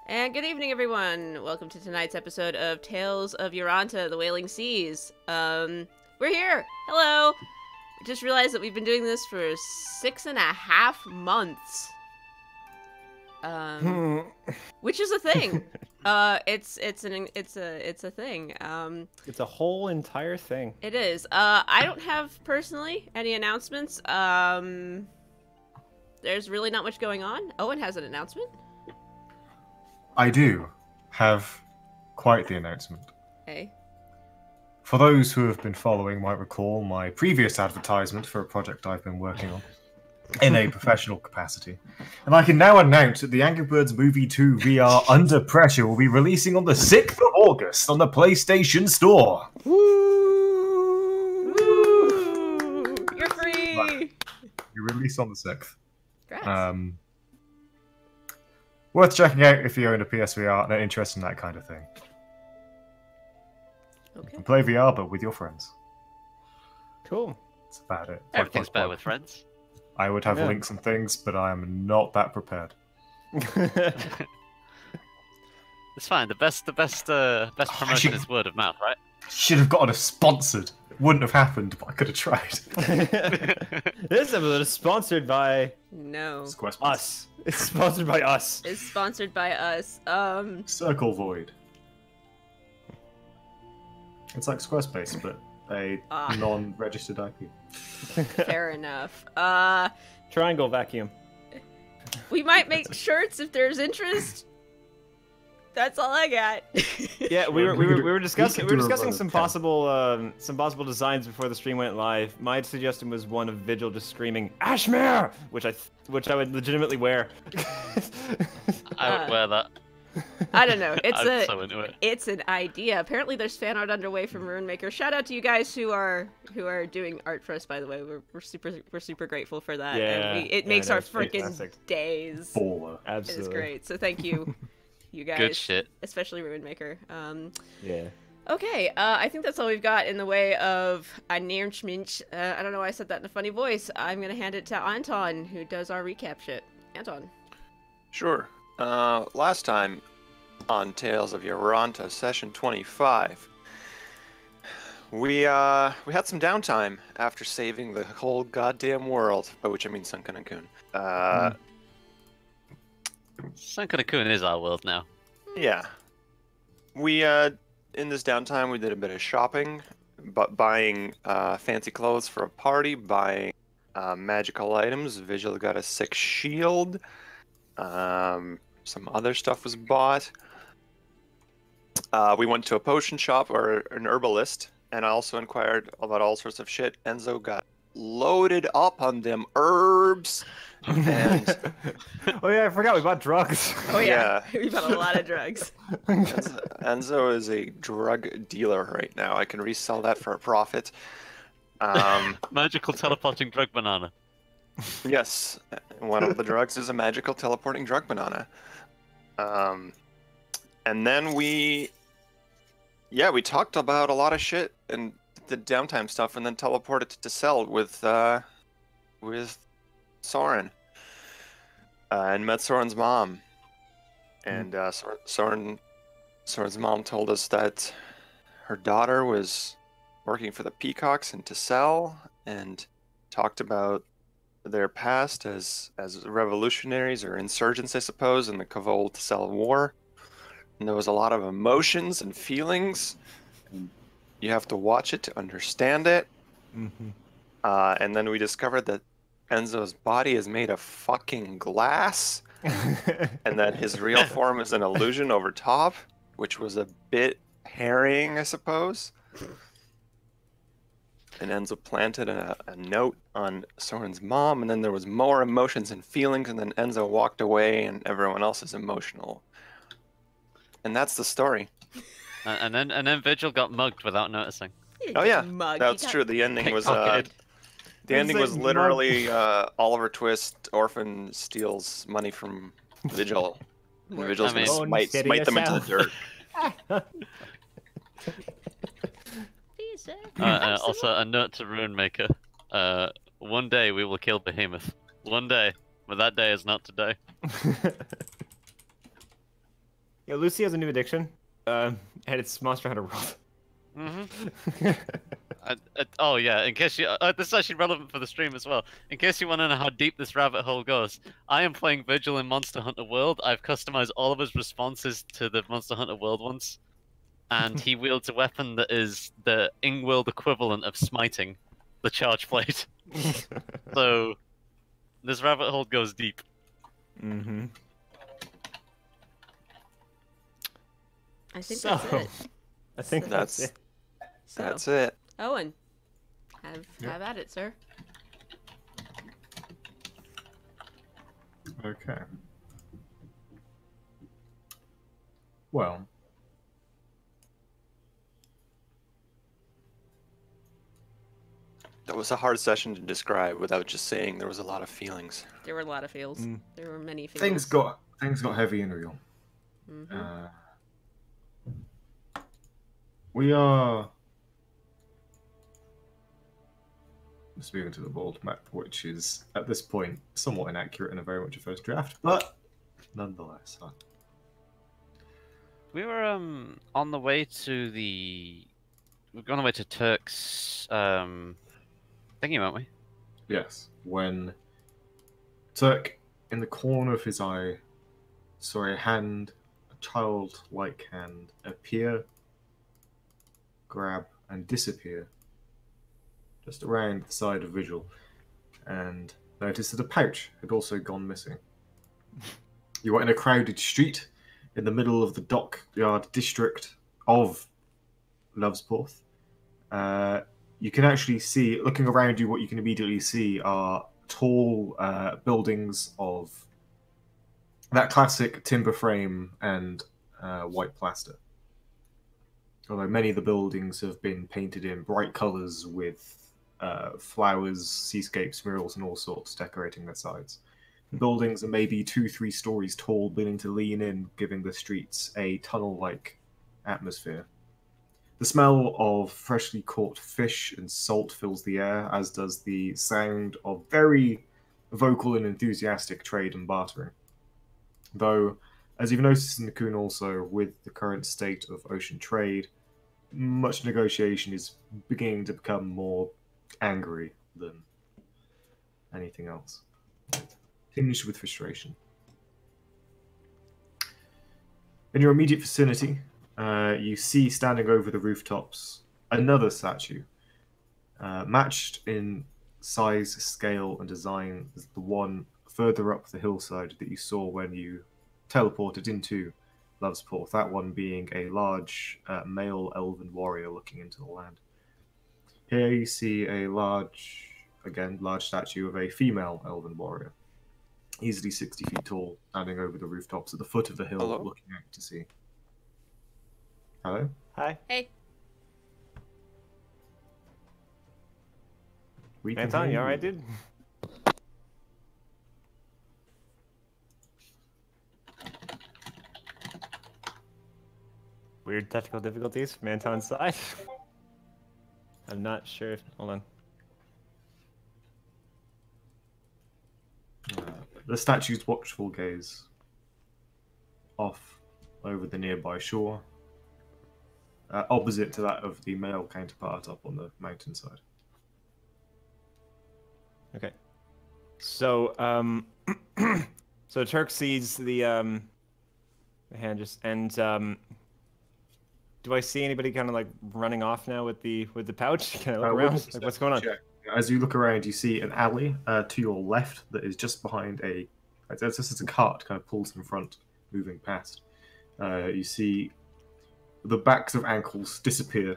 And good evening, everyone. Welcome to tonight's episode of Tales of Yoranta, the Wailing Seas. We're here. Hello. I just realized that we've been doing this for 6.5 months. Which is a thing. It's a thing. It's a whole entire thing. It is. I don't have personally any announcements. There's really not much going on. Owen has an announcement. I do have quite the announcement. Hey. For those who have been following might recall my previous advertisement for a project I've been working on in a professional capacity. And I can now announce that the Angry Birds Movie 2 VR Under Pressure will be releasing on the 6th of August on the PlayStation Store. Woo! You're free! You release on the 6th. Congrats. Worth checking out if you own a PSVR and are interested in that kind of thing. Okay. You can play VR, but with your friends. Cool. That's about it. Everything's better with friends. I would have Yeah. links and things, but I am not that prepared. It's fine. The best promotion is word of mouth, right? Should have gotten us sponsored. Wouldn't have happened, but I could have tried. This episode is sponsored by No. Squarespace. us. It's sponsored by us. It's sponsored by us. Circle Void. It's like Squarespace, but a non-registered IP. Fair enough. Triangle vacuum. We might make shirts if there's interest. That's all I got. Yeah, we were discussing do a some possible designs before the stream went live. My suggestion was one of Vigil just screaming Ashmere, which I would legitimately wear. I would wear that. I don't know. I'm so into it. It's an idea. Apparently, there's fan art underway from Runemaker. Shout out to you guys who are doing art for us. By the way, we're super grateful for that. Yeah, and it makes our it's freaking fantastic. days. Baller. Absolutely. It's great. So thank you, you guys. Good shit. Especially Runemaker. Yeah. Okay, I think that's all we've got in the way of announcements. I don't know why I said that in a funny voice. I'm gonna hand it to Anton, who does our recap shit. Anton. Sure. Last time on Tales of Yoranta, session 25, we had some downtime after saving the whole goddamn world, by which I mean Sunken and Kun. Sankana-kun is our world now. Yeah. We in this downtime we did a bit of shopping, but buying fancy clothes for a party, buying magical items. Vigil got a sick shield. Some other stuff was bought. We went to a potion shop or an herbalist, and I also inquired about all sorts of shit. Enzo got loaded up on them herbs, and Oh yeah, I forgot we bought drugs. Oh yeah, we bought a lot of drugs. Enzo is a drug dealer right now. I can resell that for a profit. Magical teleporting drug banana. Yes, one of the drugs is a magical teleporting drug banana. And then we talked about a lot of shit and the downtime stuff, and then teleported to Cell with Soren, and met Soren's mom. And Soren's mom told us that her daughter was working for the Peacocks in Tessel, and talked about their past as revolutionaries or insurgents, I suppose, in the Kavol-Tessel War. And there was a lot of emotions and feelings. You have to watch it to understand it. Mm-hmm. And then we discovered that Enzo's body is made of fucking glass, and that his real form is an illusion over top, which was a bit harrying, I suppose. And Enzo planted a note on Soren's mom, and then there was more emotions and feelings, and then Enzo walked away, and everyone else is emotional. And that's the story. And then Vigil got mugged without noticing. Oh yeah, Mug. that's true. The ending was Pickpocketed. the ending was It's like literally Oliver Twist orphan steals money from Vigil. And Vigil's I mean- gonna smite them into the dirt. Also, a note to Runemaker. One day we will kill Behemoth. One day, but that day is not today. Yeah, Lucy has a new addiction, and it's Monster Hunter World. Mm-hmm. Oh yeah, in case you, this is actually relevant for the stream as well. In case you want to know how deep this rabbit hole goes, I am playing Vigil in Monster Hunter World. I've customized all of his responses to the Monster Hunter World ones, and he wields a weapon that is the in-world equivalent of smiting, the charge blade. So this rabbit hole goes deep. Mm-hmm. I think So, that's it. I think that's it. So, That's it. Owen, have at it, sir. Okay. Well. That was a hard session to describe without just saying there was a lot of feelings. There were a lot of feels. Mm. There were many feels. Things got heavy and real. Mm-hmm. We are. Let's move into the world map, which is at this point somewhat inaccurate and a very much a first draft, but nonetheless. We were on the way to the. We've gone away to Turk's thingy, weren't we? Yes, when Turk, in the corner of his eye, saw a hand, a childlike hand, appear, grab, and disappear just around the side of Vigil, and noticed that a pouch had also gone missing. You were in a crowded street in the middle of the dockyard district of Lovesporth. You can actually see, looking around you, what you can immediately see are tall buildings of that classic timber frame and white plaster. Although many of the buildings have been painted in bright colours with flowers, seascapes, murals, and all sorts decorating their sides. The buildings are maybe 2-3 stories tall, beginning to lean in, giving the streets a tunnel-like atmosphere. The smell of freshly caught fish and salt fills the air, as does the sound of very vocal and enthusiastic trade and bartering. Though, as you've noticed in the Coon also, with the current state of ocean trade, much negotiation is beginning to become more angry than anything else. Tinged with frustration. In your immediate vicinity, you see standing over the rooftops another statue, matched in size, scale, and design as the one further up the hillside that you saw when you teleported into Lovesporth, that one being a large male elven warrior looking into the land. Here you see a large statue of a female elven warrior, easily 60 feet tall, standing over the rooftops at the foot of the hill. Hello? Looking out to sea. Hello? Hi. Hey. We can Anton, hear you alright, dude? Weird technical difficulties from Anton's side. I'm not sure if... Hold on. The statue's watchful gaze off over the nearby shore, opposite to that of the male counterpart up on the mountainside. Okay. So, so Turk sees the hand just, and, do I see anybody kind of like running off now with the pouch? Can I look around? Like, what's going on? Check. As you look around, you see an alley to your left that is just behind a... It's just a cart kind of pulls in front, moving past. You see the backs of ankles disappear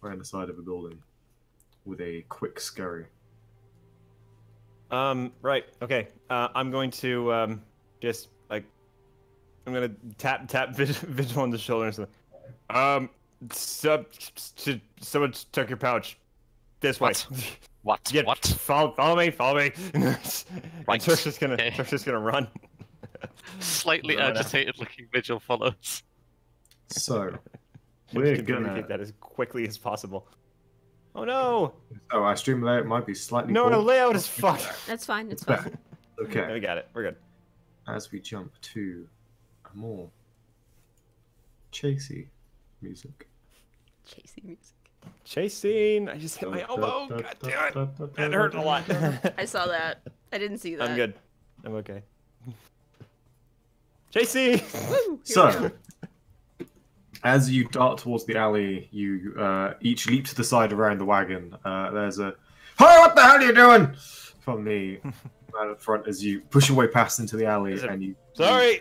around the side of a building with a quick scurry. Right, okay. I'm going to, just, like, I'm gonna tap Vigil on the shoulder and say, someone took your pouch. This way. What? Yeah, What? Follow me. Right. Turk's just gonna run. Slightly Run out. agitated-looking Vigil follows. So, we're gonna... communicate that as quickly as possible. Oh no! Oh, our stream layout might be slightly... No, poor. layout is fucked. That's fine. It's fine. Yeah, Okay, we got it. We're good. as we jump to a more chasey music. Chasing music. Chasing. I just hit my elbow. God damn it. That hurt a lot. I saw that. I didn't see that. I'm good. I'm okay. Chasing. Woo, here we So, go. as you dart towards the alley, you each leap to the side around the wagon. There's a, "Hey, what the hell are you doing?" from the man in front as you push your way past into the alley, and you. Sorry.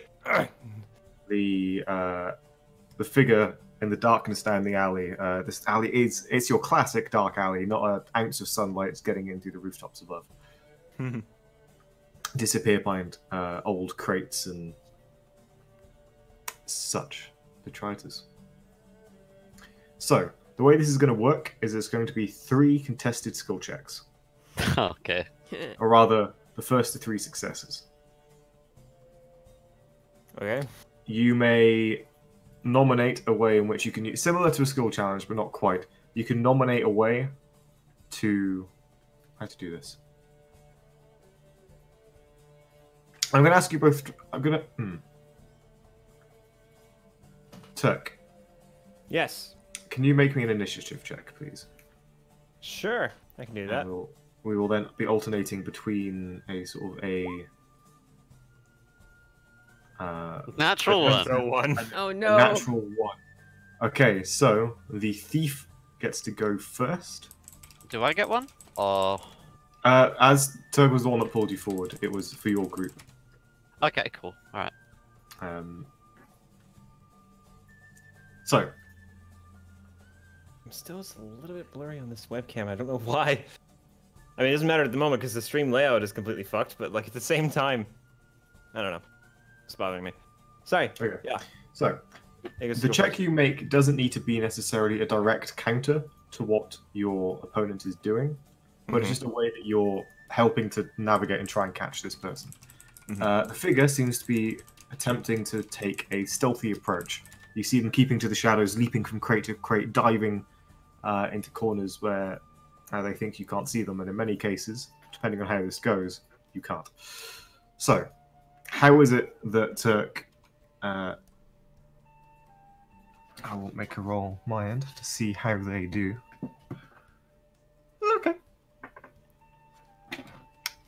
The figure in the darkness down the alley. This alley it's your classic dark alley, not an ounce of sunlight is getting in through the rooftops above. Disappear behind old crates and such detritus. So the way this is going to work is there's going to be 3 contested skill checks, Okay. or rather, the first of 3 successes. Okay. You may nominate a way in which you can use, similar to a skill challenge, but not quite. You can nominate a way to how to do this. I'm going to ask you both. I'm going to. Turk, Yes. can you make me an initiative check, please? Sure. I can do that. And we will then be alternating between a sort of a. Natural one. So one. Oh A no. natural 1. Okay, so the thief gets to go first. Do I get one? Or As Turk was the one that pulled you forward, it was for your group. okay, cool. All right. So, I'm still a little bit blurry on this webcam. I don't know why. I mean, it doesn't matter at the moment because the stream layout is completely fucked. But like at the same time, I don't know. It's bothering me. Sorry. okay. Yeah. So, Take us the to check first. you make doesn't need to be necessarily a direct counter to what your opponent is doing, but it's just a way that you're helping to navigate and try and catch this person. The figure seems to be attempting to take a stealthy approach. You see them keeping to the shadows, leaping from crate to crate, diving into corners where they think you can't see them, and in many cases, depending on how this goes, you can't. So, how is it that Turk... I will make a roll my end to see how they do. Okay.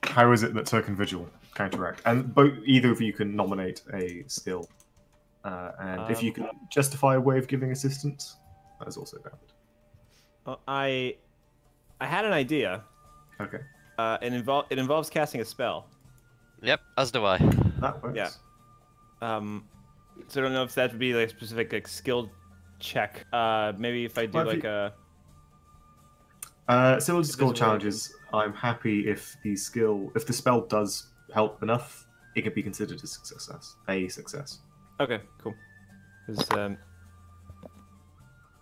How is it that Turk and Vigil counteract? And either of you can nominate a skill. And if you can justify a way of giving assistance, that is also valid. Well, I had an idea. Okay. It involves casting a spell. Yep, as do I. That works. Yeah. So I don't know if that would be like a specific like skill check. Maybe if I do Well, if like a. Similar to skill Invisible challenges, I'm happy if the spell does help enough, it can be considered a success. Okay, cool. 'Cause,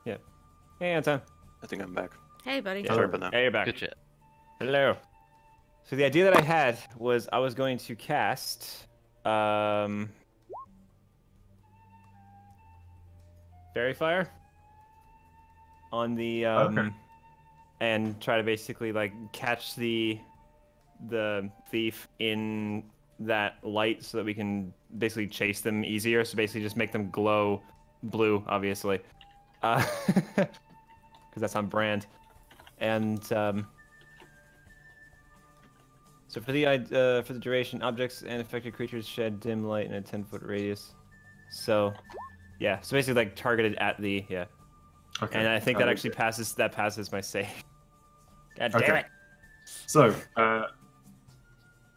yeah. Hey, Anton. I think I'm back. Hey, buddy. Yeah, sorry about that. Hey, you're back. Good shit. Hello. So the idea that I had was I was going to cast Fairy Fire on the Okay. and try to basically like catch the thief in that light so that we can basically chase them easier. So basically just make them glow blue, obviously. Because that's on brand. And so for the duration, objects and affected creatures shed dim light in a 10-foot radius. So yeah, so basically like targeted at the Okay. And I think that actually passes my save. God damn Okay. it. So,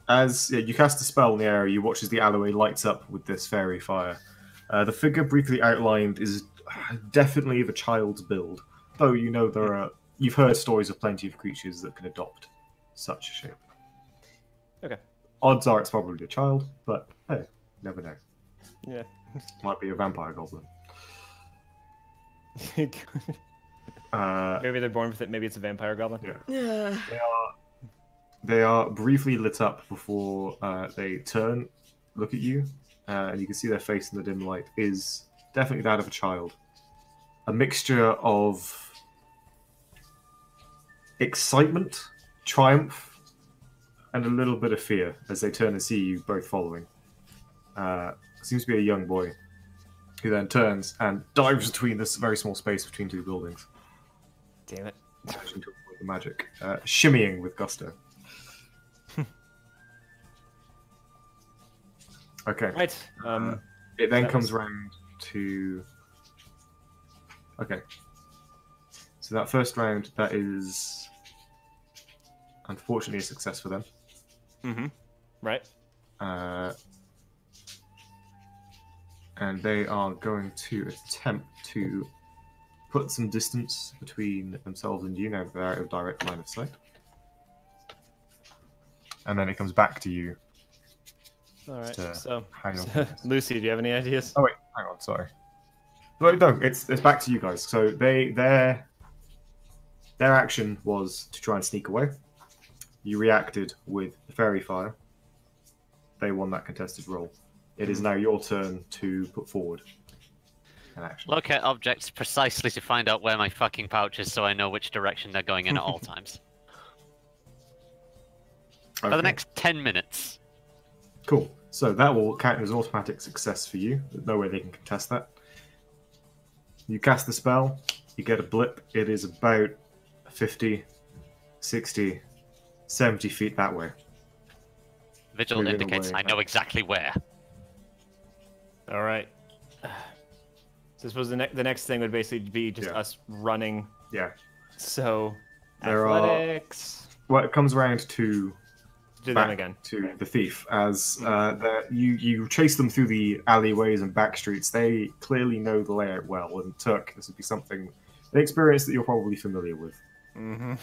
as you cast a spell in the area, you watch as the alleyway lights up with this fairy fire. The figure briefly outlined is definitely of a child's build, though you know you've heard stories of plenty of creatures that can adopt such a shape. Okay. Odds are it's probably a child, but hey, never know. Yeah. Might be a vampire goblin. Maybe they're born with it. Maybe it's a vampire goblin. Yeah. They are briefly lit up before they turn, look at you, and you can see their face in the dim light is definitely that of a child. A mixture of excitement, triumph, and a little bit of fear as they turn and see you both following. Seems to be a young boy. who then turns and dives between this very small space between two buildings. Damn it. Managing to avoid the magic, shimmying with gusto. Okay. Right. It then that comes was- round to. Okay. So that first round, that is unfortunately a success for them. Mm-hmm. Right. And they are going to attempt to put some distance between themselves and you now that they're out of direct line of sight. And then it comes back to you. All right. to So, hang on. Lucy, do you have any ideas? Oh wait, hang on, sorry. No, it's back to you guys. So their action was to try and sneak away. You reacted with the fairy fire. They won that contested roll. It is now your turn to put forward an action. Locate objects precisely to find out where my fucking pouch is, so I know which direction they're going in at all times. For the Okay, next 10 minutes. cool. So that will count as an automatic success for you. There's no way they can contest that. You cast the spell, you get a blip. It is about 50, 60, 70 feet that way. Vigil Moving indicates away. I know exactly where. All right. So I suppose the next thing would basically be just Yeah. us running. Yeah. So, There are- athletics. Well, it comes around to Do back them again. to the thief as you chase them through the alleyways and back streets. They clearly know the layout well, and Turk, this would be an experience that you're probably familiar with. Mm-hmm.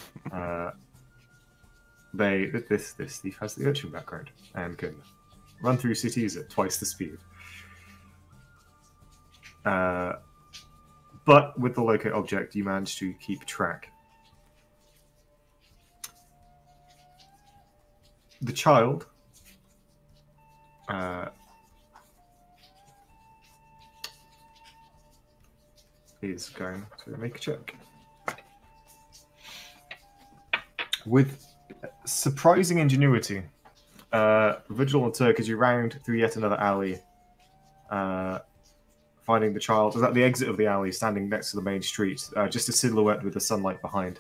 This thief has the urchin background and can run through cities at twice the speed. But with the locate object, you manage to keep track. The child is going to make a check. With surprising ingenuity, Vigil and Turk, as you round through yet another alley, finding the child is at the exit of the alley, standing next to the main street, just a silhouette with the sunlight behind.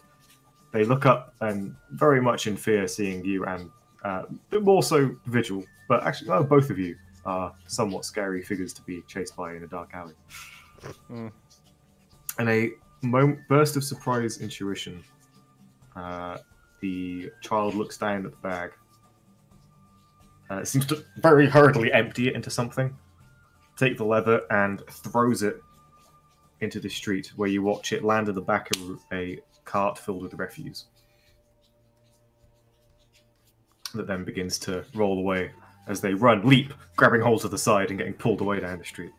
They look up and very much in fear, seeing you, and more so Vigil, but actually, both of you are somewhat scary figures to be chased by in a dark alley. Mm. In a burst of surprise intuition, the child looks down at the bag. Seems to very hurriedly empty it into something, take the leather and throws it into the street, where you watch it land at the back of a cart filled with refuse. That then begins to roll away as they leap, grabbing hold of the side and getting pulled away down the street.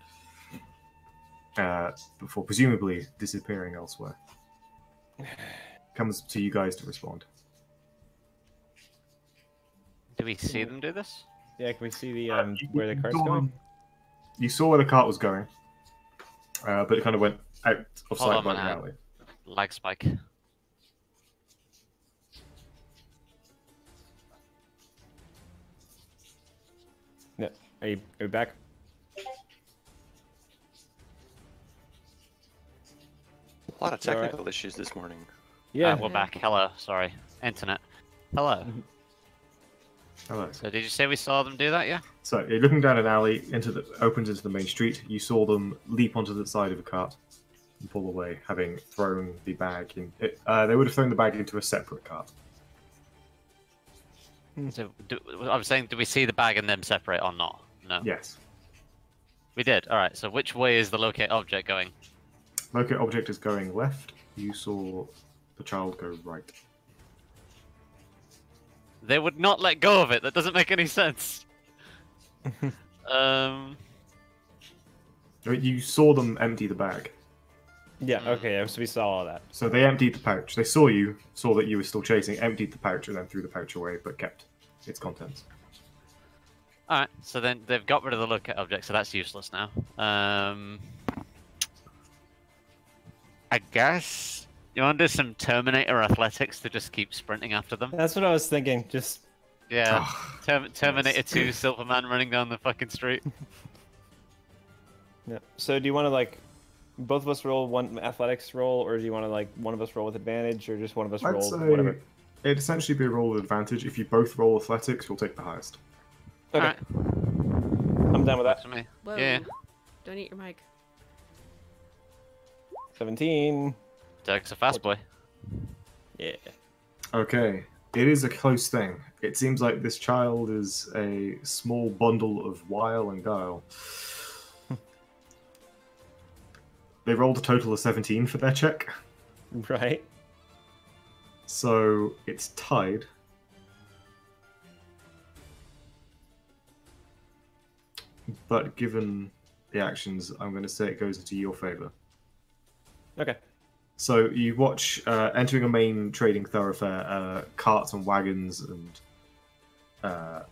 Before presumably disappearing elsewhere. Comes to you guys to respond. Do we see them do this? Yeah, can we see the where the cart's saw going? them- You saw where the cart was going, but it kind of went out of Hold sight on, by the man. alley. Lag spike. Yeah. Are you back? A lot of All right. technical issues this morning. Yeah. We're back. Hello. Sorry. Internet. Hello. Hello. So did you say we saw them do that, yeah? So you're looking down an alley opens into the main street. You saw them leap onto the side of a cart and pull away, having thrown the bag in. They would have thrown the bag into a separate cart. So I was saying, do we see the bag and them separate or not? No. Yes. We did. All right. So which way is the locate object going? Locate object is going left. You saw the child go right. They would not let go of it. That doesn't make any sense. You saw them empty the bag. Yeah. Okay. So we saw all that. So they emptied the pouch. They saw you, saw that you were still chasing, emptied the pouch, and then threw the pouch away, but kept its contents. All right. So then they've got rid of the locate object, so that's useless now. I guess you want to do some Terminator athletics to just keep sprinting after them. That's what I was thinking. Just Yeah. Oh, Terminator 2 Silverman running down the fucking street. Yeah. So do you want to like both of us roll one athletics roll, or do you want to like one of us roll with advantage, or just one of us I'd roll say whatever? it'd essentially be a roll with advantage. If you both roll athletics, you'll take the highest. Okay. Alright. I'm down with Works that. for me. Whoa. Yeah. Don't eat your mic. 17. Turk's a fast boy. Yeah. Okay, it is a close thing. It seems like this child is a small bundle of wile and guile. They rolled a total of 17 for their check, Right. so it's tied. But given the actions, I'm going to say it goes into your favor. Okay. So you watch entering a main trading thoroughfare, carts and wagons and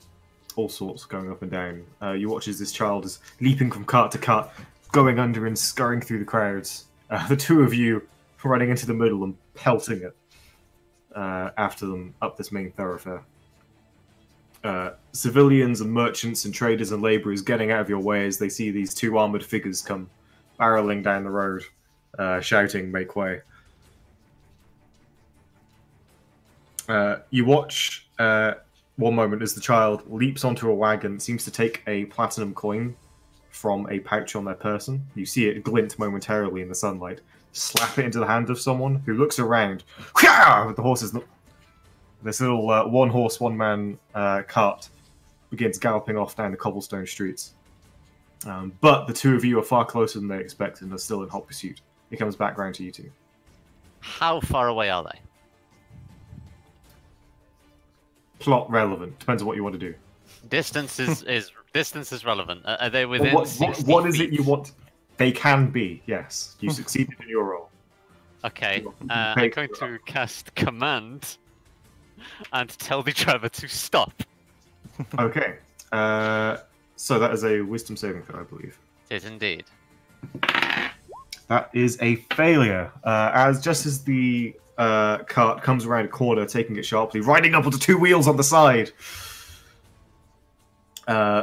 all sorts going up and down. You watch as this child is leaping from cart to cart, going under and scurrying through the crowds. The two of you running into the middle and pelting it after them up this main thoroughfare. Civilians and merchants and traders and laborers getting out of your way as they see these two armored figures come barreling down the road, shouting, "Make way." You watch one moment as the child leaps onto a wagon, seems to take a platinum coin from a pouch on their person. You see it glint momentarily in the sunlight, slap it into the hand of someone who looks around. With the horses, this little one-horse, one-man cart begins galloping off down the cobblestone streets. But the two of you are far closer than they expected and are still in hot pursuit. It comes back round to you two. How far away are they? Plot relevant. Depends on what you want to do. Distance is relevant. Are they within What 60 is it feet? you want? They can be, yes. You succeeded in your role. Okay, You I'm take going it to cast command and tell the driver to stop. Okay. So that is a wisdom saving throw, I believe. It is indeed. That is a failure. Just as the cart comes around a corner, taking it sharply, riding up onto two wheels on the side.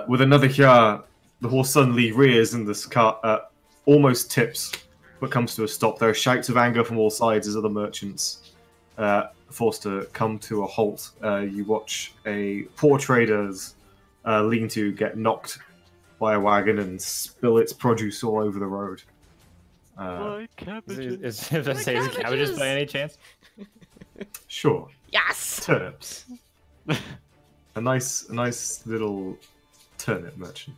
With another hyar, the horse suddenly rears and this cart almost tips, but comes to a stop. There are shouts of anger from all sides as other merchants forced to come to a halt. You watch a poor trader's lean-to get knocked by a wagon and spill its produce all over the road. My cabbages. Is cabbages by any chance? Sure. Yes! Turnips. A nice little turnip merchant.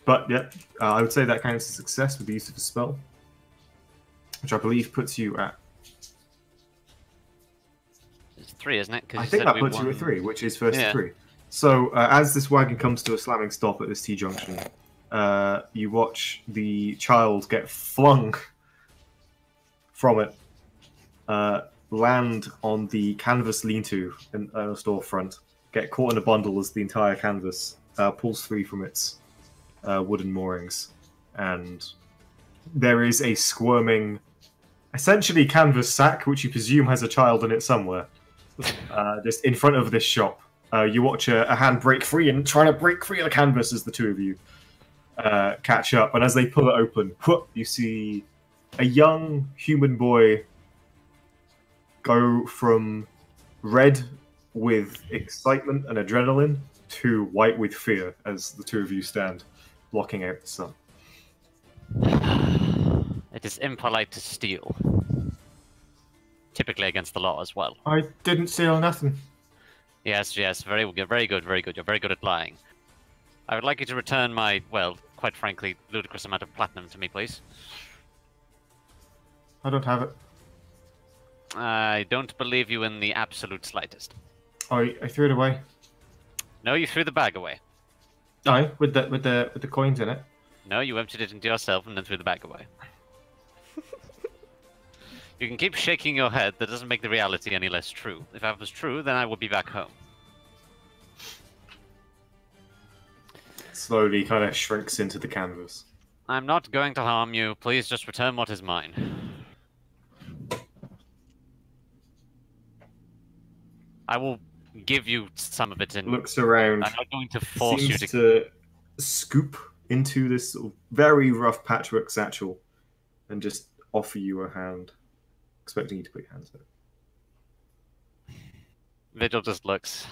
But yeah, I would say that counts as success with the use of the spell, which I believe puts you at. It's 3, isn't it? 'Cause I you think said that we puts you won- at 3, which is first to Yeah. 3. So as this wagon comes to a slamming stop at this T junction, you watch the child get flung from it, land on the canvas lean-to in a storefront, get caught in a bundle as the entire canvas pulls free from its wooden moorings, and there is a squirming, essentially canvas sack, which you presume has a child in it somewhere, just in front of this shop. You watch a hand break free and trying to break free of the canvas as the two of you catch up, and as they pull it open, you see a young human boy go from red with excitement and adrenaline to white with fear as the two of you stand blocking out the sun. It is impolite to steal. Typically against the law as well. I didn't steal nothing. Yes, very good, very good, very good. You're very good at lying. I would like you to return my, well, quite frankly, ludicrous amount of platinum to me, please. I don't have it. I don't believe you in the absolute slightest. I threw it away. No, you threw the bag away. Aye, with the coins in it. No, you emptied it into yourself and then threw the bag away. You can keep shaking your head. That doesn't make the reality any less true. If that was true, then I would be back home. Slowly kind of shrinks into the canvas. I'm not going to harm you. Please just return what is mine. I will give you some of it, and Looks around. I'm not going to force you Seems to. to scoop into this sort of very rough patchwork satchel and just offer you a hand, expecting you to put your hands in it. Vigil just looks.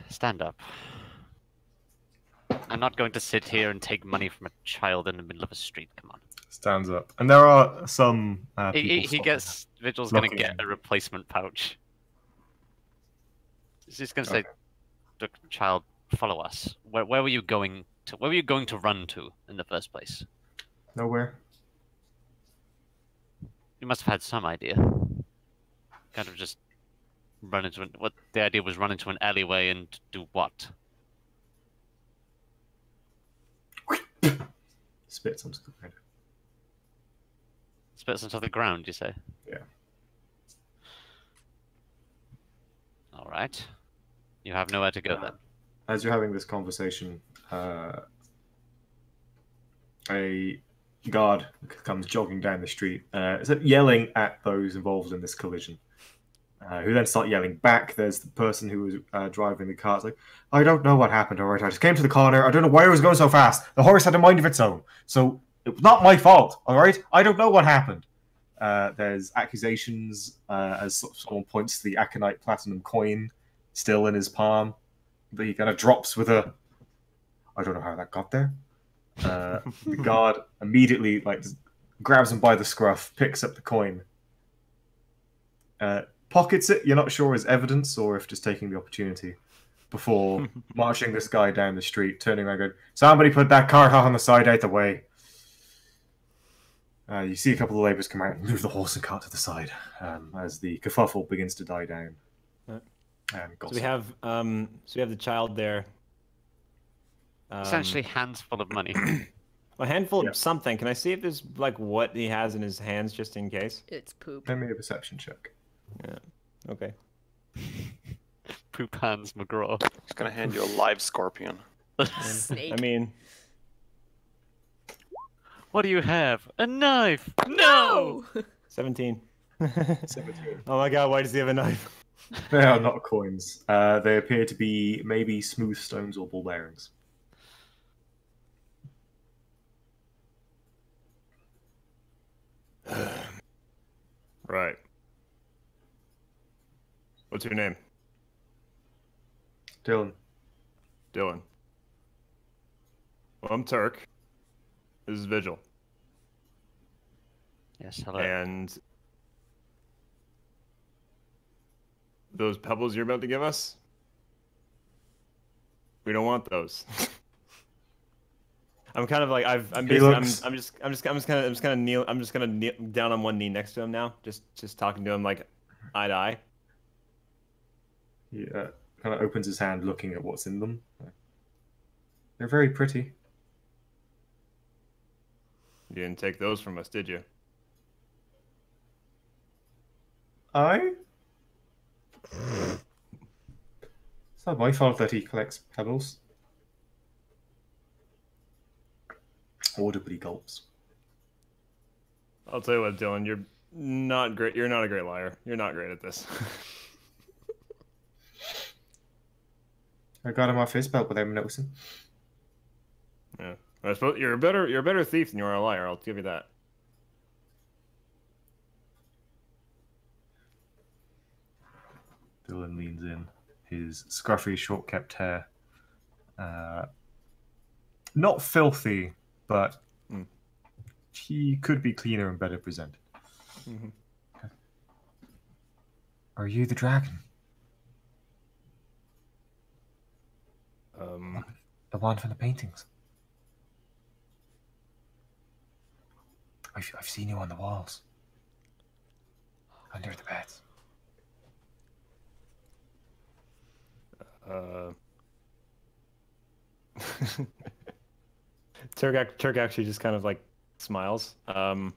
Stand up. I'm not going to sit here and take money from a child in the middle of a street. Come on. Stands up, and there are some people. He gets. Vigil's going to get a replacement pouch. He's just going to say, "Look, child, follow us. Where were you going to? Where were you going to run to in the first place? Nowhere. You must have had some idea. Kind of just run into what the idea was: run into an alleyway and do what? Spits onto the ground. Spits onto the ground, you say? Yeah. All right. You have nowhere to go then. As you're having this conversation, a guard comes jogging down the street, yelling at those involved in this collision, who then start yelling back. There's the person who was driving the car. It's like, I don't know what happened, all right? I just came to the corner. I don't know why it was going so fast. The horse had a mind of its own. So it was not my fault, all right? I don't know what happened. There's accusations as someone points to the Aconite Platinum coin still in his palm. But he kind of drops with a, I don't know how that got there. The guard immediately just grabs him by the scruff, picks up the coin, pockets it. You're not sure as evidence or if just taking the opportunity before marching this guy down the street, turning around, going, "Somebody put that cart on the side out the way." You see a couple of labourers come out and move the horse and cart to the side as the kerfuffle begins to die down. So we have the child there. Essentially, hands full of money. A handful of something. Can I see if there's what he has in his hands, just in case? It's poop. Give me a perception check. Yeah. Okay. Poop hands, McGraw. He's gonna hand you a live scorpion. Snake. I mean, What do you have? A knife! No! 17. 17. Oh my god, why does he have a knife? They are not coins. They appear to be maybe smooth stones or ball bearings. Right. What's your name? Dylan. Dylan. Well, I'm Turk. This is Vigil. Yes, hello. And those pebbles you're about to give us, we don't want those. I'm kind of like I'm just gonna kneel down on one knee next to him now, just talking to him like eye to eye. He kind of opens his hand, looking at what's in them. They're very pretty. You didn't take those from us, did you? It's not my fault that he collects pebbles. Audibly gulps. I'll tell you what, Dylan, you're not great. You're not a great liar. You're not great at this. I got him off his belt without him noticing. Yeah, I suppose you're a better thief than you are a liar. I'll give you that. Dylan leans in, his scruffy, short-kept hair. Not filthy, but he could be cleaner and better presented. Mm-hmm. Are you the dragon? The one from the paintings. I've seen you on the walls. Under the beds. Turk actually just kind of smiles, and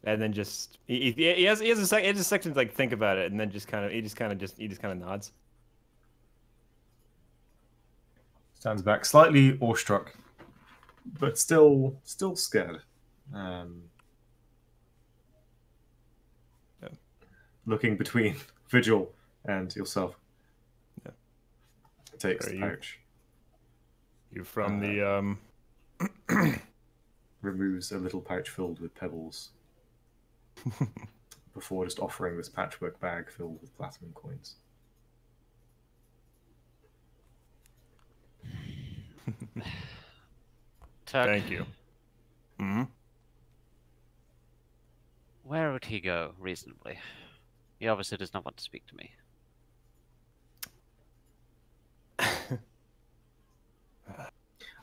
then just he has a second to think about it, and then he just kind of nods. Stands back, slightly awestruck, but still scared. looking between Vigil and yourself. Yeah. Takes Are the you- pouch, You from the removes a little pouch filled with pebbles, before just offering this patchwork bag filled with platinum coins. Turk, Thank you. Hmm. where would he go reasonably? He obviously does not want to speak to me.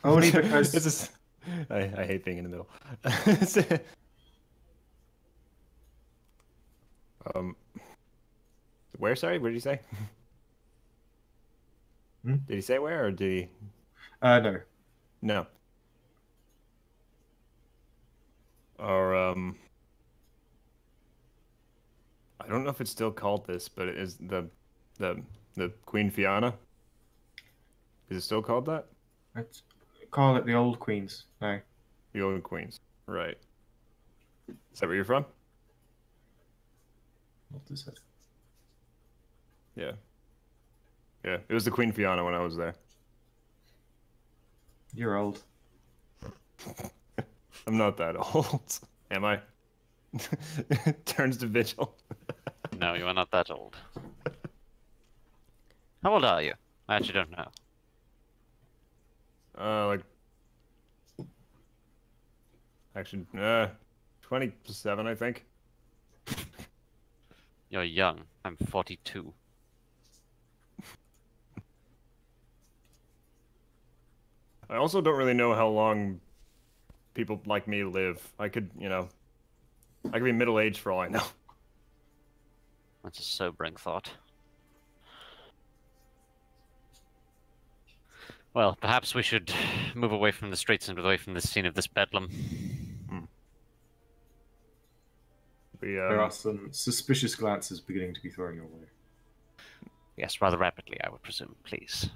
Only because This is. I hate being in the middle. Where? Sorry, what did he say? Hmm? Did he say where, or did he? no. No. Or I don't know if it's still called this, but it is the Queen Fiona. Is it still called that? Let's call it the Old Queens. No. The Old Queens. Right. Is that where you're from? What does it? Yeah. Yeah. It was the Queen Fiona when I was there. You're old. I'm not that old. Am I? Turns to Vigil. No, you are not that old. How old are you? I actually don't know. Like. Actually, 27, I think. You're young. I'm 42. I also don't really know how long people like me live. I could, I could be middle-aged for all I know. That's a sobering thought. Well, perhaps we should move away from the streets and away from the scene of this bedlam. There are some suspicious glances beginning to be thrown your way. Yes, rather rapidly, I would presume. Please.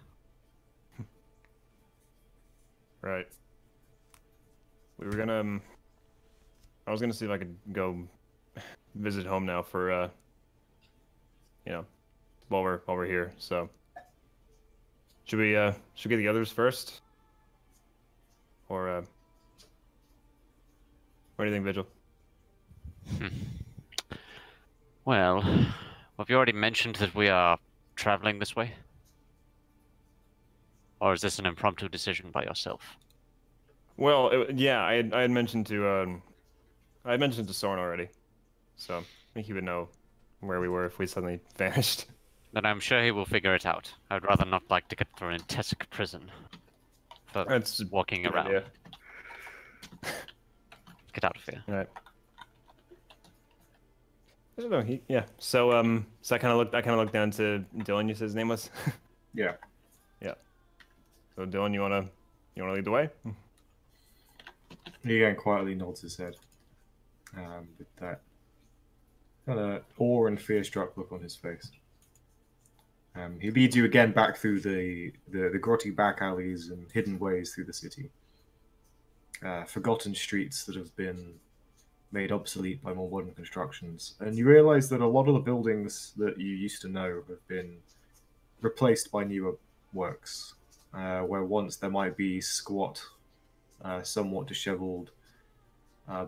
Right. We were gonna. I was gonna see if I could go visit home now for, while we're here. So, should we get the others first, or what do you think, Vigil? Well, have you already mentioned that we are traveling this way? Or is this an impromptu decision by yourself? Well, yeah, I had mentioned to Soren already, so I think he would know where we were if we suddenly vanished. Then I'm sure he will figure it out. I'd rather not like to get thrown in Tessic prison for That's walking good around. idea. Get out of here. All right. I don't know. Yeah. So so I kind of looked down to Dylan. You said his name was. Yeah. Yeah. So Dylan, you wanna lead the way? He again quietly nods his head, with that kind of awe and fear-struck look on his face. He leads you again back through the grotty back alleys and hidden ways through the city. Forgotten streets that have been made obsolete by more modern constructions. And you realize that a lot of the buildings that you used to know have been replaced by newer works, where once there might be squat, somewhat disheveled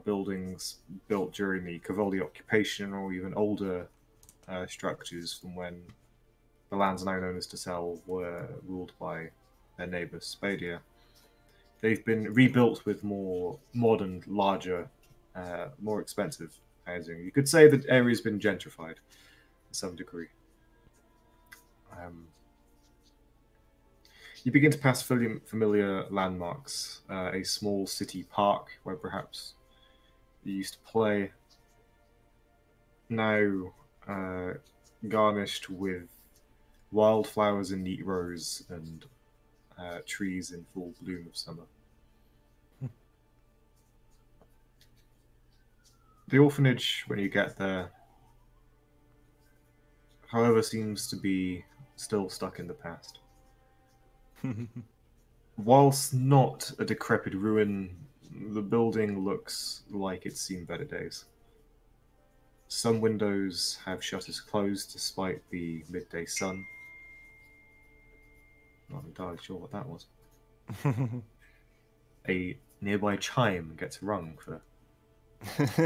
buildings built during the Cavoli occupation, or even older structures from when the lands now known as Tassel were ruled by their neighbour Spadia. They've been rebuilt with more modern, larger, more expensive housing. You could say that area's been gentrified to some degree. You begin to pass familiar landmarks, a small city park where perhaps you used to play, now garnished with wildflowers in neat rows and trees in full bloom of summer. The orphanage, when you get there, however, seems to be still stuck in the past. Whilst not a decrepit ruin, the building looks like it's seen better days. Some windows have shutters closed despite the midday sun. Not entirely sure what that was. A nearby chime gets rung for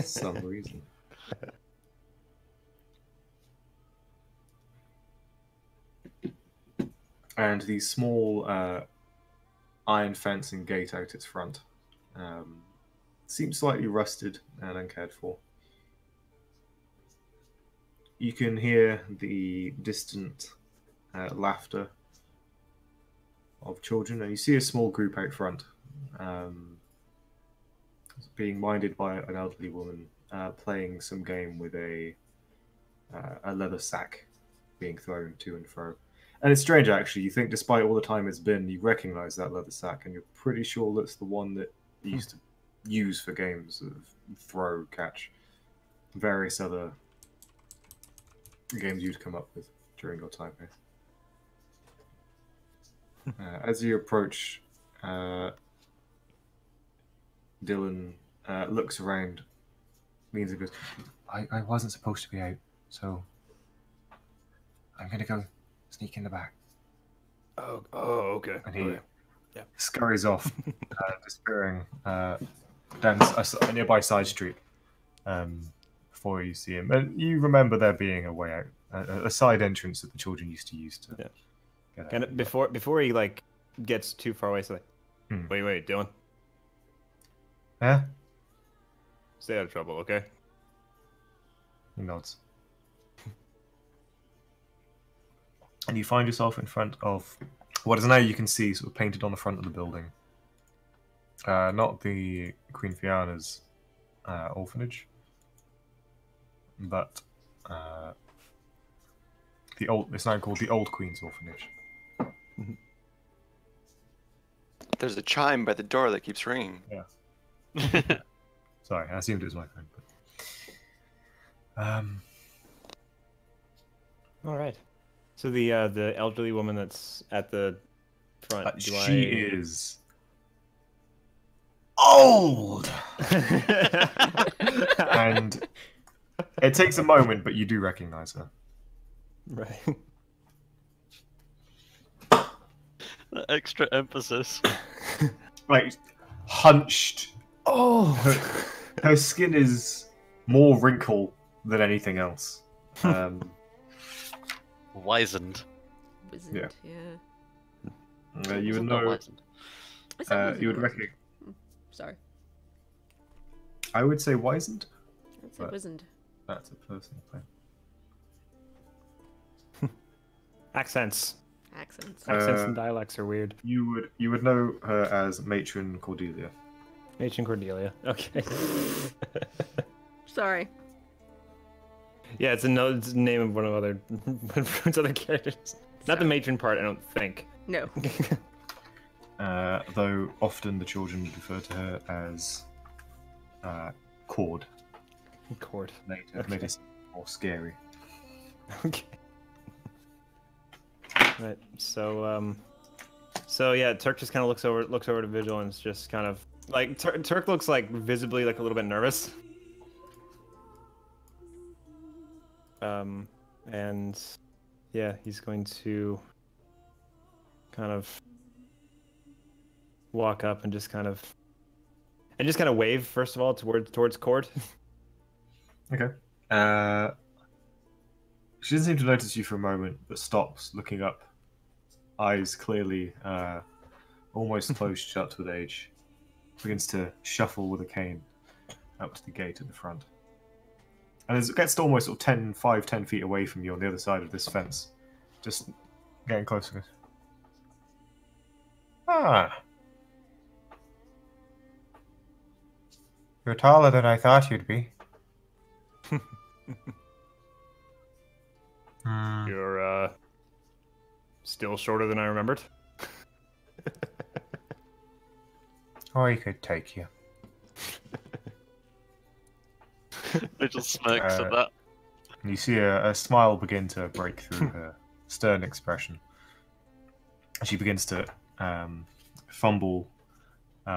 some reason. And the small iron fencing gate out its front seems slightly rusted and uncared for. You can hear the distant laughter of children, and you see a small group out front being minded by an elderly woman playing some game with a leather sack being thrown to and fro. And it's strange, actually. You think, despite all the time it's been, you recognize that leather sack, and you're pretty sure that's the one that you used to use for games of throw, catch, various other games you'd come up with during your time here. As you approach, Dylan looks around, leans and goes, I wasn't supposed to be out, so I'm going to go sneak in the back. Oh, okay. And he Yeah. scurries off, disappearing down a nearby side street before you see him. And you remember there being a way out, a side entrance that the children used to use to get out. Kind of before he like gets too far away, it's like, wait, Dylan, Yeah? stay out of trouble, okay? He nods. And you find yourself in front of what is now, you can see, sort of painted on the front of the building. Not the Queen Fiana's orphanage, but it's now called the Old Queen's Orphanage. There's a chime by the door that keeps ringing. Yeah. Sorry, I assumed it was my phone. But... All right. So the elderly woman that's at the front, she is old, and it takes a moment, but you do recognize her. Right. That extra emphasis. Like hunched. Oh. Her skin is more wrinkle than anything else. Wizened. Wizened, yeah. You would Isn't that know. wizened? I said wizened. You would recognize. Sorry. I would say wizened. I said But- wizened. That's a personal thing. Accents Accents. and dialects are weird. You would know her as Matron Cordelia. Matron Cordelia. Okay. Sorry. Yeah, it's the name of one of its other characters. Not the matron part, I don't think. No. Though often the children refer to her as Cord. Cord. Made it more scary. Okay. Right. So yeah, Turk just kind of looks over to Vigil and is just kind of like Turk looks like visibly like a little bit nervous. And yeah, he's going to kind of walk up and just kind of wave first of all towards Cord. Okay. She doesn't seem to notice you for a moment, but stops, looking up, eyes clearly almost closed shut with age. Begins to shuffle with a cane up to the gate at the front. And as it gets to almost sort of 10 feet away from you on the other side of this fence, just getting closer. Ah. You're taller than I thought you'd be. You're still shorter than I remembered. Or he could take you. Vigil smirks at that. And you see a smile begin to break through her stern expression. She begins to fumble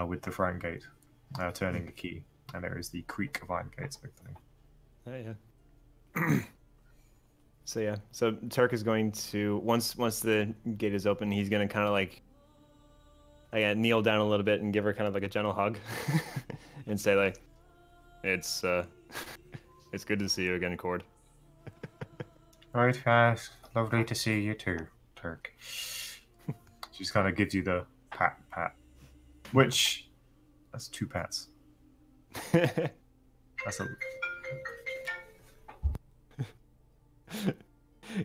with the front gate, turning the key, and there is the creak of iron gates opening. Oh, yeah. So yeah, so Turk is going to once the gate is open, he's gonna kind of like kneel down a little bit and give her kind of like a gentle hug, and say like, "It's it's good to see you again, Cord." Right, lovely to see you too, Turk. She just kind of gives you the pat, which that's 2 pats. That's a.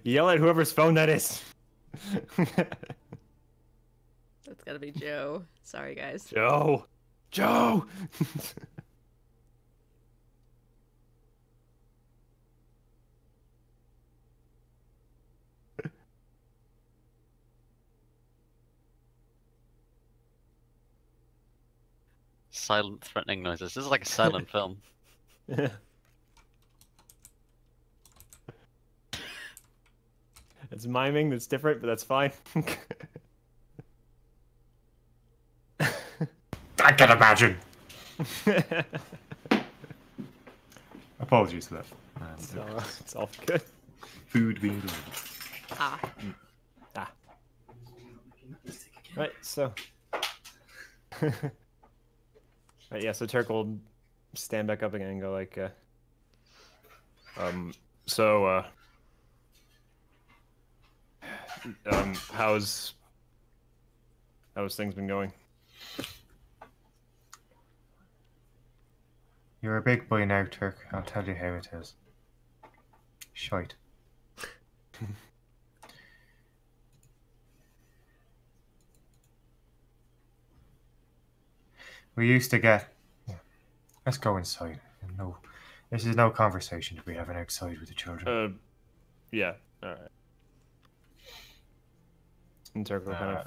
Yell at whoever's phone that is. That's gotta be Joe. Sorry, guys. Joe. Silent, threatening noises. This is like a silent film. It's miming. That's different, but that's fine. I can imagine. Apologies for that. It's all good. Food being delivered. Ah. Right, so. Right, yeah, so Turk will stand back up again and go like, how's things been going? You're a big boy now, Turk. I'll tell you how it is. Shite. We used to get... Let's go inside. No, this is no conversation to be having outside with the children. Yeah, alright. And Turk will kind of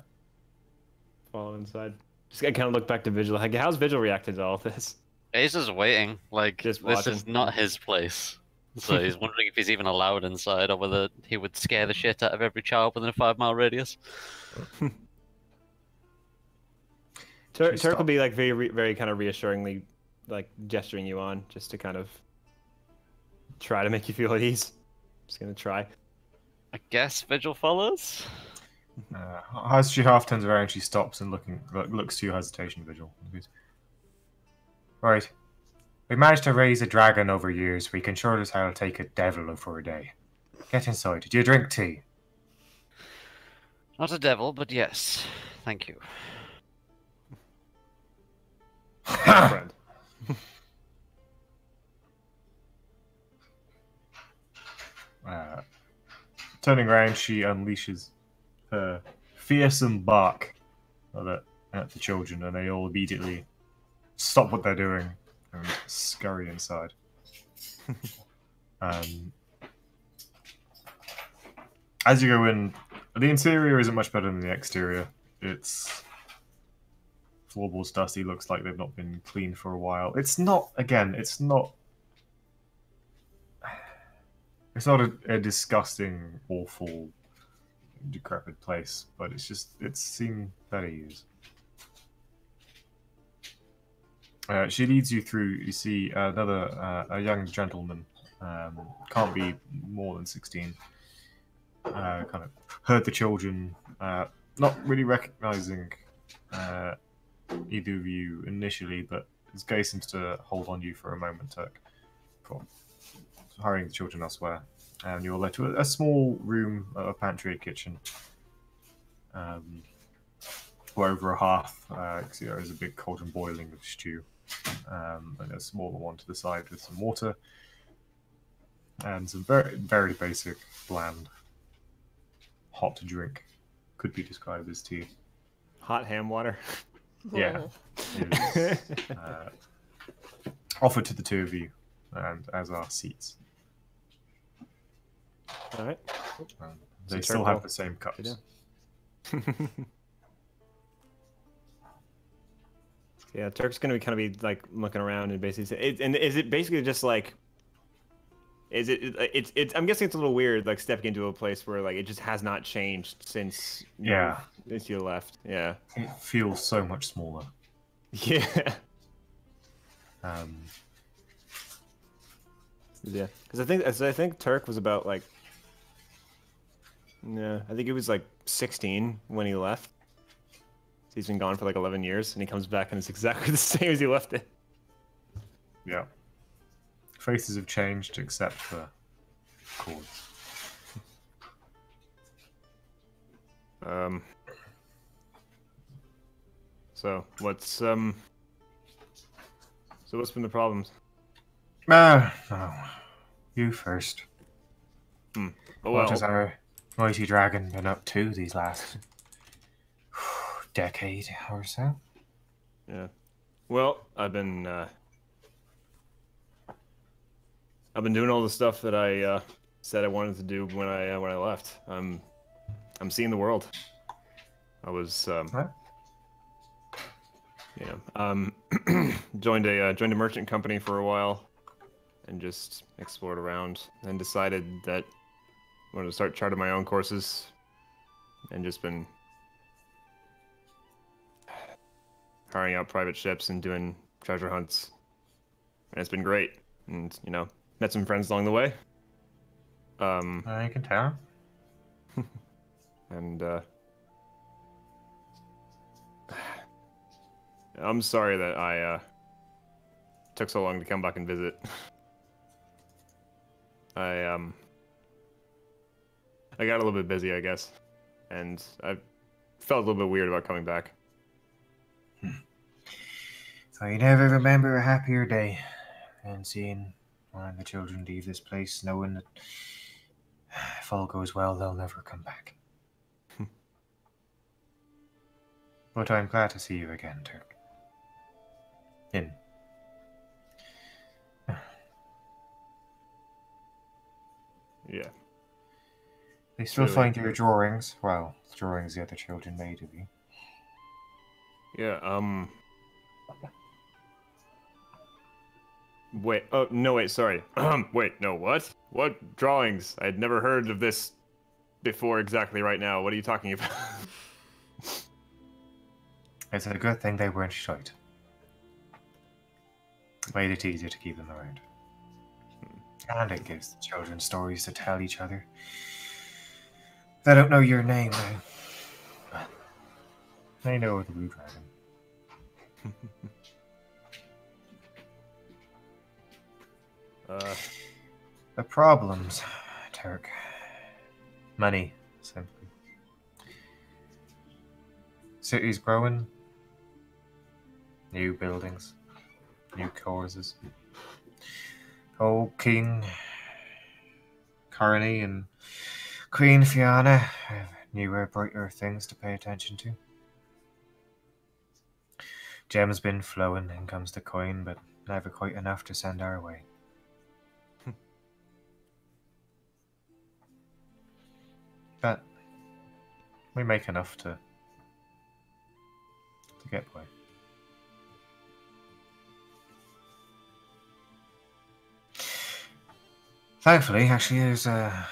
follow inside. Just kind of look back to Vigil. Like, how's Vigil reacting to all this? He's just waiting. Like, Just this watching. is not his place. So he's wondering if he's even allowed inside, or whether he would scare the shit out of every child within a 5-mile radius. Turk will be like very kind of reassuringly, like gesturing you on, just to kind of try to make you feel at ease. Just gonna try. I guess Vigil follows. As she half turns around, she stops and looks to your hesitation, Vigil. Right. We managed to raise a dragon over years. We can sure as hell take a devil for a day. Get inside. Do you drink tea? Not a devil, but yes. Thank you. Friend. Turning around, she unleashes her fearsome bark at the children, and they all immediately stop what they're doing and scurry inside. As you go in, the interior isn't much better than the exterior. It's floorboards dusty, looks like they've not been cleaned for a while. It's not a disgusting, awful, decrepit place, but it's seen better use. She leads you through. You see a young gentleman, can't be more than 16. Kind of heard the children, not really recognizing either of you initially, but his gaze seems to hold on you for a moment, Turk, before hurrying the children elsewhere. And you're led to a small room, a pantry, a kitchen, where over a hearth, there is a big cauldron boiling of stew, and a smaller one to the side with some water, and some very, very basic, bland, hot drink. Could be described as tea. Hot ham water. Yeah. It is, offered to the two of you, and as are seats. All right. They still have the same cups. Yeah, Turk's gonna kind of be like looking around and basically say, and is it basically just like, is it's I'm guessing it's a little weird like stepping into a place where like it just has not changed since since you left. Yeah. It feels so much smaller. Yeah. Yeah, because I think Turk was about like Yeah, I think he was like 16 when he left. He's been gone for like 11 years, and he comes back and it's exactly the same as he left it. Yeah. Faces have changed except for chords. So what's been the problems? No. You first. Oh, What has well, our mighty dragon been up to these last decade or so? yeah. Well, I've been doing all the stuff that I said I wanted to do when I left. I'm seeing the world. I was What? joined a merchant company for a while, and just explored around, and decided that I wanted to start charting my own courses, and just been hiring out private ships and doing treasure hunts, and it's been great. And met some friends along the way. I can tell. And I'm sorry that I took so long to come back and visit. I got a little bit busy, I guess, and I felt a little bit weird about coming back. So you never remember a happier day than seeing one of the children leave this place, knowing that if all goes well, they'll never come back. But I'm glad to see you again, Turk. Yeah. They still Really? find your drawings. Well, the drawings the other children made of you. Yeah, Wait, oh, no, wait, sorry. Wait, no, what? What drawings? I'd never heard of this before exactly right now. What are you talking about? It's a good thing they weren't shite. Made it easier to keep them around. And it gives the children stories to tell each other. They don't know your name now, but they know the Blue Dragon. The problems, Turk. Money, simply. Cities growing. New buildings. New courses. Old King Carney and Queen Fiona have newer, brighter things to pay attention to. Gem's been flowing, income's to coin, but never quite enough to send our way. But we make enough to get by. Thankfully, actually, there's a...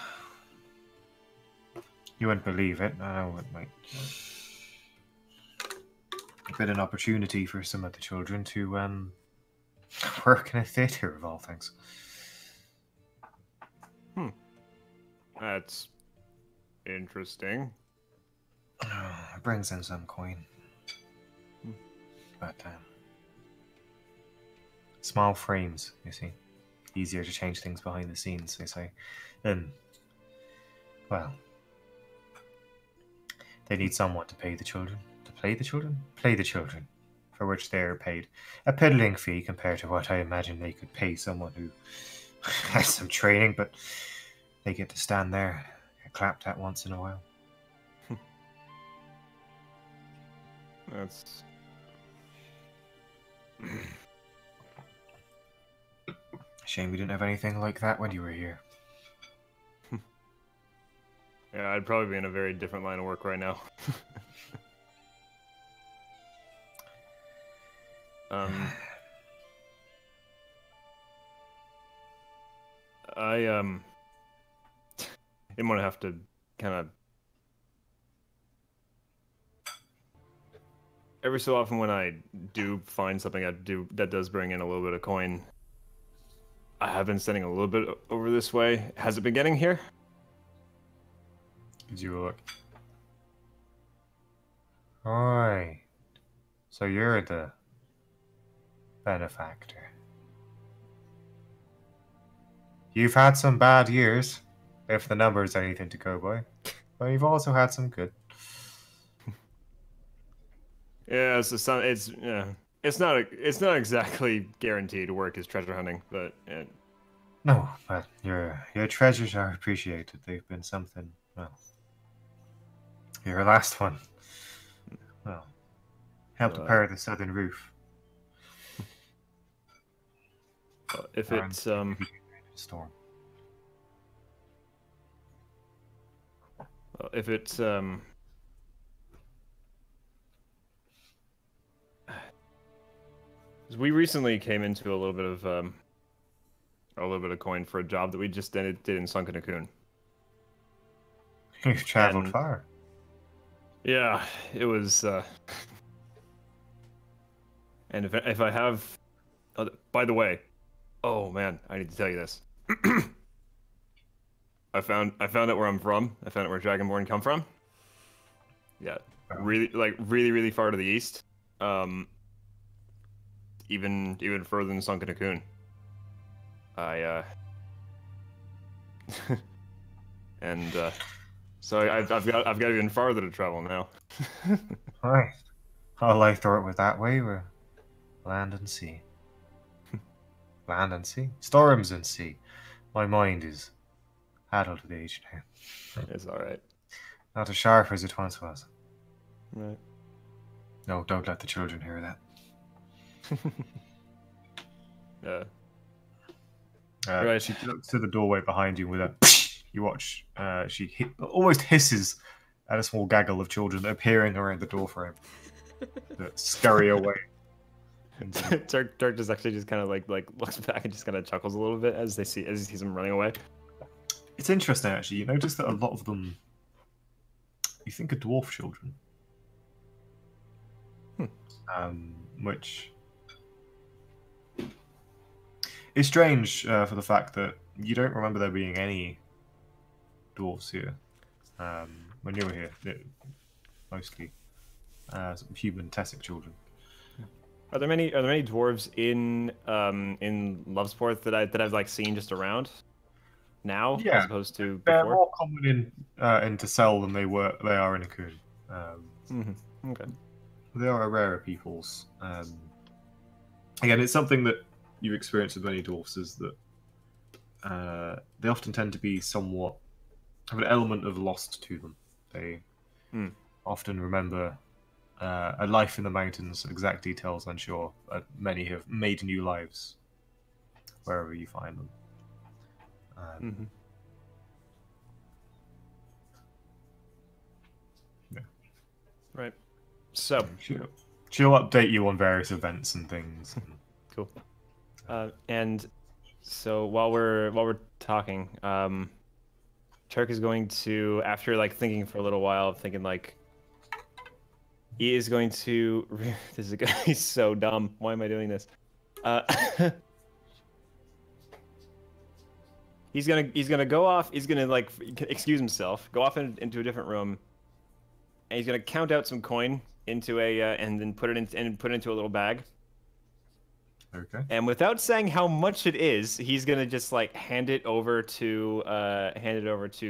You wouldn't believe it. I know it might been an opportunity for some of the children to work in a theatre, of all things. That's interesting. It brings in some coin. But small frames, you see. Easier to change things behind the scenes, they say. And, well, they need someone to pay the children. To play the children? Play the children. For which they are paid a piddling fee compared to what I imagine they could pay someone who has some training, but they get to stand there, get clapped at once in a while. That's... Shame we didn't have anything like that when you were here. Yeah, I'd probably be in a very different line of work right now. I'm gonna have to kind of... Every so often when I do find something that does bring in a little bit of coin, I have been sending a little bit over this way. Has it been getting here? Gives you a look. Alright. So you're the benefactor. You've had some bad years, if the number is anything to go by. But you've also had some good. Yeah, it's not exactly guaranteed work as treasure hunting, but No, but your treasures are appreciated. They've been something. Well, your last one. Well, helped repair the southern roof. if it's Storm. if it's we recently came into a little bit of coin for a job that we just did in Sunken Cocoon. You've traveled And- far. Yeah, it was. And if I have, by the way, oh man, I need to tell you this. I found out where I'm from. I found out where Dragonborn come from. Yeah, really far to the east. Even further than Sunken Cocoon. So I've got even farther to travel now. Right. All I thought it was that way were land and sea. Land and sea? Storms and sea. My mind is addled with age now. It's all right. Not as sharp as it once was. Right. No, don't let the children hear that. Yeah. Right. She looks to the doorway behind you with a. You watch. She almost hisses at a small gaggle of children appearing around the doorframe that scurry away. Turk just actually just kind of like looks back and just kind of chuckles a little bit as he sees them running away. It's interesting, actually. You notice that a lot of them, you think, are dwarf children. Which is strange for the fact that you don't remember there being any dwarves here when you were here. Mostly human Tessic children. Are there many dwarves in Lovesport that I've like seen just around now, Yeah, as opposed to they're before? more common in Intercell than they are in Akun. Okay. They are rarer peoples. Again, it's something that you've experienced with many dwarfs is that they often tend to be somewhat have an element of lost to them. They often remember a life in the mountains, exact details unsure. Many have made new lives wherever you find them. Yeah. Right. So she'll update you on various events and things. cool. And so while we're talking, Turk is going to, after like thinking for a little while, thinking like he is going to. This is a guy. He's so dumb. Why am I doing this? He's gonna go off. He's gonna like excuse himself, go off into a different room, and he's gonna count out some coin into a and then put it into a little bag. Okay. And without saying how much it is, he's gonna just like hand it over to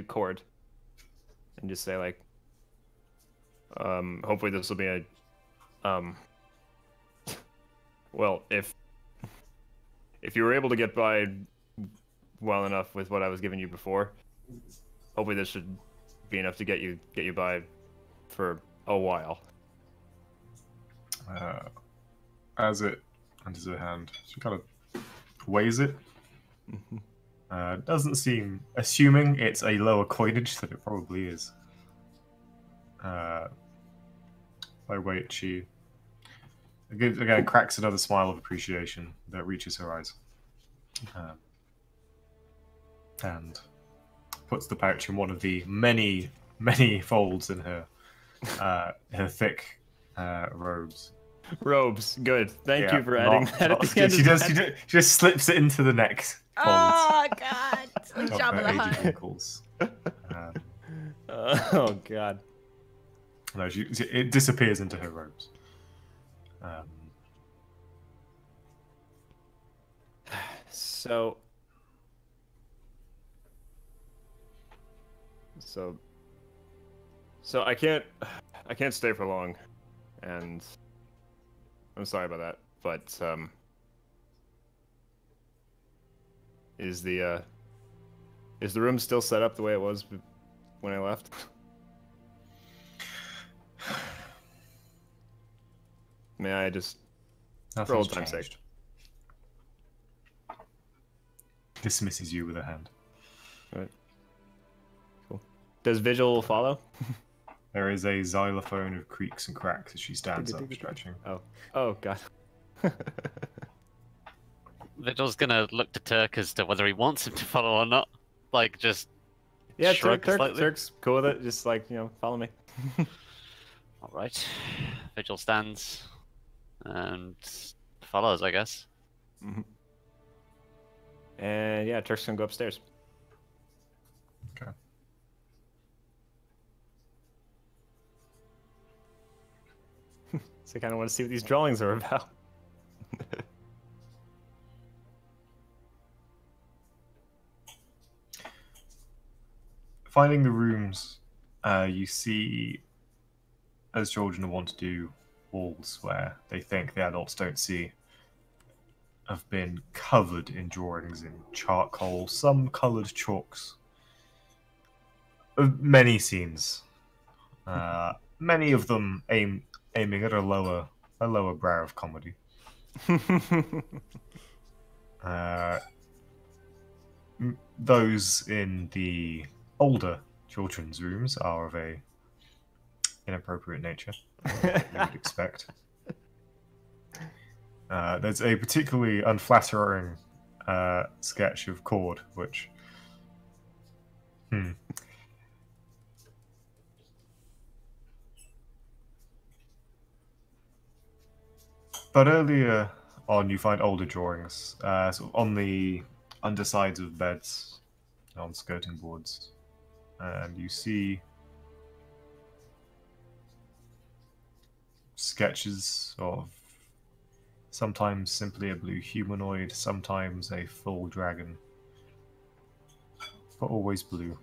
Cord, and just say like, hopefully this will be a, well, if you were able to get by well enough with what I was giving you before, hopefully this should be enough to get you by for a while. As it enters her hand, she kind of weighs it. Doesn't seem, assuming it's a lower coinage than it probably is. By weight, she again cracks another smile of appreciation that reaches her eyes, and puts the pouch in one of the many folds in her thick robes. Robes, good. Thank Yeah, you for adding that at the end. She just slips it into the neck. Oh God! It's like Of Jabba her the aged Hutt. ankles. Oh god. No, it disappears into her robes. So I can't stay for long, and I'm sorry about that. But is the room still set up the way it was when I left? May I just for old time's sake? Dismisses you with a hand. All right. Cool. Does Vigil follow? There is a xylophone of creaks and cracks as she stands up, stretching. Oh god. Vigil's gonna look to Turk as to whether he wants him to follow or not. Like, just Turk, shrug slightly. Turk's cool with it. Just like, follow me. All right. Vigil stands and follows, I guess. Mm-hmm. And yeah, Turk's gonna go upstairs. Okay. So I kind of want to see what these drawings are about. Finding the rooms, you see, as children want to do, walls where they think the adults don't see have been covered in drawings in charcoal, some coloured chalks. Of many scenes. Many of them aiming at a lower brow of comedy. Those in the older children's rooms are of a inappropriate nature, you would expect. There's a particularly unflattering sketch of Cord, which... But earlier on, you find older drawings, sort of on the undersides of beds, on skirting boards, and you see sketches of sometimes simply a blue humanoid, sometimes a full dragon, but always blue.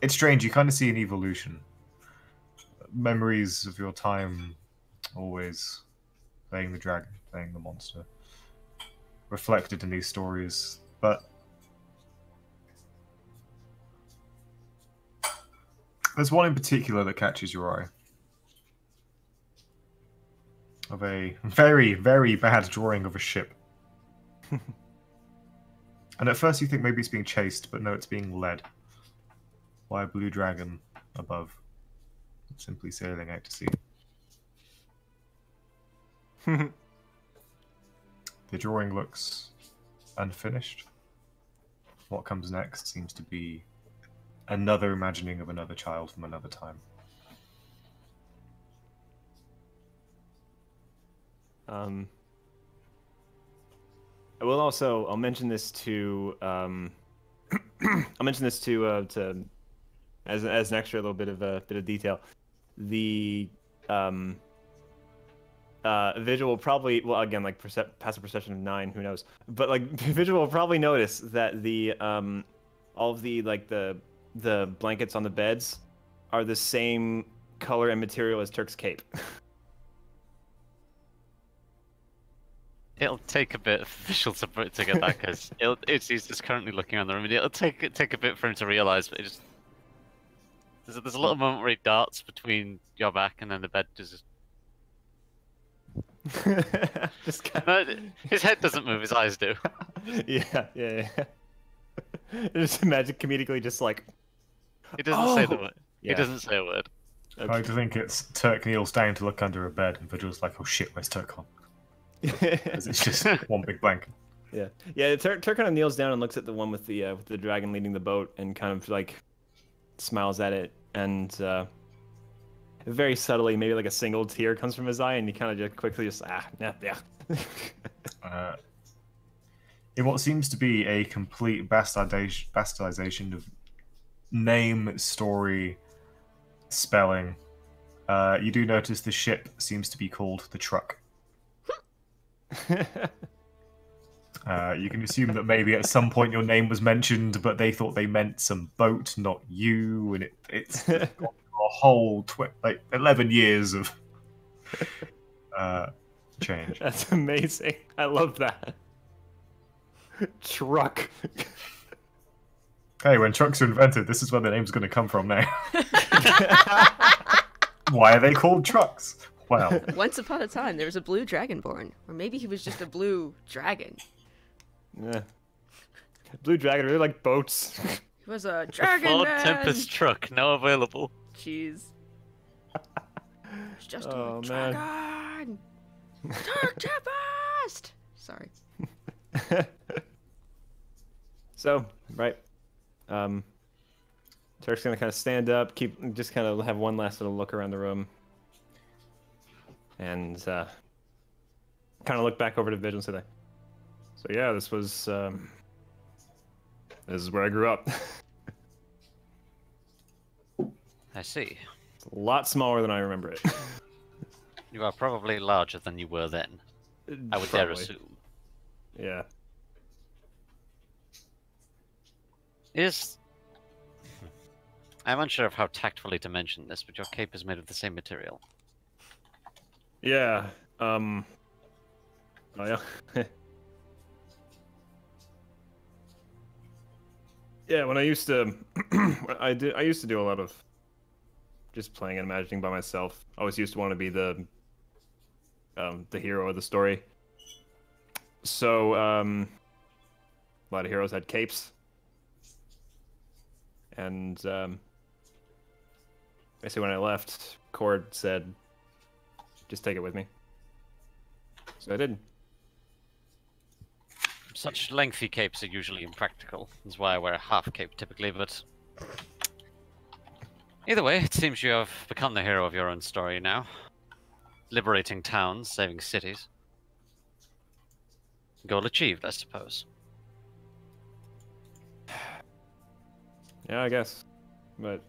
It's strange, you kind of see an evolution. Memories of your time, always playing the dragon, playing the monster, reflected in these stories, but there's one in particular that catches your eye. Of a very, very bad drawing of a ship. And at first you think maybe it's being chased, but no, it's being led by a blue dragon above, simply sailing out to sea. The drawing looks unfinished. What comes next seems to be another imagining of another child from another time. I'll mention this to to as an extra little bit of detail. The Vigil will probably, well, again, like passive perception of 9, who knows, but like Vigil will probably notice that the all of the like the blankets on the beds are the same color and material as Turk's cape. It'll take a bit for Visual to get that, because he's just currently looking on the room, and it'll take a bit for him to realise, but it just... There's a little moment where he darts between your back and then the bed just... Just kind No, his head doesn't move, his eyes do. Yeah. Just imagine comedically just like... He doesn't say the word. Yeah. He doesn't say a word. I like to think it's Turk kneels down to look under a bed, and Vigil's like, oh shit, where's Turk on? Because it's just one big blanket. Yeah. Turk kind of kneels down and looks at the one with the dragon leading the boat, and kind of like smiles at it, and very subtly, maybe like a single tear comes from his eye, and he kind of just quickly yeah. In what seems to be a complete bastardization of name, story, spelling, you do notice the ship seems to be called the Truck. You can assume that maybe at some point your name was mentioned, but they thought they meant some boat, not you, and it's gone through a whole 11 years of change. That's amazing. I love that. Truck. Hey, when trucks are invented, this is where the name's going to come from now. Why are they called trucks? Well, Once upon a time, there was a blue dragonborn. Or maybe he was just a blue dragon. Yeah. Blue Dragon, really like boats. He was a dragon Ford man! Tempest truck, now available. Jeez. It's just Oh, a man. dragon! Dark Tempest! Sorry. So, right. Turk's gonna kind of stand up, just kind of have one last little look around the room. And kind of look back over to Vigil and say, so yeah, this is where I grew up. I see. It's a lot smaller than I remember it. You are probably larger than you were then. I would dare Probably. assume. Yeah. I'm unsure of how tactfully to mention this, but your cape is made of the same material. Yeah. Oh yeah. Yeah, when I used to, I used to do a lot of just playing and imagining by myself. I always used to want to be the hero of the story. So, a lot of heroes had capes, and basically when I left, Cord said, "Just take it with me." So I did. Such lengthy capes are usually impractical. That's why I wear a half cape typically, but... Either way, it seems you have become the hero of your own story now. Liberating towns, saving cities. Goal achieved, I suppose. Yeah, I guess. But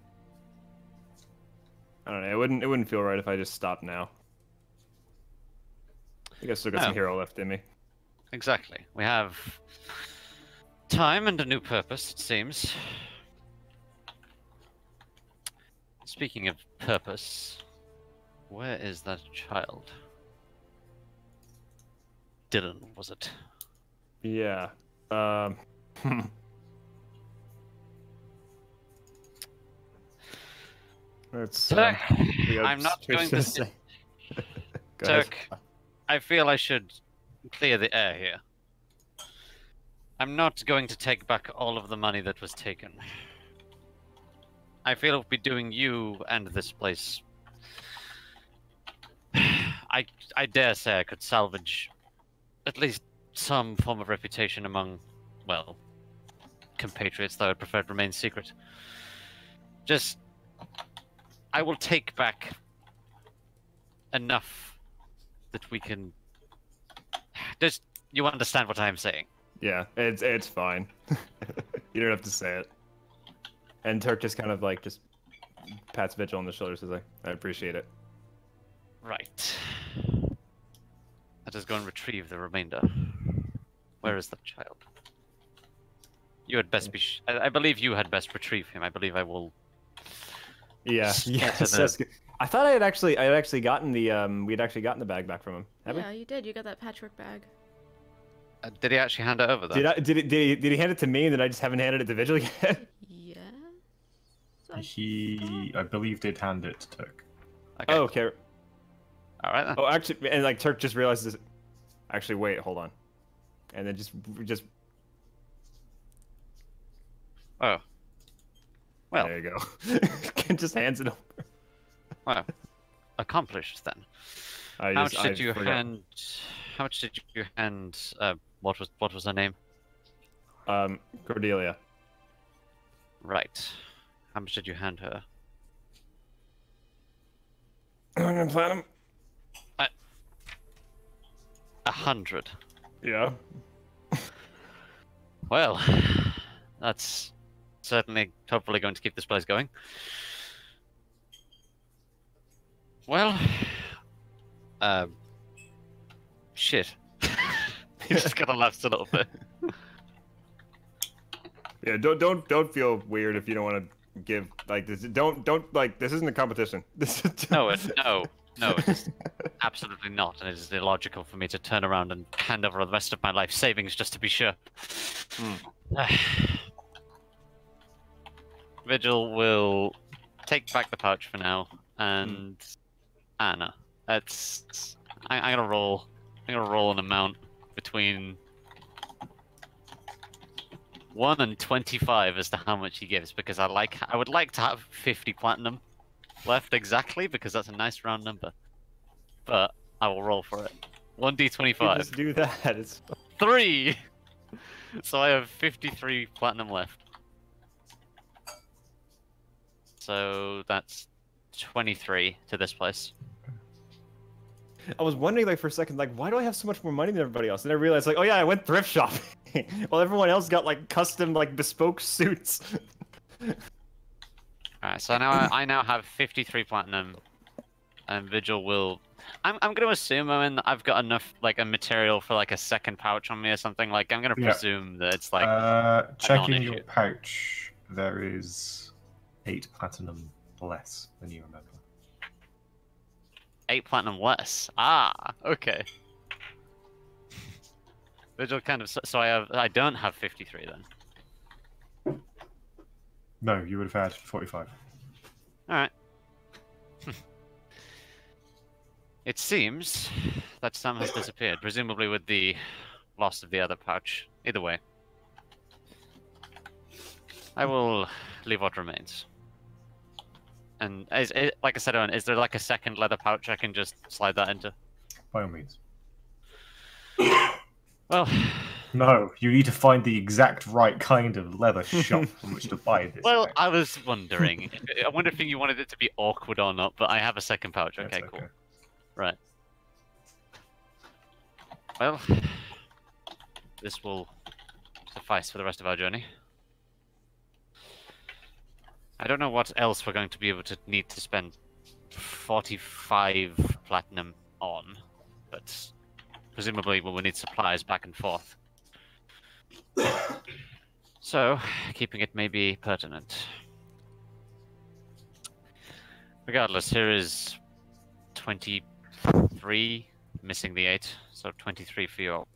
I don't know. It wouldn't feel right if I just stopped now. I think I still got some Oh. hero left in me. Exactly. We have time and a new purpose, it seems. Speaking of purpose, where is that child? Dylan, was it? Yeah. Let's. Turk, We got I'm not Trish going to say. Go ahead. Turk, I feel I should clear the air here. I'm not going to take back all of the money that was taken. I feel it would be doing you and this place. I dare say I could salvage at least some form of reputation among, well, compatriots, though I'd prefer it remain secret. Just, I will take back enough that we can... Just, you understand what I'm saying. Yeah, it's fine. You don't have to say it. And Turk just kind of like just pats Vigil on the shoulder, says like, "I appreciate it." Right. Let us go and retrieve the remainder. Where is that child? You had best be... I believe you had best retrieve him. I believe I will... Yeah. Scatter Yes. the- That's good. I thought I had actually gotten the we'd actually gotten the bag back from him. Have Yeah, you did. You got that patchwork bag. Did he actually hand it over, though? we? Did he hand it to me and then I just haven't handed it to Vigil yet? Yeah. He, I believe, did hand it to Turk. Okay. Oh, okay. Alright then. Oh, actually, and like Turk just realizes. Actually, wait, hold on. And then just Oh. Well, there you go. Just hands it over. well. Accomplished, then. I How just- much did I you forgot. hand... How much did you hand... what was her name? Cordelia. Right. How much did you hand her? I'm gonna platinum. 100. Yeah. Well, that's certainly, hopefully going to keep this place going. Well, shit. He just kind of laughs a little bit. Yeah, don't feel weird if you don't want to give like this. Don't like this isn't a competition. This is No, it is absolutely not, and it is illogical for me to turn around and hand over the rest of my life savings just to be sure. Vigil will take back the pouch for now, and Anna. That's I'm gonna roll. I'm gonna roll an amount between 1 and 25 as to how much he gives, because I would like to have 50 platinum left exactly, because that's a nice round number. But I will roll for it. 1d25. Just do that. It's 3. So I have 53 platinum left. So that's 23 to this place. I was wondering like for a second, like why do I have so much more money than everybody else? And I realized like, oh yeah, I went thrift shopping, while everyone else got like custom like bespoke suits. Alright, so now I now have 53 platinum, and Vigil will. I'm gonna assume I've got enough like a material for like a second pouch on me or something. Like I'm gonna presume that it's like. Checking your pouch, there is 8 platinum less than you remember. 8 platinum less. Ah, okay. Vigil kind of. So I don't have 53 then. No, you would have had 45. All right. It seems that some has disappeared, presumably with the loss of the other pouch. Either way, I will leave what remains. And like I said, Owen, is there like a second leather pouch I can just slide that into? By all means. Well, no, you need to find the exact right kind of leather shop from which to buy this. Well, thing. I was wondering. I wonder if you wanted it to be awkward or not, but I have a second pouch. Okay, That's cool. okay. Right. Well, this will suffice for the rest of our journey. I don't know what else we're going to be able to need to spend 45 platinum on, but presumably we'll need supplies back and forth. So, keeping it may be pertinent. Regardless, here is 23, missing the 8, so 23 for your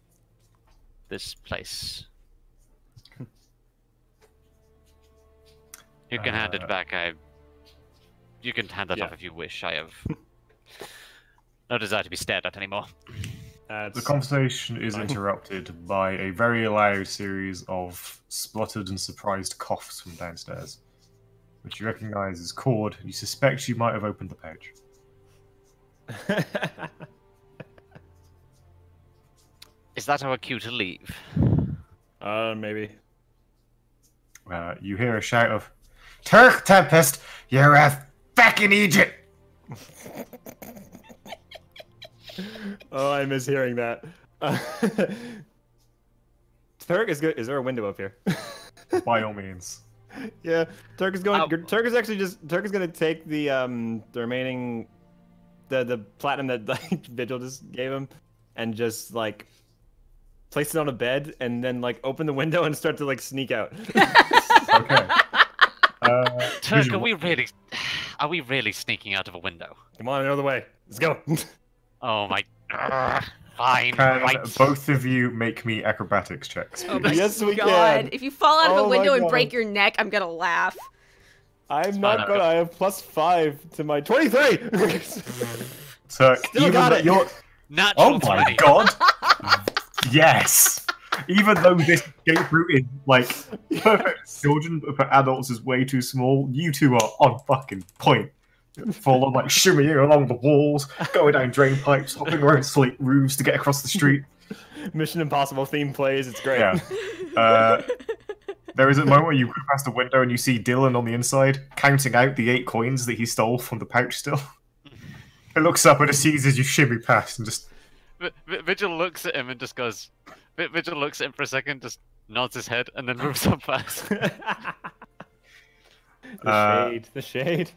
this place. You can hand it back. You can hand that off if you wish. I have no desire to be stared at anymore. The conversation is interrupted by a very loud series of spluttered and surprised coughs from downstairs, which you recognise as Cord. You suspect you might have opened the pouch. Is that our cue to leave? Maybe. You hear a shout of, "Turk Tempest, you're a fucking Egypt!" Oh, I miss hearing that. Turk is good. Is there a window up here? By all means. Yeah, Turk is going. Turk is actually just. Turk is gonna take the remaining, the platinum that like Vigil just gave him, and just like place it on a bed, and then like open the window and start to like sneak out. Okay. Turk, are we really sneaking out of a window? Come on, another way. Let's go. Oh my. Fine. Can right. both of you make me acrobatics checks? Oh my Yes, we god! can. If you fall out of Oh a my window and God. break your neck, I'm gonna laugh. I'm not gonna. I have +5 to my 23. Turk, Still even got though it. you're... Natural Oh my 20. god! Yes! Even though this escape route is like perfect for children, but for adults is way too small, you two are on fucking point. Full on like shimmying along the walls, going down drain pipes, hopping around slate roofs to get across the street. Mission Impossible theme plays. It's great. Yeah. There is a moment where you go past the window and you see Dylan on the inside counting out the 8 coins that he stole from the pouch still. He looks up and sees as you shimmy past and just... Vigil looks at him and just goes... Vigil looks at him for a second, just nods his head, and then moves on past. The shade.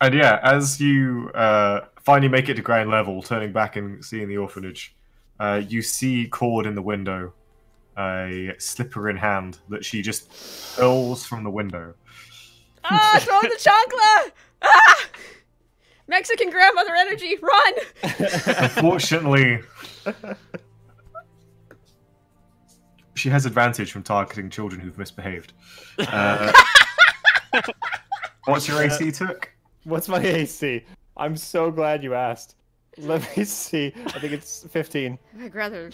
And yeah, as you finally make it to ground level, turning back and seeing the orphanage, you see Cord in the window, a slipper in hand that she just hurls from the window. Ah, throw in the chancla! Ah! Mexican grandmother energy, run! Unfortunately, she has advantage from targeting children who've misbehaved. What's your AC, Turk? What's my AC? I'm so glad you asked. Let me see. I think it's 15. I'd rather.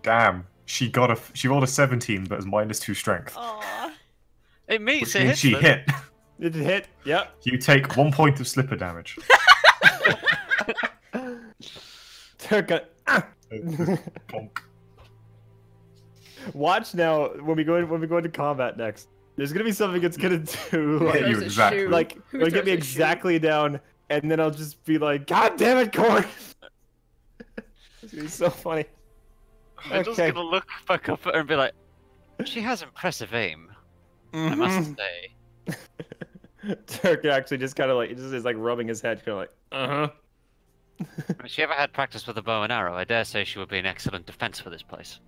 Damn, she rolled a 17, but has -2 strength. Aw. It meets Which it means hits she them. hit. Did it hit? Yep. You take 1 point of slipper damage. Turk, Bonk. watch now when we go into combat next. There's gonna be something it's gonna do Hit like, you Throws a exactly. shoe. like Who it'll get me throws a shoe? exactly down, and then I'll just be like, God damn it, Cord! It's gonna be so funny. I'm just Okay. gonna look back up at her and be like, she has impressive aim, I must say. Turk actually just kind of like just is like rubbing his head, kind of like, If she ever had practice with a bow and arrow, I dare say she would be an excellent defense for this place.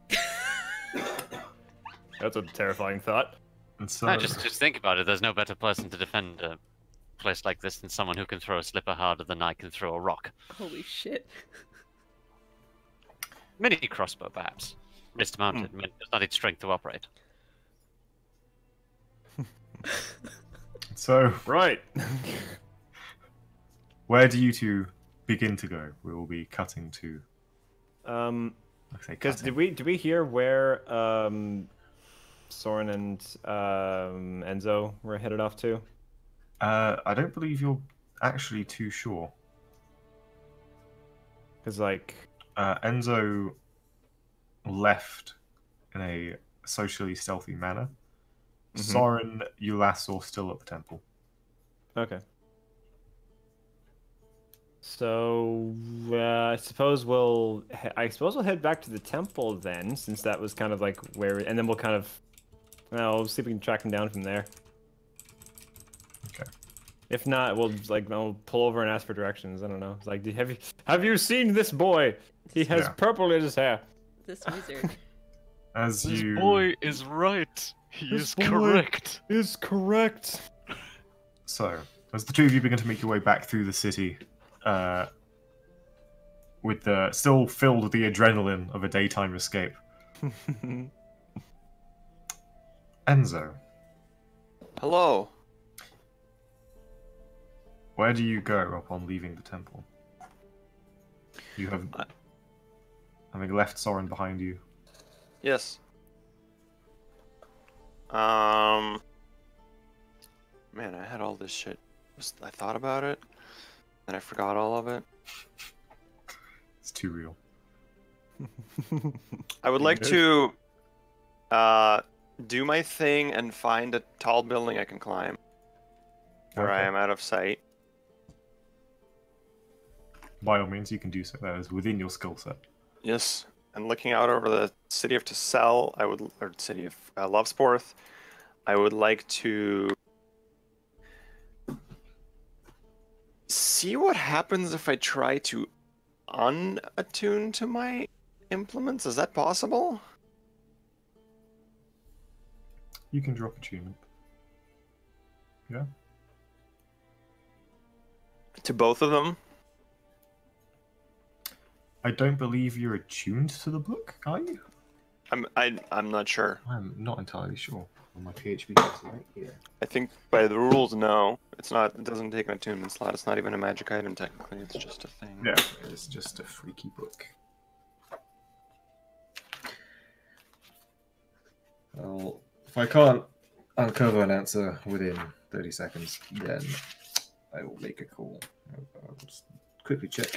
That's a terrifying thought. And so, No, just think about it. There's no better person to defend a place like this than someone who can throw a slipper harder than I can throw a rock. Holy shit. Mini crossbow, perhaps. Wrist mounted, does not need strength to operate. so Right. where do you two begin to go? We will be cutting to. Because did we hear where Soren and Enzo were headed off to? I don't believe you're actually too sure. Because like Enzo left in a socially stealthy manner. Soren, you last saw still at the temple. okay. So I suppose we'll head back to the temple then, since that was kind of like where, and then we'll kind of, well, we'll see if we can track him down from there. Okay. If not, I'll pull over and ask for directions. I don't know. It's like, have you seen this boy? He has Yeah. purple in his hair. This wizard. As This you boy is right. He This is boy- correct. Is correct. So, as the two of you begin to make your way back through the city, with the still filled with the adrenaline of a daytime escape, Enzo, Hello. where do you go upon leaving the temple? You have, having left Soren behind you. Yes. Man, I had all this shit. I thought about it, and I forgot all of it. It's too real. I would like to do my thing and find a tall building I can climb where I Okay. am out of sight. By all means, you can do so. That is within your skill set. Yes, and looking out over the city of Tessel, or city of Lovesporth, I would like to see what happens if I try to unattune to my implements. Is that possible? You can drop attunement. Yeah. To both of them? I don't believe you're attuned to the book, are you? I'm not sure. I'm not entirely sure. On my PHP is right here. I think by the rules, no. It's not. It doesn't take an attunement slot. It's not even a magic item technically. It's just a thing. Yeah, it's just a freaky book. Well, if I can't uncover an answer within 30 seconds, then I will make a call. I'll just quickly check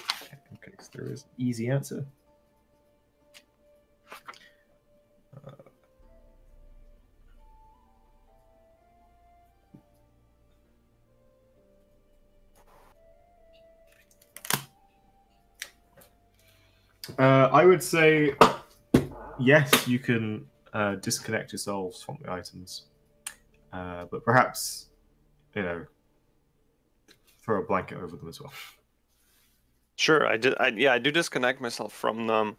in case there is an easy answer. I would say yes, you can disconnect yourselves from the items, but perhaps, you know, throw a blanket over them as well. Sure, I do disconnect myself from them.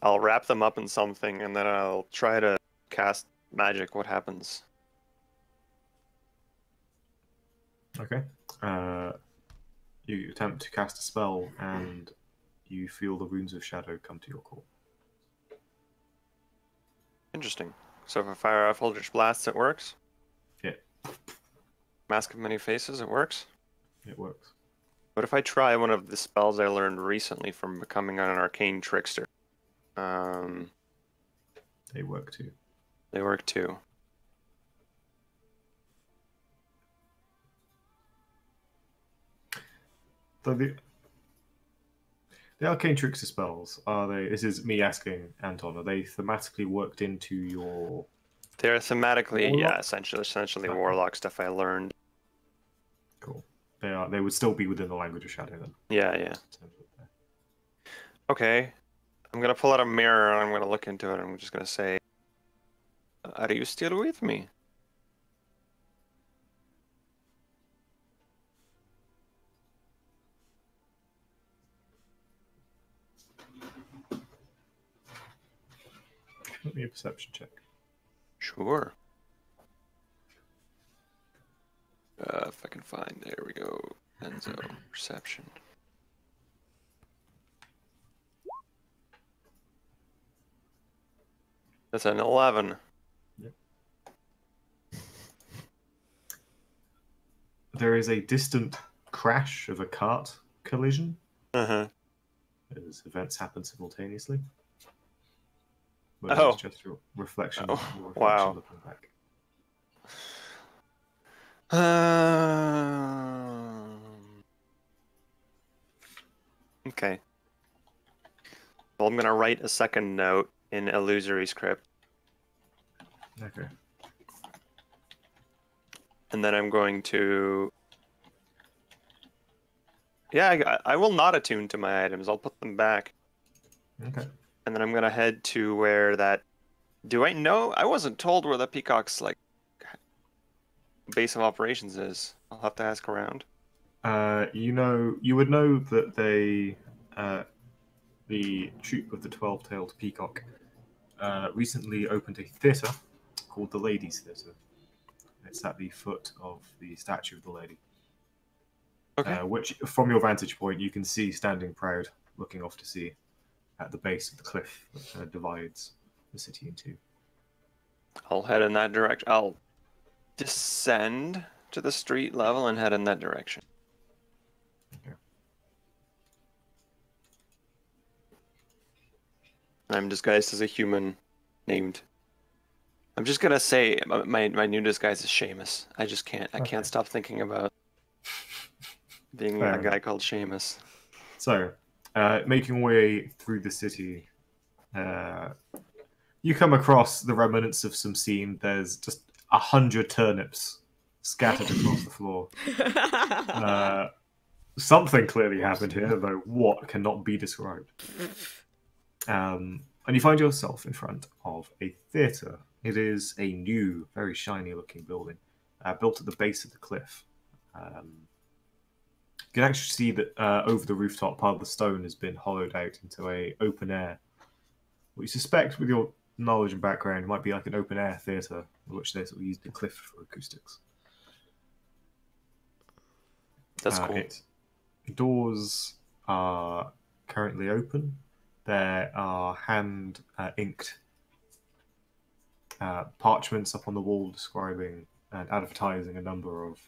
I'll wrap them up in something, and then I'll try to cast magic. What happens? Okay. You attempt to cast a spell, and you feel the runes of shadow come to your core. Interesting. So if I fire off Eldritch Blasts, it works? Yeah, Mask of Many Faces, it works? it works. What if I try one of the spells I learned recently from becoming an arcane trickster? They work too. They work too. So the arcane trickster spells, are they? This is me asking Anton. Are they thematically worked into your? They're thematically, Warlock? yeah, essentially Okay. warlock stuff I learned. Cool. They are. They would still be within the language of shadow then. Yeah. Okay. I'm gonna pull out a mirror and I'm gonna look into it. I'm just gonna say, "Are you still with me?" Let me a perception check. Sure. If I can find, there we go. Enzo, perception. That's an 11. There is a distant crash of a cart collision Uh-huh. as events happen simultaneously. But Oh. it's just your reflection. Oh, Your reflection wow. looking back. Okay. Well, I'm gonna write a second note in illusory script, Okay. and then I'm going to. Yeah, I will not attune to my items. I'll put them back, Okay. and then I'm gonna head to where that. Do I know? I wasn't told where the Peacock's base of operations is. I'll have to ask around. You would know that the troop of the 12-tailed peacock, recently opened a theatre called the Ladies' Theatre. It's at the foot of the statue of the lady. Okay. Which, from your vantage point, you can see standing proud, looking off to sea, at the base of the cliff that divides the city in two. I'll head in that direction. I'll descend to the street level and head in that direction. Okay. I'm disguised as a human named. I'm just gonna say my new disguise is Seamus. I just can't. I can't stop thinking about being Fair a guy enough. called Seamus. So, making way through the city, you come across the remnants of some scene. There's just 100 turnips scattered across the floor. Something clearly happened here, though what cannot be described. And you find yourself in front of a theatre. It is a new, very shiny-looking building, built at the base of the cliff. You can actually see that over the rooftop, part of the stone has been hollowed out into a open air. What you suspect, with your knowledge and background, might be like an open air theatre, in which they sort of used the cliff for acoustics. That's cool. Doors are currently open. There are hand inked parchments up on the wall describing and advertising a number of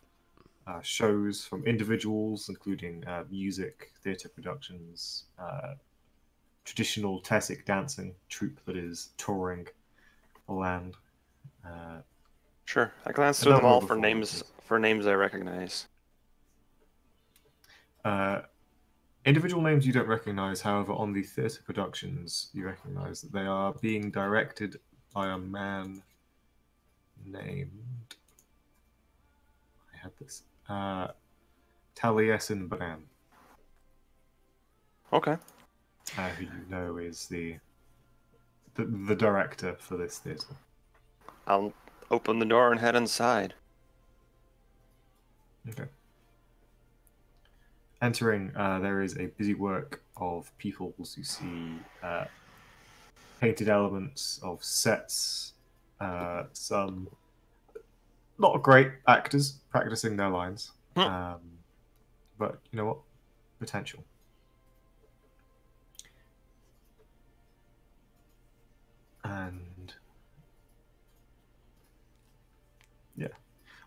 shows from individuals, including music, theatre productions, traditional Tessic dancing troupe that is touring the land. Sure. I glanced A through them number all of for names I recognize. Individual names you don't recognize, however, on the theatre productions, you recognize that they are being directed by a man named. I had this. Taliesin Bran, Okay. who you know is the director for this theatre. I'll open the door and head inside. Okay. entering, there is a busy work of people who see painted elements of sets, some not great actors practicing their lines, but you know what? Potential. And yeah,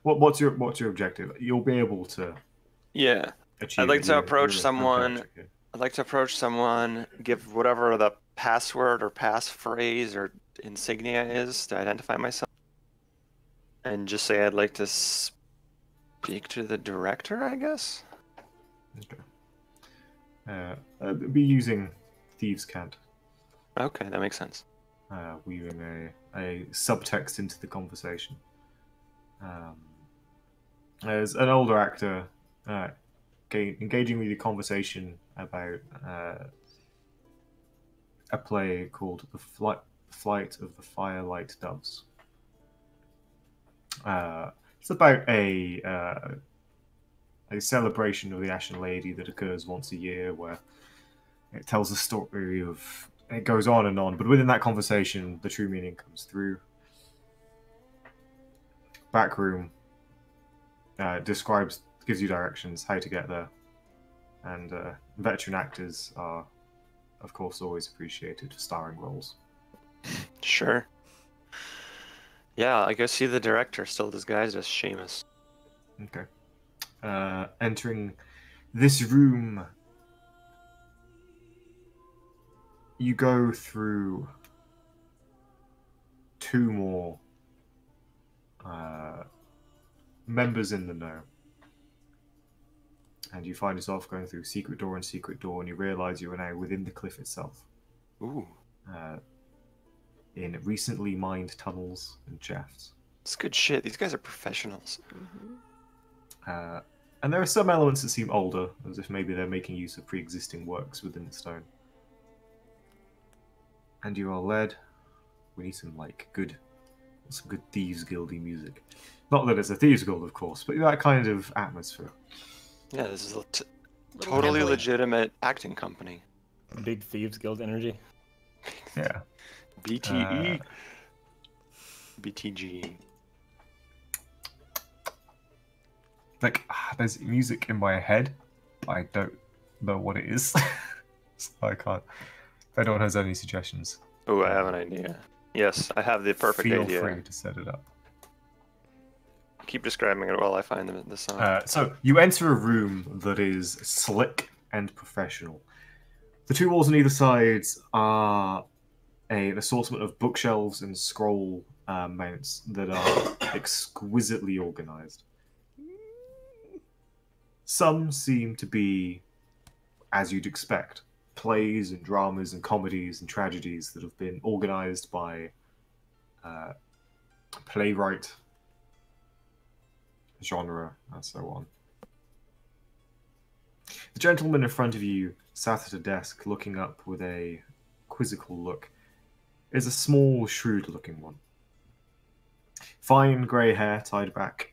what's your objective? You'll be able to achieve. I'd like it. to approach You're someone. fantastic. I'd like to approach someone, give whatever the password or passphrase or insignia is to identify myself, and just say I'd like to speak to the director, I guess. Okay. Be using Thieves' Cant. Okay, that makes sense. Weaving a subtext into the conversation. As an older actor, engaging with the conversation about a play called The Flight of the Firelight Doves. It's about a celebration of the Ashen Lady that occurs once a year, where it tells a story of. It goes on and on, but within that conversation, the true meaning comes through. Back room gives you directions how to get there, and veteran actors are, of course, always appreciated for starring roles. Sure. Yeah, I go see the director, still disguised as Seamus. Okay. Entering this room, you go through two more members in the know. And you find yourself going through secret door and secret door, and you realize you are now within the cliff itself. Ooh. In recently mined tunnels and shafts. It's good shit. These guys are professionals. And there are some elements that seem older, as if maybe they're making use of pre-existing works within the stone. And you are led. We need some good Thieves Guildy music. Not that it's a Thieves Guild, of course, but that kind of atmosphere. Yeah, this is a totally legitimate acting company. Big Thieves Guild energy. Yeah. BTE. BTG. There's music in my head. I don't know what it is. So I can't. If anyone has any suggestions. Oh, I have an idea. Yes, I have the perfect idea. Feel free to set it up. Keep describing it while I find the song. So you enter a room that is slick and professional. The two walls on either side are an assortment of bookshelves and scroll mounts that are exquisitely organized. Some seem to be, as you'd expect, plays and dramas and comedies and tragedies that have been organized by a playwright, genre, and so on. The gentleman in front of you, sat at a desk looking up with a quizzical look, is a small, shrewd-looking one. Fine grey hair tied back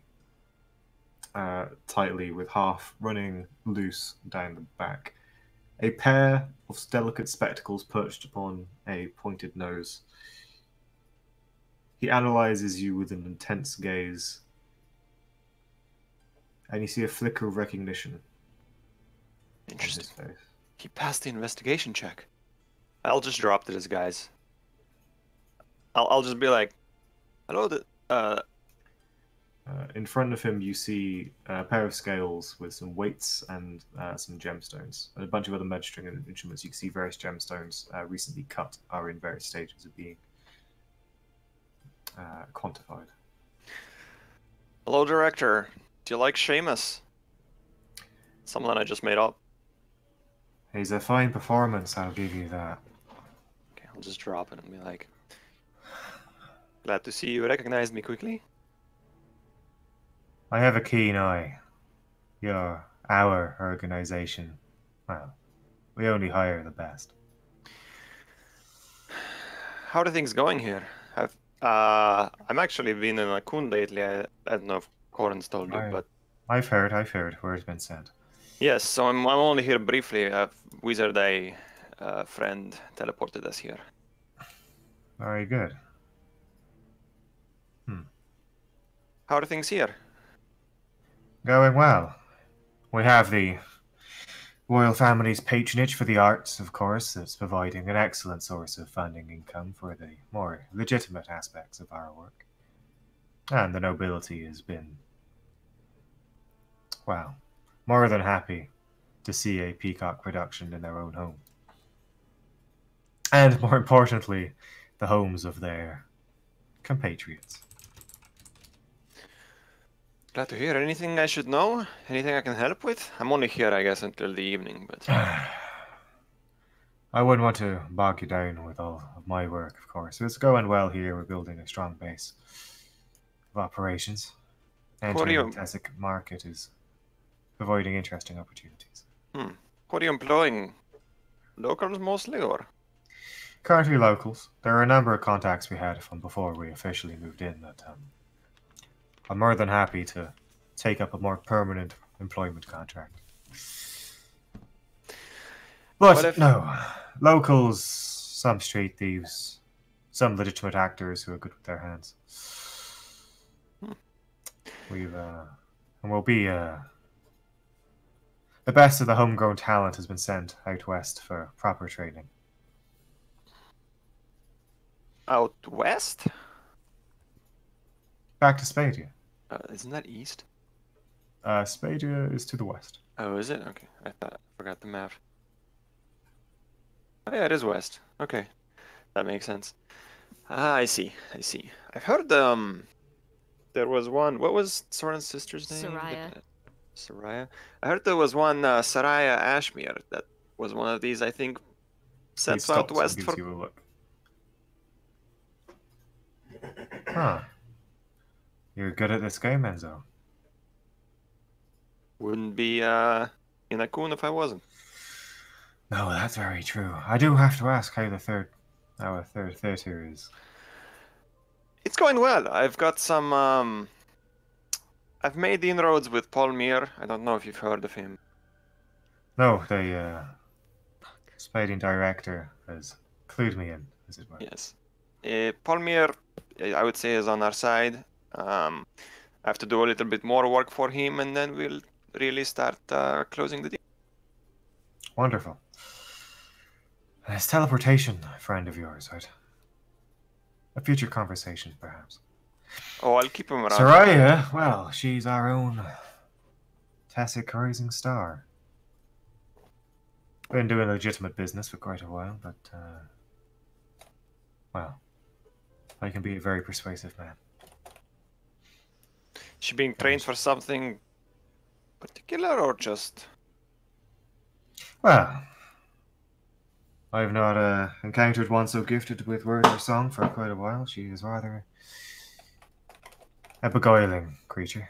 tightly with half running loose down the back. A pair of delicate spectacles perched upon a pointed nose. He analyzes you with an intense gaze, and you see a flicker of recognition on his Interesting. face. He passed the investigation check. I'll just drop the disguise. I'll just be like, hello, In front of him, you see a pair of scales with some weights and some gemstones, and a bunch of other registering instruments. You can see various gemstones recently cut are in various stages of being quantified. hello, director. Do you like Seamus? Someone I just made up. He's a fine performance, I'll give you that. Okay, I'll just drop it and be like, glad to see you recognize me quickly. I have a keen eye. Our organization. Well, we only hire the best. How are things going here? I'm actually been in a coon lately. I don't know if Corin's told you, but I've heard where it's been sent. Yes, so I'm only here briefly. A wizard friend teleported us here. Very good. How are things here? Going well. We have the royal family's patronage for the arts, of course, that's providing an excellent source of funding income for the more legitimate aspects of our work. And the nobility has been, well, more than happy to see a peacock production in their own home. And more importantly, the homes of their compatriots. Glad to hear. Anything I should know? Anything I can help with? I'm only here, I guess, until the evening, but... I wouldn't want to bog you down with all of my work, of course. It's going well here. We're building a strong base of operations. Entering the Tessic market is providing interesting opportunities. What are you employing? Locals mostly, or? Currently locals. There are a number of contacts we had from before we officially moved in that I'm more than happy to take up a more permanent employment contract. But no, locals, some street thieves, some legitimate actors who are good with their hands. We'll be the best of the homegrown talent has been sent out west for proper training. Out west? Back to Spadia. Isn't that east? Spadia is to the west. Oh, is it? Okay, I forgot the map. Oh, yeah, it is west. Okay, that makes sense. Ah, I see. I've heard there was one. What was Soren's sister's name? Soraya. I heard there was one Saraya Ashmere that was one of these. I think sent out west for. You a look. Huh. You're good at this game, Enzo. Wouldn't be in a coon if I wasn't. No, that's very true. I do have to ask how our third theater is. It's going well. I've got some. I've made inroads with Paul Meir. I don't know if you've heard of him. No, the Spadian director has clued me in, as it were. Yes. Paul Meir, I would say, is on our side. I have to do a little bit more work for him, and then we'll really start closing the deal. Wonderful. This teleportation friend of yours, right? A future conversation, perhaps. Oh, I'll keep him around. Soraya, well, she's our own Tessic rising star. Been doing legitimate business for quite a while, but, well, I can be a very persuasive man. She being trained for something particular, or just? Well, I've not encountered one so gifted with word or song for quite a while. She is rather a beguiling creature.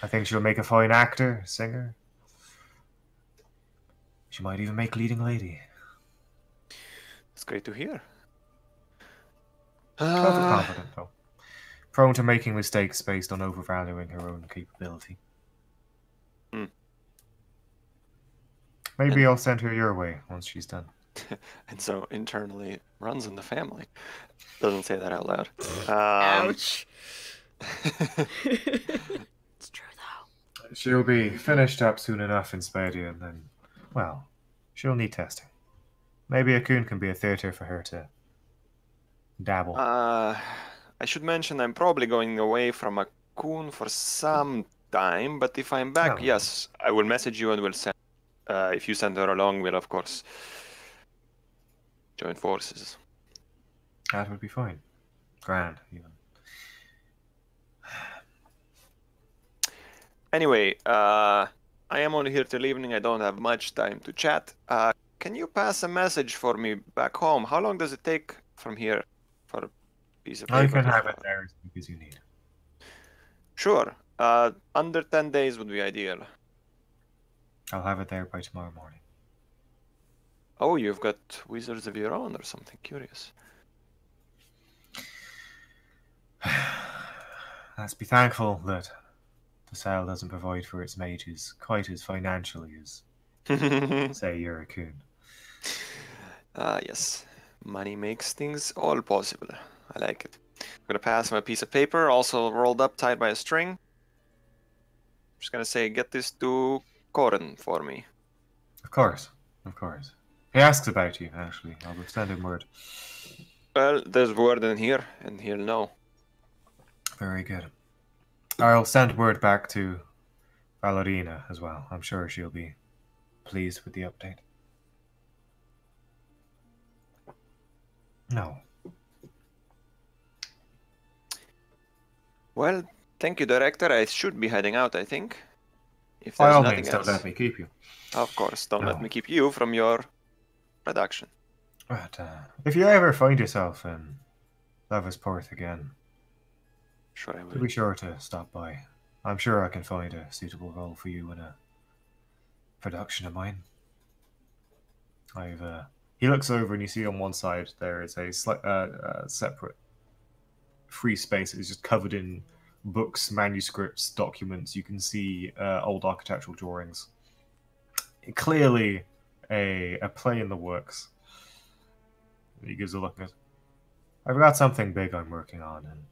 I think she'll make a fine actor, singer. She might even make leading lady. It's great to hear. Overconfident, though. Prone to making mistakes based on overvaluing her own capability. Maybe I'll send her your way once she's done. And so internally runs in the family. Doesn't say that out loud. Ouch. It's true though. She'll be finished up soon enough in Spadia, and then, well, she'll need testing. Maybe a coon can be a theater for her to dabble. I should mention I'm probably going away from a coon for some time, but if I'm back, yes, I will message you and we'll send. If you send her along, we'll of course join forces. That would be fine. Grand, even. Anyway, I am only here till evening. I don't have much time to chat. Can you pass a message for me back home? How long does it take from here for a piece of paper? I can have it there as quick as you need. Sure. Under 10 days would be ideal. I'll have it there by tomorrow morning. Oh, you've got wizards of your own or something curious. Let's be thankful that the Facel doesn't provide for its mages quite as financially as, say, Yurikun. Yes. Money makes things all possible. I like it. I'm gonna pass him a piece of paper, also rolled up, tied by a string. I'm just gonna say, get this to Corin for me. Of course, of course. He asks about you, actually. I'll send him word. Well, there's word in here, and he'll know. Very good. I'll send word back to Valerina as well. I'm sure she'll be pleased with the update. No. Well, thank you, Director. I should be heading out, I think. If By there's all nothing means, else. don't let me keep you. Of course, don't let No. me keep you from your production. But if you ever find yourself in Loversport again, Sure I do will. be sure to stop by. I'm sure I can find a suitable role for you in a production of mine. He looks over and you see on one side there is a separate free space. It's just covered in books, manuscripts, documents. You can see old architectural drawings. Clearly a play in the works. He gives a look at it. I've got something big I'm working on, and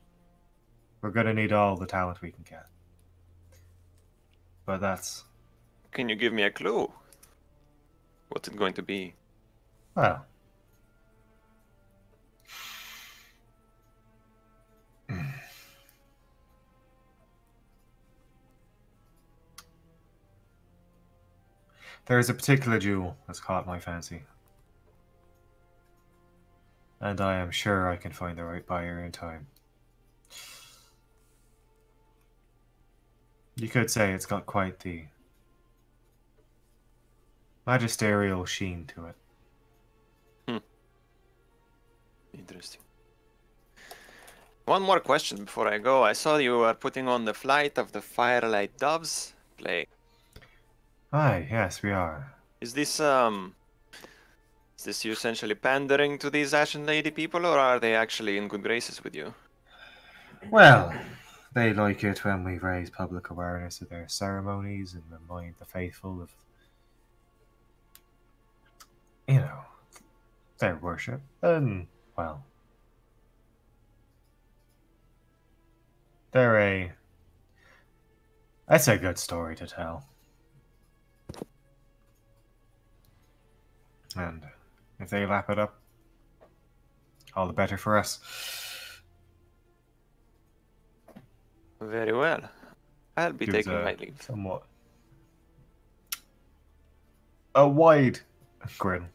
we're going to need all the talent we can get. But that's... Can you give me a clue? What's it going to be? well... there is a particular jewel that's caught my fancy. And I am sure I can find the right buyer in time. You could say it's got quite the magisterial sheen to it. Interesting. One more question before I go. I saw you were putting on the Flight of the Firelight Doves play. Aye, yes, we are. Is this you essentially pandering to these Ashen Lady people, or are they actually in good graces with you? Well, they like it when we raise public awareness of their ceremonies and remind the faithful of, you know, their worship. And, well, that's a good story to tell. And if they lap it up, all the better for us. Very well. I'll be Gives taking a my leave. somewhat a wide grin.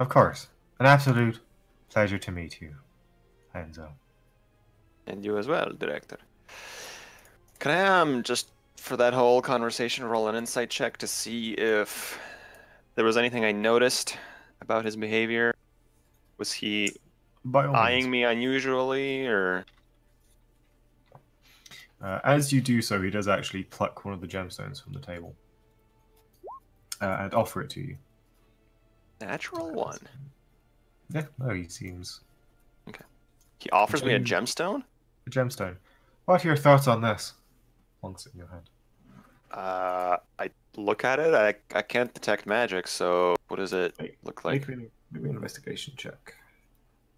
Of course, an absolute pleasure to meet you, Enzo. And you as well, Director. Can I just for that whole conversation roll an insight check to see if there was anything I noticed about his behavior? Was he By all eyeing means. me unusually, or? As you do so, he does actually pluck one of the gemstones from the table and offer it to you. Natural one. Yeah, no, he seems... Okay. He offers me a Okay. gemstone? A gemstone. What are your thoughts on this? Plonks it in your hand. I look at it. I can't detect magic, so what does it look like? Make me an investigation check.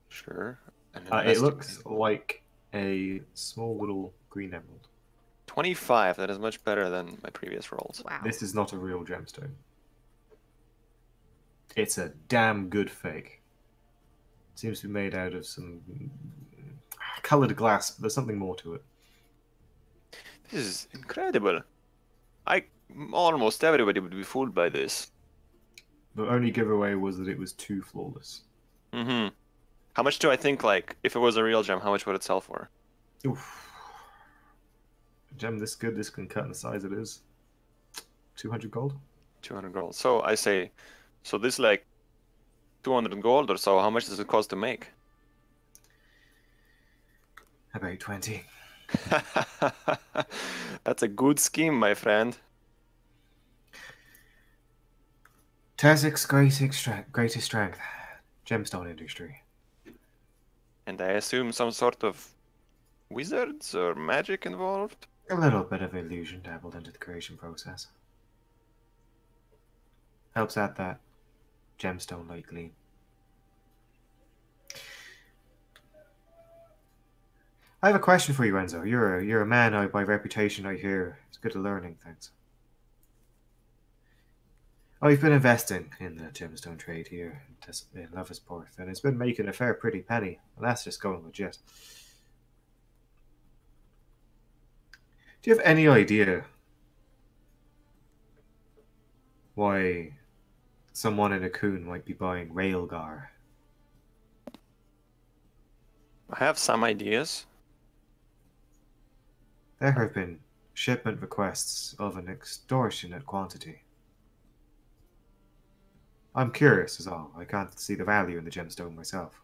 Sure. It looks like a small little green emerald. 25. That is much better than my previous rolls. Wow. This is not a real gemstone. It's a damn good fake. Seems to be made out of some colored glass, but there's something more to it. This is incredible. Almost everybody would be fooled by this. The only giveaway was that it was too flawless. Mm-hmm. How much do I think, like, if it was a real gem, how much would it sell for? Oof. A gem this good, this can cut in the size it is. 200 gold? 200 gold. So I say, so this like 200 gold or so, how much does it cost to make? About 20. That's a good scheme, my friend. Tazik's greatest strength. Gemstone industry. And I assume some sort of wizards or magic involved? A little bit of illusion dabbled into the creation process. Helps out that gemstone light gleam. I have a question for you, Enzo. You're a man by reputation, I hear. It's good at learning things. I've been investing in the gemstone trade here in Loversport, and it's been making a fair pretty penny, and that's just going legit. Do you have any idea why someone in a coon might be buying Railgar? I have some ideas. There have been shipment requests of an extortionate quantity. I'm curious is all. I can't see the value in the gemstone myself.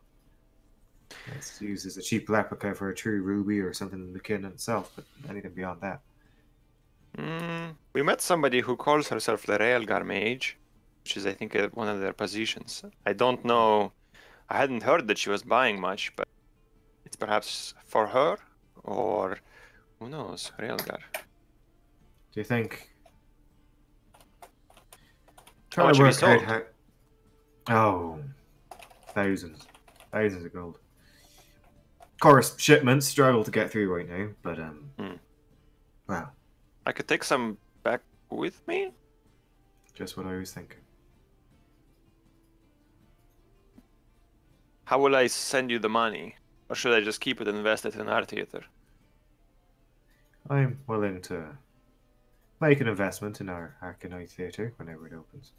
It's used as a cheap replica for a true ruby or something akin in itself, but anything beyond that. We met somebody who calls herself the Railgar Mage, which is, I think, one of their positions. I don't know. I hadn't heard that she was buying much, but it's perhaps for her, or who knows, Railgar. Do you think? How much have you sold? Oh, thousands of gold. Of course, shipments struggle to get through right now, but wow. I could take some back with me? Just what I was thinking. How will I send you the money? Or should I just keep it invested in our theater? I'm willing to make an investment in our Arcanite Theatre whenever it opens.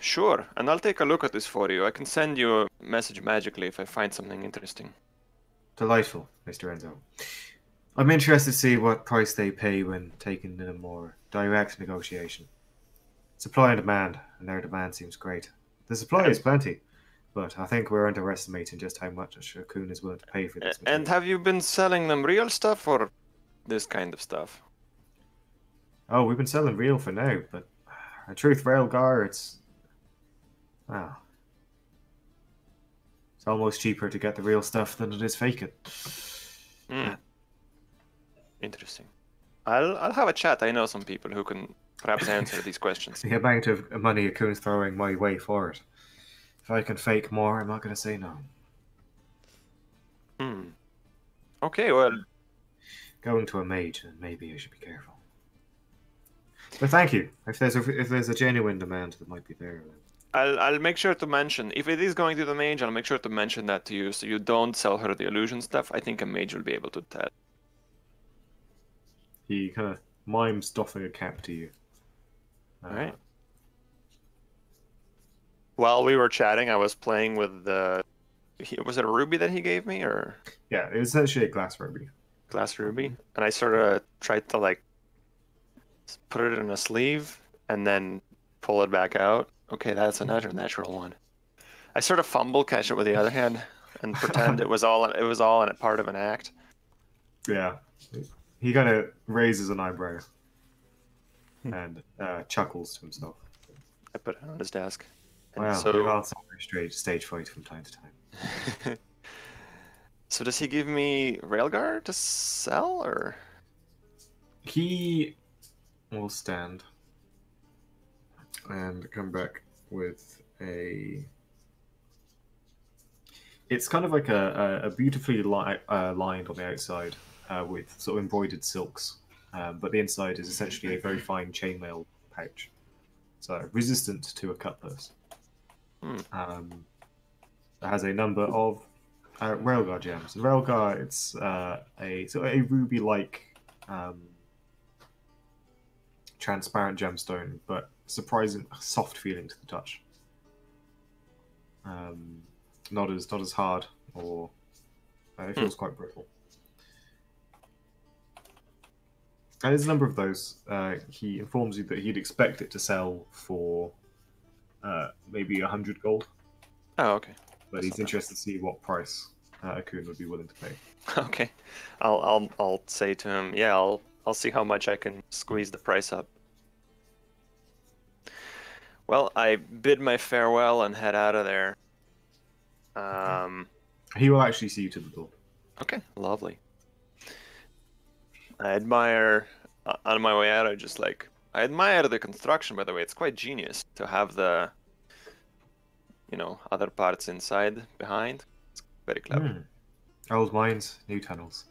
Sure, and I'll take a look at this for you. I can send you a message magically if I find something interesting. Delightful, Mr. Enzo. I'm interested to see what price they pay when taking in a more direct negotiation. Supply and demand, and their demand seems great. The supply is plenty, but I think we're underestimating just how much a Shakun is willing to pay for this material. And have you been selling them real stuff or this kind of stuff? Oh, we've been selling real for now, but in truth, Railgar, it's almost cheaper to get the real stuff than it is fake it. Interesting. I'll have a chat. I know some people who can perhaps answer these questions. The amount of money a coon's throwing my way for it. If I can fake more, I'm not going to say no. Okay, well... Going to a mage, then maybe I should be careful. But thank you. If there's a genuine demand that might be there, then... I'll make sure to mention, if it is going to the mage, I'll make sure to mention that to you so you don't sell her the illusion stuff. I think a mage will be able to tell. He kind of mimes doffing a cap to you. Alright. While we were chatting, I was playing with the... Was it a ruby that he gave me, or...? Yeah, it's actually a glass ruby. Glass ruby? And I sort of tried to, like, put it in a sleeve, and then pull it back out. Okay, that's another natural one. I sort of fumble catch it with the other hand, and pretend it was all in a part of an act. Yeah. He kind of raises an eyebrow and chuckles to himself. I put it on his desk. And Wow, so... we've all suffered stage fright from time to time. So does he give me Railgar to sell, or...? He will stand and come back with a... It's kind of like a beautifully lined on the outside with sort of embroidered silks, but the inside is essentially a very fine chainmail pouch, so resistant to a cutlass. It has a number of Railgar gems. Railgar, it's a ruby-like transparent gemstone, but surprising soft feeling to the touch. Not as hard, or it feels quite brittle. And there's a number of those. He informs you that he'd expect it to sell for maybe 100 gold. Oh, okay. But he's interested to see what price Akun would be willing to pay. Okay, I'll say to him, yeah, I'll see how much I can squeeze the price up. Well, I bid my farewell and head out of there. He will actually see you to the door. Okay, lovely. I admire, on my way out, I admire the construction, by the way. It's quite genius to have the, other parts inside, behind. It's very clever. Old mines, new tunnels.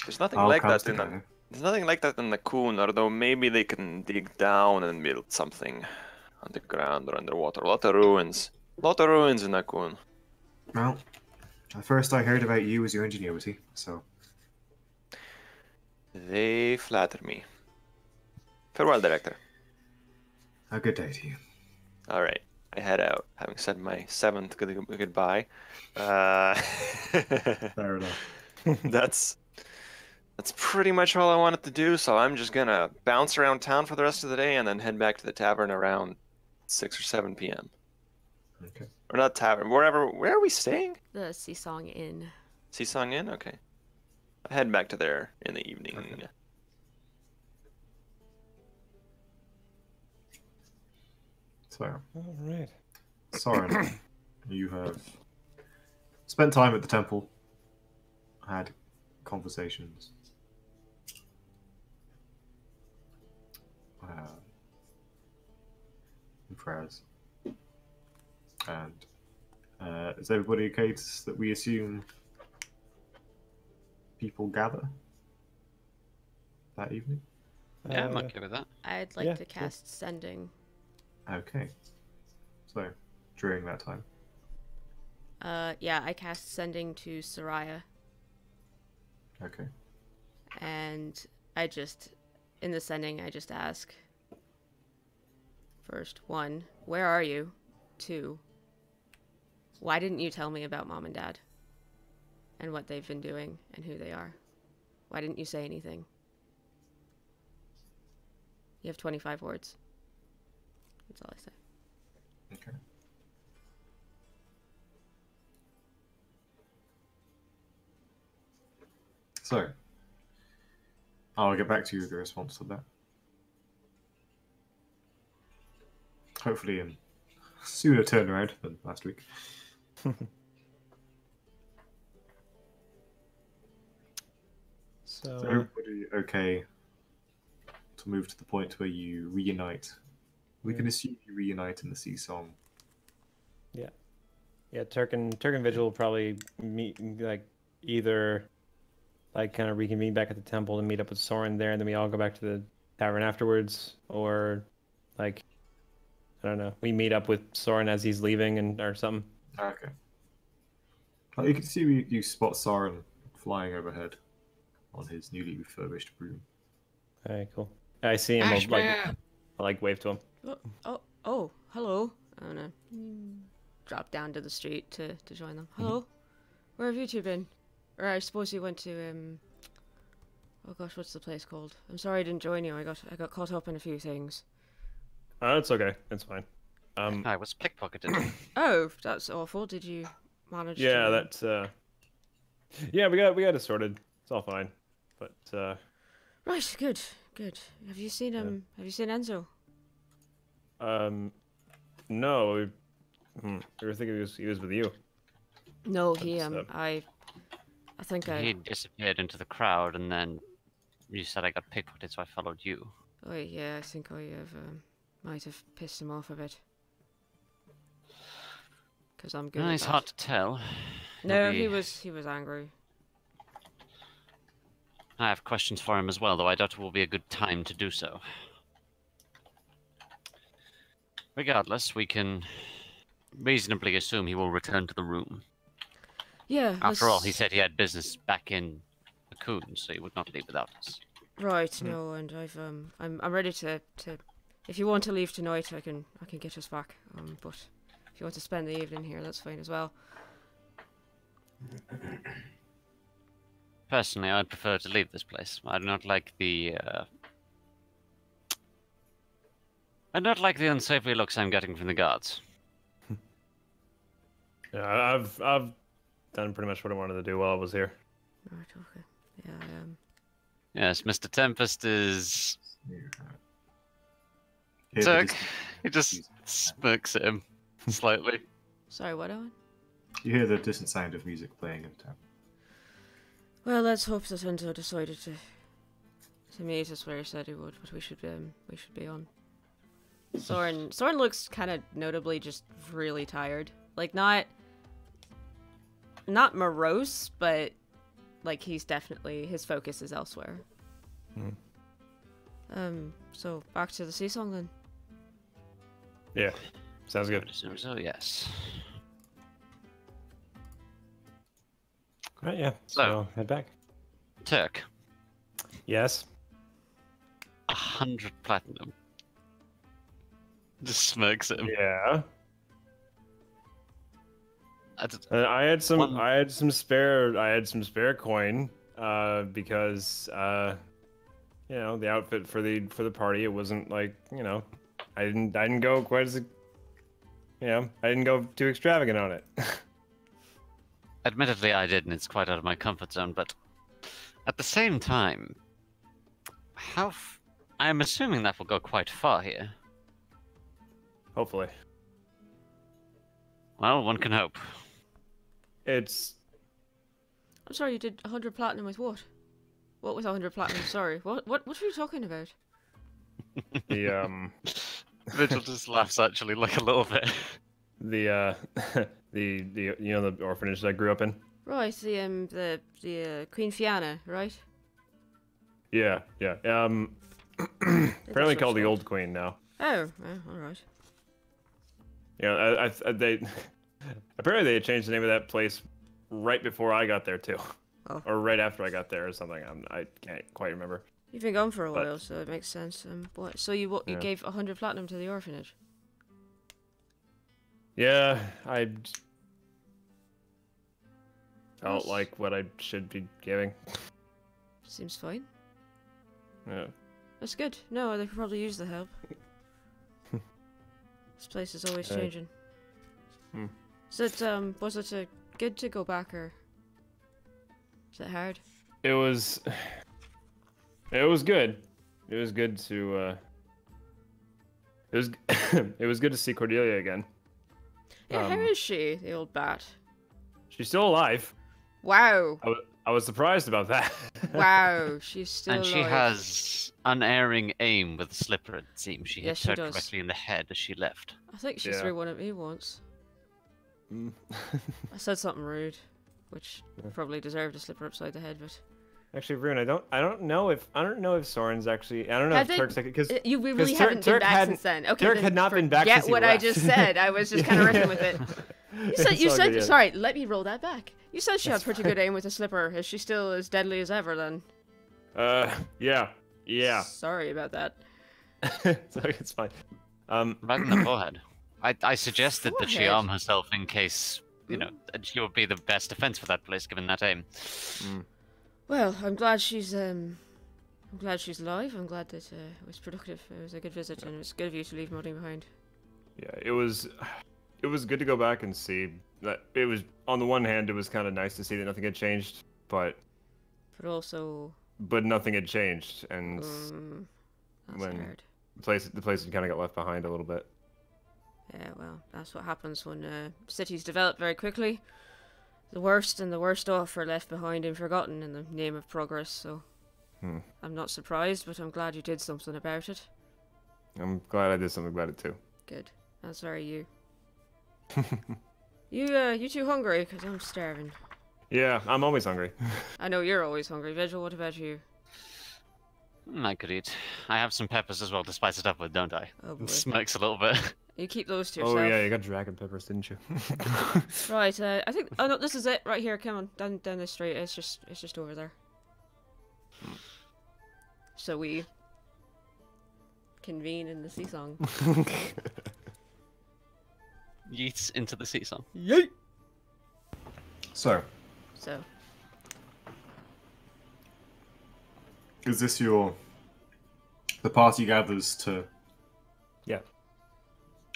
There's nothing All like comes that together. there's nothing like that in the Coon, although maybe they can dig down and build something underground or underwater. A lot of ruins. A lot of ruins in the Coon. Well, the first I heard about you was your ingenuity, so... They flatter me. Farewell, Director. A good day to you. Alright, I head out, having said my 7th goodbye. Fair enough. That's pretty much all I wanted to do, so I'm just gonna bounce around town for the rest of the day and then head back to the tavern around 6 or 7 p.m. Okay. Or not tavern, where are we staying? The Seasong Inn. Seasong Inn? Okay. I head back to there in the evening. Okay. So, All right. Soren, you have spent time at the temple, had conversations. And prayers. And is everybody okay that we assume people gather that evening? Yeah, I'm okay with that. I'd like Yeah, to cast Sending. Okay. So, during that time. Yeah, I cast Sending to Soraya, Okay. and in the Sending, I just ask, first, 1, where are you? 2, why didn't you tell me about Mom and Dad? And what they've been doing, and who they are? Why didn't you say anything? You have 25 words. That's all I say. Okay. So, I'll get back to you with the response to that. Hopefully in sooner turnaround than last week. So, Is everybody okay to move to the point where you reunite? We can assume you reunite in the Sea Song. yeah, Turk and Vigil will probably meet, either kind of reconvene back at the temple and meet up with Soren there, and then we all go back to the tavern afterwards, or I don't know, we meet up with Soren as he's leaving or something. Okay. You can see you spot Soren flying overhead on his newly refurbished broom. Okay, cool. I see him. I wave to him. Oh, hello. I'm gonna drop down to the street to join them. Hello. Where have you two been? Or I suppose you went to oh gosh, what's the place called? I'm sorry I didn't join you. I got caught up in a few things. It's okay. It's fine. I was pickpocketed. Oh, that's awful. Did you manage Yeah, to... that's yeah, we got it sorted. It's all fine. But Right, good. Have you seen have you seen Enzo? no. We were thinking he was with you. No, he That's, I think He disappeared into the crowd, and then you said I got pickpocketed, so I followed you. Oh yeah, I think I have might have pissed him off a bit. Because I'm good. It's hard to tell. No, Maybe- he was angry. I have questions for him as well, though I doubt it will be a good time to do so. Regardless, we can reasonably assume he will return to the room. Yeah. After all, he said he had business back in the Coon, so he would not leave without us. Right. No, and I'm ready to. If you want to leave tonight, I can get us back. But if you want to spend the evening here, that's fine as well. Personally, I'd prefer to leave this place. I do not like the unsavory looks I'm getting from the guards. Yeah, I've done pretty much what I wanted to do while I was here. Right. Okay. Yeah. Yes, Mr. Tempest is... Here Turk, it is. he just smirks at him slightly. Sorry, what, Owen? You hear the distant sound of music playing in town. Well, let's hope that Endo decided to meet us where he said he would, but we should be on. Soren looks kind of notably just really tired. Like not morose, but like he's definitely his focus is elsewhere. So back to the sea song then. Yeah, sounds good. So yes. Right, yeah. So head back. Turk, Yes. 100 platinum. Just smirks at him. Yeah. I had some spare coin, because you know, the outfit for the party, it wasn't like, you know, I didn't go quite as, you know, I didn't go too extravagant on it. Admittedly, I did, and it's quite out of my comfort zone, but at the same time, I'm assuming that will go quite far here. Hopefully. Well, one can hope. It's I'm sorry, you did 100 platinum with what? What was 100 platinum? Sorry, what were you talking about? the Vigil just laughs actually, like a little bit. the you know, the orphanage that I grew up in. Right, the Queen Fianna, right? Yeah. Apparently called the Old Queen now. Oh, all right. Yeah, they apparently they changed the name of that place right before I got there too, or right after I got there or something. I can't quite remember. You've been gone for a while, so it makes sense. So you gave 100 platinum to the orphanage? Yeah, I felt like what I should be giving. Seems fine. Yeah. That's good. No, they could probably use the help. This place is always changing. Was it good to go back, or is it hard? It was good. It was good to it was good to see Cordelia again. Yeah, how is she, the old bat? She's still alive. Wow. I was surprised about that. Wow, she's still And she alive. has unerring aim with the slipper, it seems. She hit Yes, she her does. directly in the head as she left. I think she Yeah. threw one at me once. I said something rude, which probably deserved a slipper upside the head, but... Actually, Rune, I don't know if Soren's actually. I don't know Have if they- Turk's because we really Turk- haven't Turk been back hadn't- since then. Okay, Turk then had not been back since forget he what I left. just said. I was just kind of riffing with it. You said, It's all good, yeah. sorry, let me roll that back. You said she had pretty good aim with a slipper. Is she still as deadly as ever then? Yeah. Sorry about that. It's fine. Right in the forehead. I suggested that she Forehead? arm herself in case, you know, she would be the best defense for that place given that aim. Well, I'm glad she's alive. I'm glad that it was productive. It was a good visit, and it was good of you to leave nothing behind. Yeah, it was good to go back and see that. It was, on the one hand, it was kind of nice to see that nothing had changed, but also, nothing had changed, and that's when hard. the place had kind of got left behind a little bit. Yeah, well, that's what happens when cities develop very quickly. The worst and the worst off are left behind and forgotten in the name of progress, so... I'm not surprised, but I'm glad you did something about it. I'm glad I did something about it too. Good. That's very you. You too hungry? Because I'm starving. Yeah, I'm always hungry. I know you're always hungry. Vigil, what about you? I could eat. I have some peppers as well to spice it up with, don't I? Oh boy. Smirks a little bit. You keep those to yourself. Oh yeah, you got dragon peppers, didn't you? Right, I think... Oh no, this is it. Right here, come on. Down this street. It's just over there. So we... convene in the sea song. Yeets into the sea song. Yeet! So, So, is this the party gathers to Yeah.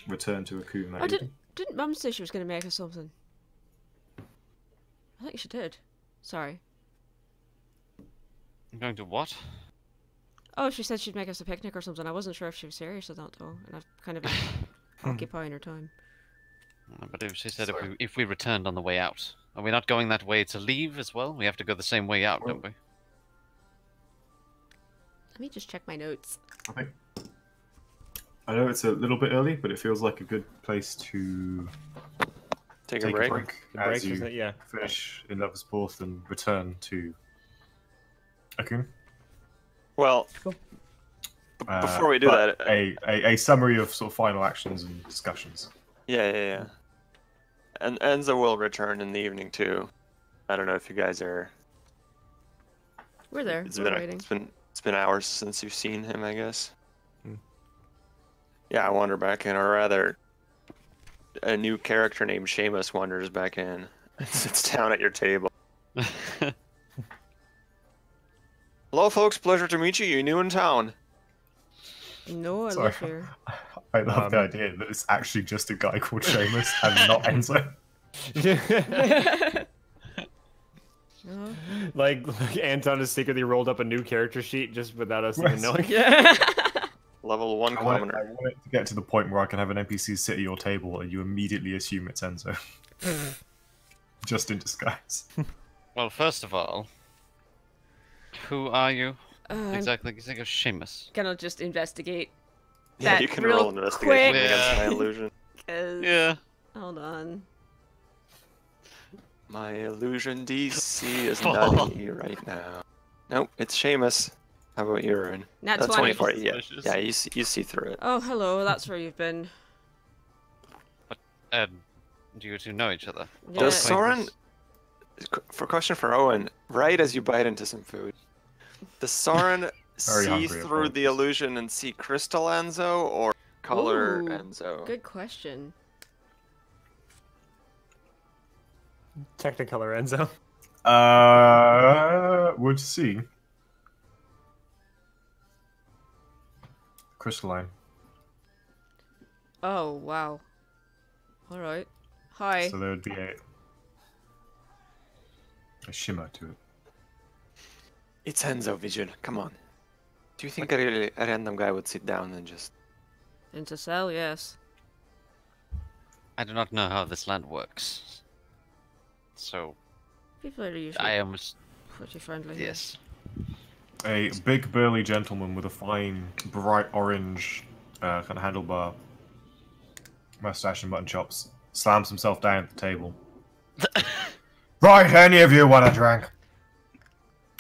return to Akun that oh, evening? didn't Mum say she was going to make us something? I think she did. Sorry. I'm going to what? Oh, she said she'd make us a picnic or something. I wasn't sure if she was serious or not, though. And I've kind of been occupying her time. But she said if we returned on the way out. Are we not going that way to leave as well? We have to go the same way out, don't we? Let me just check my notes. Okay. I know it's a little bit early, but it feels like a good place to Take a break. as you isn't it? Yeah. finish in Lover's Port and return to Akun. Well, before we do but that, a summary of sort of final actions and discussions. yeah. And Enzo will return in the evening too. I don't know if you guys are. We're there. We're waiting. It's been hours since you've seen him, I guess. Hmm. Yeah, I wander back in, or rather, a new character named Seamus wanders back in and sits down at your table. Hello, folks. Pleasure to meet you. You're new in town. No, I Sorry. live here. I love the idea that it's actually just a guy called Seamus and not Enzo. No. Like Anton has secretly rolled up a new character sheet just without us even knowing. Level 1 I want commoner. it to get to the point where I can have an NPC sit at your table and you immediately assume it's Enzo. Just in disguise. Well, first of all, who are you? I'm Exactly, you think of Seamus. gonna just investigate. Yeah, that you can real roll an investigation quick. against my Yeah. illusion. 'Cause- Yeah. Hold on. My illusion DC is nutty right now. Nope, it's Seamus. How about you, Rune? Nat 20. 20. Yeah, Suspicious. yeah, you see through it. Oh, hello. That's where you've been. Do you two know each other? Yeah. Does Acquaintance? Soren, for question for Owen, right as you bite into some food, does Soren Very see hungry, through apparently. the illusion and see crystal Enzo or color Ooh, Enzo? Good question. Technicolor Enzo. Would see. Crystalline. Oh, wow. Alright. Hi. So there would be a shimmer to it. It's Enzo, Vigil. Come on. Do you think a random guy would sit down and just... Into cell, yes. I do not know how this land works. So, People are usually I am... pretty friendly here. Yes. A big burly gentleman with a fine, bright orange kind of handlebar mustache and mutton chops slams himself down at the table. Right, any of you want a drink?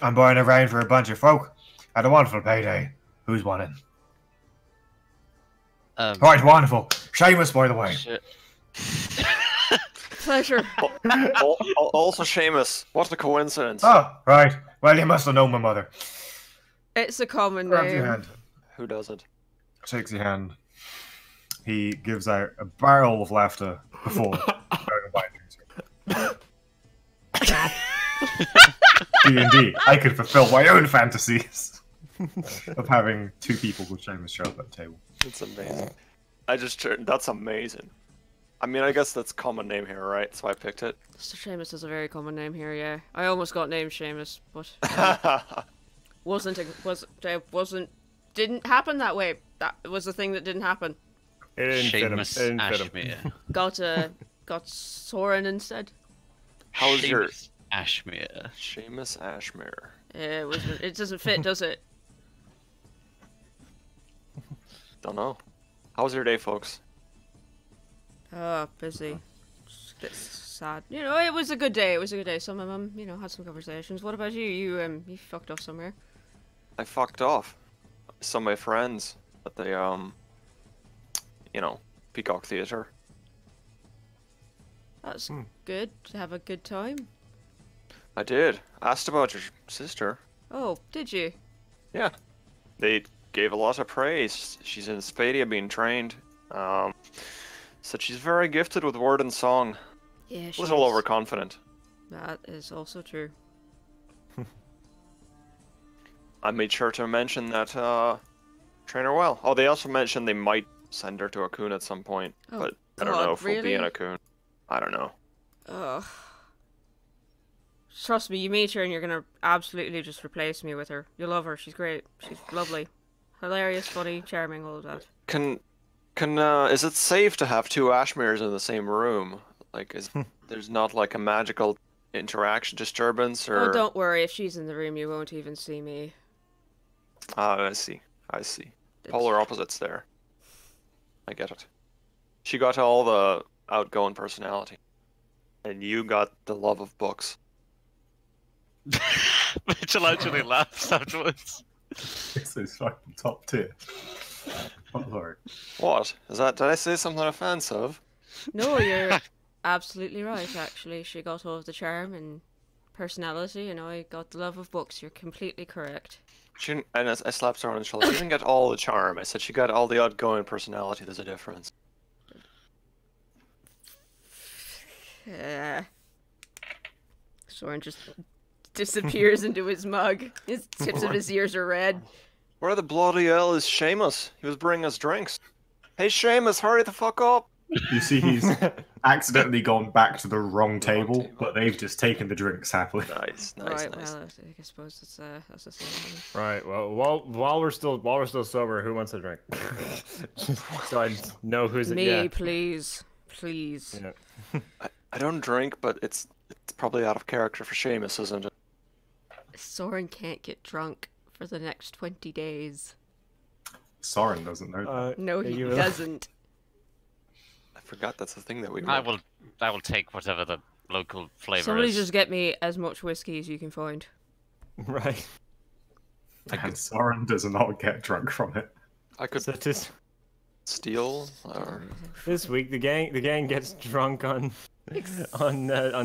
I'm buying a round for a bunch of folk. Had a wonderful payday. Who's wanting? Right, wonderful. Seamus, by the way. Shit. Pleasure. Also Seamus. What a coincidence. Oh, right. Well, you must have known my mother. It's a common Grabs your name. hand. Who doesn't? Shakes your hand. He gives out a barrel of laughter before going and buying drinks. D&D. I could fulfill my own fantasies of having two people called Seamus show up at the table. That's amazing. That's amazing. I mean, I guess that's a common name here, right? So I picked it. Mr. Seamus is a very common name here, yeah. I almost got named Seamus, but didn't happen that way. That was the thing that didn't happen. It didn't fit him. It Seamus didn't fit him. Ashmere. Got Soren instead. How's your Seamus Ashmere. Seamus Ashmere? It doesn't fit, does it? Don't know. How was your day, folks? Busy. Just a bit sad. You know, it was a good day. It was a good day. So my mum, had some conversations. What about you? You fucked off somewhere. I fucked off. Some of my friends at the Peacock Theatre. That's good to have a good time. I did. Asked about your sister. Oh, did you? Yeah. They gave a lot of praise. She's in Spadia being trained. Said she's very gifted with word and song. Yeah, A little overconfident. That is also true. I made sure to mention that train her well. Oh, they also mentioned they might send her to Akun at some point, Oh, but I don't God, know if we'll be in really? Akun. I don't know. Ugh. Trust me, you meet her and you're gonna absolutely just replace me with her. You'll love her. She's great. She's lovely. Hilarious, funny, charming, all of that. Can Is it safe to have two Ashmeres in the same room? Like, there's not like a magical interaction disturbance or? Oh, don't worry. If she's in the room, you won't even see me. Ah, I see. I see. It's- Polar opposites there. I get it. She got all the outgoing personality, and you got the love of books. Vigil actually laughs afterwards. This is fucking top tier. Oh, sorry. What? Is that? Did I say something offensive? No, you're absolutely right, actually. She got all of the charm and personality, and I got the love of books. You're completely correct. And I slapped her on the shoulder. She didn't get all the charm. I said she got all the outgoing personality. There's a difference. Soren just disappears into his mug. His tips of his ears are red. Where the bloody hell is Seamus? He was bringing us drinks. Hey, Seamus, hurry the fuck up! You see, he's accidentally gone back to the wrong table, table. but they've just taken the drinks happily. Nice, nice, Right, nice. well, I suppose that's the same. Right. Well, while we're still sober, who wants a drink? So I know who's Me, yeah. please. Please. Yeah. I don't drink, but it's probably out of character for Seamus, isn't it? Soren can't get drunk for the next 20 days. Soren doesn't know that. No, yeah, he you will. doesn't. I forgot that's the thing that we do. I will take whatever the local flavor Somebody is. just get me as much whiskey as you can find. Right. And Soren does not get drunk from it. I could So just steal or... this week, the gang gets drunk on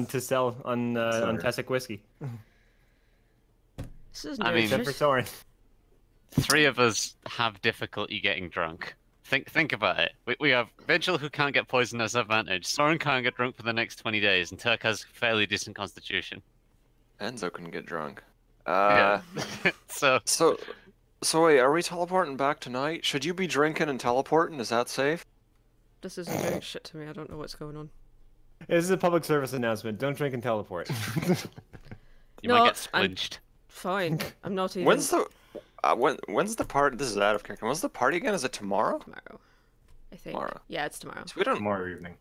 Tessel on Tessic whiskey. This is I mean- Except for Soren. 3 of us have difficulty getting drunk. Think about it. We have Vigil who can't get poisoned as advantage. Soren can't get drunk for the next 20 days, and Turk has fairly decent constitution. Enzo can get drunk. Yeah. So So wait, are we teleporting back tonight? Should you be drinking and teleporting? Is that safe? This isn't doing shit to me. I don't know what's going on. This is a public service announcement. Don't drink and teleport. you No, might get I'm- splinged. Fine. I'm not even. When's the when's the party? This is out of character. When's the party again? Is it tomorrow? Tomorrow. I think. Tomorrow. Yeah, it's tomorrow. So we don't Tomorrow evening.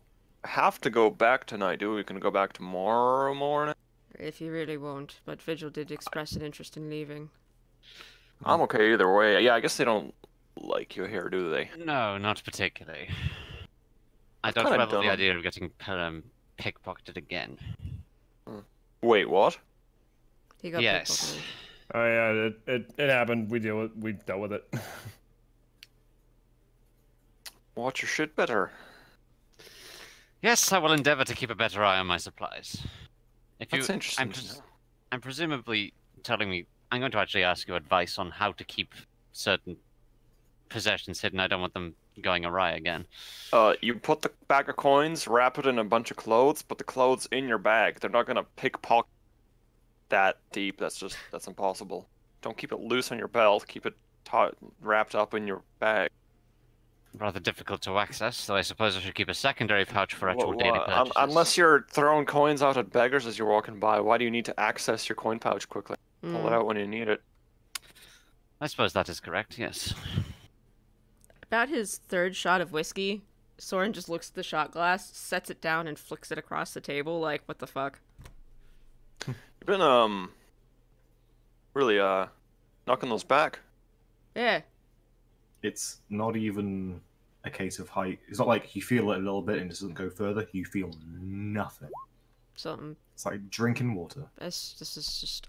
have to go back tonight, do we? We can go back tomorrow morning. If you really won't. But Vigil did express an interest in leaving. I'm okay either way. Yeah, I guess they don't like you here, do they? No, not particularly. I don't kinda revel the dumb. idea of getting pickpocketed again. Wait, what? He got Yes. pickpocketed. Oh yeah, it happened. We dealt with it. Watch your shit better. Yes, I will endeavor to keep a better eye on my supplies. If That's you, interesting I'm, to pres- know. I'm presumably telling me I'm going to actually ask you advice on how to keep certain possessions hidden. I don't want them going awry again. You put the bag of coins, wrap it in a bunch of clothes, put the clothes in your bag. They're not gonna pickpocket that deep. That's impossible. Don't keep it loose on your belt. Keep it wrapped up in your bag. Rather difficult to access, so I suppose I should keep a secondary pouch for actual Well, daily purchases. unless you're throwing coins out at beggars as you're walking by, why do you need to access your coin pouch quickly? Pull it out when you need it. I suppose that is correct, yes. About his third shot of whiskey, Soren just looks at the shot glass, sets it down, and flicks it across the table. Like, what the fuck? You've been really knocking those back. Yeah. It's not even a case of height. It's not like you feel it a little bit and it doesn't go further. You feel nothing. Something. It's like drinking water. This is just.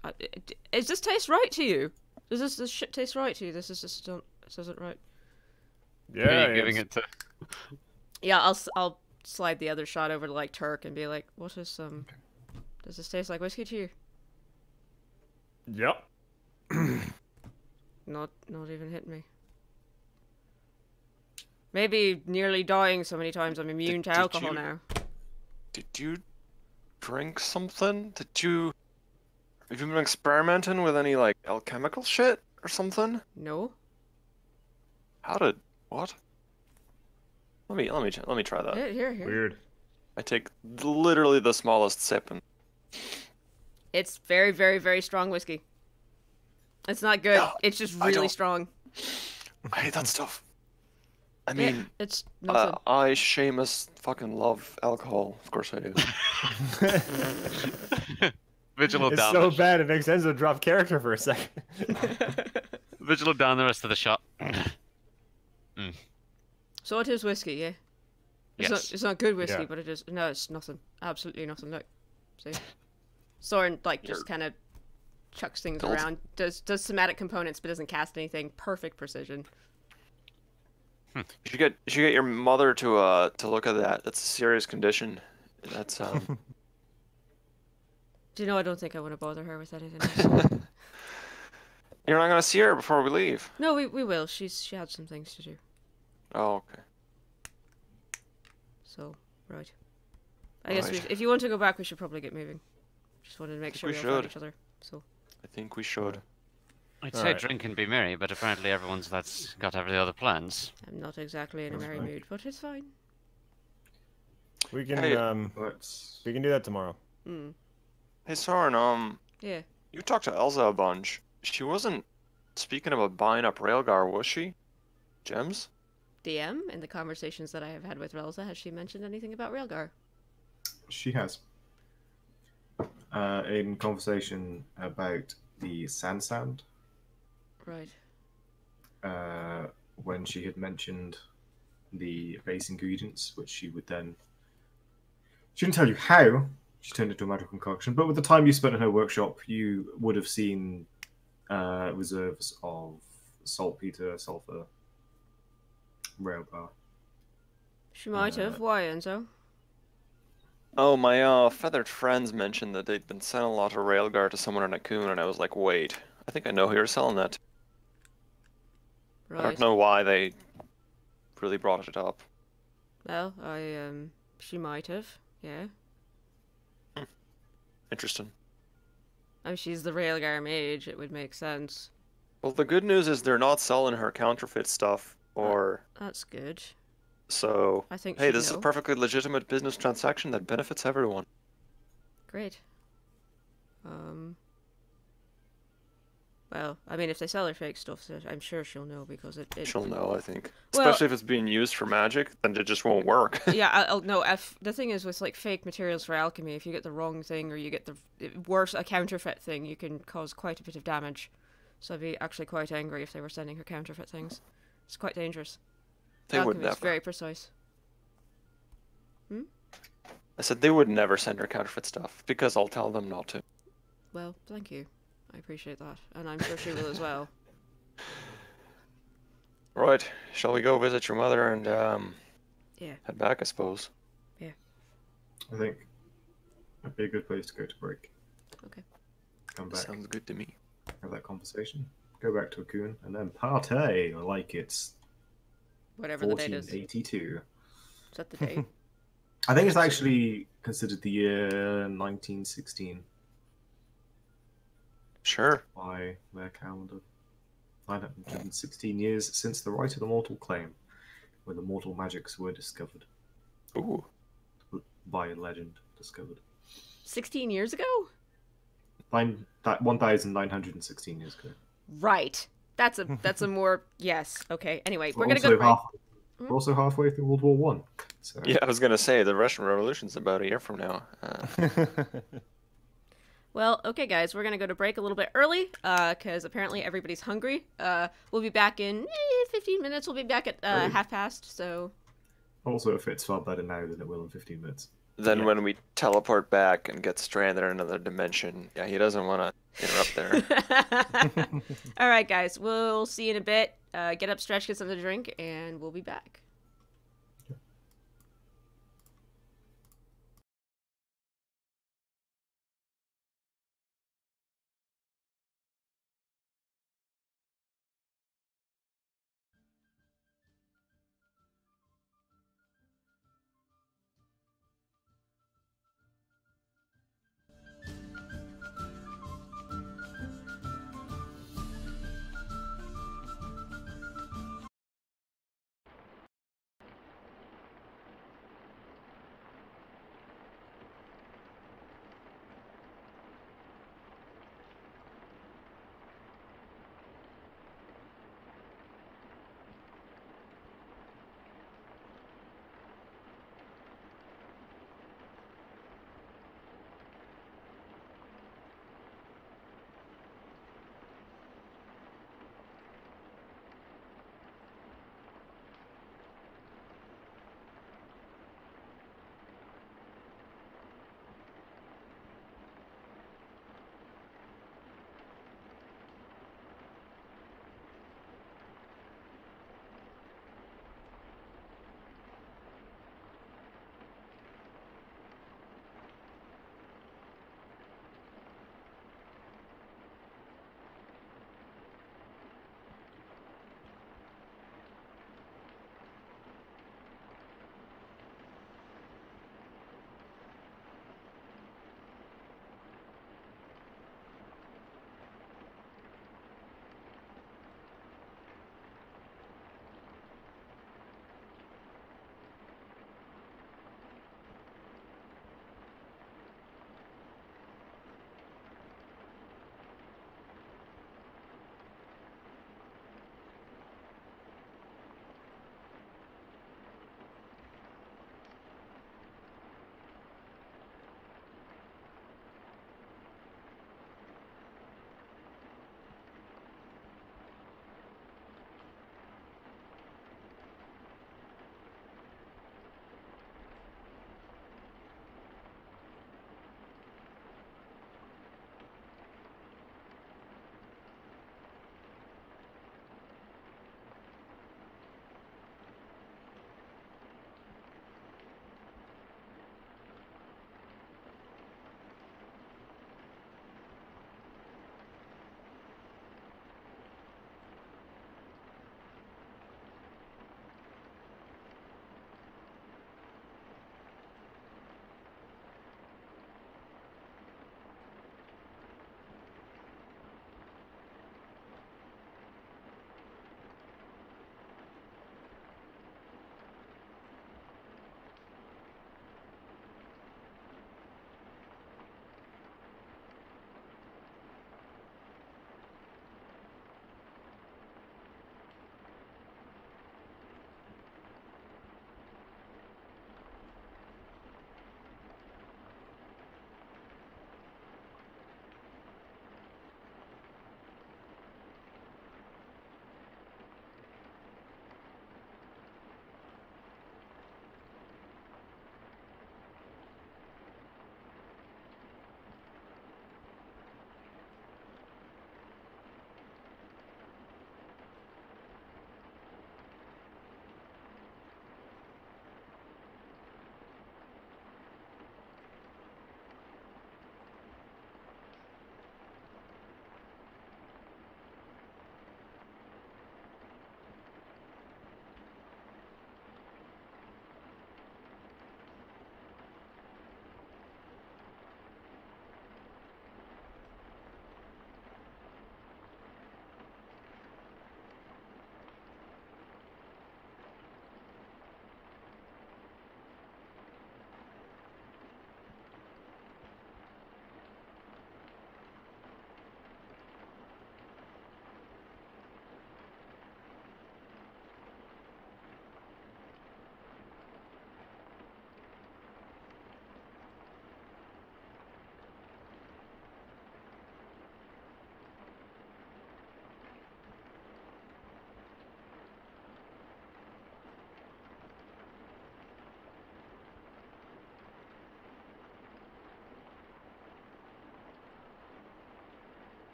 Does this taste right to you? Does this shit taste right to you? This isn't right. Who are Yeah, you giving it's- it to? Yeah, I'll slide the other shot over to like Turk and be like, what is Does this taste like whiskey to you? Yep. Not even hitting me. Maybe nearly dying so many times I'm immune to Did alcohol you- now. Did you drink something? Have you been experimenting with any like alchemical shit or something? No. What? Let me try that. Here. Weird. I take literally the smallest sip and It's very, very, very strong whiskey. It's not good. No, It's just I really don't- strong. I hate that stuff. I mean, it's nothing. I, Seamus, fucking love alcohol. Of course I do. Vigil will It's down. so bad it makes Enzo drop character for a second. Vigil will down the rest of the shot. So it is whiskey, yeah. Yes. It's not good whiskey, Yeah. but it is. No, it's nothing. Absolutely nothing. Look, see, Soren like just kind of chucks things Don't- around, does somatic components, but doesn't cast anything. Perfect precision. You should get your mother to look at that. That's a serious condition. That's Do you know? I don't think I want to bother her with anything else. You're not gonna see her before we leave. No, we will. She had some things to do. Oh, okay. So right. I guess Right. if you want to go back, we should probably get moving. Just wanted to make sure we we all found should. each other. So I think we should. I'd All say right. drink and be merry, but apparently that's got every other plans. I'm not exactly in a That's merry fine. mood, but it's fine. We can Hey, Let's. we can do that tomorrow. Hmm. Hey, Soren, Yeah. you talked to Elsa a bunch. She wasn't speaking about buying up Railgar, was she? Gems? DM, in the conversations that I have had with Relza, has she mentioned anything about Railgar? She has. In conversation about the sand, Right. when she had mentioned the base ingredients, which she would then. She didn't tell you how she turned into a magical concoction, but with the time you spent in her workshop, you would have seen reserves of saltpeter, sulfur, railbar. She might have. Why, Enzo? Oh, my feathered friends mentioned that they'd been selling a lot of Railgar to someone in Akun, and I was like, wait, I think I know who you're selling that to. I Right. don't know why they really brought it up. Well, she might have. Yeah. Interesting. I mean, she's the Railgar mage. It would make sense. Well, the good news is they're not selling her counterfeit stuff, or That's good. so. I think. Hey, she'd this is know. a perfectly legitimate business transaction that benefits everyone. Great. Well, I mean, if they sell her fake stuff, so I'm sure she'll know because it She'll know, I think. Well- Especially if it's being used for magic, then it just won't work. Yeah, I'll no. If the thing is with like fake materials for alchemy, if you get the wrong thing or you get the worse a counterfeit thing, you can cause quite a bit of damage. So I'd be actually quite angry if they were sending her counterfeit things. It's quite dangerous. They would Alchemy is never. very precise. I said they would never send her counterfeit stuff because I'll tell them not to. Well, thank you. I appreciate that, and I'm sure she will as well. Right, shall we go visit your mother and Yeah. head back? I suppose. I think that'd be a good place to go to break. Okay. Come back, Sounds good to me. have that conversation, go back to Akun, and then partay like it's Whatever the date is. 1482. Is that the date? I think it's actually considered the year 1916 Sure. by their calendar. 916 years since the right of the mortal claim, when the mortal magics were discovered. Ooh. By legend discovered. 16 years ago? 1916 years ago. Right. That's a more yes. Okay. Anyway, we're We're gonna go to break. we're also halfway through World War One. So Yeah, I was gonna say the Russian Revolution's about a year from now. Well, okay, guys, we're gonna go to break a little bit early, because apparently everybody's hungry. We'll be back in 15 minutes. We'll be back at Right. 1:30. So also it fits far better now than it will in 15 minutes. Then Yeah. when we teleport back and get stranded in another dimension, yeah, he doesn't want to interrupt there. all right, guys, we'll see you in a bit. Get up, stretch, get something to drink, and we'll be back.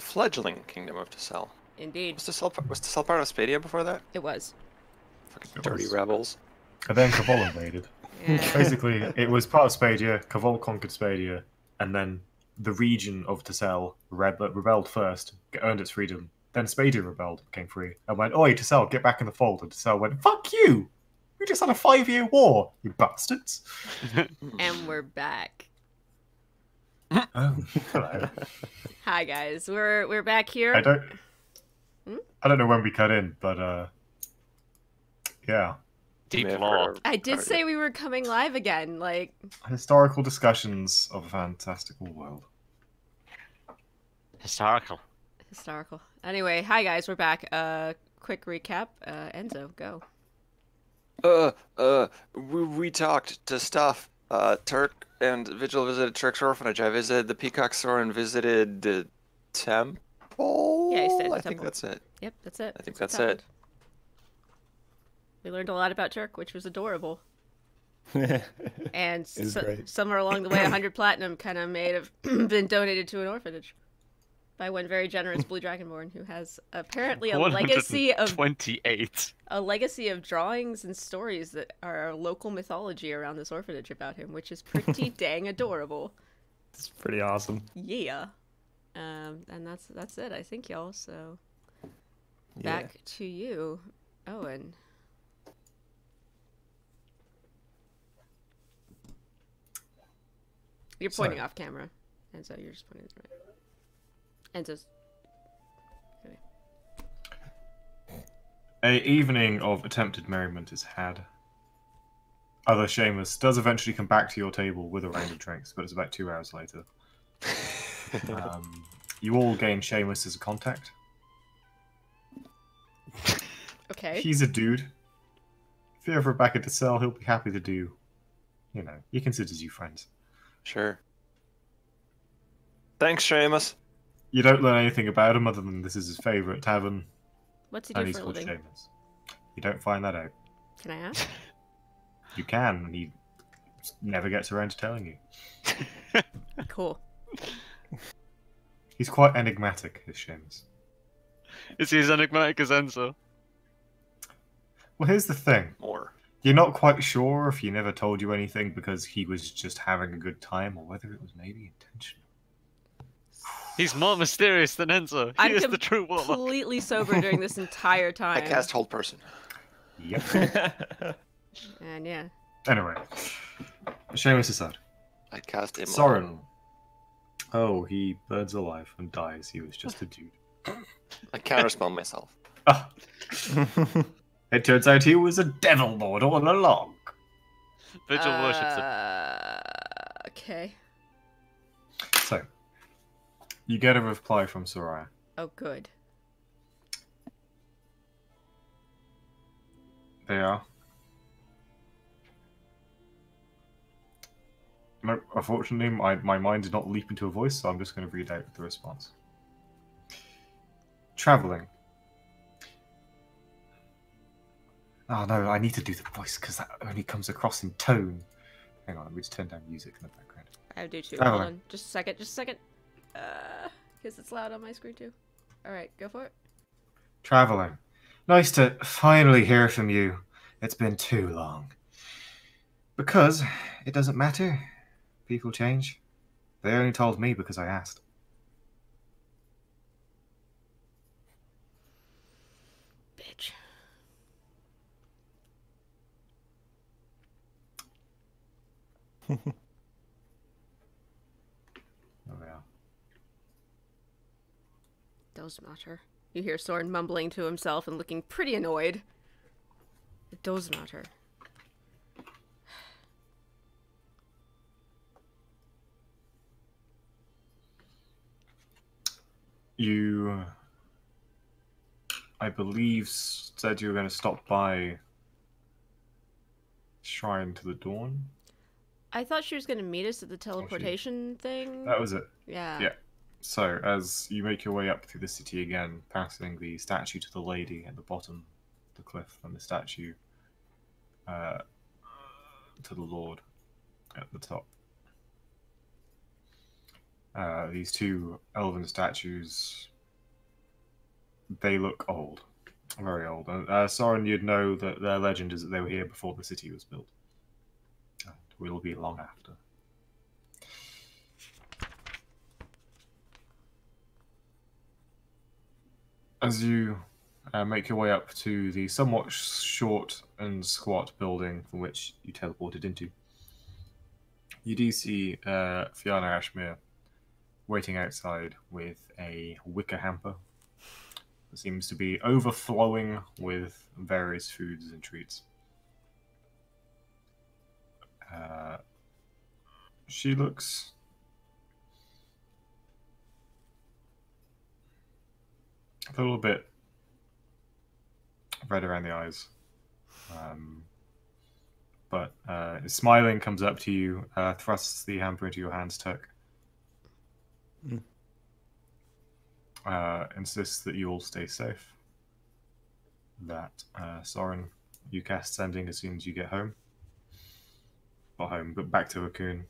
the fledgling kingdom of Tessel. Indeed, Was Tessel part of Spadia before that? it was. Fucking It dirty was. rebels. And then Cavol invaded. Yeah. Basically, it was part of Spadia, Cavol conquered Spadia, and then the region of Tessel rebelled first, earned its freedom. Then Spadia rebelled, became free, and went, "Oi, Tessel, get back in the fold." And Tessel went, "Fuck you! We just had a 5-year war, you bastards." And we're back. Oh, hello. Hi guys, we're back here. I don't Hmm? know when we cut in, but yeah. Deep Never lore. I did heard say it. we were coming live again. Like, Historical discussions of a fantastical world. Historical. historical. Anyway, hi guys, we're back. Quick recap. Enzo, go. We talked to stuff. Turk and Vigil visited Turk's orphanage. I visited the Peacock Store and visited the temple. Yeah, he stayed at the I think temple. that's it. Yep, that's it. I think what's that's it. happened. We learned a lot about Turk, which was adorable. And It's great. somewhere along the way, 100 platinum kind of may have been donated to an orphanage by one very generous Blue Dragonborn who has apparently a legacy of 128. drawings and stories that are local mythology around this orphanage about him, which is pretty dang adorable. It's pretty awesome. Yeah. And that's it, I think, y'all. So Yeah. back to you, Owen. You're pointing So- off camera, and so you're just pointing right. And just A evening of attempted merriment is had. Other Seamus does eventually come back to your table with a round of drinks, but it's about 2 hours later. You all gain Seamus as a contact. okay. He's a dude. If you're ever back at the cell, he'll be happy to do. You know, he considers you friends. Sure. Thanks, Seamus. You don't learn anything about him other than this is his favourite tavern, What's he and do he's for a called living? Seamus. You don't find that out. Can I ask? You can, and he never gets around to telling you. Cool. He's quite enigmatic, is Seamus. Is he as enigmatic as Enzo? Well, here's the thing. More. You're not quite sure if he never told you anything because he was just having a good time, or whether it was maybe intentional. He's more mysterious than Enzo. He I'm is the true warlock. completely sober during this entire time. I cast Hold Person. Yep. And yeah. Anyway, Seamus aside. I cast him. Soren. Oh, he burns alive and dies. He was just a dude. I counterspell myself. Ah. It turns out he was a devil lord all along. Vigil worships him. Okay. So, you get a reply from Soraya. Oh, good. They are. No, unfortunately, my mind did not leap into a voice, so I'm just going to read out the response. Traveling. Oh no, I need to do the voice because that only comes across in tone. Hang on, let me just turn down music in the background. I do too. Traveling. Hold on. Just a second. Just a second. Because it's loud on my screen too. Alright, go for it. Traveling. Nice to finally hear from you. It's been too long. Because it doesn't matter. People change. They only told me because I asked. Bitch. Oh yeah. Does matter. You hear Soren mumbling to himself and looking pretty annoyed. It does matter. You, I believe, said you were going to stop by Shrine to the Dawn. I thought she was going to meet us at the teleportation thing. That was it. Yeah. Yeah. So, as you make your way up through the city again, passing the statue to the lady at the bottom of the cliff, and the statue to the Lord at the top. These two elven statues they look old. Very old. Soren, you'd know that their legend is that they were here before the city was built. And will be long after. As you make your way up to the somewhat short and squat building from which you teleported into, you do see Fiona Ashmere waiting outside with a wicker hamper that seems to be overflowing with various foods and treats. She looks a little bit red around the eyes, but smiling, comes up to you, thrusts the hamper into your hands, Turk. Insists that you all stay safe. That Soren, you cast sending as soon as you get home. Not home, but back to Raccoon.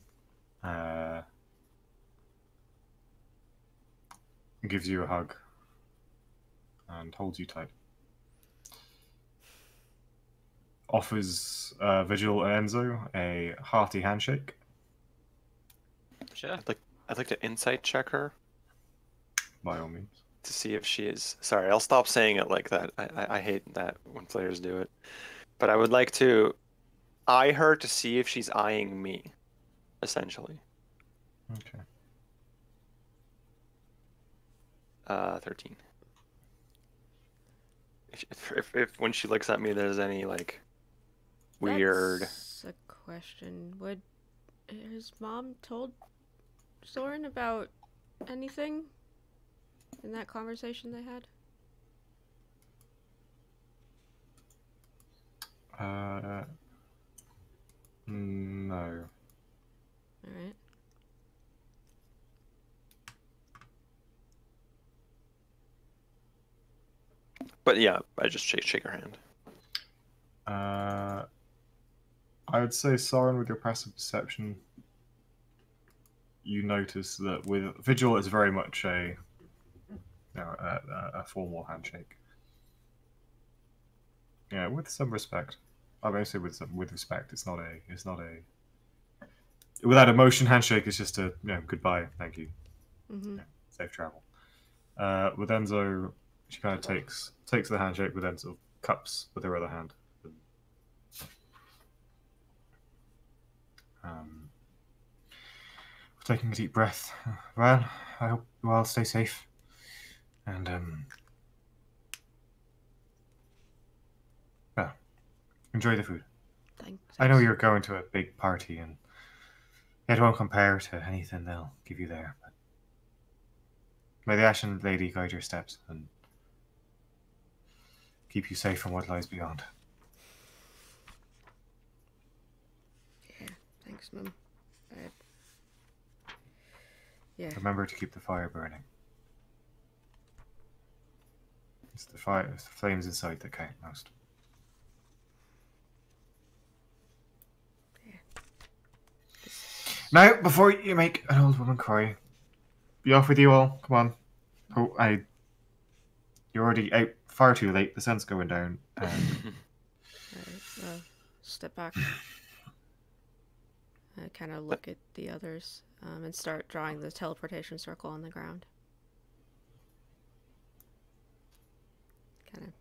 Gives you a hug and holds you tight. Offers Vigil and Enzo a hearty handshake. Sure. I'd like to insight check her By all means. to see if she is. Sorry, I'll stop saying it like that. I hate that when players do it. But I would like to eye her to see if she's eyeing me, essentially. Okay. 13. If when she looks at me, there's any like weird. That's a question. Would his mom told Soren about anything in that conversation they had? No. Alright. But yeah, I just shake her hand. I would say, Soren, with your passive perception, you notice that with Vigil, it's very much a formal handshake. Yeah, with some respect. I mean, say with respect. It's not a without emotion handshake. It's just a goodbye, thank you, safe travel. With Enzo, she kind of takes the handshake, but then sort of cups with her other hand. Taking a deep breath. Well, I hope you all stay safe. And, well, enjoy the food. Thanks. I know you're going to a big party, and it won't compare to anything they'll give you there. But may the Ashen Lady guide your steps and keep you safe from what lies beyond. Yeah, thanks, Mum. Yeah. Remember to keep the fire burning. It's the flames inside that count most. Yeah. Now, before you make an old woman cry, be off with you all. Come on. Oh, you're already out far too late. The sun's going down. Step back. I kind of look at the others and start drawing the teleportation circle on the ground. Kind of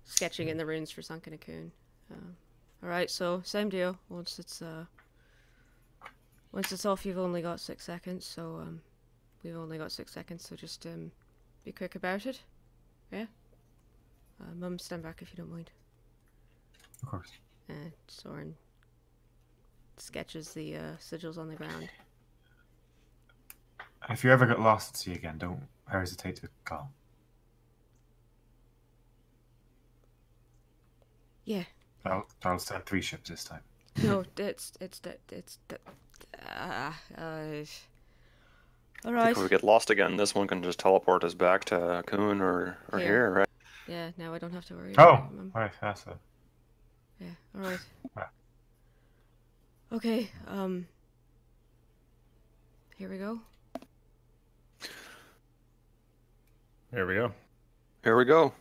sketching in the runes for Sunken Cocoon. Alright, so same deal. Once it's off, you've only got 6 seconds, so we've only got 6 seconds, so just be quick about it. Yeah? Mum, stand back if you don't mind. Of course. Soren sketches the sigils on the ground. If you ever get lost at sea again, don't hesitate to call. Yeah. I'll send 3 ships this time. No, it's all right. If we get lost again, this one can just teleport us back to Coon or here, right? Yeah, now I don't have to worry Oh, about it, Mum. right, that's it. Yeah, all right. Yeah. Okay, here we go. Here we go. Here we go.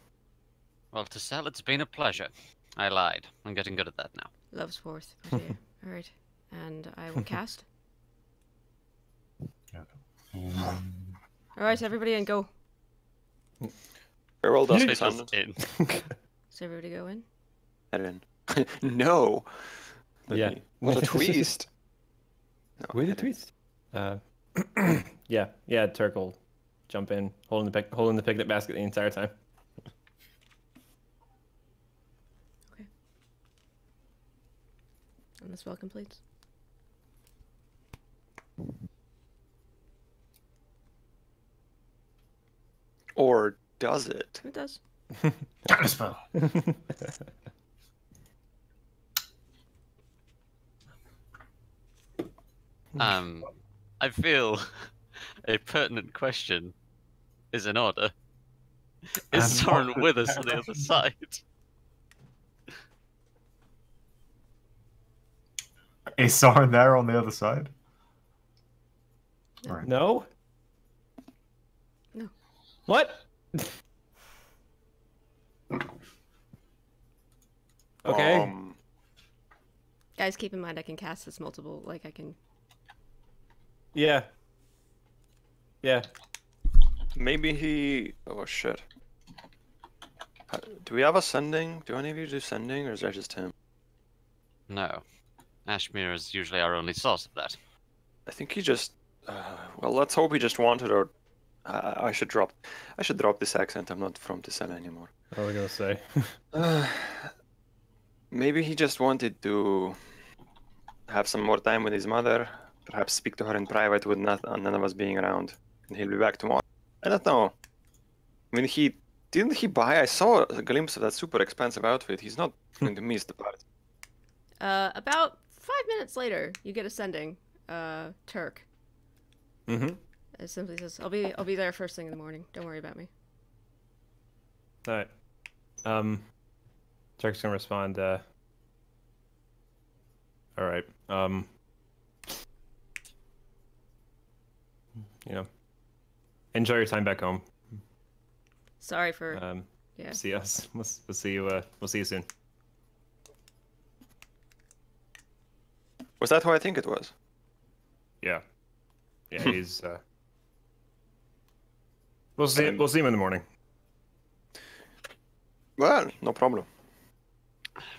Well, to sell, it's been a pleasure. I lied. I'm getting good at that now. Love's forth, my dear. All right, and I will cast. All right, everybody, and go. Very well done, Just son. in. So everybody go in. Head in. No. Yeah. What a twist. No, Way to head in. twist. Yeah. Turk will jump in, holding the picnic basket the entire time. Okay. And the spell completes. Or does it? It does. Spell. I feel a pertinent question is in order. Is Soren with us on the other side? Is Soren there on the other side? No. Right. No. No. What? Okay. Guys, keep in mind I can cast this multiple. Like I can. Yeah. Yeah. Maybe he. Oh shit. Do we have a sending? Do any of you do sending, or is that just him? No. Ashmere is usually our only source of that. I think he just. Well, let's hope he just wanted, or I should drop this accent. I'm not from Tisana anymore. What was I gonna say? Maybe he just wanted to have some more time with his mother. Perhaps speak to her in private with none of us being around, and he'll be back tomorrow. I don't know. I mean, didn't he buy? I saw a glimpse of that super expensive outfit. He's not going to miss the part. About 5 minutes later, you get a sending. Turk. Mm-hmm. It simply says, "I'll be there first thing in the morning. Don't worry about me." All right. Turk's gonna respond. All right. Enjoy your time back home. Sorry for. Yeah. See us. We'll see you. We'll see you soon. Was that who I think it was? Yeah. Yeah. He's. We'll see him in the morning. Well, no problem.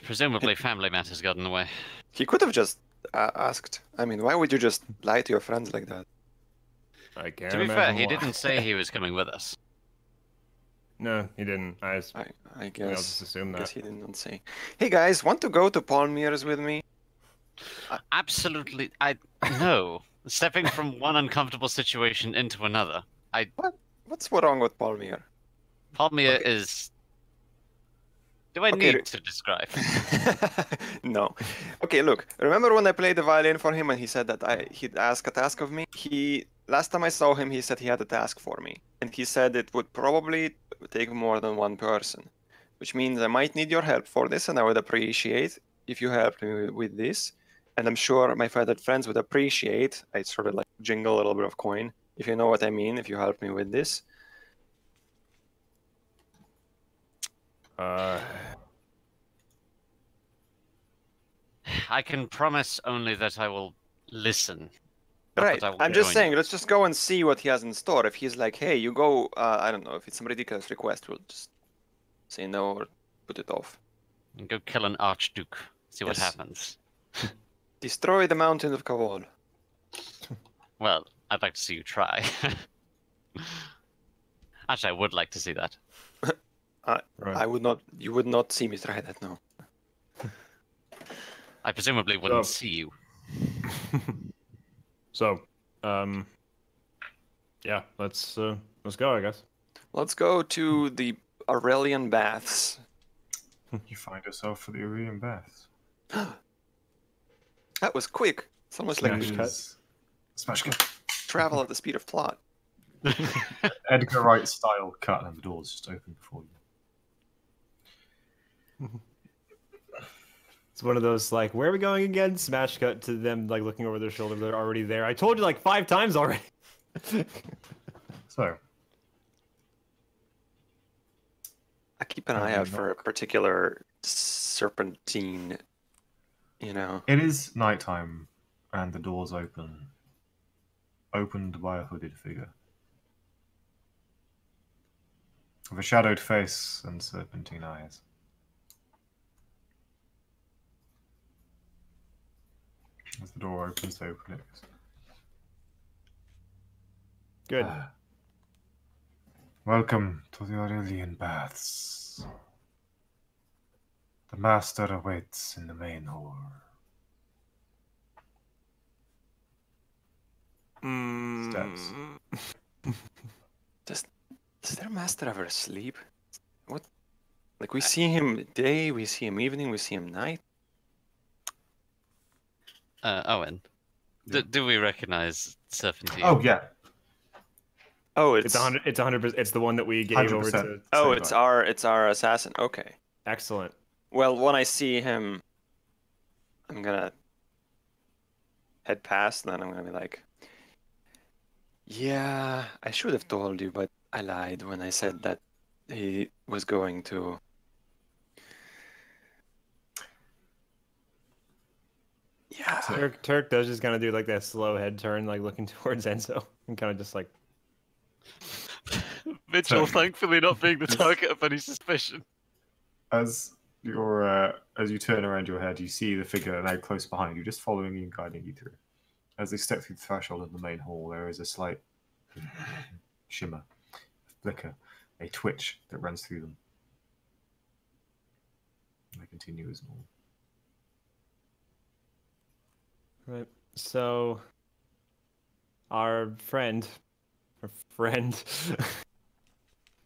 Presumably family matters got in the way. He could have just asked. I mean, why would you just lie to your friends like that? I can't To be fair, imagine he why. didn't say he was coming with us. No, he didn't. I I'll guess. just assume I guess that. he did not say. Hey guys, want to go to Palmyra's with me? Absolutely, no. Stepping from one uncomfortable situation into another. What's wrong with Palmyra? Palmyra Okay. is. Do I Okay. need to describe? No. Okay, look. Remember when I played the violin for him and he said that he'd ask a task of me? Last time I saw him, he said he had a task for me, and he said it would probably take more than one person, which means I might need your help for this, and I would appreciate if you helped me with this. And I'm sure my feathered friends would appreciate. I sort of like jingle a little bit of coin, if you know what I mean. If you help me with this. I can promise only that I will listen. not Right. that I will I'm just join saying, you. let's just go and see what he has in store. If he's like, hey, you go, I don't know, if it's some ridiculous request, we'll just say no or put it off. And go kill an archduke. See what Yes. happens. Destroy the mountain of Kavol. Well, I'd like to see you try. Actually, I would like to see that. Right. I would not, you would not see me try that, no. I presumably wouldn't So- see you. So, yeah, let's go, I guess. Let's go to the Aurelian Baths. You find yourself for the Aurelian Baths. That was quick. It's almost like Smash we cut. Smash cut. travel at the speed of thought. Edgar Wright style cut, and the doors just open before you. It's one of those like, where are we going again? Smash cut to them like looking over their shoulder. They're already there. I told you like 5 times already. So, I keep an eye out for a particular serpentine, you know. It is nighttime, and the door's open. Opened by a hooded figure. With a shadowed face and serpentine eyes. As the door opens, they open it. Good. Welcome to the Aurelian Baths. The master awaits in the main hall. Steps. Does their master ever sleep? What? Like, we see him day, we see him evening, we see him night. Owen, Yeah. do we recognize Serpentine? Oh yeah. Oh, It's 100. It's 100%. It's the one that we gave over 100%. to. Oh, Same it's our assassin. Okay. Excellent. Well, when I see him, I'm gonna head past, and then I'm gonna be like, "Yeah, I should have told you, but I lied when I said that he was going to." Yeah. Turk does just kind of do like that slow head turn, like looking towards Enzo, and kind of just like. Mitchell, So- thankfully not being the target of any suspicion. As you turn around your head, you see the figure now close behind you, just following you and guiding you through. As they step through the threshold of the main hall, there is a slight shimmer, a flicker, a twitch that runs through them. They continue as normal. Right. So, our friend,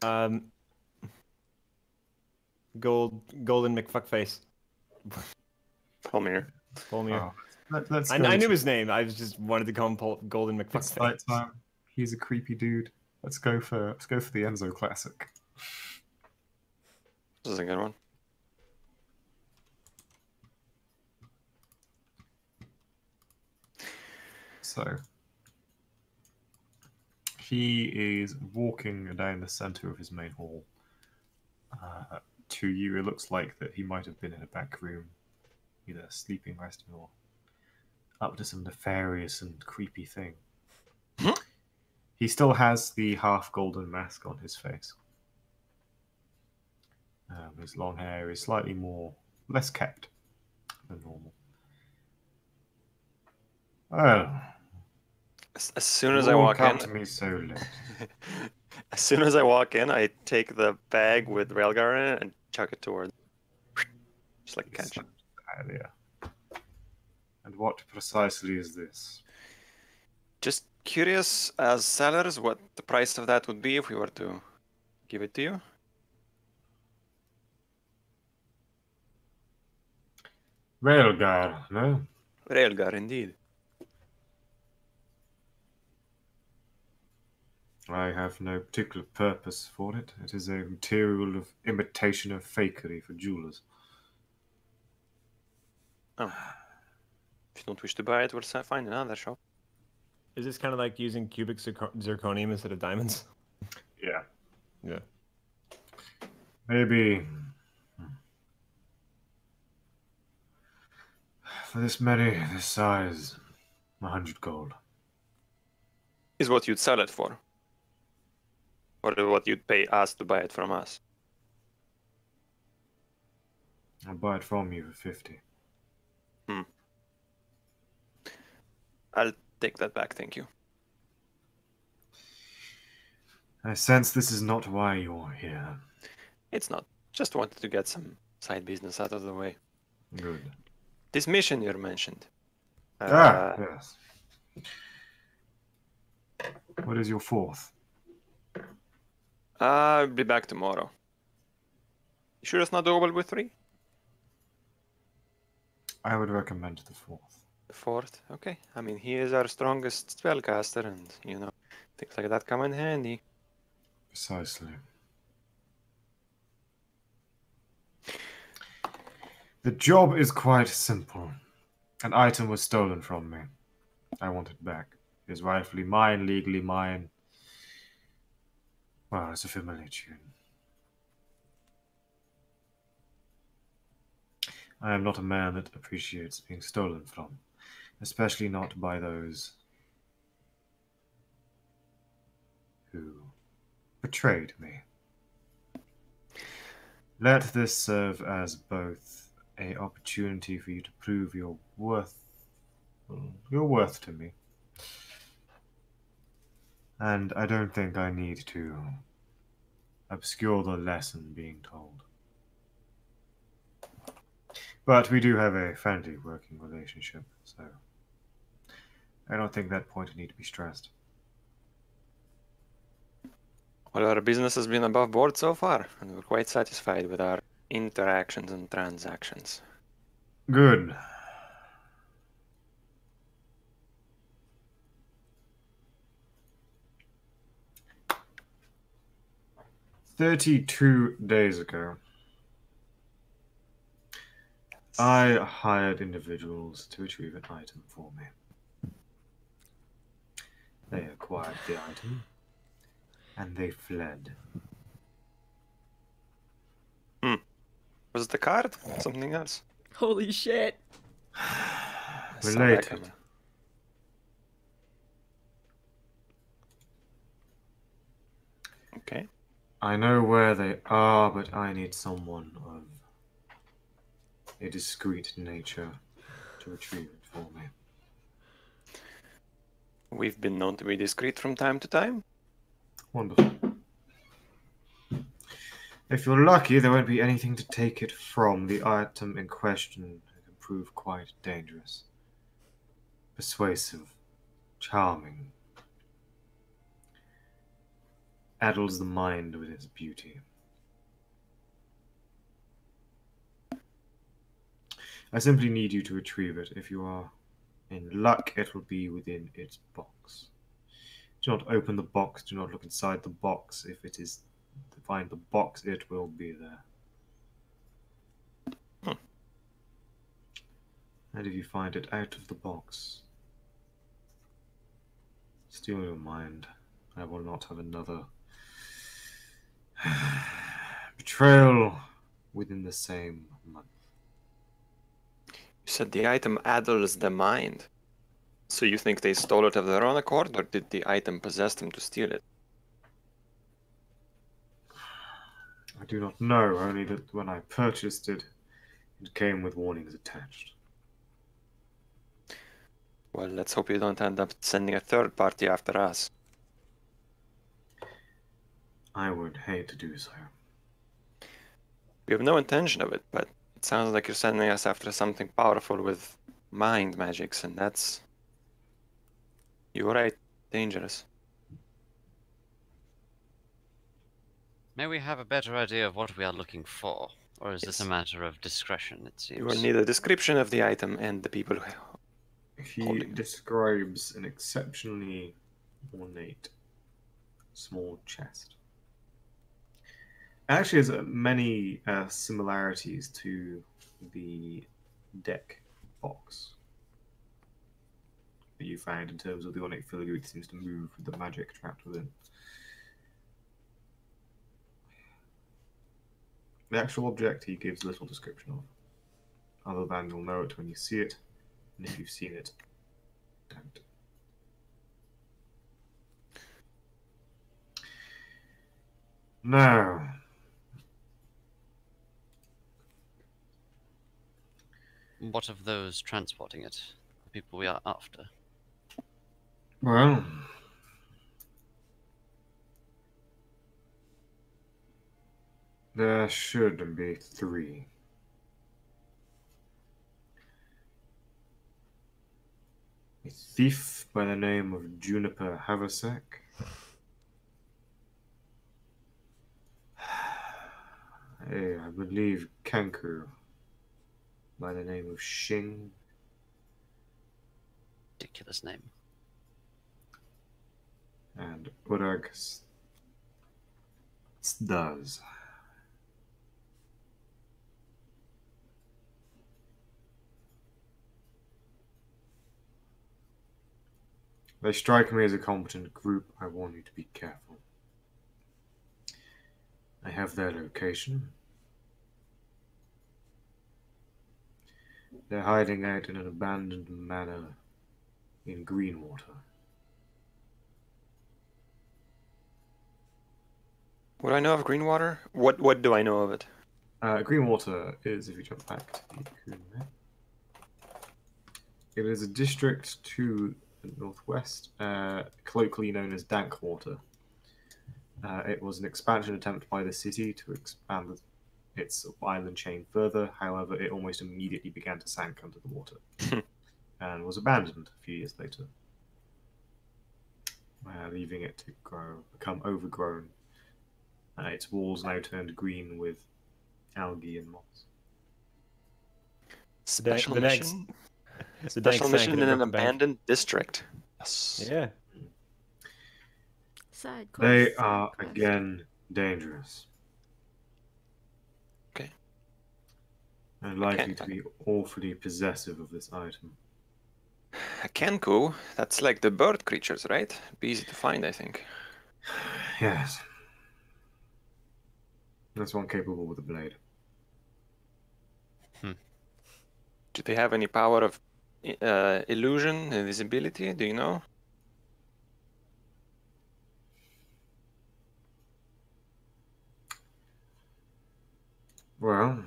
Golden McFuckface. Palmir. Polmir. Let's I go knew to- his name. I just wanted to call him Golden It's McFuckface. nighttime. He's a creepy dude. Let's go for the Enzo classic. This is a good one. So he is walking down the center of his main hall. To you, it looks like that he might have been in a back room, either sleeping, resting, or up to some nefarious and creepy thing. He still has the half golden mask on his face. His long hair is slightly less kept than normal. Oh, As soon as I you walk come in, to me so late. as soon as I walk in, I take the bag with Railgar in it and chuck it toward, just like a catch. There. And what precisely is this? Just curious, as sellers, what the price of that would be if we were to give it to you. Railgar, no? Railgar, indeed. I have no particular purpose for it. It is a material of imitation of fakery for jewelers. Oh. If you don't wish to buy it, we'll find another shop. Is this kind of like using cubic zirconium instead of diamonds? Yeah. Yeah. Maybe. For this size, 100 gold. Is what you'd sell it for. Or what you'd pay us to buy it from us. I'll buy it from you for 50. I'll take that back, thank you. I sense this is not why you're here. It's not. Just wanted to get some side business out of the way. Good. This mission you mentioned. Yes. What is your fourth? I'll be back tomorrow. You sure it's not doable with 3? I would recommend the fourth. The 4th? Okay. I mean, he is our strongest spellcaster, and, things like that come in handy. Precisely. The job is quite simple. An item was stolen from me. I want it back. It is rightfully mine, legally mine. Well, it's a familiar tune. I am not a man that appreciates being stolen from, especially not by those who betrayed me. Let this serve as both an opportunity for you to prove your worth to me, and I don't think I need to obscure the lesson being told. But we do have a friendly working relationship, so I don't think that point need to be stressed. Well, our business has been above board so far, and we're quite satisfied with our interactions and transactions. Good. "32 days ago, I hired individuals to retrieve an item for me. They acquired the item, and they fled. Was it the card? Something else? Holy shit. Related. Okay. I know where they are, but I need someone of a discreet nature to retrieve it for me. We've been known to be discreet from time to time. Wonderful. If you're lucky, there won't be anything to take it from. The item in question can prove quite dangerous. Persuasive, charming, addles the mind with its beauty. I simply need you to retrieve it. If you are in luck, it will be within its box. Do not open the box. Do not look inside the box. If it is to find the box, it will be there. And if you find it out of the box, steal your mind. I will not have another betrayal within the same month. You said the item addles the mind. So you think they stole it of their own accord, or did the item possess them to steal it? I do not know, only that when I purchased it, it came with warnings attached. Well, let's hope you don't end up sending a third party after us. I would hate to do so. We have no intention of it, but it sounds like you're sending us after something powerful with mind magics, and that's... You're right, dangerous. May we have a better idea of what we are looking for? Or is this a Yes. matter of discretion, it seems? You will need a description of the item and the people who... He describes an exceptionally ornate small chest. It actually has many similarities to the deck box that you found in terms of the ornate filigree. It seems to move with the magic trapped within. The actual object he gives little description of, other than you'll know it when you see it, and if you've seen it, don't. Now, What of those transporting it? The people we are after? well, there should be 3. A thief by the name of Juniper Havasek. I believe Kanku by the name of Shing. Ridiculous name. And Urag does. They strike me as a competent group. I warn you to be careful. I have their location. They're hiding out in an abandoned manor in Greenwater. What do I know of Greenwater? What do I know of it? Greenwater is, if you jump back to the Coon map, it is a district to the northwest, colloquially known as Dankwater. It was an expansion attempt by the city to expand its island chain further. However, it almost immediately began to sink under the water and was abandoned a few years later, leaving it to become overgrown. Its walls now turned green with algae and moss. Special the mission. So Special Dank mission sank in and it an broke the bank. abandoned district. Yes. Yeah. Side quest, They side are quest. again dangerous. Okay. And likely to be awfully possessive of this item. A Kenku, that's like the bird creatures, right? Be easy to find, I think. Yes. That's one capable with a blade. Do they have any power of illusion, invisibility? Do you know? Well,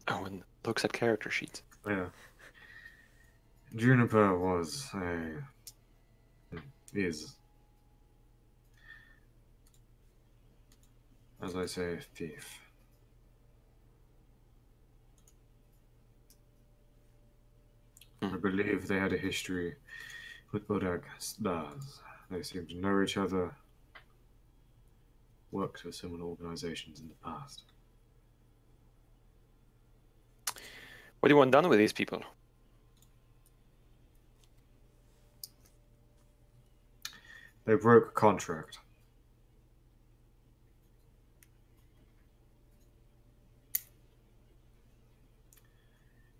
Oh, and looks at character sheets. yeah. Juniper is, as I say, a thief. I believe they had a history with Bodag stars. They seem to know each other, worked for similar organizations in the past. What do you want done with these people? They broke a contract.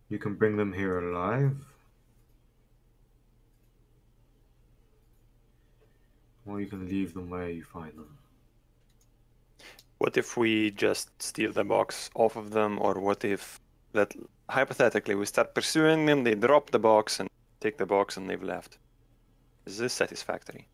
You can bring them here alive, or you can leave them where you find them. What if we just steal the box off of them, or what if that hypothetically we start pursuing them, they drop the box and take the box and they've left? Is this satisfactory?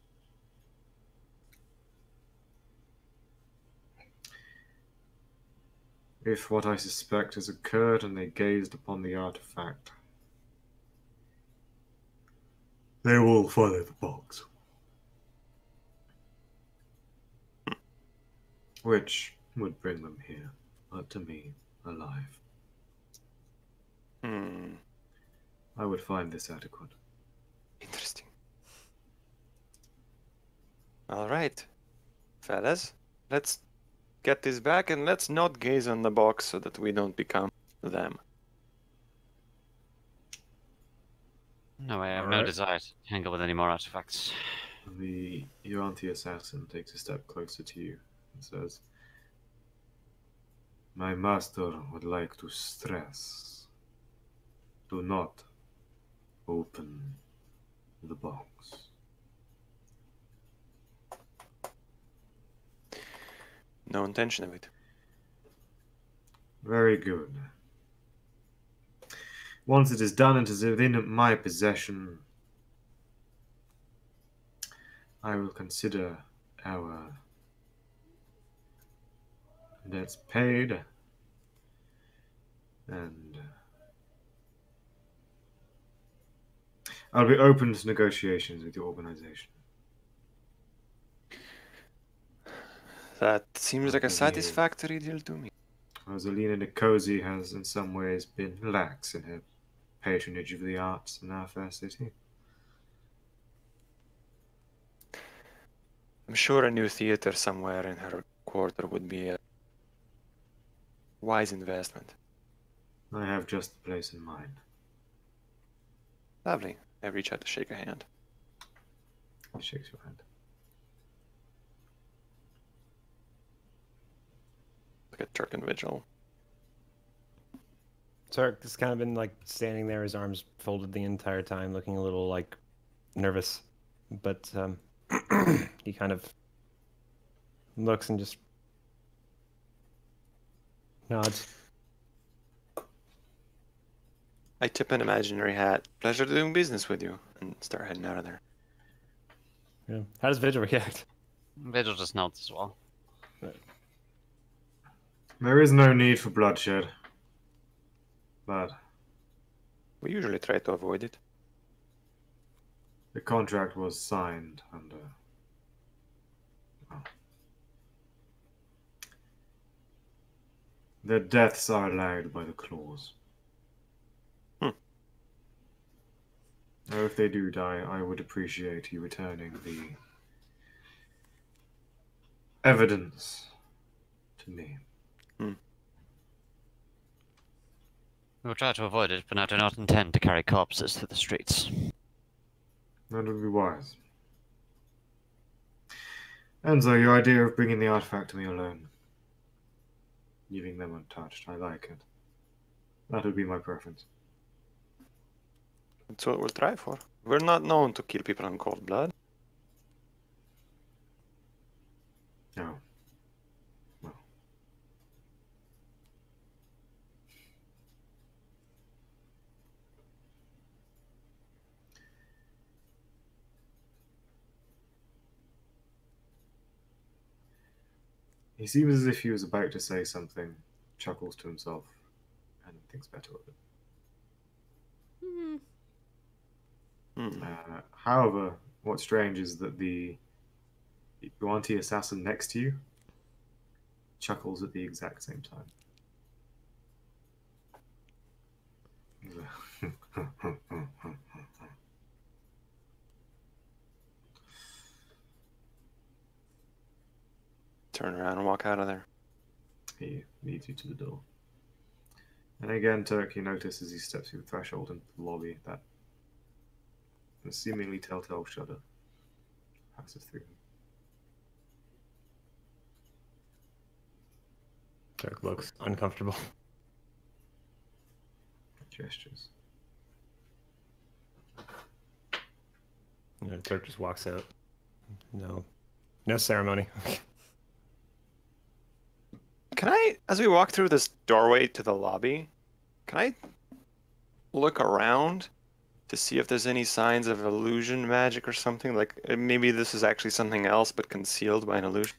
If what I suspect has occurred and they gazed upon the artifact, they will follow the box. Which would bring them here, but to me, alive. I would find this adequate. Interesting. All right, fellas, let's get this back and let's not gaze on the box so that we don't become them. No, I have no Alright. desire to tangle with any more artifacts. The Yoranta assassin takes a step closer to you and says, "My master would like to stress, do not open the box." No intention of it. Very good. Once it is done and is within my possession, I will consider our debts paid and I'll be open to negotiations with your organization. That seems like a Okay. satisfactory deal to me. Rosalina Nicosi has in some ways been lax in her patronage of the arts in our fair city. I'm sure a new theater somewhere in her quarter would be a wise investment. I have just the place in mind. Lovely. I reach out to shake a hand. He shakes your hand. Look at Turk and Vigil. Turk has kind of been like standing there, his arms folded the entire time, looking a little like nervous, but he kind of looks and just nods. I tip an imaginary hat. Pleasure doing business with you, and start heading out of there. Yeah. How does Vigil react? Vigil just nods as well. There is no need for bloodshed, but We usually try to avoid it. the contract was signed under. Well, their deaths are allowed by the clause. Now, if they do die, I would appreciate you returning the evidence to me. We will try to avoid it, but I do not intend to carry corpses through the streets. That would be wise. Enzo, your idea of bringing the artifact to me alone, leaving them untouched, I like it. That would be my preference. That's what we'll try for. We're not known to kill people in cold blood. No. No. He seems as if he was about to say something, chuckles to himself, and thinks better of it. However, what's strange is that the Yoranta assassin next to you chuckles at the exact same time. Turn around and walk out of there. He leads you to the door. And again, Turk, you notice as he steps through the threshold into the lobby that a seemingly telltale shudder passes through him. Turk looks uncomfortable. Gestures. Turk just walks out. No ceremony. Can I, as we walk through this doorway to the lobby, can I look around to see if there's any signs of illusion magic or something? Like maybe this is actually something else but concealed by an illusion?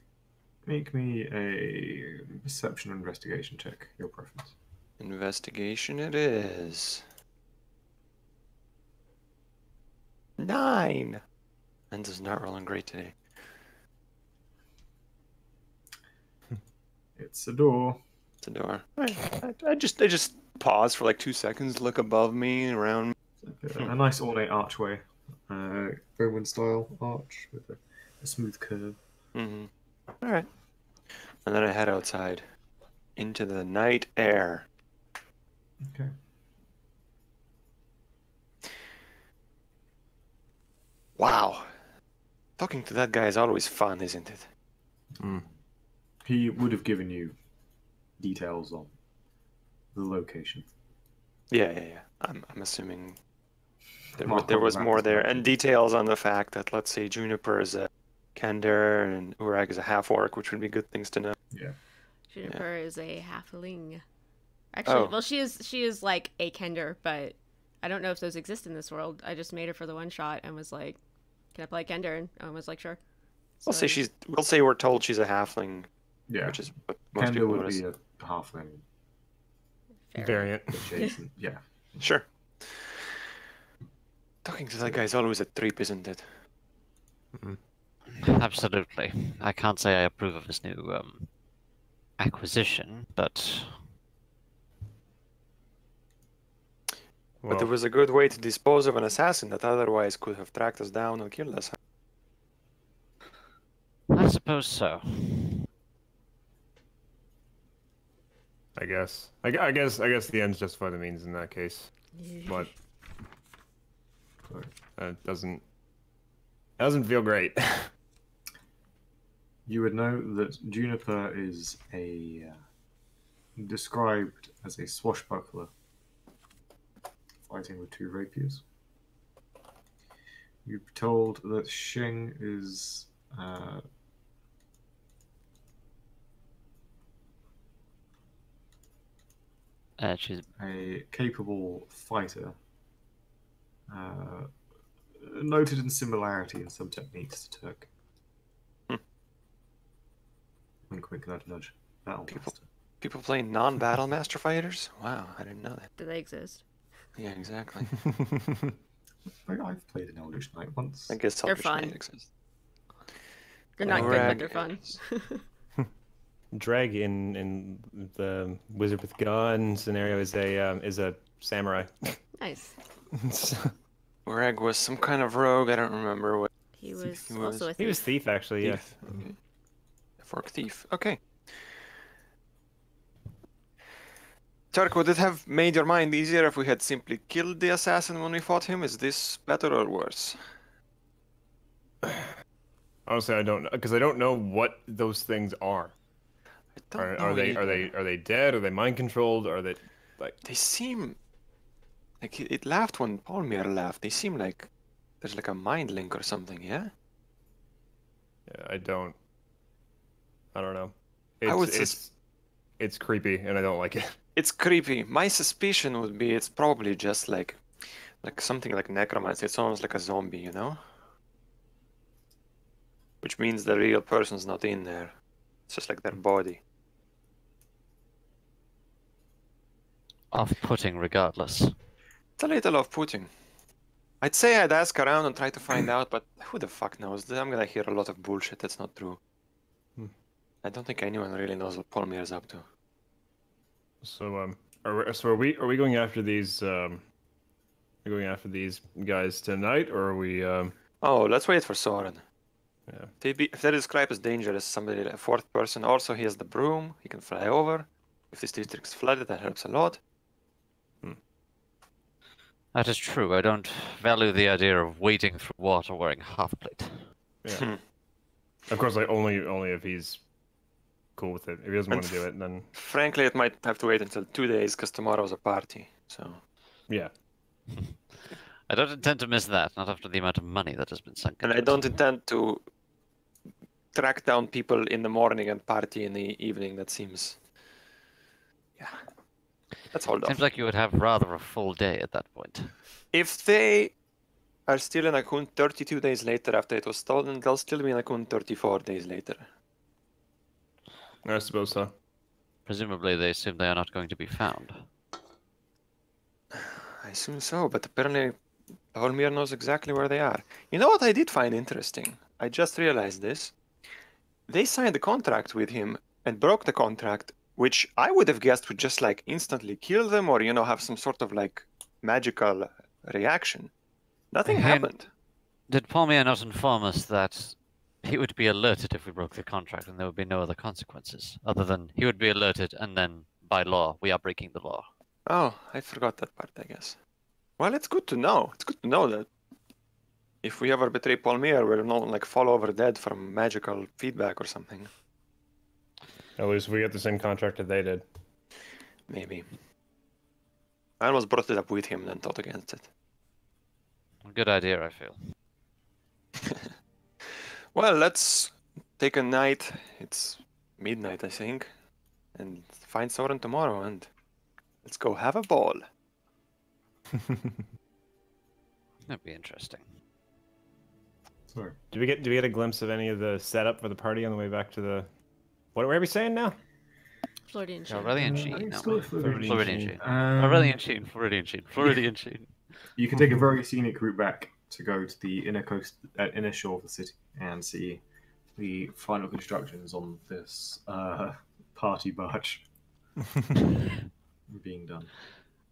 Make me a perception or investigation check, your preference. Investigation it is. 9! Enzo's not rolling great today. It's a door. It's a door. I just pause for like 2 seconds, look above me, around me. A nice ornate archway. Roman style arch with a smooth curve. Mm-hmm. Alright. And then I head outside. Into the night air. Okay. Wow. Talking to that guy is always fun, isn't it? He would have given you details on the location. Yeah. I'm assuming there Mark was on the more map there. as well. And details on the fact that, let's say, Juniper is a Kender and Urag is a half-orc, which would be good things to know. Yeah. Juniper is a halfling. Actually, Oh. well, she is like a Kender, but I don't know if those exist in this world. I just made her for the one shot and was like, "Can I play Kender?" And I was like, "Sure." We'll So- say we're told she's a halfling, Yeah. which is what most Kender people would notice. be a halfling Fair. Variant. adjacent. Yeah. Sure. Talking to that guy is always a trip, isn't it? Absolutely. I can't say I approve of this new acquisition, but But there was a good way to dispose of an assassin that otherwise could have tracked us down and killed us. I suppose so. I guess the ends justify the means in that case. But it doesn't feel great. You would know that Juniper is described as a swashbuckler fighting with 2 rapiers. You're told that Xing is She's a capable fighter, noted in similarity in some techniques to Turk. Wink, wink, nudge, nudge. Battlemaster. People playing non-battle master fighters? Wow, I didn't know that. Do they exist? Yeah, exactly. I've played an Elvish Knight once. I guess They're Elvish fun. Knight exists. They're not good, but Rag they're fun. Dreg in the Wizard with Gun scenario is a samurai. Nice. Rag was some kind of rogue. I don't remember what. He was He also a was- thief. He was thief actually, yeah. Thief. Okay. Fork thief. Okay. Turk, would it have made your mind easier if we had simply killed the assassin when we fought him? Is this better or worse? Honestly, I don't know because I don't know what those things are. I don't Are know they either. are they dead? Are they mind controlled? Are they like? They seem like it laughed when Palmier laughed. They seem like there's like a mind link or something. Yeah. Yeah, I don't know. I would It's creepy and I don't like it. It's creepy. My suspicion would be it's probably just like something like necromancy. It's almost like a zombie, you know? Which means the real person's not in there. It's just like their body. off-putting regardless. It's a little off-putting. I'd say I'd ask around and try to find out, but who the fuck knows? I'm gonna hear a lot of bullshit that's not true. Hmm. I don't think anyone really knows what Palmier's up to. So are we going after these guys tonight or are we Oh, let's wait for Soren. yeah. If they're described as dangerous, somebody, a fourth person, also he has the broom, he can fly over. If this district's flooded, that helps a lot. That is true. I don't value the idea of wading through water wearing half-plate. Yeah. Of course, like only if he's cool with it. If he doesn't want to do it, then Frankly, it might have to wait until 2 days because tomorrow's a party. So yeah. I don't intend to miss that, not after the amount of money that has been sunk. And I into it. don't intend to track down people in the morning and party in the evening. That seems... Yeah. Let's hold off. Seems like you would have rather a full day at that point. If they are still in Akun 32 days later after it was stolen, they'll still be in Akun 34 days later. I suppose so. Presumably they assume they are not going to be found. I assume so, but apparently Holmir knows exactly where they are. You know what I did find interesting? I just realized this. They signed a contract with him and broke the contract, which I would have guessed would just like instantly kill them or, you know, have some sort of like magical reaction. Nothing And happened. Did Palmier not inform us that he would be alerted if we broke the contract and there would be no other consequences, other than he would be alerted and then, by law, we are breaking the law? Oh, I forgot that part, I guess. Well, it's good to know. It's good to know that if we ever betray Palmier, we'll not like fall over dead from magical feedback or something. At least we get the same contract that they did. Maybe. I almost brought it up with him and then thought against it. A good idea, I feel. Well, let's take a night. It's midnight, I think. And find Soren tomorrow and let's go have a ball. That'd be interesting. Sorry. Do we get a glimpse of any of the setup for the party on the way back to the what are we saying now? Floridian shit. Aurelian I Sheen, think no. still a Floridian Floridian Sheen. Sheen. Aurelian Sheen, Floridian Sheen, Floridian Sheen. You can take a very scenic route back to go to the inner shore of the city and see the final constructions on this party barge being done.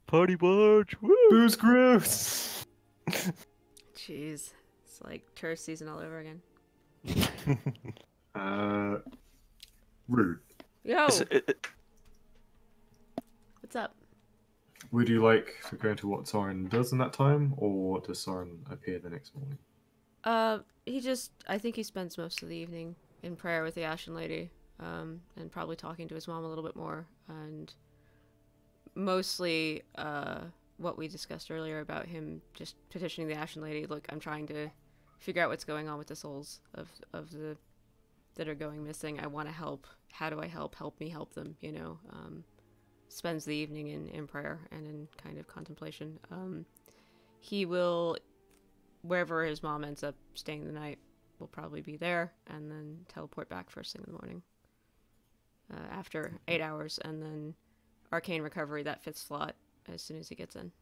Party barge, woo! Booze gross. Jeez. It's like tourist season all over again. Rude. Yo! Is it- What's up? Would you like to go into what Soren does in that time, or does Soren appear the next morning? I think he spends most of the evening in prayer with the Ashen Lady, and probably talking to his mom a little bit more, and mostly, what we discussed earlier about him just petitioning the Ashen Lady. Look, I'm trying to figure out what's going on with the souls of the that are going missing. I want to help. How do I help? Help me help them, you know. Spends the evening in prayer and in kind of contemplation. He will, wherever his mom ends up staying the night, will probably be there, and then teleport back first thing in the morning. After 8 hours, and then arcane recovery, that fifth slot, as soon as he gets in.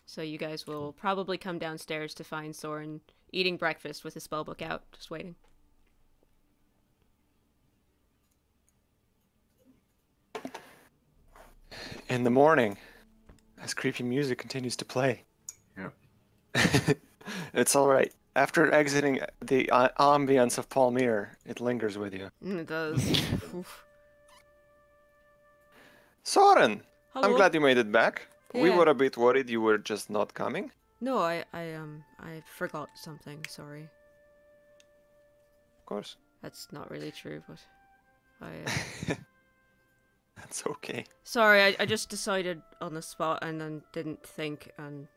So you guys will probably come downstairs to find Soren eating breakfast with his spellbook out, just waiting. In the morning, as creepy music continues to play. Yeah. It's all right. After exiting the ambience of Palmyre, it lingers with you. It does. Oof. Soren, Hello. I'm glad you made it back. We Yeah. were a bit worried you were just not coming. No, I forgot something. Sorry. Of course. That's not really true, but That's okay. sorry, I just decided on the spot and then didn't think, and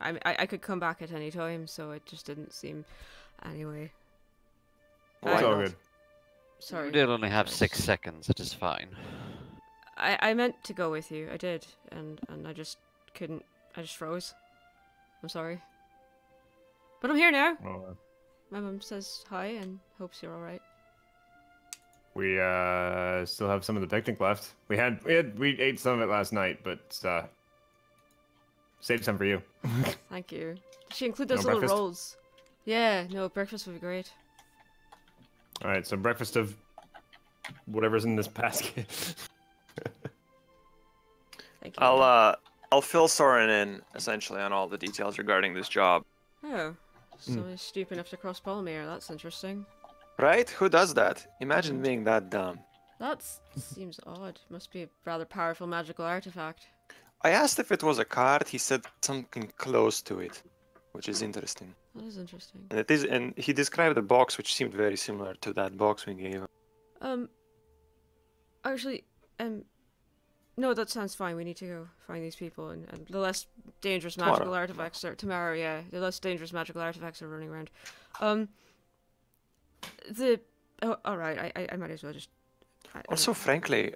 I could come back at any time, so it just didn't seem. Anyway, Why It's all not? good. sorry. We did only have 6 seconds. It is fine. I meant to go with you. I did, and I just couldn't. I just froze. I'm sorry. But I'm here now. Well, My mum says hi and hopes you're all right. we still have some of the picnic left. We ate some of it last night, but saved some for you. Thank you. Did she include No those little breakfast? rolls? Yeah, no, breakfast would be great. All right, so breakfast of whatever's in this basket. Thank you. I'll fill Soren in essentially on all the details regarding this job. Oh, somebody's stupid enough to cross Palmyre. That's interesting. Right? Who does that? Imagine being that dumb. That seems odd. Must be a rather powerful magical artifact. I asked if it was a card. He said something close to it, which is interesting. That is interesting. And it is, and he described a box which seemed very similar to that box we gave him. Actually, no, that sounds fine. We need to go find these people, and the less dangerous magical Tomorrow. artifacts are tomorrow. Yeah, the less dangerous magical artifacts are running around. All right. I might as well just. I Also, frankly,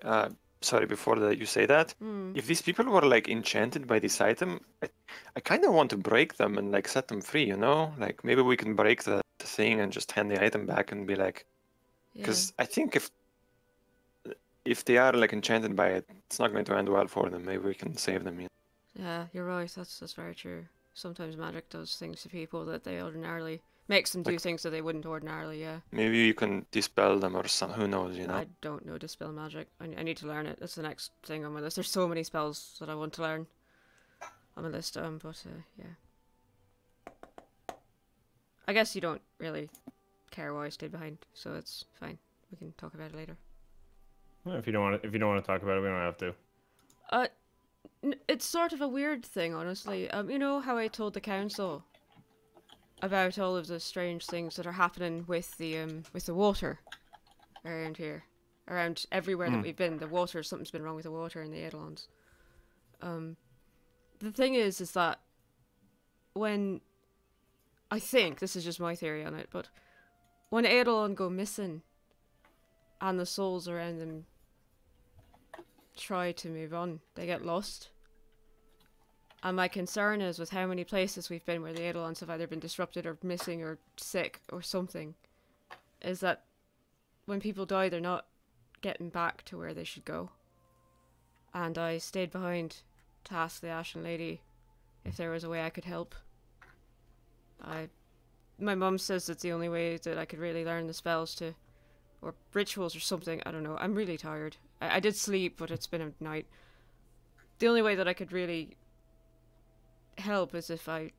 sorry, before you say that, if these people were like enchanted by this item, I kind of want to break them and like set them free. You know, like maybe we can break the thing and just hand the item back and be like, because I think if they are like enchanted by it, it's not going to end well for them. Maybe we can save them. You know? Yeah, you're right. That's very true. Sometimes magic does things to people that they ordinarily makes them do Like- things that they wouldn't ordinarily. Yeah. Maybe you can dispel them or some. Who knows? You know. I don't know dispel magic. I need to learn it. That's the next thing on my list. There's so many spells that I want to learn on my list. But yeah. I guess you don't really care why I stayed behind, so it's fine. We can talk about it later. Well, if you don't want to talk about it, we don't have to. It's sort of a weird thing, honestly. You know how I told the council about all of the strange things that are happening with the water around here, around everywhere that we've been. The water, something's been wrong with the water in the Eidolons. The thing is that when, I think this is just my theory on it, but when Eidolon go missing, and the souls around them try to move on, they get lost. And my concern is with how many places we've been where the Eidolons have either been disrupted or missing or sick or something, is that when people die, they're not getting back to where they should go. And I stayed behind to ask the Ashen Lady if there was a way I could help. My mum says it's the only way that I could really learn the spells to, or rituals or something. I don't know. I'm really tired. I did sleep, but it's been a night. The only way that I could really help is if I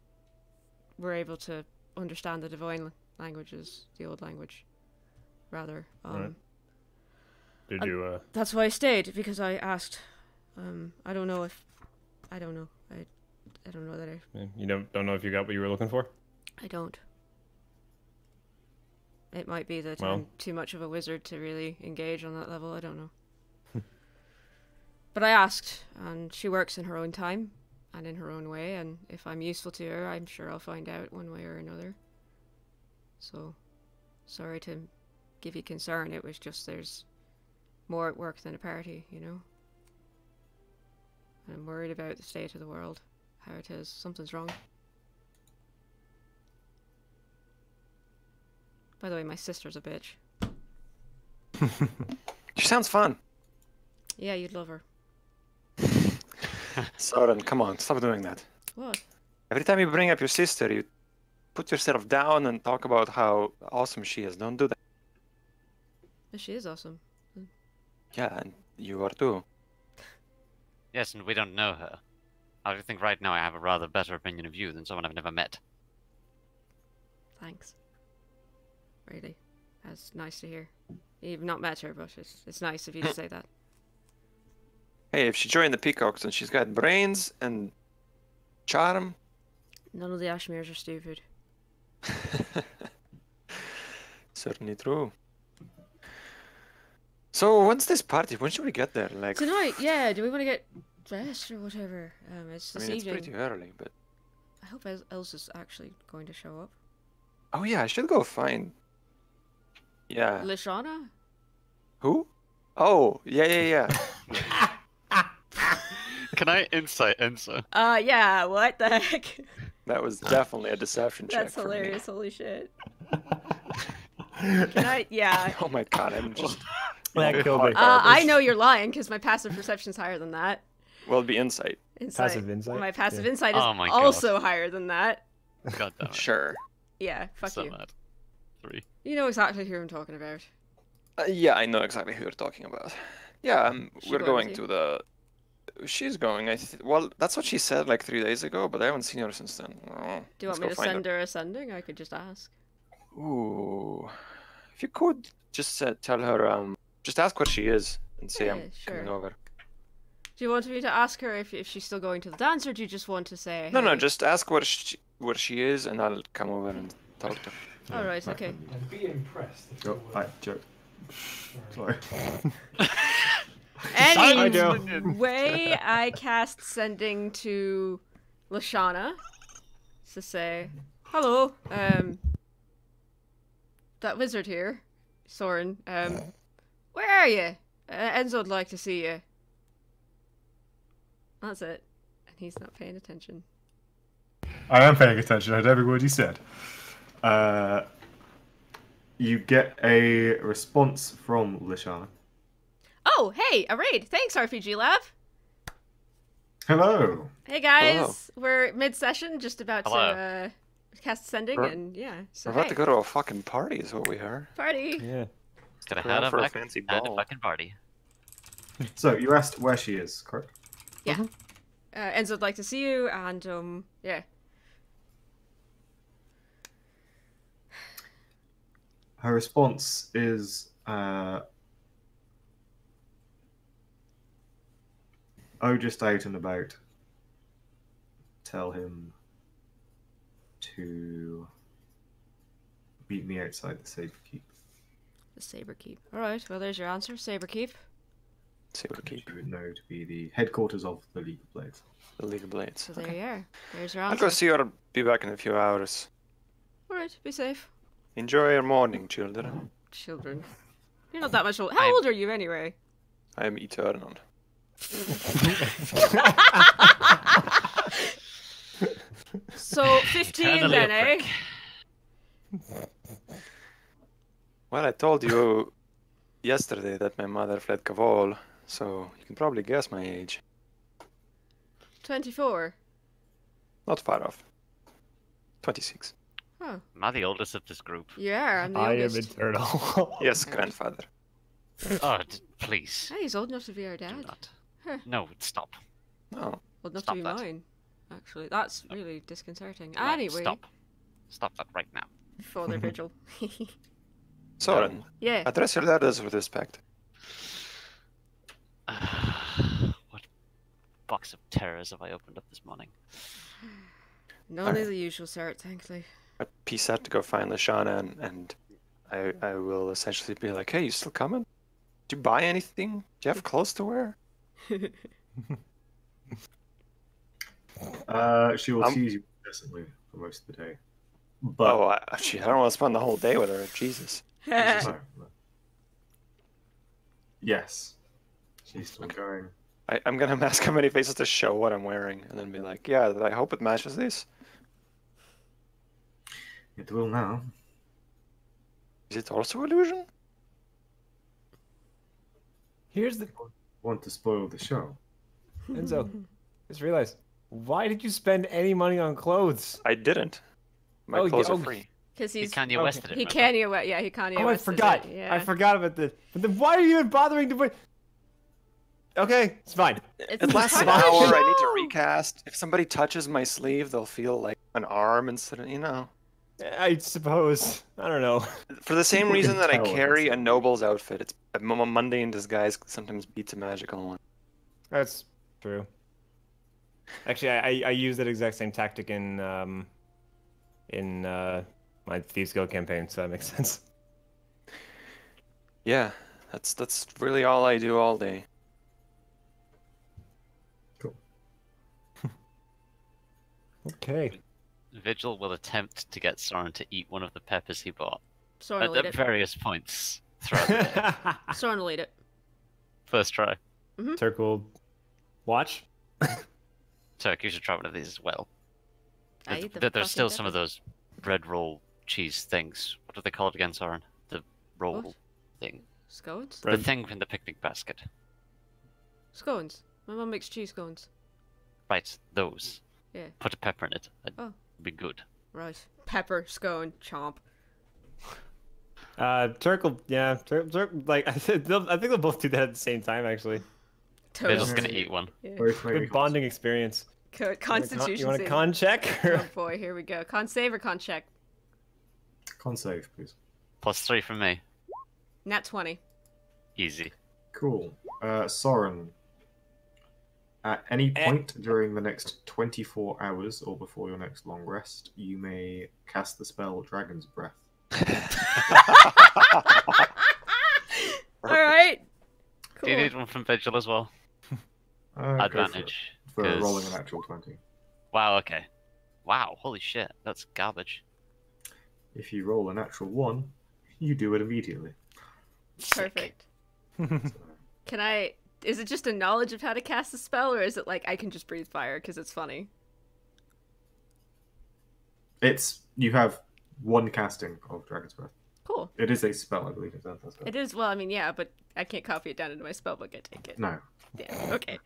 were able to understand the divine languages, the old language, rather. Right. Did you? That's why I stayed, because I asked. I don't know if, I don't know. I don't know that You don't know if you got what you were looking for? I don't. It might be that Well. I'm too much of a wizard to really engage on that level. I don't know. But I asked, and she works in her own time. and in her own way, and if I'm useful to her, I'm sure I'll find out one way or another. So, sorry to give you concern, it was just there's more at work than a party, you know? I'm worried about the state of the world, how it is. Something's wrong. By the way, my sister's a bitch. She sounds fun. Yeah, you'd love her. Soren, come on, stop doing that. What? Every time you bring up your sister, you put yourself down and talk about how awesome she is. Don't do that. She is awesome. Yeah, and you are too. Yes, and we don't know her. I think right now I have a rather better opinion of you than someone I've never met. Thanks. Really. That's nice to hear. You've not met her, but it's nice of you to say that. Hey, if she joined the Peacocks and she's got brains and charm. None of the Ashmeres are stupid. Certainly true. So when's this party? When should we get there? Like Tonight, yeah. Do we want to get dressed or whatever? It's I this mean, it's evening. pretty early, but I hope Elsa's actually going to show up. oh yeah, I should go find. Yeah. Lashana? Who? Oh, yeah. Can I insight Enzo? Yeah. What the heck? That was definitely a deception check. That's for hilarious. Holy shit. Can I? Yeah. Me. Oh my god, I'm just. That killed me. I know you're lying because my passive perception's higher than that. Well, it'd be insight. Passive insight? My passive Yeah. insight is Oh my God. also higher than that. God damn it. Sure. Yeah. Fuck So you. mad. 3. You know exactly who I'm talking about. Yeah, I know exactly who you're talking about. Yeah, She we're going going with to the. She's going. Well, that's what she said like 3 days ago, but I haven't seen her since then. Oh, Do you want me to send her a sending? I could just ask. Ooh, if you could just tell her, just ask where she is and say Yeah, I'm sure. coming over. Do you want me to ask her if she's still going to the dance, or do you just want to say? No, hey? just ask where she is, and I'll come over and talk to her. All right. Okay. And be impressed. Oh, I joke. Sorry. Anyway, I cast sending to Lashana to say, hello, that wizard here, Soren, where are you? Enzo'd like to see you. That's it. And he's not paying attention. I am paying attention. I heard every word you said. You get a response from Lashana. Oh, hey, a raid. Thanks, RPG Lab. Hello. Hey guys, Hello. we're mid-session, just about Hello. to cast sending, We're- and yeah, so We're about hey, to go to a fucking party, is what we heard. party. Yeah. Gonna We're out have a for a fucking, fancy and a ball. fucking party. So you asked where she is, correct? Enzo'd like to see you, and yeah. Her response is, just out and about. Tell him to meet me outside the safe keep. The Saber Keep. Alright, well there's your answer, Saber Keep. See what we keep. You would know to be the headquarters of the League of Blades. The League of Blades. So there you are. There's your I'll answer. go see her. I'll be back in a few hours. Alright, be safe. Enjoy your morning, children. Children. You're not that much old. How old are you anyway? I am eternal. So 15 Eternally then, a eh? prick. Well, I told you yesterday that my mother fled Kavol, so you can probably guess my age. 24. Not far off. 26. Oh, Am I the oldest of this group? you are. I'm the I am youngest. eternal. Yes, grandfather. Oh, please. Hey, he's old enough to be our Do dad. not. Huh. No, stop. No. Old enough Stop to be that. mine. Actually, that's really disconcerting. No, Anyway, Stop. Stop that right now. Father Vigil. Soren, Yeah. address your letters with respect. What box of terrors have I opened up this morning? None of the usual sort, thankfully. A piece out to go find Lashana, and I will essentially be like, hey, you still coming? Did you buy anything? Do you have clothes to wear? She will tease you incessantly for most of the day. But Oh, I don't want to spend the whole day with her. Jesus. no. Yes, she's still going. I'm gonna mask how many faces to show what I'm wearing, and then be like, yeah, I hope it matches these. It will now. Is it also illusion? Here's the Want to spoil the show? Enzo. Just realized. Why did you spend any money on clothes? I didn't. My clothes are free. Because He he's Kanye okay. Wested it. he remember? Kanye West. Yeah, he Kanye Oh, I Wested forgot. it, yeah. I forgot about this. But then why are you even bothering to put? Okay, it's fine. It's It lasts an part of the hour. I need to show. recast. If somebody touches my sleeve, they'll feel like an arm instead of, I suppose. I don't know. For the same People reason can that I tell carry it's- a noble's outfit, it's a mundane disguise sometimes beats a magical one. That's true. Actually, I use that exact same tactic in my Thieves Guild campaign, so that makes sense. Yeah, that's really all I do all day. Cool. Okay. Vigil will attempt to get Soren to eat one of the peppers he bought Soren will eat at it. various points throughout the day. Soren will eat it. First try. Turk will watch. Turk, you should try one of these as well. I eat the There's fucking still some of peppers. those bread roll cheese things. What are they called again, Soren? The roll What? thing. Scones? Bread. The thing in the picnic basket. Scones. My mum makes cheese scones. Right, those. Yeah. Put a pepper in it. It'd Oh. be good. Right. Pepper, scone, chomp. Turk will, yeah. Turk like I think they'll both do that at the same time. Actually, Vigil's Toast. gonna eat one. Yeah. Both make good bonding experience. Constitution You want a save. con check? Oh boy, here we go. Con save or con check? Con save, please. +3 from me. Nat 20. Easy. Cool. Soren. At any point during the next 24 hours or before your next long rest, you may cast the spell Dragon's Breath. Alright. Do Cool. you need one from Vigil as well? Go for it. Advantage. For 'cause- rolling an actual 20. Wow, okay. Wow, holy shit, that's garbage. If you roll a natural 1, you do it immediately. Perfect. Can I... Is it just a knowledge of how to cast a spell, or is it like I can just breathe fire because it's funny? You have one casting of Dragon's Breath. Cool. It is a spell, I believe. That's It is, well, I mean, yeah, but I can't copy it down into my spellbook, I take it. No. Damn, okay.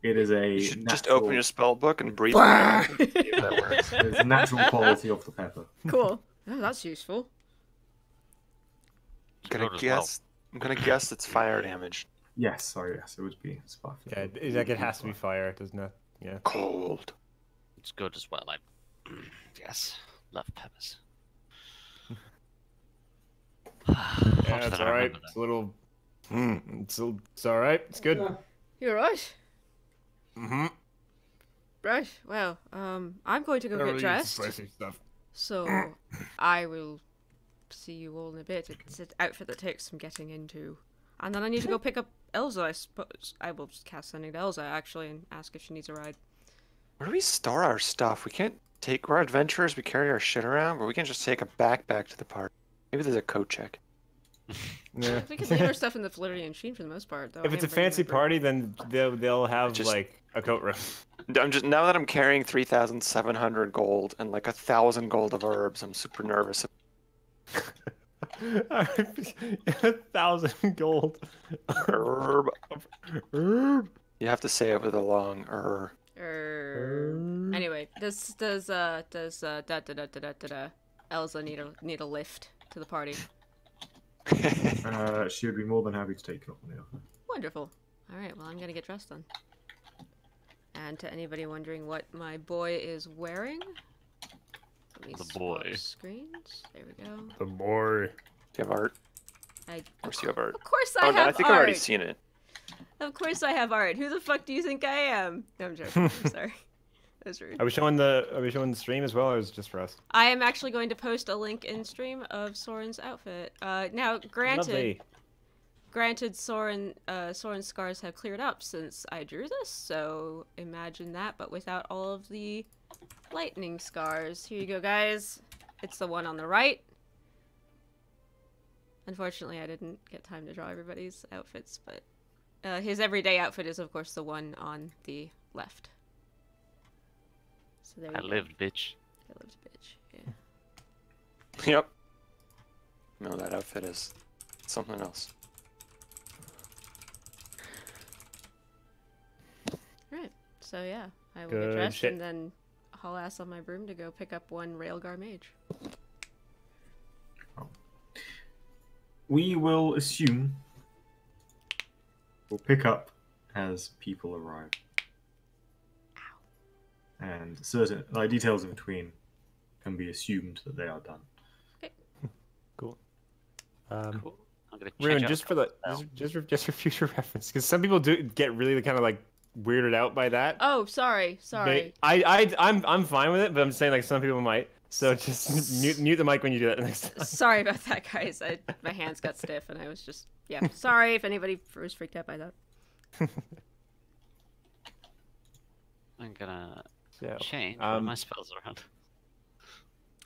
It is a You should just natural- open your spell book and breathe. Fire. See if that works. It's a natural quality of the pepper. Cool. Oh, that's useful. I'm Rolled as well. gonna guess it's fire damage. Yes, sorry, yes, it would be spark. Yeah, like it has to be fire. It does not. Yeah. Cold. It's good as well. Yes, love peppers. Yeah, it's all right. It's a little. It's all right. It's good. You're right. Mm-hmm. Right, well, I'm going to go get dressed, Stuff. so I will see you all in a bit. It's an outfit that takes some getting into. And then I need to go pick up Elsa, I suppose. I will just cast sending to Elsa, actually, and ask if she needs a ride. Where do we store our stuff? We can't take. We're adventurers. We carry our shit around, but we can just take a backpack to the party. Maybe there's a coat check. Yeah. We can leave our stuff in the Floridian Sheen for the most part, though. If I it's a am bringing fancy my party, then they'll have Just- like a coat room. I'm just now that I'm carrying 3,700 gold and like 1,000 gold of herbs. I'm super nervous. 1,000 gold. Herb. Herb. You have to say it with a long Anyway, does Elsa need a lift to the party? She would be more than happy to take it up on the offer. Wonderful. All right, well, I'm gonna get dressed then. And to anybody wondering what my boy is wearing, let me The swap boy. screens. There we go. The boy. Do you have art? Of course you have art. Of course I Oh have no, I think art. I've already seen it. Of course I have art. Who the fuck do you think I am? No, I'm joking. I'm sorry. That was rude. Are we showing the stream as well, or is it just for us? I am actually going to post a link in stream of Soren's outfit. Now, granted, granted, Soren's scars have cleared up since I drew this, so imagine that, but without all of the lightning scars. Here you go, guys. It's the one on the right. Unfortunately, I didn't get time to draw everybody's outfits, but his everyday outfit is, of course, the one on the left. So there you I go. lived, bitch. I lived, bitch. Yeah. Yep. No, that outfit is something else. Right. So yeah, I will Good get dressed shit. and then haul ass on my broom to go pick up one Railgar mage. We will assume we'll pick up as people arrive. And certain details in between can be assumed that they are done. Cool. Cool. I'm gonna change Ruin, out just the for color just for future reference, because some people do get really kind of like weirded out by that. Oh, sorry. I'm fine with it, but I'm saying like some people might. So just mute the mic when you do that next time. Sorry about that, guys. My hands got stiff, and I was just sorry if anybody was freaked out by that. I'm gonna So, change one of my spells around.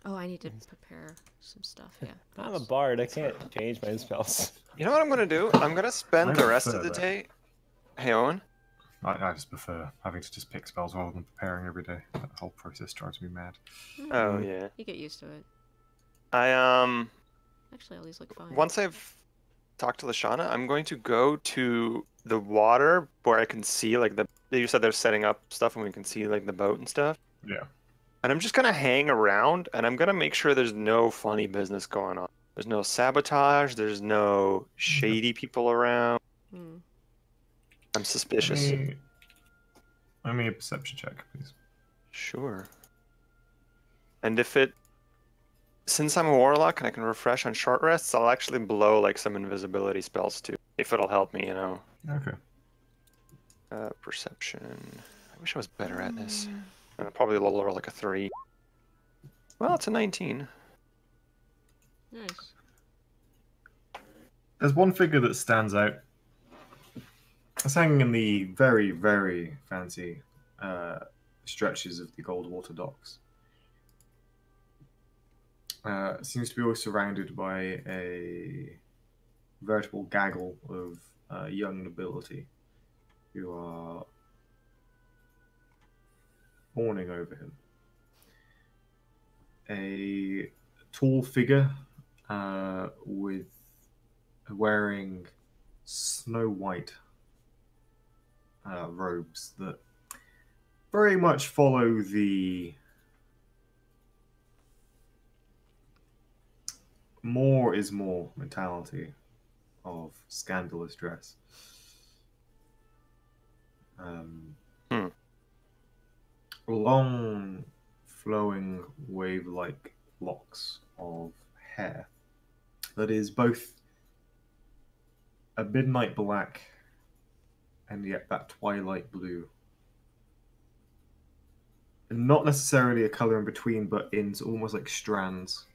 Oh, I need to prepare some stuff. Yeah. I'm a bard. I can't change my spells. You know what I'm gonna do? I'm gonna spend I the rest of prefer the that. day. Hey, Owen. I just prefer having to just pick spells rather than preparing every day. That whole process drives me mad. Oh yeah. You get used to it. I Actually, all these look fine. once I've talked to Lashana, I'm going to go to the water where I can see like you said they're setting up stuff and we can see like the boat and stuff. Yeah. And I'm just gonna hang around and I'm gonna make sure there's no funny business going on. There's no sabotage, there's no shady people around. Hmm. I'm suspicious. Let me a perception check, please. Sure. And since I'm a warlock and I can refresh on short rests, I'll actually blow like some invisibility spells too, if it'll help me, you know. Okay. Perception. I wish I was better at this. Probably a little lower, like a 3. Well, it's a 19. Nice. There's one figure that stands out. It's hanging in the very, very fancy stretches of the Goldwater docks. Seems to be all surrounded by a veritable gaggle of young nobility who are fawning over him. A tall figure with wearing snow white robes that very much follow the more is more mentality of scandalous dress. Long, flowing, wave-like locks of hair that is both a midnight black and yet that twilight blue. And not necessarily a color in between, but in almost like strands.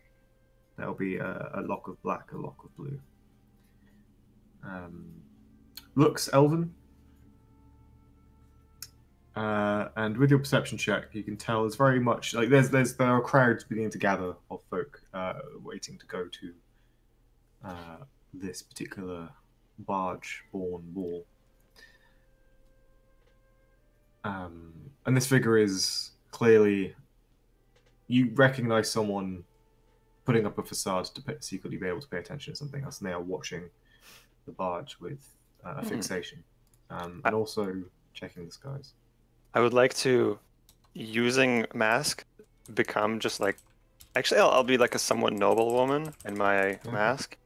There'll be a lock of black, a lock of blue. Looks elven. And with your perception check, you can tell it's very much like there are crowds beginning to gather of folk waiting to go to this particular barge-borne ball. And this figure is clearly, you recognize someone putting up a facade to secretly be able to pay attention to something else, and they are watching the barge with a fixation, and also checking the skies. I would like to, using mask, become just like, actually I'll be like a somewhat noble woman in my mask,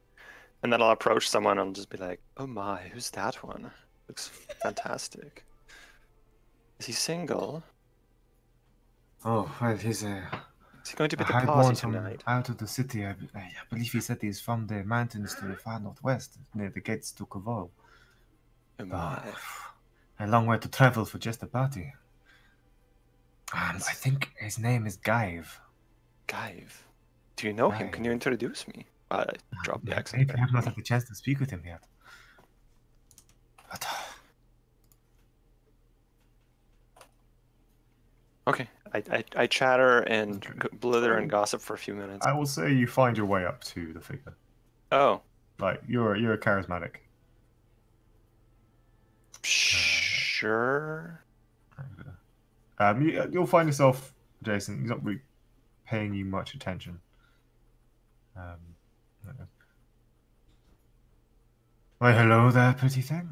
and then I'll approach someone and I'll just be like, oh my, who's that one? Looks fantastic. Is he single? Oh, well, he's Is he going to be at the highborn party from tonight? out of the city. I believe he said he's from the mountains to the far northwest, near the gates to Kavol. Oh my. A long way to travel for just a party. I think his name is Gaive. Gaive. Do you know him? Gaive. Can you introduce me? I dropped the accent. Maybe I have not had the chance to speak with him yet. Okay. I chatter and Okay. blither and gossip for a few minutes. I will say you find your way up to the figure. Oh. Like you're charismatic. Sure. You'll find yourself, Jason. He's not really paying you much attention. Why, hello there, pretty thing.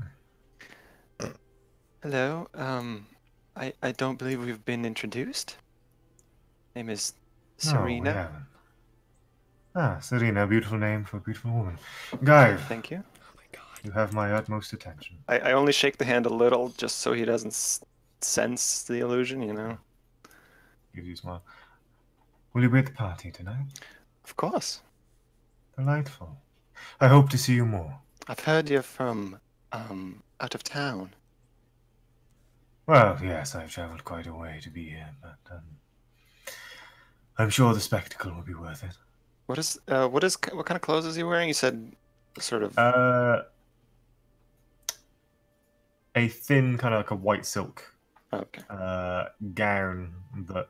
Hello. I don't believe we've been introduced. Name is Serena. No, we haven't. Ah, Serena, beautiful name for a beautiful woman. Guy, Thank you. you have my utmost attention. I only shake the hand a little just so he doesn't sense the illusion, you know? Gives you a smile. Will you be at the party tonight? Of course. Delightful. I hope to see you more. I've heard you're from, out of town. Well, yes, I've travelled quite a way to be here, but I'm sure the spectacle will be worth it. What kind of clothes is he wearing? You said sort of. A thin, kind of like a white silk Okay. gown that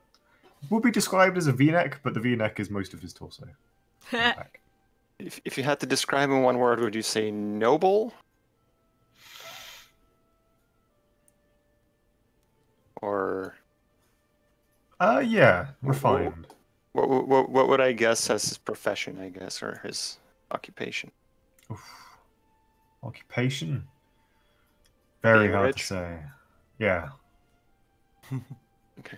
would be described as a V-neck, but the V-neck is most of his torso. Back. If you had to describe in one word, would you say noble? Or Yeah, refined. what would I guess as his profession, I guess, or his occupation? Oof. Occupation? Very Being hard rich? to say. Yeah. Okay.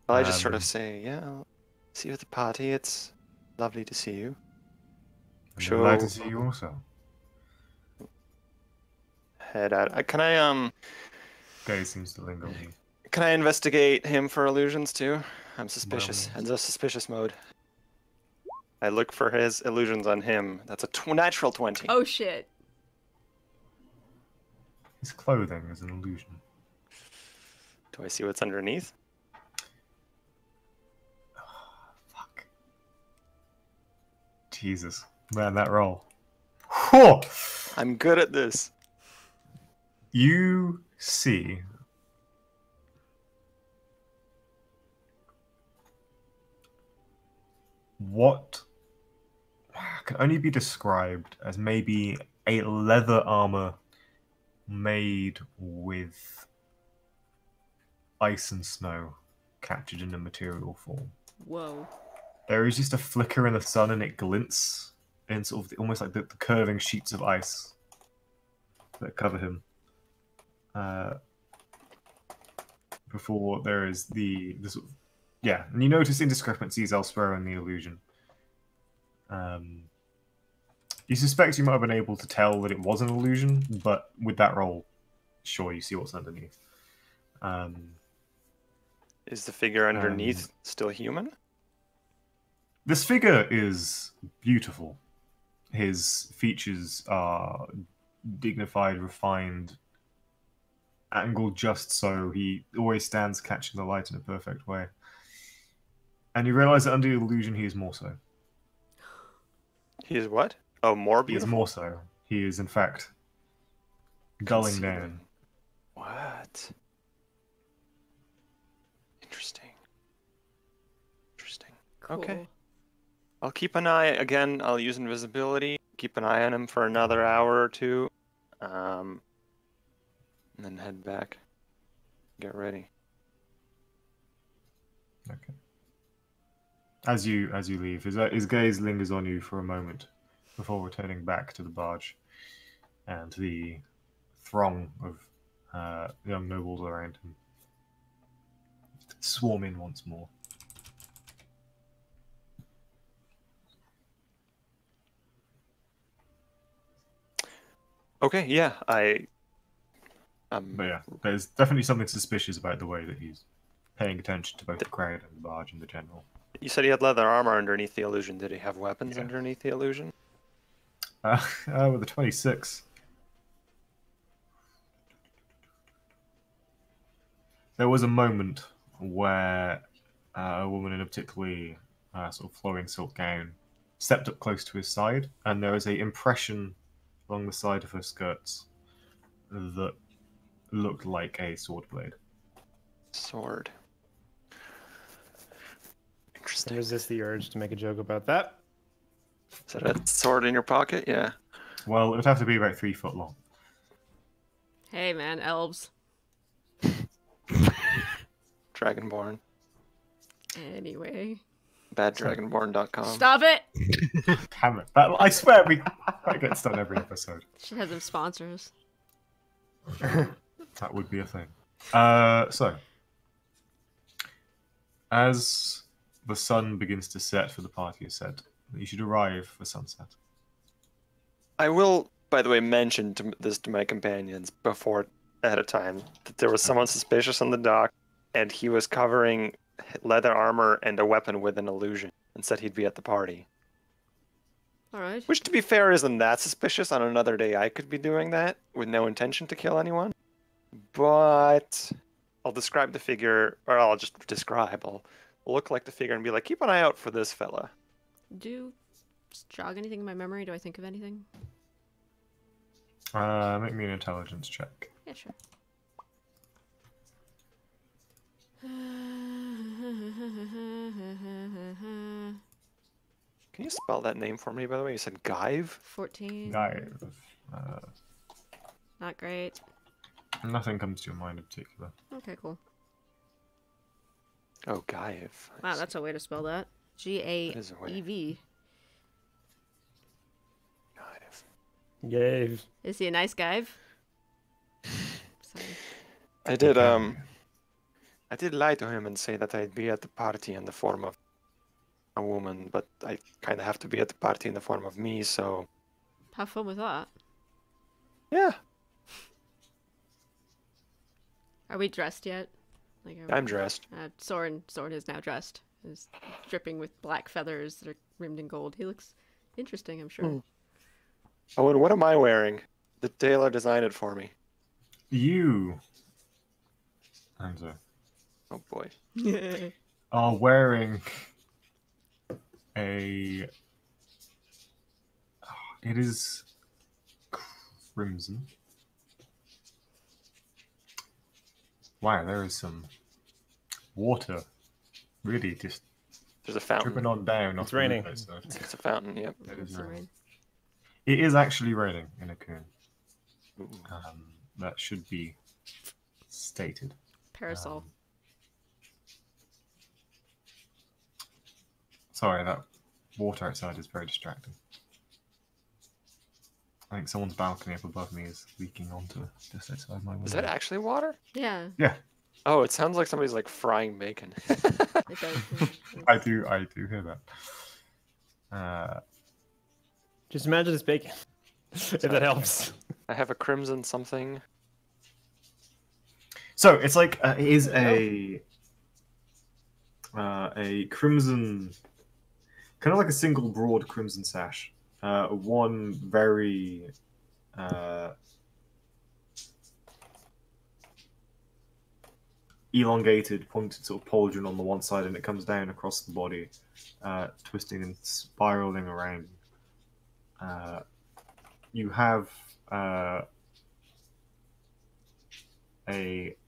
Well, I just sort Um, of say, yeah, I'll see you at the party. It's lovely to see you. I'd like to see you also. Head out. Can I Guy seems to linger on you. Can I investigate him for illusions too? I'm suspicious. means. In a suspicious mode. I look for his illusions on him. That's a natural 20. Oh shit. His clothing is an illusion. Do I see what's underneath? Fuck. Jesus. Man, that roll. Whew! I'm good at this. You see what can only be described as maybe a leather armor made with ice and snow captured in a material form. Whoa. There is just a flicker in the sun and it glints in sort of almost like the curving sheets of ice that cover him. Before there is the sort of, yeah, and you notice indiscrepancies elsewhere in the illusion. You suspect you might have been able to tell that it was an illusion, but with that roll, sure, you see what's underneath. Is the figure underneath still human? This figure is beautiful. His features are dignified, refined, angled just so. He always stands catching the light in a perfect way. And you realize that under the illusion, he is more so. He is what? Oh, more He is beautiful? more so. He is, in fact, gulling down. Concealing. What? Interesting. Interesting. Cool. Okay. I'll keep an eye, again, I'll use invisibility, keep an eye on him for another hour or two, and then head back. Get ready. Okay. As you leave, his gaze lingers on you for a moment before returning back to the barge and to the throng of young nobles around him. Swarm in once more. Okay, yeah, But yeah, there's definitely something suspicious about the way that he's paying attention to both the crowd and the barge and the general. you said he had leather armor underneath the illusion. Did he have weapons Yeah. underneath the illusion? With a 26. There was a moment where a woman in a particularly sort of flowing silk gown stepped up close to his side, and there was an impression along the side of her skirts that looked like a sword blade. Sword. Interesting. resist the urge to make a joke about that. Is that sword in your pocket? Yeah. Well, it would have to be about 3 foot long. Hey, man, elves. Dragonborn. Anyway. Baddragonborn.com. Stop it! Damn it. I swear that gets done every episode. Should have them sponsors. That would be a thing. So, as the sun begins to set for the party is said, you should arrive for sunset. I will, by the way, mention this to my companions before ahead of time that there was someone suspicious on the dock, and he was covering leather armor and a weapon with an illusion, and said he'd be at the party. Alright. Which, to be fair, isn't that suspicious. On another day, I could be doing that with no intention to kill anyone. But I'll describe the figure, or I'll just describe. I'll look like the figure and be like, keep an eye out for this fella. Do you jog anything in my memory? Do I think of anything? Make me an intelligence check. Yeah, sure. Can you spell that name for me, by the way? You said Gaive? 14. Not great. Nothing comes to your mind in particular. Okay, cool. Oh, Gaive. Wow, that's a way to spell that. G-A-E-V. Gaive. Yay. Is he a nice guy? Sorry. I did lie to him and say that I'd be at the party in the form of a woman, but I kind of have to be at the party in the form of me, so... Have fun with that. Yeah, Are we dressed yet? Like, I'm dressed. Soren is now dressed. He's dripping with black feathers that are rimmed in gold. He looks interesting, I'm sure. Oh, and what am I wearing? The tailor designed it for me. You, Anzo, Oh boy. are wearing a... It is crimson. Wow, there is some water really just There's a fountain. dripping on down. It's off the raining. roof outside. It's a fountain, yep. It is It's the raining. rain. It is actually raining in a coon. Ooh. That should be stated. Parasol. Sorry, that water outside is very distracting. I think someone's balcony up above me is leaking onto just outside my window. Is that actually water? Yeah, Yeah, Oh, it sounds like somebody's like frying bacon. it does. I do hear that. Just imagine it's bacon. If that helps. I have a crimson something. So it's like it is a crimson, kind of like a single broad crimson sash. One very elongated, pointed sort of pauldron on the one side, and it comes down across the body, twisting and spiraling around. You have a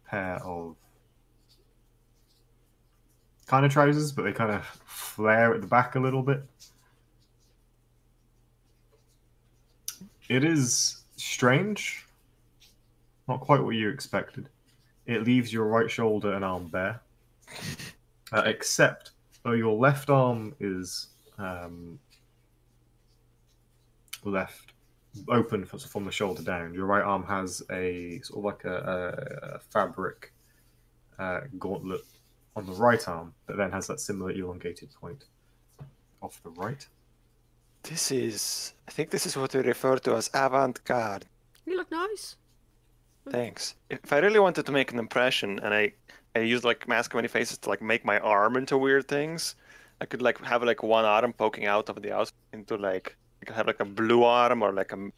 pair of kind of trousers, but they kind of flare at the back a little bit. It is strange. Not quite what you expected. It leaves your right shoulder and arm bare. Except your left arm is left open from the shoulder down. Your right arm has a sort of like a fabric gauntlet on the right arm that then has that similar elongated point off the right. I think this is what we refer to as avant-garde. You look nice. Thanks. If I really wanted to make an impression, and I used like mask many faces to like make my arm into weird things, I could like have like one arm poking out of the outside into like I could have like a blue arm or like a You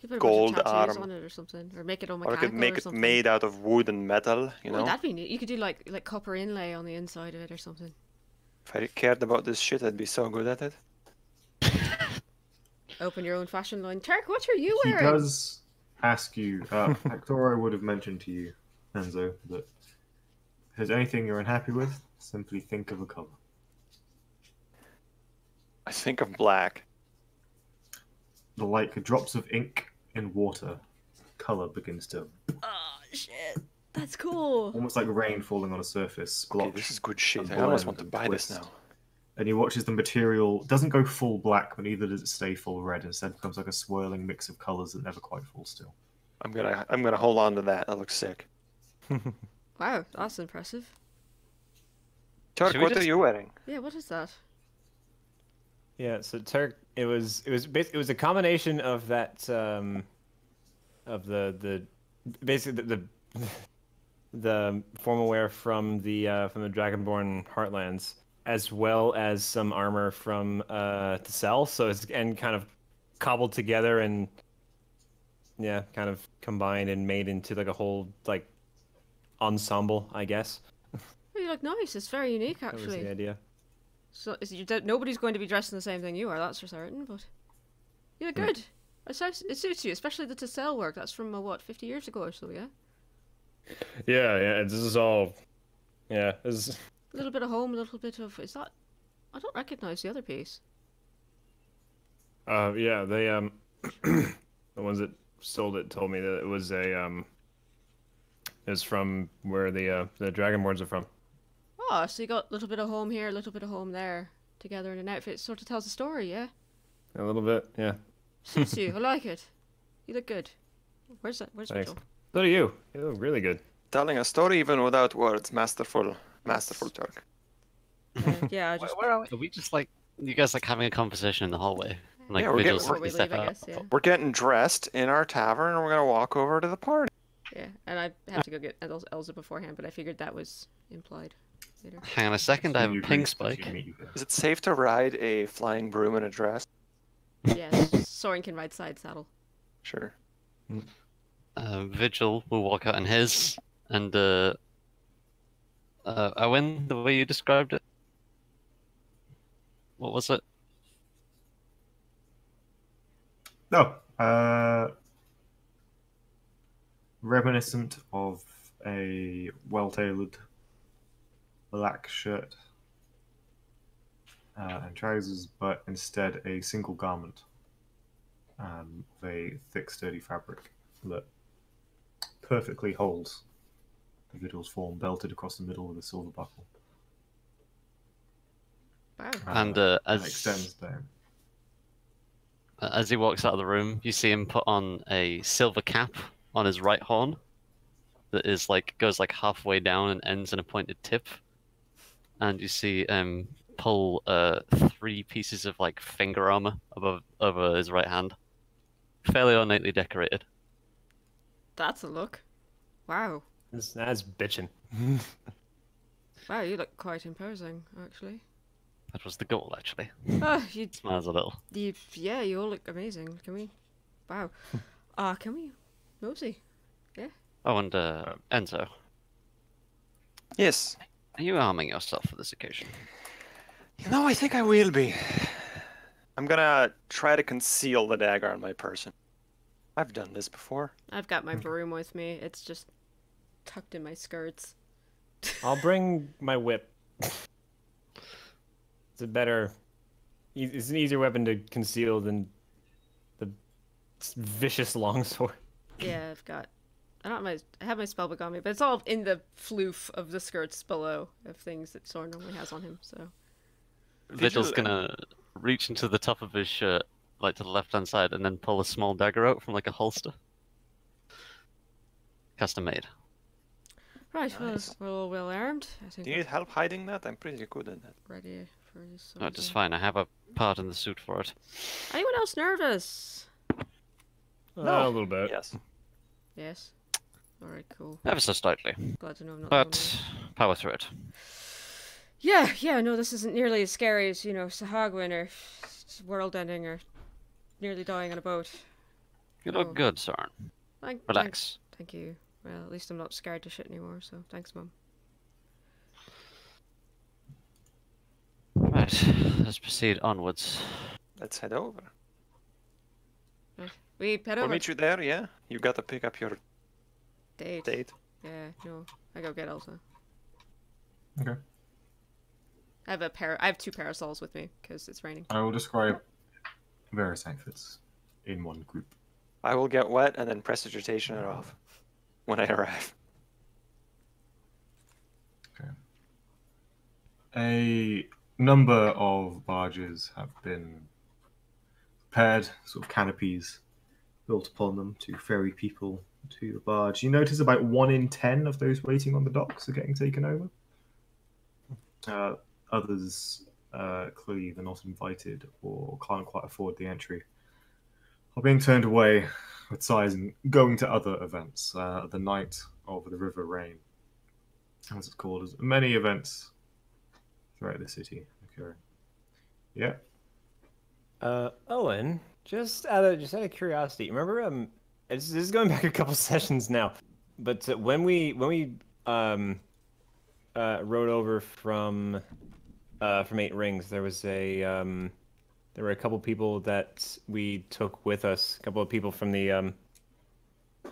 put a gold bunch of tattoos arm. on it or something, or make it all or I mechanical could make it something. made out of wood and metal, you Oh, know? that'd be neat. You could do like copper inlay on the inside of it or something. If I cared about this shit, I'd be so good at it. Open your own fashion line. Turk, what are you He wearing? does ask you, Hector would have mentioned to you, Enzo, that if there's anything you're unhappy with, simply think of a color. I think of black. Like drops of ink in water, color begins to Oh shit, that's cool. almost like rain falling on a surface. Okay, Blotch this is good shit. and I almost blend want to and buy this twist. now. And you watch as the material doesn't go full black, but neither does it stay full red. Instead, becomes like a swirling mix of colors that never quite fall still. I'm gonna hold on to that. That looks sick. Wow, that's impressive. Turk, Should we what just- are you wearing? Yeah, what is that? Yeah, so Turk, it was a combination of that of the basically the formal wear from the Dragonborn Heartlands, as well as some armor from Tassel. So it's and kind of cobbled together and yeah, kind of combined and made into like a whole like ensemble, I guess. Oh, you look nice. It's very unique, That was the actually. idea. So nobody's going to be dressed in the same thing you are. That's for certain. But you look good. It suits you, especially the Tassel work. That's from what, 50 years ago or so, yeah. Yeah. This is all. Yeah, this is. A little bit of home, a little bit of. Is that? I don't recognize the other piece. Yeah, they the ones that sold it told me that it was it was from where the Dragonborns are from. Oh, so you got a little bit of home here, a little bit of home there, together in an outfit. It sort of tells a story, yeah. A little bit, yeah. Suits you. I like it. You look good. Where's Thanks. Vigil? So do you. You look really good. Telling a story even without words. Masterful Turk. Yeah, I just. Where are we? Are we just like you guys like having a conversation in the hallway? Like Yeah, we're Vigil's getting- Before we step leave, I out. guess. Yeah. We're getting dressed in our tavern, and we're gonna walk over to the party. Yeah, and I have to go get Elsa beforehand, but I figured that was implied later. Hang on a second, I have a You ping agree spike. to meet you there. Is it safe to ride a flying broom in a dress? Yes, Soren can ride side saddle. Sure. Vigil will walk out in his, and Owen, the way you described it. What was it? No, reminiscent of a well-tailored black shirt and trousers, but instead a single garment of a thick, sturdy fabric that perfectly holds the Vigil's form, belted across the middle with a silver buckle. Wow. And and as extends down. As he walks out of the room, you see him put on a silver cap on his right horn that is like goes like halfway down and ends in a pointed tip. And you see pull 3 pieces of like finger armor over his right hand. Fairly ornately decorated. That's a look. Wow. That's bitchin'. Wow, you look quite imposing, actually. That was the goal, actually. Oh, Smiles a little. yeah, you all look amazing. Can we? Wow. Can we? Mosey. Oh, and Enzo, Yes. are you arming yourself for this occasion? You know, I think I will be. I'm gonna try to conceal the dagger on my person. I've done this before. I've got my broom with me. It's just tucked in my skirts. I'll bring my whip. It's it's an easier weapon to conceal than the vicious longsword. Yeah, I have my spellbook on me, but it's all in the floof of the skirts below of things that Soren normally has on him. So Vigil's gonna reach into the top of his shirt, like to the left-hand side, and then pull a small dagger out from like a holster. Custom made. right, Nice. well armed. I Do think you need help hiding that? I'm pretty good at that. we're ready for this. Oh, just fine. I have a part in the suit for it. Anyone else nervous? A little bit. Yes. Yes. All right, cool. Ever so slightly, Glad to know I'm not. the only one. but power through it. Yeah, no, this isn't nearly as scary as, Sahagwin or world ending or nearly dying on a boat. You Oh. look good, Soren. Relax. Thank you. Well, at least I'm not scared to shit anymore, so thanks, Mum. Right, let's proceed onwards. Let's head over. We head We'll over. meet you there, yeah? You got to pick up your Date. date. Yeah, no. I go get Elsa. Okay. I have I have 2 parasols with me because it's raining. I will describe various outfits in one group. I will get wet and then prestidigitation it off when I arrive. Okay. A number of barges have been prepared, sort of canopies built upon them to ferry people to the barge. You notice about 1 in 10 of those waiting on the docks are getting taken over. Others, clearly either not invited or can't quite afford the entry, are being turned away with sighs and going to other events. The Night of the River Rain, as it's called, as many events throughout the city occurring. Yeah. Owen, just out of curiosity, remember this is going back a couple sessions now, but when we rode over from 8 Rings, there was there were a couple people that we took with us, a couple of people from the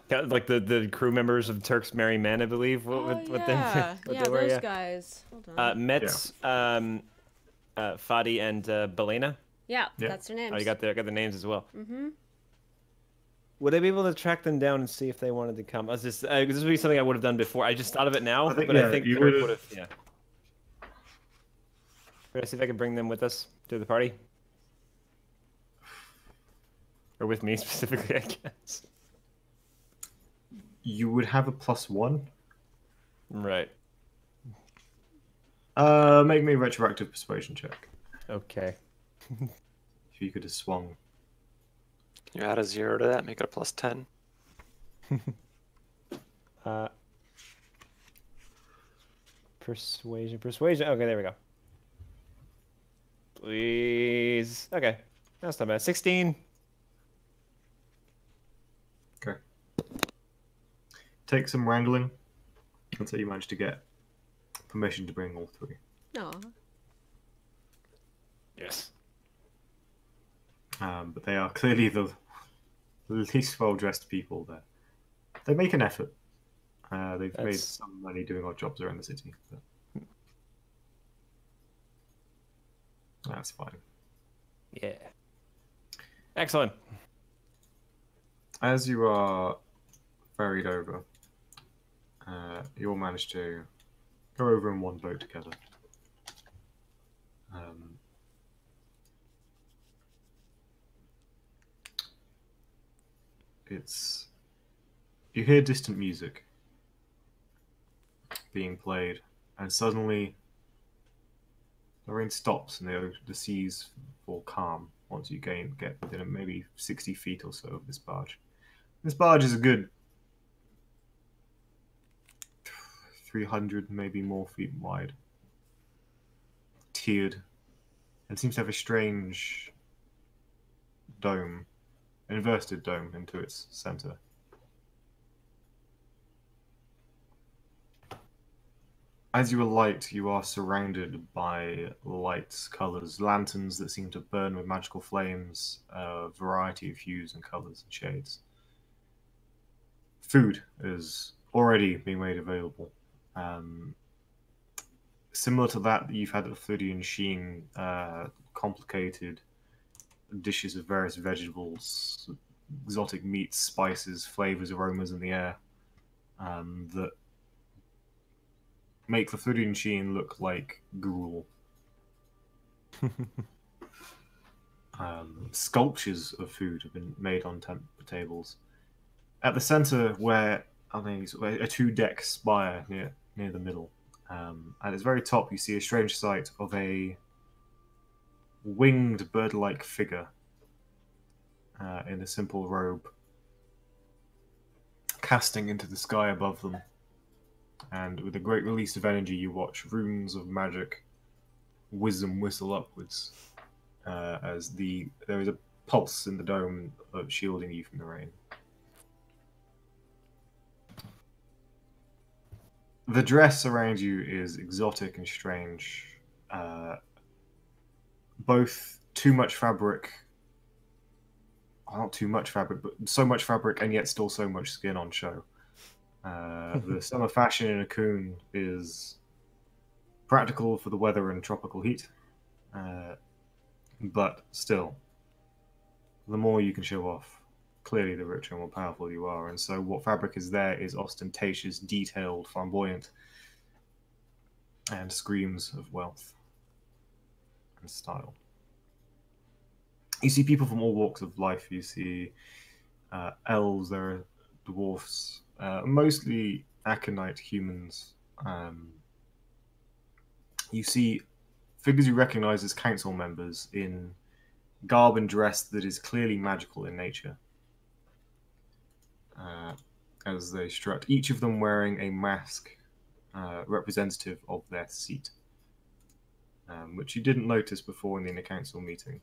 like the crew members of Turk's Merry Men, I believe. What they were, those guys. Hold on. Metz, Fadi, and Belena. Yeah, Yeah. that's their names. Oh, you got the names as well. Mm-hmm. Would I be able to track them down and see if they wanted to come? This would be something I would have done before. I just thought of it now, I think you would would have. Yeah. Try to see if I can bring them with us to the party, or with me specifically, I guess. You would have a +1. Right. Make me a retroactive persuasion check. Okay. If you could have swung. You add a 0 to that, make it a +10. Persuasion. Okay, there we go. Please. Okay, that's not bad. 16. Okay. Take some wrangling until you manage to get permission to bring all 3. No. Yes. But they are clearly the least well-dressed people there. They make an effort. They've made some money doing odd jobs around the city. But that's fine. Yeah. Excellent. As you are ferried over, you all manage to go over in one boat together. You hear distant music being played, and suddenly the rain stops and the seas fall calm once you get within maybe 60 feet or so of this barge. This barge is a good 300, maybe more feet wide, tiered, and seems to have a strange dome, an inverted dome into its center. As you alight, you are surrounded by lights, colors, lanterns that seem to burn with magical flames, a variety of hues and colors and shades. Food is already being made available. Similar to that you've had at the Floridian Sheen, complicated dishes of various vegetables, exotic meats, spices, flavors, aromas in the air that make the Floridian Sheen look like gruel. Sculptures of food have been made on tables. At the center, where a 2-deck spire near the middle, at its very top, you see a strange sight of a winged bird-like figure in a simple robe, casting into the sky above them. And with a great release of energy, you watch runes of magic wisdom whistle upwards as there is a pulse in the dome of shielding you from the rain. The dress around you is exotic and strange. Both too much fabric, not too much fabric, but so much fabric and yet still so much skin on show. The summer fashion in Akun is Practical for the weather and tropical heat, but still, the more you can show off, clearly the richer and more powerful you are. And so what fabric is there is ostentatious, detailed, flamboyant, and screams of wealth and style. You see people from all walks of life. You see elves, there are dwarfs, mostly aconite humans. You see figures you recognize as council members in garb and dress that is clearly magical in nature. As they strut, each of them wearing a mask representative of their seat, which you didn't notice before in the inner council meeting.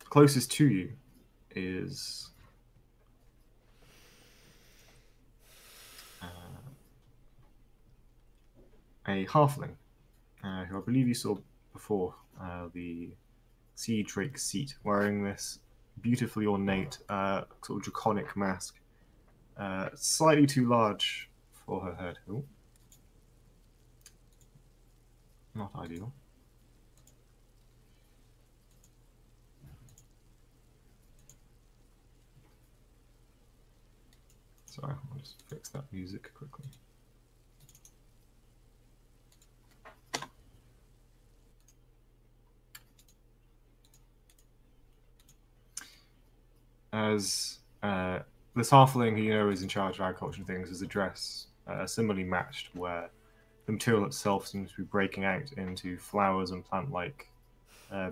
Closest to you is a halfling, who I believe you saw before, the sea drake seat, wearing this beautifully ornate, sort of draconic mask, slightly too large for her head. Ooh. Not ideal. Sorry, I'll just fix that music quickly. As this halfling, who is in charge of agriculture and things, is a dress similarly matched, where the material itself seems to be breaking out into flowers and plant-like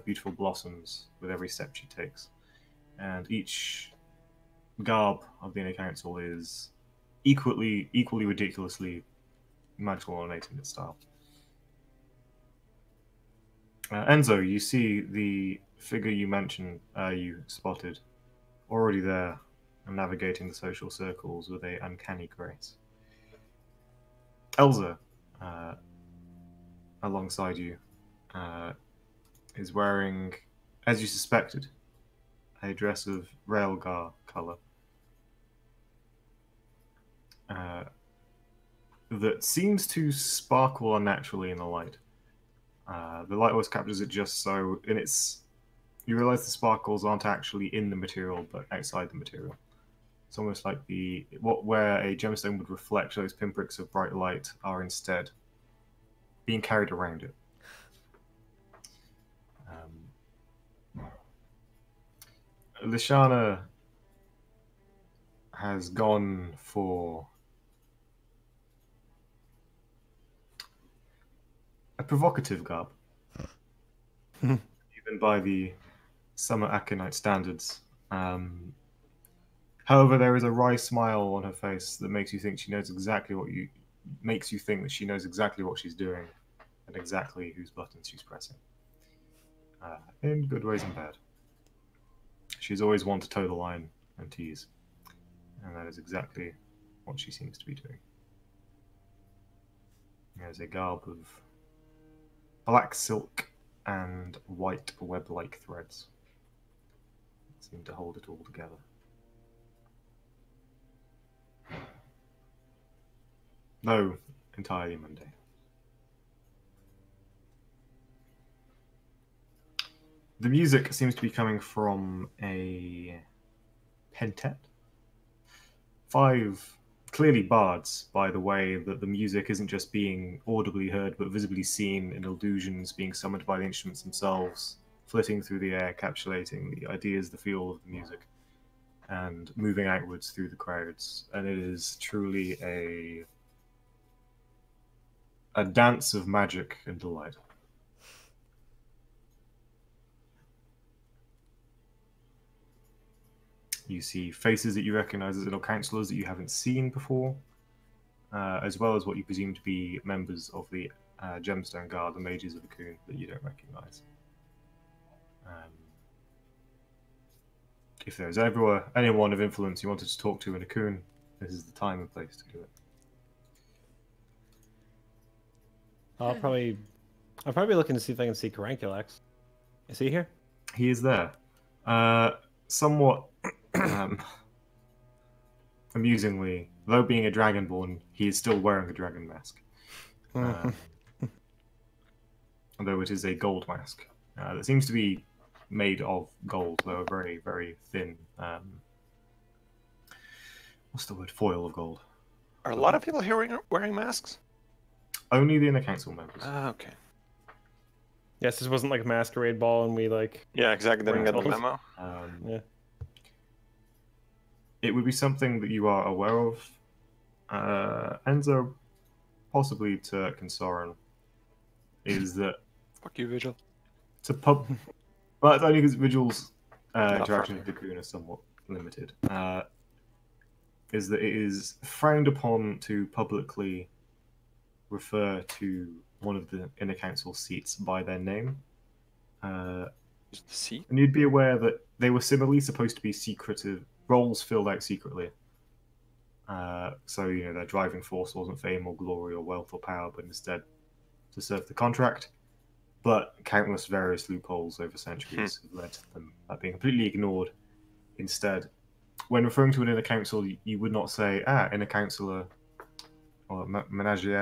beautiful blossoms with every step she takes. And each garb of the inner council is equally ridiculously magical and ornate in its style. Enzo, you see the figure you mentioned, you spotted, already there and navigating the social circles with a uncanny grace. Elza, alongside you, is wearing, as you suspected, a dress of railgar colour that seems to sparkle unnaturally in the light. The light always captures it just so, and you realise the sparkles aren't actually in the material, but outside the material. It's almost like where a gemstone would reflect, those pinpricks of bright light are instead being carried around it. Lishana has gone for a provocative garb, even by the summer aconite standards. However, there is a wry smile on her face that makes you think she knows exactly makes you think that she knows exactly what she's doing and exactly whose buttons she's pressing. In good ways and bad. She's always one to toe the line and tease, and that is exactly what she seems to be doing. There's a garb of black silk and white web-like threads that seem to hold it all together. No, entirely mundane. The music seems to be coming from a pentet. 5 clearly bards, by the way that the music isn't just being audibly heard, but visibly seen in illusions being summoned by the instruments themselves, flitting through the air, capsulating the ideas, the feel of the music, and moving outwards through the crowds. And it is truly a dance of magic and delight. You see faces that you recognize as little councillors that you haven't seen before, as well as what you presume to be members of the Gemstone Guard, the Mages of the Coon, that you don't recognize. If there's anyone of influence you wanted to talk to in a Coon, this is the time and place to do it. I'll probably be looking to see if I can see Caranculax. Is he here? He is there. Somewhat amusingly, though being a dragonborn, he is still wearing a dragon mask. Although it is a gold mask that seems to be made of gold, though a very, very thin. What's the word? Foil of gold. Are a lot of people here wearing masks? Only the inner council members. Ah, okay. Yes, this wasn't like a masquerade ball, and we like. Yeah, exactly. Didn't get the memo. Yeah. It would be something that you are aware of. Enzo, possibly Turk and Soren, is that Fuck you, Vigil. to pub. Well, it's only because Vigil's interaction for with Cocoon is somewhat limited. Is that it is frowned upon to publicly refer to one of the inner council seats by their name. Just the seat? And you'd be aware that they were similarly supposed to be secretive roles filled out secretly. So, you know, their driving force wasn't fame or glory or wealth or power, but instead to serve the contract. But countless various loopholes over centuries have led to them being completely ignored. Instead, when referring to an inner council, you would not say, inner councillor or menagerie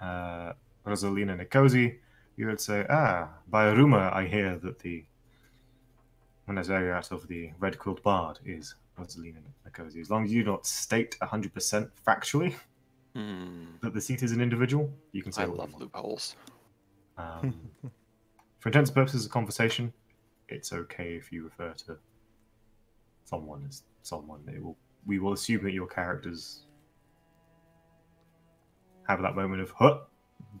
Rosalina Nicosi. You would say, by a rumor, I hear that the Menageriat of the Red Quilt Bard is Rosalina Nicosi. As long as you do not state 100% factually that the seat is an individual, you can say I love loopholes. For intents and purposes of conversation, it's okay if you refer to someone as someone. We will assume that your characters have that moment of huh,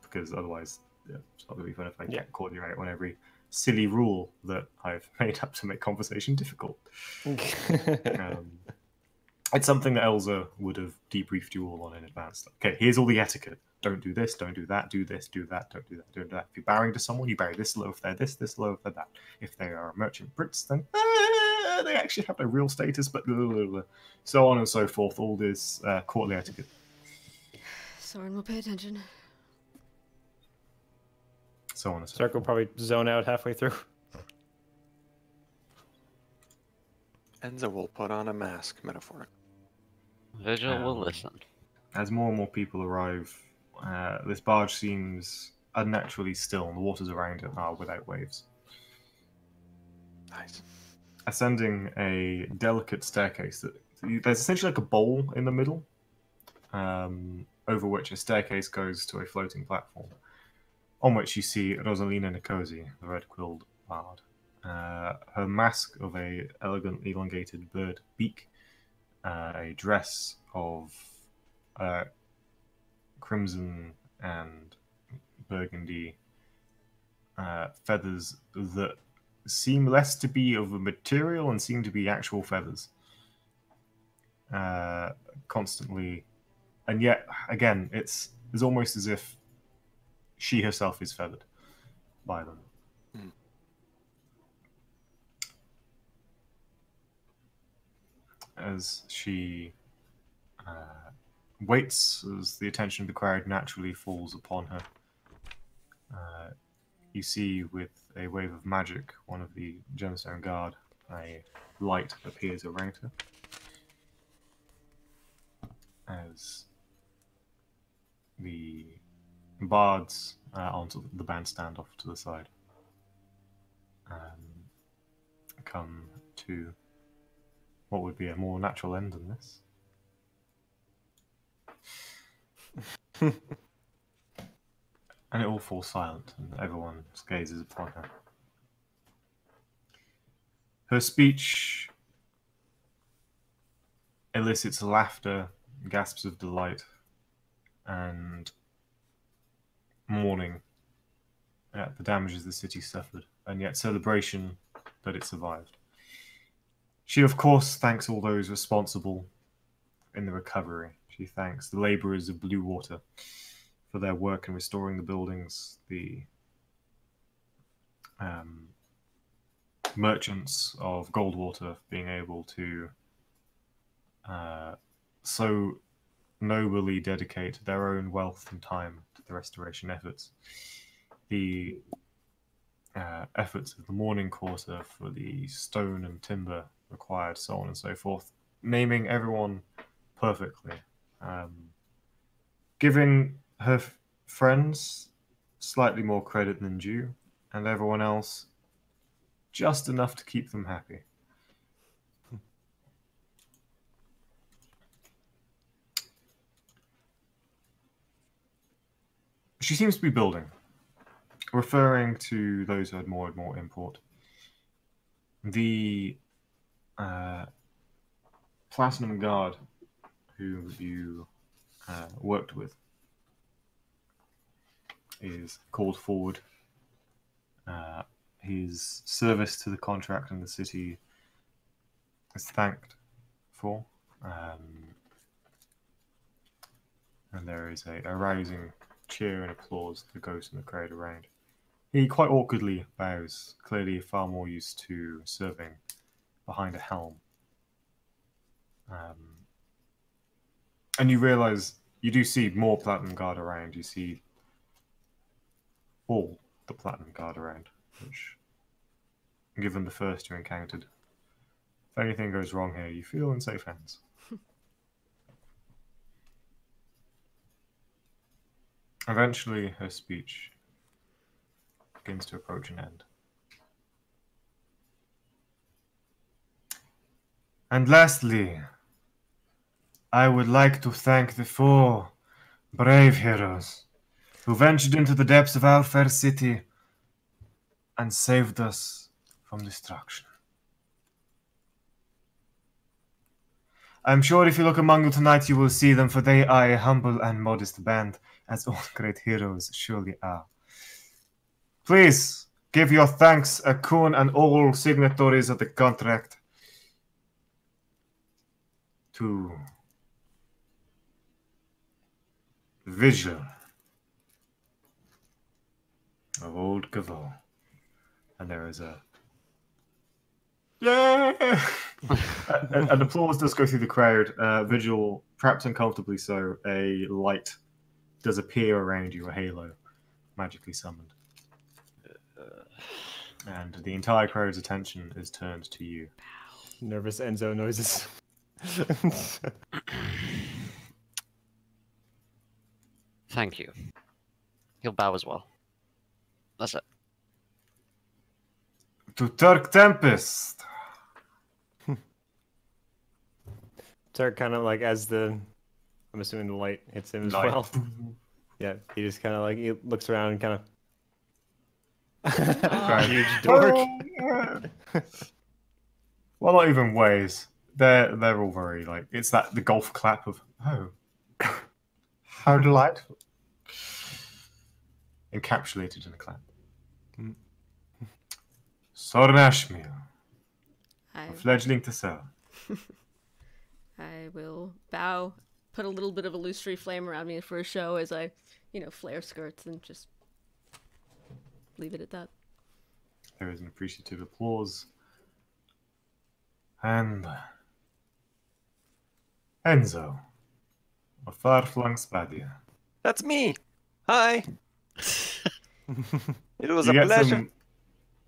because otherwise it's not going to be fun if I get caught you out on every silly rule that I've made up to make conversation difficult. It's something that Elza would have debriefed you all on in advance. Okay, here's all the etiquette. Don't do this, don't do that, do this, do that, don't do that, don't do that. If you're bowing to someone, you bow this low if they're this low if they're that. If they are a merchant prince, then they actually have no real status, but so on and so forth. All this courtly etiquette. Soren will pay attention. So on and so Cirque will probably zone out halfway through. Enzo will put on a mask, metaphorically. Vigil will listen. As more and more people arrive, this barge seems unnaturally still, and the waters around it are without waves. Nice. Ascending a delicate staircase, there's essentially like a bowl in the middle, over which a staircase goes to a floating platform, on which you see Rosalina Nicosi, the red-quilled bard. Her mask of a elegant elongated bird beak, a dress of crimson and burgundy feathers that seem less to be of a material and seem to be actual feathers. Constantly, and yet again, it's almost as if she herself is feathered by them. As she waits, as the attention of the crowd naturally falls upon her, you see with a wave of magic, one of the gemstone guard, a light appears around her. As the bards onto the bandstand off to the side come to what would be a more natural end than this. And it all falls silent, and everyone gazes upon her. Her speech elicits laughter, gasps of delight, and mourning at the damages the city suffered, and yet celebration that it survived. She, of course, thanks all those responsible in the recovery. She thanks the labourers of Blue Water for their work in restoring the buildings, the merchants of Goldwater being able to so nobly dedicate their own wealth and time to the restoration efforts. The efforts of the Morning Quarter for the stone and timber required, so on and so forth. Naming everyone perfectly, giving her friends slightly more credit than due, and everyone else just enough to keep them happy. She seems to be building, referring to those who had more and more import. The Platinum Guard who you worked with is called forward. His service to the contract and the city is thanked for. And there is a rousing cheer and applause that goes in the crowd around. He quite awkwardly bows, clearly far more used to serving behind a helm. And you realize you do see more Platinum Guard around. You see all the Platinum Guard around, which, given the first you encountered, if anything goes wrong here, you feel in safe hands. Eventually, her speech begins to approach an end. And lastly, I would like to thank the 4 brave heroes who ventured into the depths of our fair city and saved us from destruction. I'm sure if you look among them tonight, you will see them, for they are a humble and modest band, as all great heroes surely are. Please give your thanks, Akun and all signatories of the contract, to Vigil of Old Gavot. And there is a yeah, and applause does go through the crowd. Vigil, perhaps uncomfortably so, a light does appear around you, a halo, magically summoned. And the entire crowd's attention is turned to you. Nervous Enzo noises. Thank you. He'll bow as well. That's it. To Turk Tempest. Turk kind of like, as I'm assuming the light hits him as Light. well. Yeah, he just kind of like, he looks around and kind Aw. of huge dork. Well, not even ways. They're all very like, it's that the golf clap of how delightful. Encapsulated in a clap. Sornashmir, a fledgling to sell. I will bow, put a little bit of illusory flame around me for a show as I, flare skirts and just leave it at that. There is an appreciative applause. And Enzo, a far-flung Spadia. That's me. Hi. It was You a get pleasure some-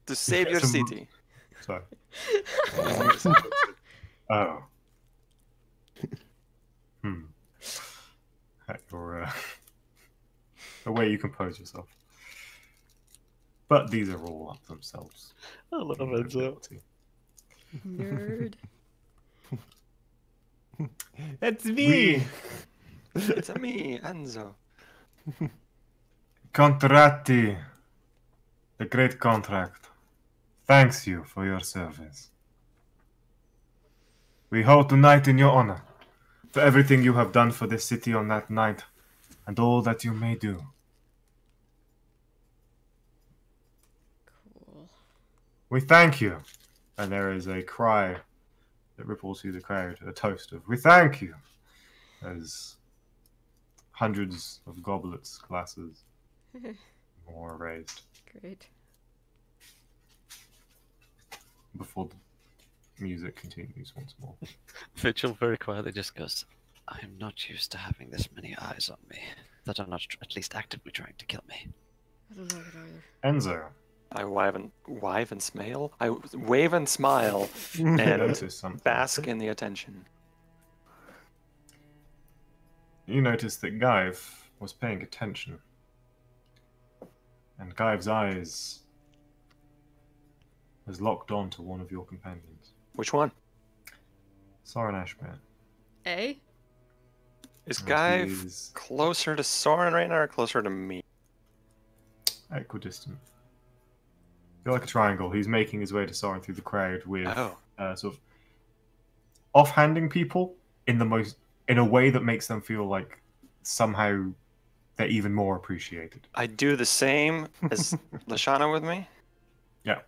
to save get your some- city. Sorry. Oh. Your the way you compose yourself. But these are all up themselves. I love Enzo. Nerd. That's me! It's a me, Enzo. Contratti, the great contract, thanks you for your service. We hold tonight in your honor for everything you have done for this city on that night and all that you may do. Cool. We thank you. And there is a cry that ripples through the crowd, a toast of, we thank you, as hundreds of goblets, glasses, more are raised Great. before the music continues once more. Vigil very quietly just goes, I am not used to having this many eyes on me that are not at least actively trying to kill me. I don't like it either. Enzo, I wave and smile. I wave and smile and notice something. bask in the attention. you noticed that Gaiv was paying attention. And Gaiv's eyes was locked on to one of your companions. Which one? Soren Ashmere. Eh? Is And Guy he is closer to Soren right now or closer to me? equidistant. You're like a triangle. He's making his way to Soren through the crowd with Oh. sort of offhanding people in a way that makes them feel like somehow they're even more appreciated. I do the same as Lashana with me. Yeah.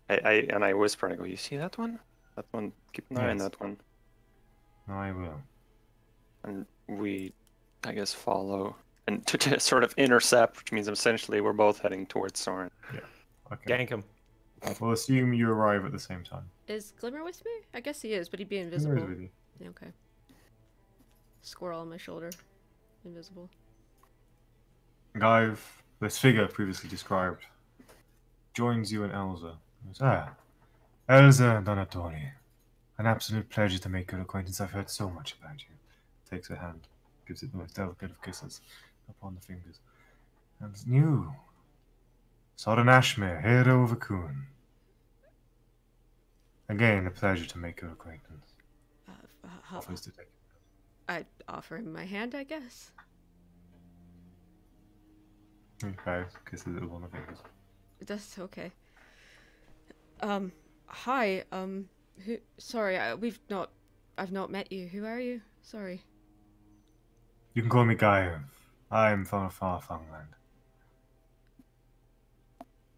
I whisper and I go, you see that one? That one, keep an eye on Yes. that one. I will. And we, I guess, follow and to sort of intercept, which means essentially we're both heading towards Soren. Okay. Gank him. We'll assume you arrive at the same time. Is Glimmer with me? I guess he is, but he'd be Who invisible. is with you? Yeah, okay. Squirrel on my shoulder. Invisible. Gaiv, this figure previously described, joins you and Elza. He goes, Elza Donatori. An absolute pleasure to make your acquaintance. I've heard so much about you. Takes her hand, gives it the most delicate of kisses upon the fingers. And you, Soren Ashmere, hero of Akun. Again, a pleasure to make your acquaintance. Offers to take. I'd offer him my hand, I guess. Okay, kisses it upon the fingers. That's okay. Hi, sorry, I've not met you. Who are you? Sorry. You can call me Gaiv. I am from a far-flung land.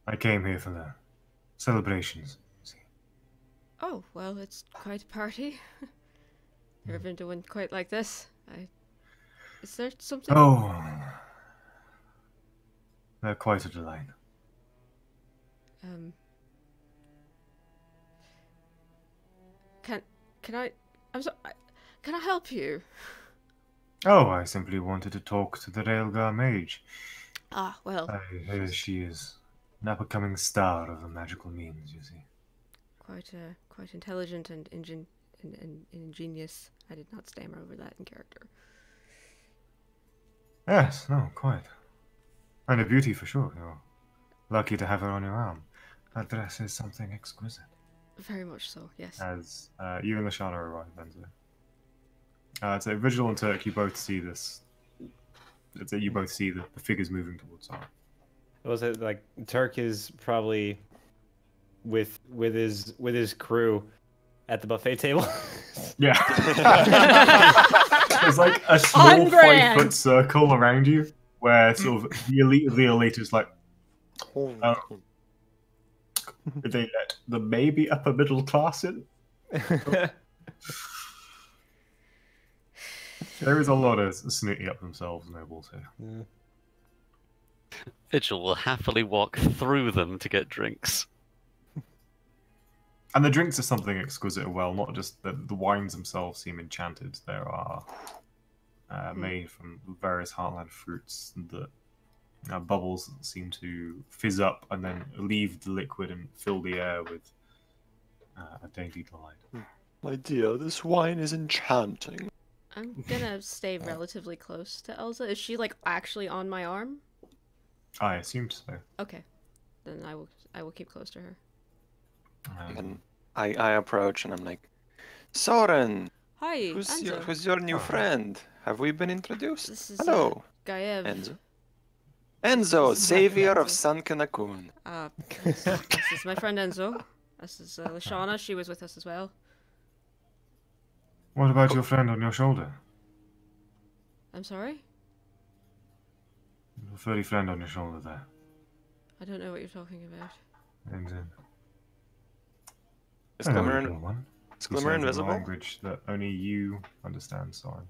I came here for the celebrations. See. Oh, well, it's quite a party. Never been to one quite like this. Is there something? Oh, they're quite a delight. Can I? Can I help you? Oh, I simply wanted to talk to the Railgar mage. Ah, well, I hear she is an up-and-coming star of the magical means, you see. quite intelligent and ingenious. I did not stammer over that in character. Yes, no, quite. And a beauty for sure. You're lucky to have her on your arm. That dress is something exquisite. Very much so, yes. As you and Lashana arrive, Benzo. So Vigil and Turk, you both see this. You both see the figures moving towards Sarah. Was it like Turk is probably with his crew at the buffet table? Yeah. There's like a small On brand. 5-foot circle around you where sort of the elite of the elite is like, did they let the maybe upper middle class in? There is a lot of snooty up themselves nobles here. Vigil will happily walk through them to get drinks. And the drinks are something exquisite as well, not just the wines themselves seem enchanted. There are made from various heartland fruits that bubbles seem to fizz up and then leave the liquid and fill the air with a dainty delight. My dear, this wine is enchanting. I'm gonna stay relatively close to Elsa. Is she like actually on my arm? I assumed so. Okay, then I will keep close to her. And I approach and I'm like, Soren, Hi, who's Enzo. your new friend? Have we been introduced? This is Hello, Gaev. Enzo. Enzo, This is my savior friend of Enzo. Sunken Akun. This is my friend Enzo. This is Lashana. She was with us as well. What about your friend on your shoulder? I'm sorry? Your furry friend on your shoulder there. I don't know what you're talking about. And, Is I know Glimmer, the little one. is He Glimmer sounds in a invisible? language that only you understand, Soren.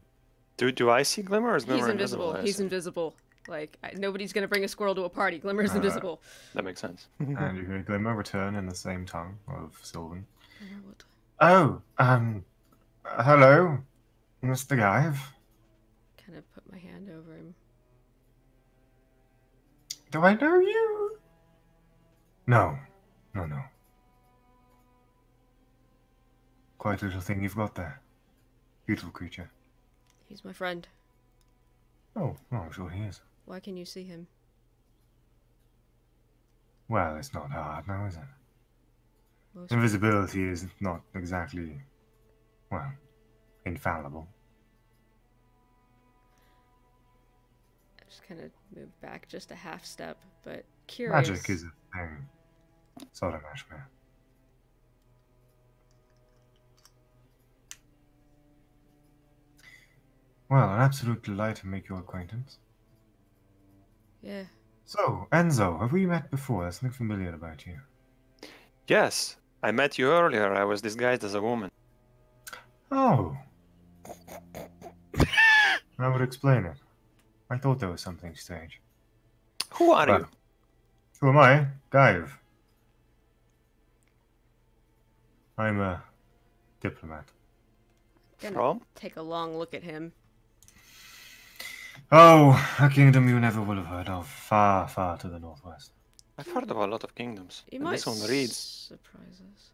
Do I see Glimmer or is Glimmer He's invisible. I He's assume? invisible. Like, nobody's gonna bring a squirrel to a party. Glimmer's invisible. That makes sense. And you hear Glimmer return in the same tongue of Sylvan. What? Oh, hello, Mr. Gaiv. Kind of put my hand over him. Do I know you? No. Quite a little thing you've got there. Beautiful creature. He's my friend. Oh, I'm sure he is. Why can you see him? Well, it's not hard now, is it? Most Invisibility is not exactly, well, infallible. I just kind of moved back just a half step, but curious. Magic is a thing. Sort of Ashmere. Well, an absolute delight to make your acquaintance. Yeah. So, Enzo, have we met before? There's something familiar about you. Yes, I met you earlier. I was disguised as a woman. Oh. That would explain it. I thought there was something strange. Who are But you? who am I? Gaiv. I'm a diplomat. Gonna From? take a long look at him. Oh, a kingdom you never will have heard of. Far, far to the northwest. I've heard of a lot of kingdoms. You And might this one reads. surprise us.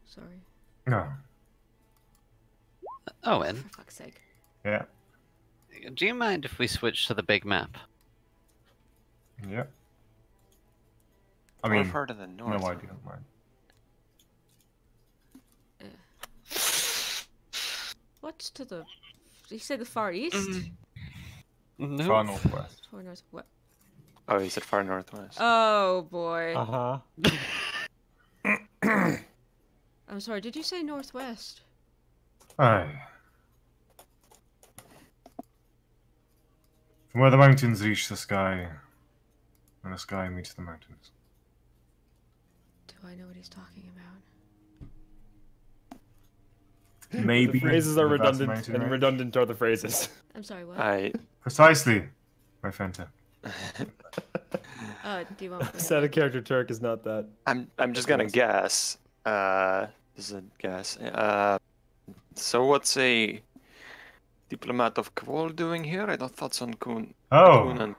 Sorry. No. Owen, For fuck's sake. Yeah. do you mind if we switch to the big map? Yeah. I I've mean, heard of the north. no, I don't mind. What's to the... Did you say the far east? No. Far northwest. Or north... What? Oh, he said far northwest. Oh, boy. Uh-huh. I'm sorry, did you say northwest? Aye. From where the mountains reach the sky, and the sky meets the mountains. Do I know what he's talking about? Maybe. The phrases are the vast redundant, mountain and range. redundant are the phrases. I'm sorry, what? Precisely, my Fenta. Do you want... Set of character Turk is not that. I'm just gonna guess. This is a guess. So what's a diplomat of Kvol doing here? I don't thought Sun Kun. Oh. Kunan-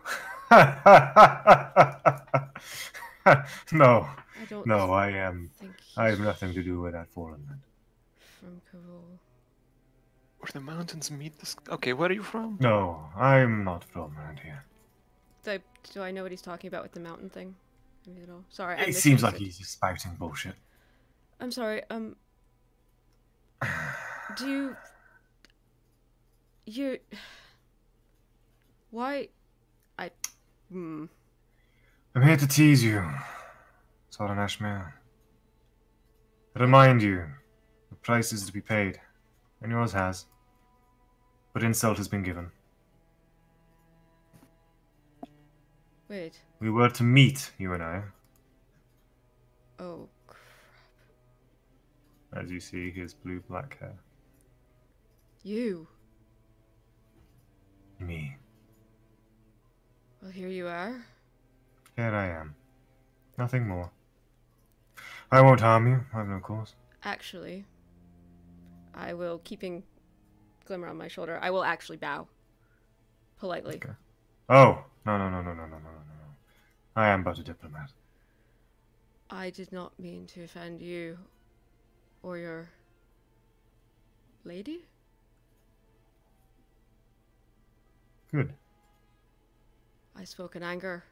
No, I don't no, I am. think I he's have nothing to do with that fallen man. from Kavul. Where the mountains meet the sky. Okay, where are you from? No, I'm not from around here. Do I know what he's talking about with the mountain thing? Maybe at all. Sorry, I It missed seems it. like he's just spouting bullshit. I'm sorry, do you... Why... I'm here to tease you, Soren Ashmere. Remind you, the price is to be paid, and yours has. But insult has been given. Wait. We were to meet, you and I. Oh, As you see, his blue-black hair. you. Me. Well, here you are. Here I am. Nothing more. I won't harm you, I've no cause. Actually, I will, keeping Glimmer on my shoulder, I will actually bow. Politely. Okay. Oh, no. I am but a diplomat. I did not mean to offend you or your lady. Good. I spoke in anger.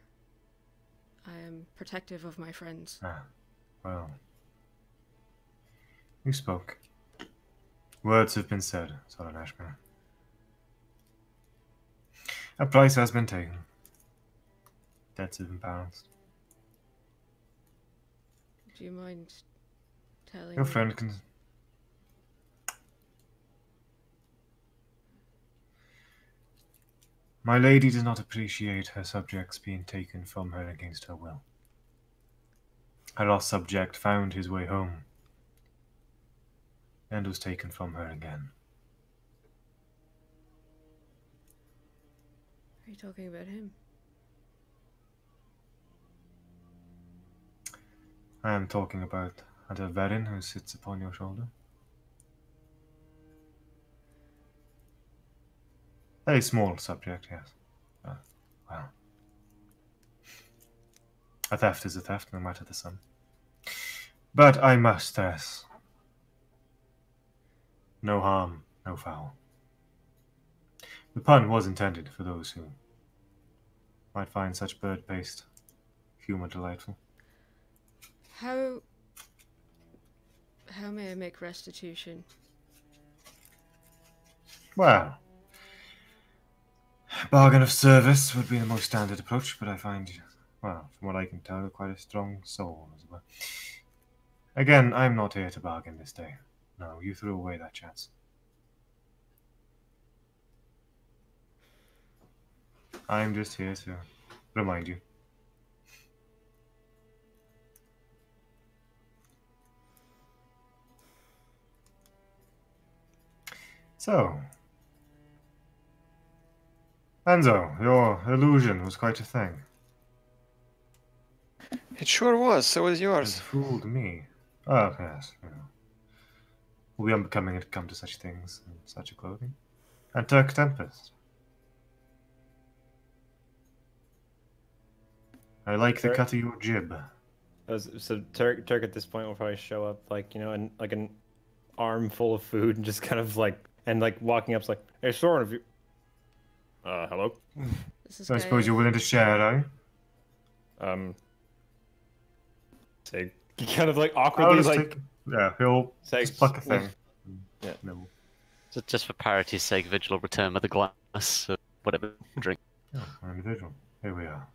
I am protective of my friends. Ah, well. You spoke. Words have been said, Soren Ashmere. A price has been taken. Debts have been balanced. Do you mind telling Your me? friend can... My lady does not appreciate her subjects being taken from her against her will. Her lost subject found his way home and was taken from her again. Are you talking about him? I am talking about Hunter Verin, who sits upon your shoulder. A small subject, yes. Well. A theft is a theft, no matter the sum. But I must stress. No harm, no foul. The pun was intended for those who might find such bird-based humor delightful. How may I make restitution? Well, bargain of service would be the most standard approach, but I find, well, from what I can tell, you're quite a strong soul as well. Again, I'm not here to bargain this day. No, you threw away that chance. I'm just here to remind you. So, Enzo, your illusion was quite a thing. It sure was. So was It yours. fooled me. Oh, yes. You know. Will be unbecoming to come to such things in such a clothing. And Turk Tempest. I like the Turk- cut of your jib. So Turk at this point will probably show up like, you know, and like an arm full of food and just kind of like walking up's like, hey Soren, if you hello? This is So I suppose you're willing to share, are you? Say kind of like I'll awkwardly just like take... Yeah, he'll say just pluck a thing. Yeah. No. So just for parity's sake, Vigil will return with a glass of whatever drink. Oh, an individual. Here we are.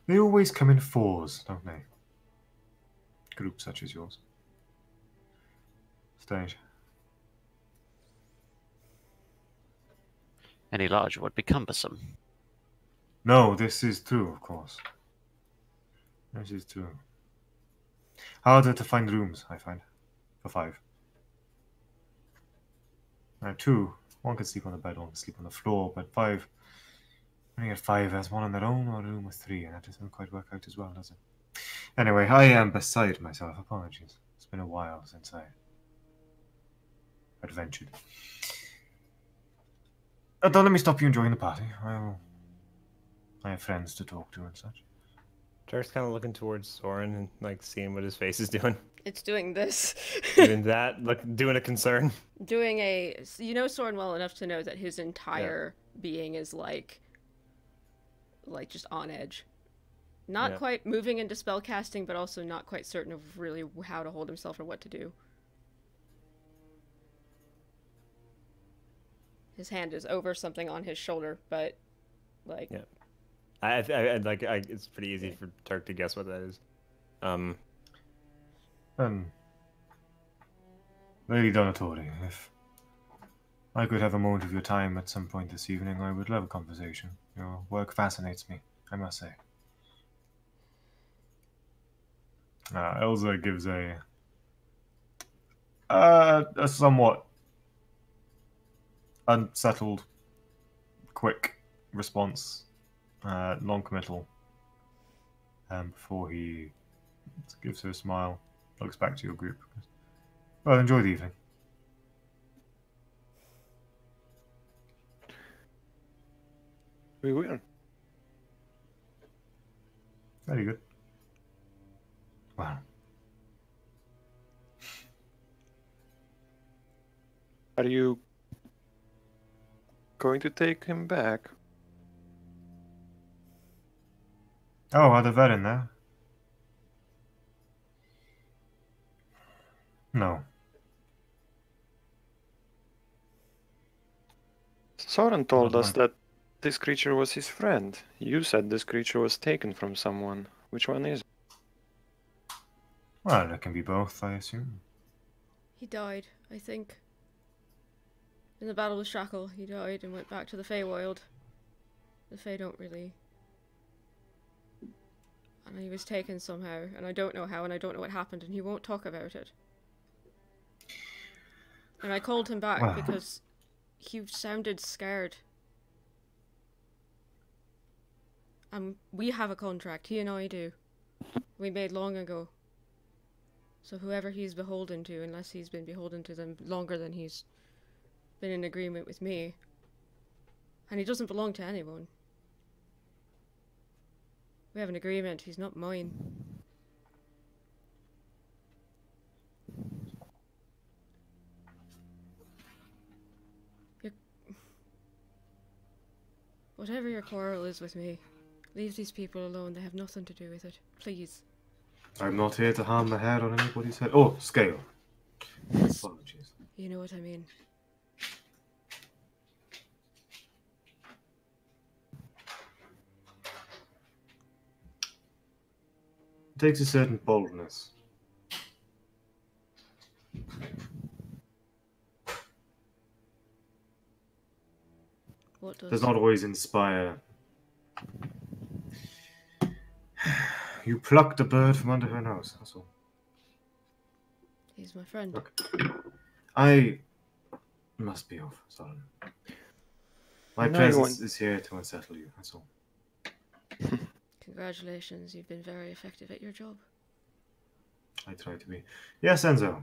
They always come in fours, don't they? Groups such as yours. Strange. Any larger would be cumbersome. No, this is true, of course. This is true. Harder to find rooms, I find. For 5. Now 2. One can sleep on the bed, one can sleep on the floor, but 5. When you get 5 as one on their own or a room with 3, and that doesn't quite work out as well, does it? Anyway, I am beside myself. Apologies. It's been a while since I adventured. Don't let me stop you enjoying the party. I have friends to talk to and such. Turk's kind of looking towards Soren and like seeing what his face is doing. It's doing this. Doing that, doing a concern. Doing a... You know Soren well enough to know that his entire being is like just on edge. Not quite moving into spellcasting, but also not quite certain of really how to hold himself or what to do. His hand is over something on his shoulder, but like... Yeah. It's pretty easy for Turk to guess what that is. Lady Donatori, if I could have a moment of your time at some point this evening, I would love a conversation. Your work fascinates me, I must say. Elsa gives a somewhat unsettled, quick response, non-committal, before he gives her a smile, looks back to your group. Well, enjoy the evening. We will. Very good. Wow. Are you going to take him back? Oh, are the vet in there? No. Soren told Not us mine. that this creature was his friend. You said this creature was taken from someone. Which one is it? Well, it can be both, I assume. He died, I think. In the Battle of Shackle, he died and went back to the Feywild. The Fey don't really... And he was taken somehow, and I don't know how, and I don't know what happened, and he won't talk about it. And I called him back Wow. because he sounded scared. And we have a contract, he and I do. We made long ago. So whoever he's beholden to, unless he's been beholden to them longer than he's been in agreement with me. And he doesn't belong to anyone. We have an agreement, he's not mine. Whatever your quarrel is with me, leave these people alone. They have nothing to do with it. Please. I'm not here to harm the head on anybody's head. Oh, scale. Apologies. You know what I mean. It takes a certain boldness. What does? Does not always inspire. You plucked a bird from under her nose. That's all. He's my friend. Look, I must be off, Solomon. My No, you presence won't. is here to unsettle you. That's all. Congratulations, you've been very effective at your job. I try to be. Yes, Enzo.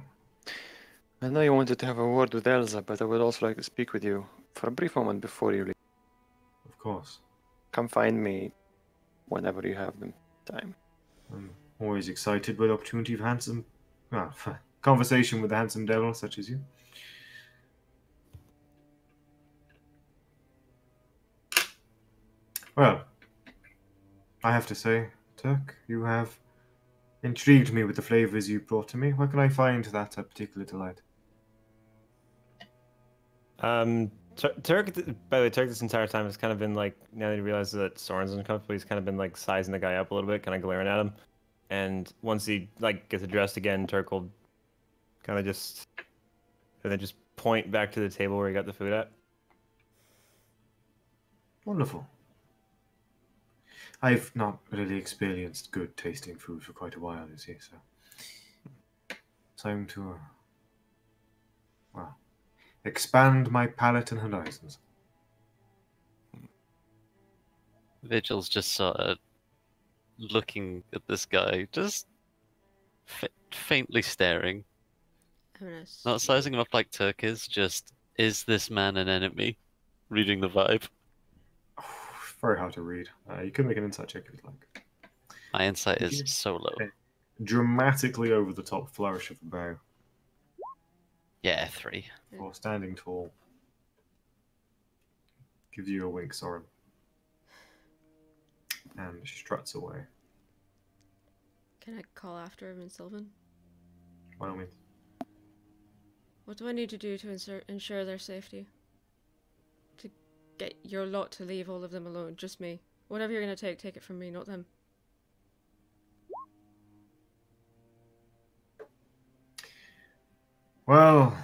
I know you wanted to have a word with Elsa, but I would also like to speak with you for a brief moment before you leave. Of course. Come find me whenever you have the time. I'm always excited by the opportunity of conversation with a handsome devil such as you. Well, I have to say, Turk, you have intrigued me with the flavors you brought to me. Where can I find that particular delight? Turk, by the way, Turk this entire time has kind of been like, now that he realizes that Soren's uncomfortable, he's kind of been like sizing the guy up a little bit, kind of glaring at him. And once he like gets addressed again, Turk will kind of just, and then just point back to the table where he got the food at. Wonderful. I've not really experienced good tasting food for quite a while, you see, so time to, expand my palate and horizons. Vigil's just sort of looking at this guy, just faintly staring. I'm gonna Not sizing him up like Turk is this man an enemy? Reading the vibe. Very hard to read. You could make an insight check if you'd like. My insight is so low. Okay. Dramatically over the top flourish of the bow. Yeah, 3. For standing tall. Gives you a wink, Soren. And struts away. Can I call after him in Sylvan? By all means. What do I need to do to ensure their safety? To get your lot to leave all of them alone, just me. Whatever you're gonna take it from me, not them. Well,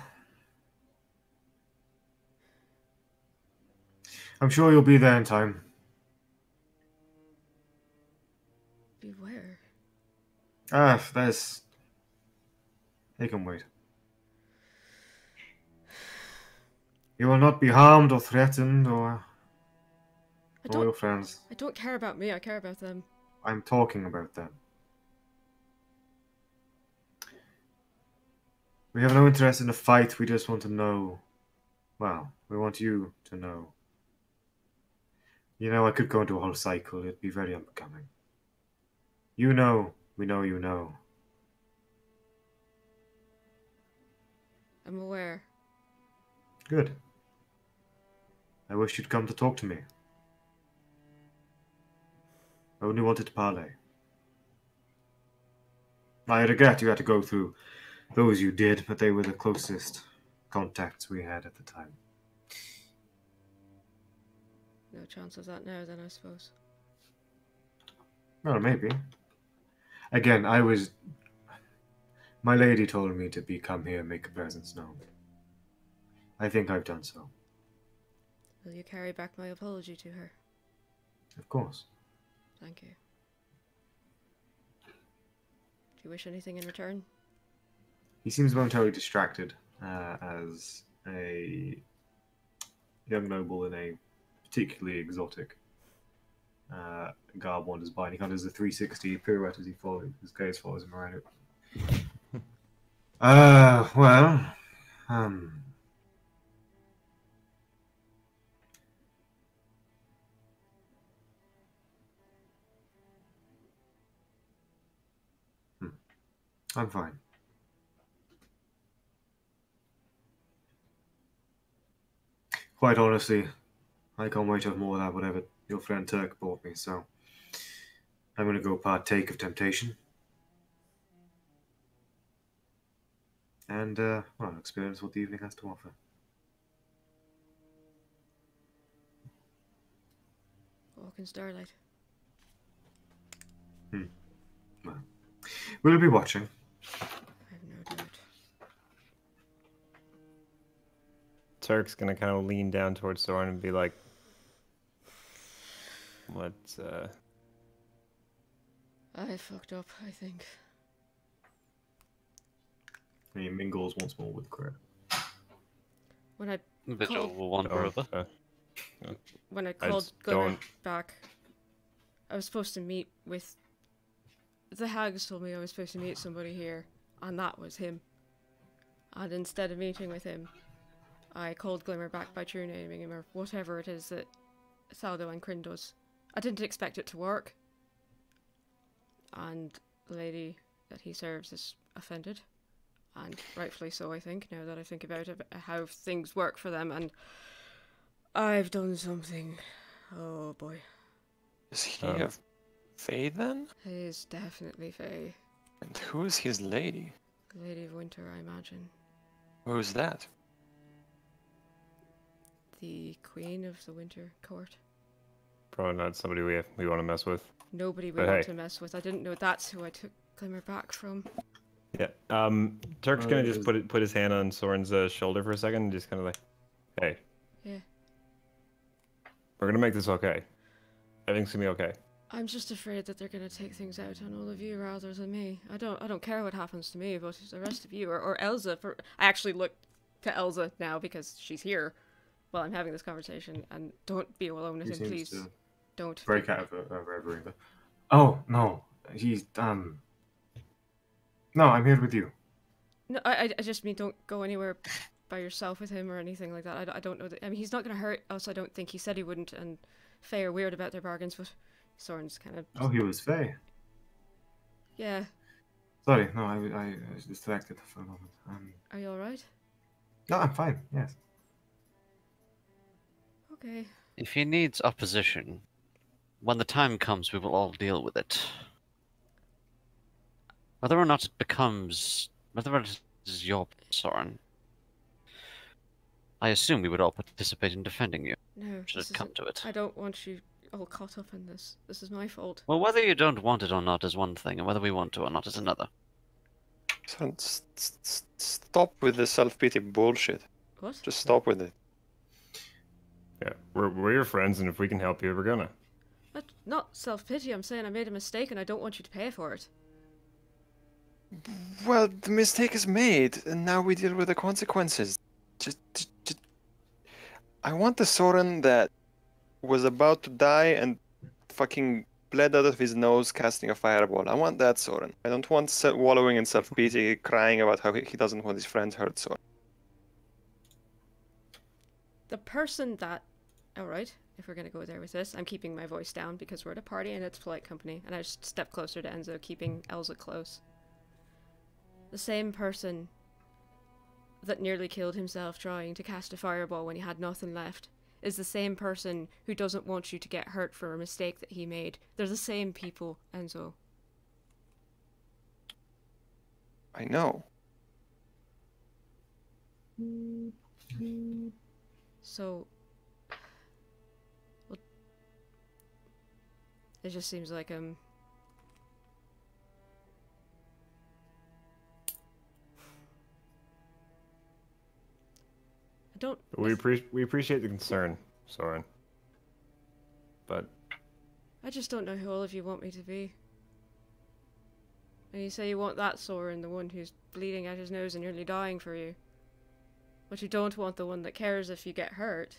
I'm sure you'll be there in time. Beware. They can wait. You will not be harmed or threatened or all your friends. I don't care about me, I care about them. I'm talking about them. We have no interest in a fight, we just want to know. Well, we want you to know. You know, I could go into a whole cycle, it'd be very unbecoming. You know, we know you know. I'm aware. Good. I wish you'd come to talk to me. I only wanted to parley. I regret you had to go through those you did, but they were the closest contacts we had at the time. No chance of that now, then, I suppose. Well, maybe. Again, my lady told me to come here and make a presence known. I think I've done so. Will you carry back my apology to her? Of course. Thank you. Do you wish anything in return? He seems momentarily distracted as a young noble in a particularly exotic garb wanders by, and he kind of does a 360 pirouette as his gaze follows him around it. I'm fine. Quite honestly, I can't wait to have more of that, whatever your friend Turk bought me, so I'm going to go partake of temptation. And, well, experience what the evening has to offer. Walk in starlight. Well, we'll be watching. I have no doubt. Turk's gonna kind of lean down towards Soren and be like, "What? I fucked up, I think. He mingles once more with Crab. When I Vigil will wander Don't, over. when I I called just Glimmer don't- back, I was supposed to meet with. The hags told me I was supposed to meet somebody here, and that was him. And instead of meeting with him, I called Glimmer back by true naming him, or whatever it is that Saldo and Kryn does. I didn't expect it to work. And the lady that he serves is offended. And rightfully so, I think, now that I think about it, how things work for them, and I've done something. Oh boy. Is he a Fae then? He is definitely Fae. And who is his lady? Lady of Winter, I imagine. Who's that? The Queen of the Winter Court. Probably not somebody we want to mess with." Nobody we But want hey. to mess with. I didn't know that's who I took Glimmer back from. Yeah. Turk's gonna just is- put his hand on Soren's shoulder for a second and just kind of like, "Hey, Yeah. we're gonna make this okay. Everything's gonna be okay." I'm just afraid that they're gonna take things out on all of you rather than me. I don't care what happens to me, but the rest of you or Elsa. I actually look to Elsa now because she's here while I'm having this conversation, and don't be alone with He him, seems please. to Don't. break out of a reverie. But... Oh, no. He's, No, I'm here with you. No, I just mean don't go anywhere by yourself with him or anything like that. I don't know that. I mean, he's not gonna hurt us. I don't think. He said he wouldn't, and Faye are weird about their bargains, but Soren's kind of. Oh, he was Faye. Yeah. Sorry, no, I was distracted for a moment. Are you all right? No, I'm fine, yes. Okay. If he needs opposition, when the time comes, we will all deal with it. Whether or not it becomes, whether it is your Soren, I assume we would all participate in defending you, No. should this it come isn't- to it. I don't want you all caught up in this. This is my fault. Well, whether you don't want it or not is one thing, and whether we want to or not is another. So, stop with the self-pity bullshit. What? Just stop with it. Yeah, we're your friends, and if we can help you, we're gonna. That's not self-pity. I'm saying I made a mistake and I don't want you to pay for it. Well, the mistake is made, and now we deal with the consequences. Just... I want the Soren that was about to die and fucking bled out of his nose casting a fireball. I want that Soren. I don't want wallowing in self-pity, crying about how he doesn't want his friends hurt Soren. The person that... Alright, if we're going to go there with this, I'm keeping my voice down because we're at a party and it's polite company, and I just step closer to Enzo, keeping Elsa close. The same person that nearly killed himself trying to cast a fireball when he had nothing left is the same person who doesn't want you to get hurt for a mistake that he made. They're the same people, Enzo. I know. So... Well, it just seems like, I don't... We appreciate the concern, Soren. But I just don't know who all of you want me to be. And you say you want that Soren, the one who's bleeding out his nose and nearly dying for you. But you don't want the one that cares if you get hurt.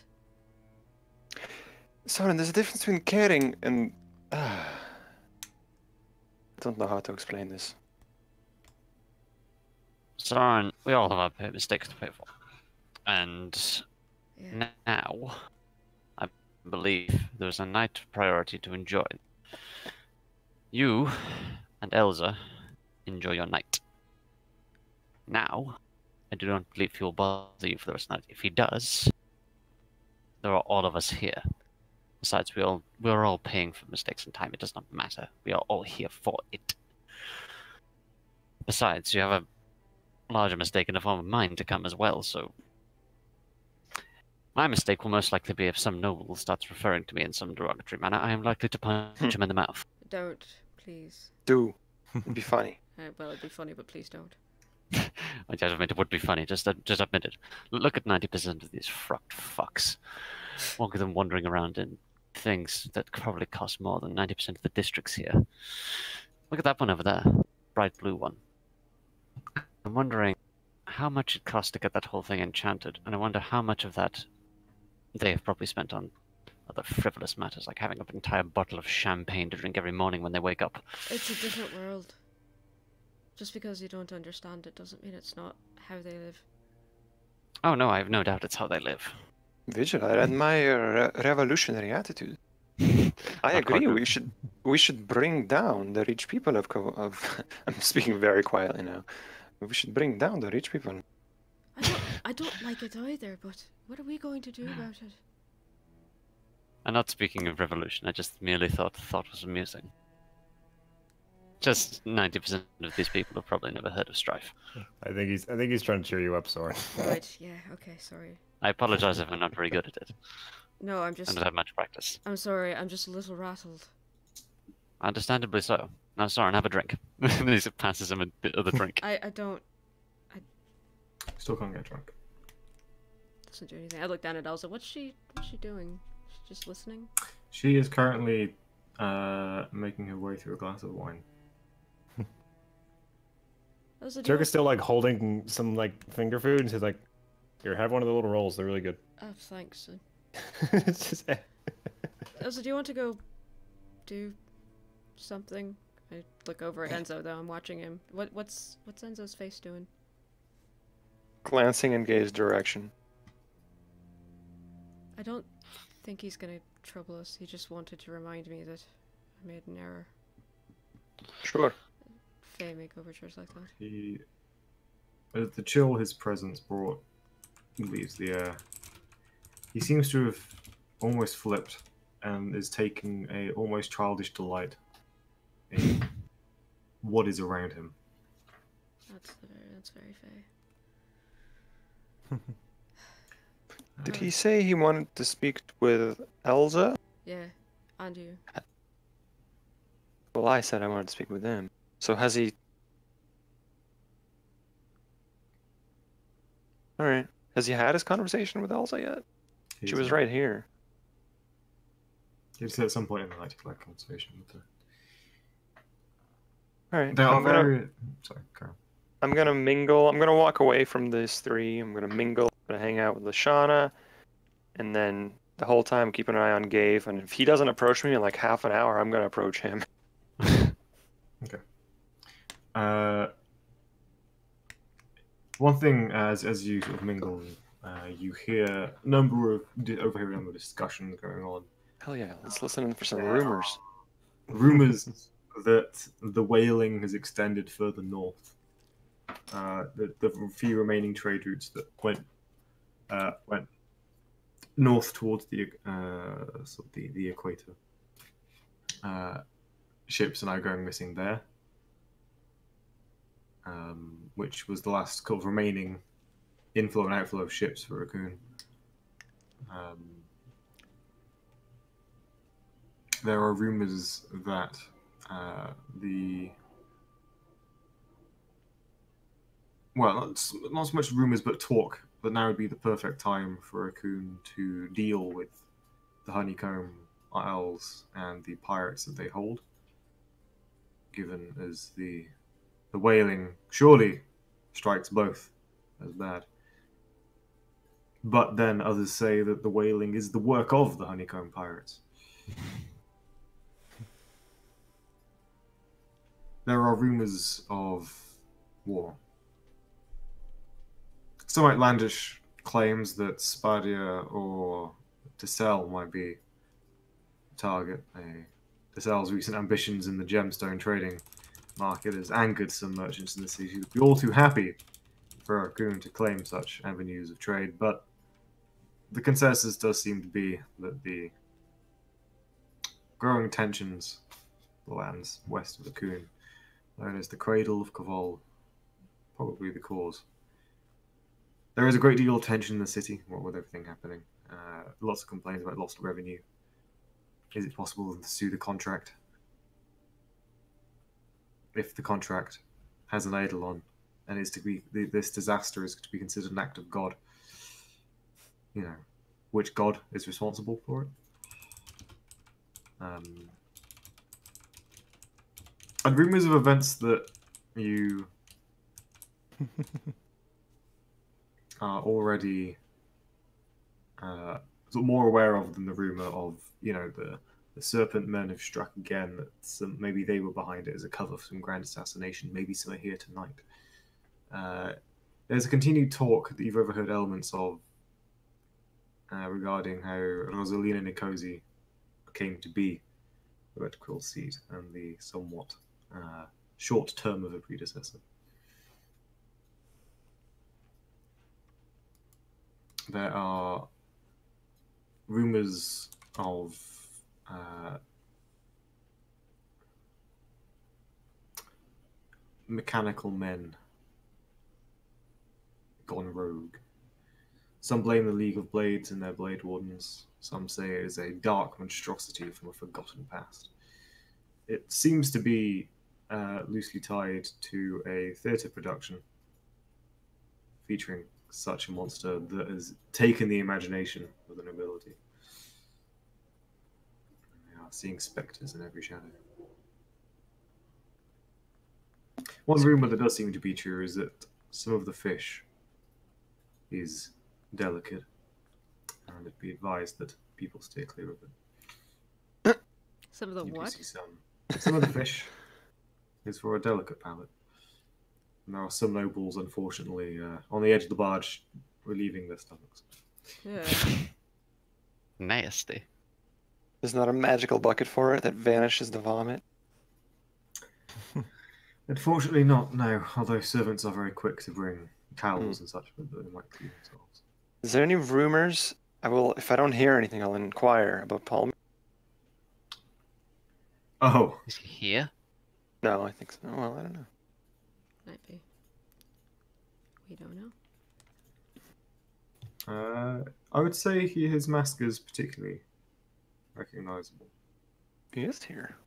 Soren, there's a difference between caring and... I don't know how to explain this. Soren, we all have our mistakes to pay for. And Yeah. now, I believe there's a night priority to enjoy. You and Elsa enjoy your night. Now, I do not believe he will bother you for the rest of the night. If he does, there are all of us here. Besides, we're all paying for mistakes in time. It does not matter. We are all here for it. Besides, you have a larger mistake in the form of mine to come as well, so... My mistake will most likely be if some noble starts referring to me in some derogatory manner. I am likely to punch him in the mouth. Don't, please. Do. It'd be funny. Well, it'd be funny, but please don't. I just admit it would be funny. Just admit it. Look at 90% of these fucked fucks. Look at them wandering around in things that probably cost more than 90% of the districts here. Look at that one over there. Bright blue one. I'm wondering how much it cost to get that whole thing enchanted, and I wonder how much of that they have probably spent on other frivolous matters, like having an entire bottle of champagne to drink every morning when they wake up. It's a different world. Just because you don't understand it doesn't mean it's not how they live. Oh no, I have no doubt it's how they live. Vigil, I admire revolutionary attitude. I agree. We should bring down the rich people of. I'm speaking very quietly now. We should bring down the rich people. I don't like it either. But what are we going to do about it? I'm not speaking of revolution. I just merely thought was amusing. Just 90% of these people have probably never heard of strife. I think he's trying to cheer you up, Soren. Right. Yeah. Okay. Sorry. I apologize if I'm not very good at it. No, I'm I don't have much practice. I'm sorry. I'm just a little rattled. Understandably so. Now, Soren, have a drink. And he passes him a bit of the drink. I don't. Still can't get drunk. Doesn't do anything. I look down at Elsa. What's she doing? She's just listening. She is currently making her way through a glass of wine. Elsa, Turk is still like holding some like finger food, and he's like, "Here, have one of the little rolls. They're really good." Oh, thanks. It's just... Elsa, do you want to go do something? I look over at Enzo though. I'm watching him. What's Enzo's face doing? Glancing in Gay's direction. I don't think he's gonna trouble us. He just wanted to remind me that I made an error. Sure. Faye make overtures like that. He, as the chill his presence brought leaves the air, he seems to have almost flipped and is taking a almost childish delight in what is around him. That's very Faye. Did he say he wanted to speak with Elsa? Yeah, and you. Well, I said I wanted to speak with him. So has he... Alright. Has he had his conversation with Elsa yet? She was right here. He said at some point in the night he'd like conversation with her. Alright. They are very... Sorry, Carl. I'm gonna mingle. I'm gonna walk away from this three. I'm gonna mingle. I'm gonna hang out with Lashana. And then the whole time keep an eye on Gabe. And if he doesn't approach me in like half an hour, I'm gonna approach him. Okay. One thing, as you sort of mingle, you hear a number of overhear a number of discussions going on. Hell yeah, let's listen in for some rumors. Rumors that the Wailing has extended further north. The few remaining trade routes that went north towards the sort of the equator. Ships are now going missing there. Which was the last kind of remaining inflow and outflow of ships for Raccoon. There are rumors that not so much rumors, but talk that now would be the perfect time for Raccoon to deal with the Honeycomb Isles and the pirates that they hold, given as the Wailing surely strikes both as bad. But then others say that the Wailing is the work of the Honeycomb Pirates. There are rumors of war. Some outlandish claims that Spadia or Tessel might be a target. Tessel's recent ambitions in the gemstone trading market has angered some merchants in the city who would be all too happy for Raccoon to claim such avenues of trade, but the consensus does seem to be that the growing tensions the lands west of the Coon, known as the Cradle of Kavol, probably the cause. There is a great deal of tension in the city, what with everything happening. Lots of complaints about lost revenue. Is it possible to sue the contract? If the contract has an eidolon and is to be this disaster is to be considered an act of God, you know, which God is responsible for it? And rumors of events that you are already more aware of than the rumor of, you know, the Serpent Men have struck again. That maybe they were behind it as a cover for some grand assassination. Maybe some are here tonight. There's a continued talk that you've overheard elements of regarding how Rosalina Nicosi came to be the Red Quill Seed and the somewhat short term of a predecessor. There are rumors of mechanical men gone rogue. Some blame the League of Blades and their Blade Wardens. Some say it is a dark monstrosity from a forgotten past. It seems to be loosely tied to a theatre production featuring such a monster that has taken the imagination of the nobility. We are seeing spectres in every shadow. One rumour that does seem to be true is that some of the fish is delicate, and it'd be advised that people stay clear of it. Some of the You do what? see some of the fish is for a delicate palate. And there are some nobles, unfortunately, on the edge of the barge, relieving their stomachs. Yeah. Nasty. There's not a magical bucket for it that vanishes the vomit. Unfortunately not, no. Although servants are very quick to bring towels and such, but they might clean themselves. Is there any rumors? I will, if I don't hear anything, I'll inquire about Palmer. Oh, Is he here? No, I think so. Well, I don't know. Might be. We don't know. I would say his mask is particularly recognizable. He is here.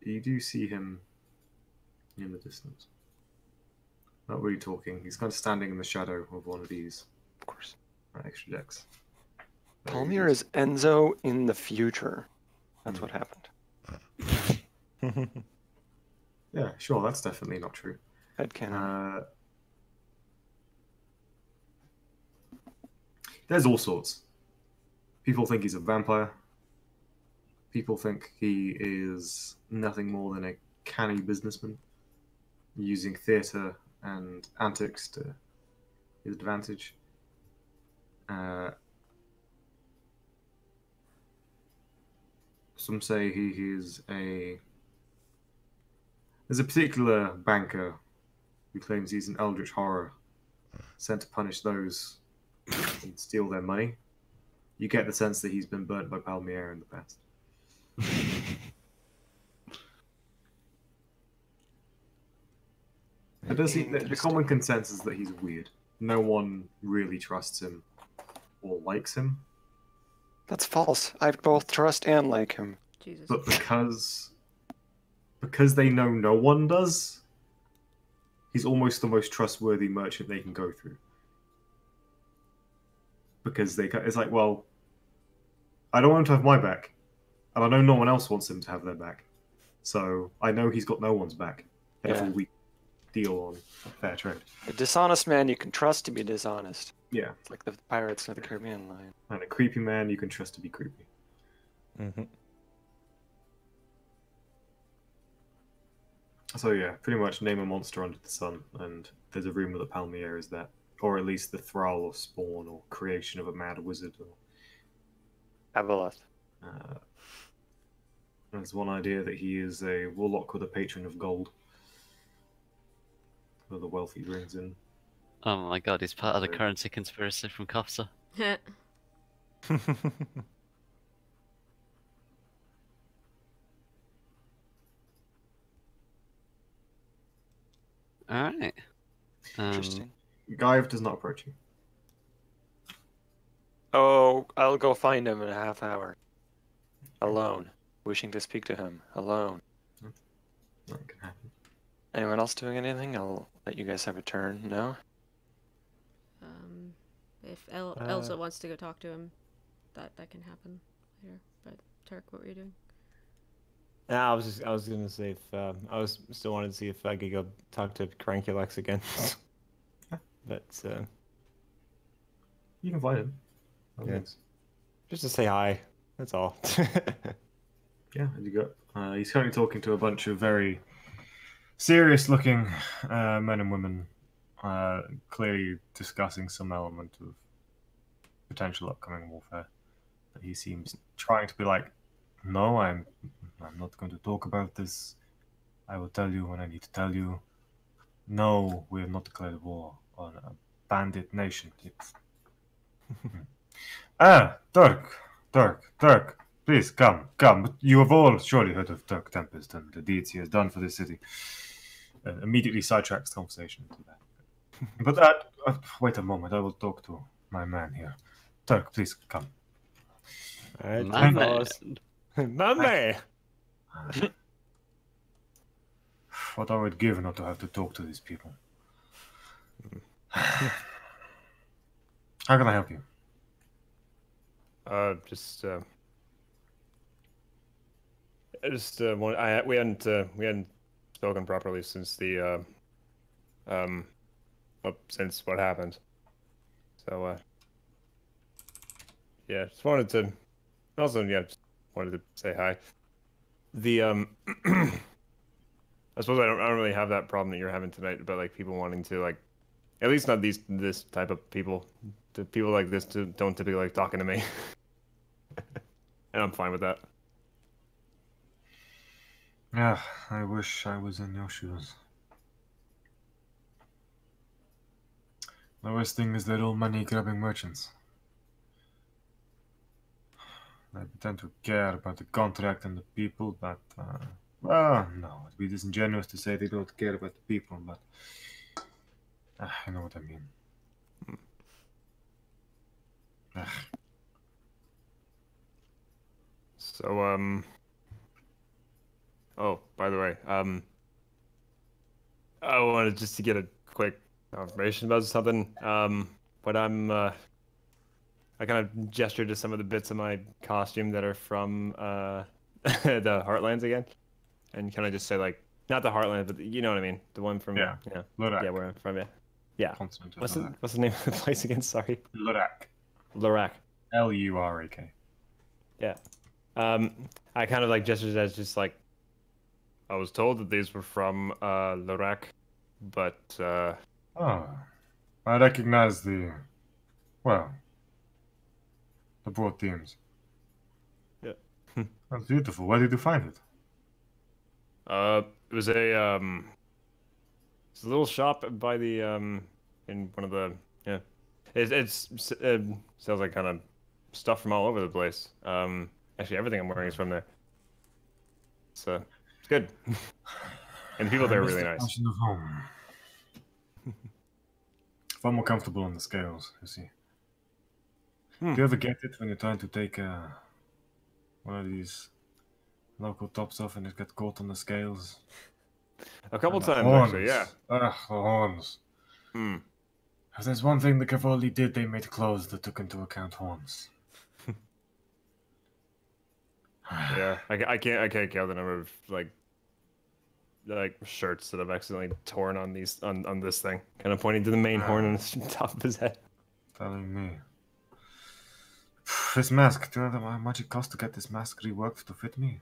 You do see him in the distance. Not really talking. He's kind of standing in the shadow of one of these Of course. extra decks. Palmer is Enzo in the future. That's what happened. Yeah, sure. That's definitely not true. Headcanon. There's all sorts. People think he's a vampire. People think he is nothing more than a canny businessman using theatre and antics to his advantage. Some say he is there's a particular banker who claims he's an eldritch horror sent to punish those and steal their money. You get the sense that he's been burnt by Palmier in the past. But does he, the common consensus is that he's weird. No one really trusts him or likes him. That's false. I both trust and like him. Jesus. But because they know no one does, he's almost the most trustworthy merchant they can go through. Because it's like, well, I don't want him to have my back, and I know no one else wants him to have their back. So I know he's got no one's back. Therefore, we deal on fair trade. A dishonest man you can trust to be dishonest. Yeah. It's like the Pirates of the Caribbean line. And a creepy man you can trust to be creepy. Mm-hmm. So yeah, pretty much name a monster under the sun, and there's a rumor that Palmier is that. Or at least the thrall or spawn or creation of a mad wizard. Or, Abeloth. there's one idea that he is a warlock with a patron of gold. For the wealth he brings in. Oh my god, he's part of the currency conspiracy from Kofsa. Alright. Interesting. Gaiv does not approach you. Oh, I'll go find him in a half hour. Alone. Wishing to speak to him. Alone. That can happen. Anyone else doing anything? I'll let you guys have a turn. No? If Elsa wants to go talk to him, that can happen later. But Turk, what were you doing? Nah, I was gonna say if I was still wanted to see if I could go talk to Crankulex again. But You can find him. yeah, just to say hi. That's all. Yeah, and you go. He's currently talking to a bunch of very serious-looking men and women, clearly discussing some element of potential upcoming warfare. But he seems trying to be like, "No, I'm not going to talk about this. I will tell you when I need to tell you. No, we have not declared war on a bandit nation. It's... Turk. Please, come. You have all surely heard of Turk Tempest and the deeds he has done for this city." Immediately sidetracks the conversation into that. But wait a moment, I will talk to my man here. Turk, please, come. Alright, My fellas. My man. What I would give not to have to talk to these people. How can I help you? We hadn't spoken properly since the since what happened. So yeah, just wanted to also just wanted to say hi. The I suppose I don't really have that problem that you're having tonight about like people wanting to like, at least not this type of people. The people like this don't typically like talking to me, and I'm fine with that. Yeah, I wish I was in your shoes. The worst thing is they're all money-grabbing merchants. They pretend to care about the contract and the people, but, well, no, it'd be disingenuous to say they don't care about the people, but, you know what I mean. So, oh, by the way, I wanted just to get a quick confirmation about something. But I kind of gestured to some of the bits of my costume that are from the Heartlands again, and kind of just say like, not the Heartlands, but you know what I mean, the one from Lorak. yeah, where I'm from, yeah. Consonant of What's Lorak. the name of the place again? Sorry, Lorak. Lorak. Lurak. Yeah. I kind of like gestured as just like, I was told that these were from Lorak, but Oh, I recognize the broad themes. Yeah. That's beautiful. Where did you find it? it was it's a little shop by the in one of the it's sells like kind of stuff from all over the place. Actually everything I'm wearing is from there. So it's good. And the people there are really nice. Fashion of home. Far more comfortable on the scales, you see. Do you ever get it when you're trying to take one of these local tops off and it gets caught on the scales? A couple And the times horns. actually, yeah. Ugh, the horns. If there's one thing the Cavoli did, they made clothes that took into account horns. Yeah, I can't count the number of like shirts that I've accidentally torn on these on this thing. Kind of pointing to the main horn on the top of his head. Telling me. This mask, do you know how much it cost to get this mask reworked to fit me?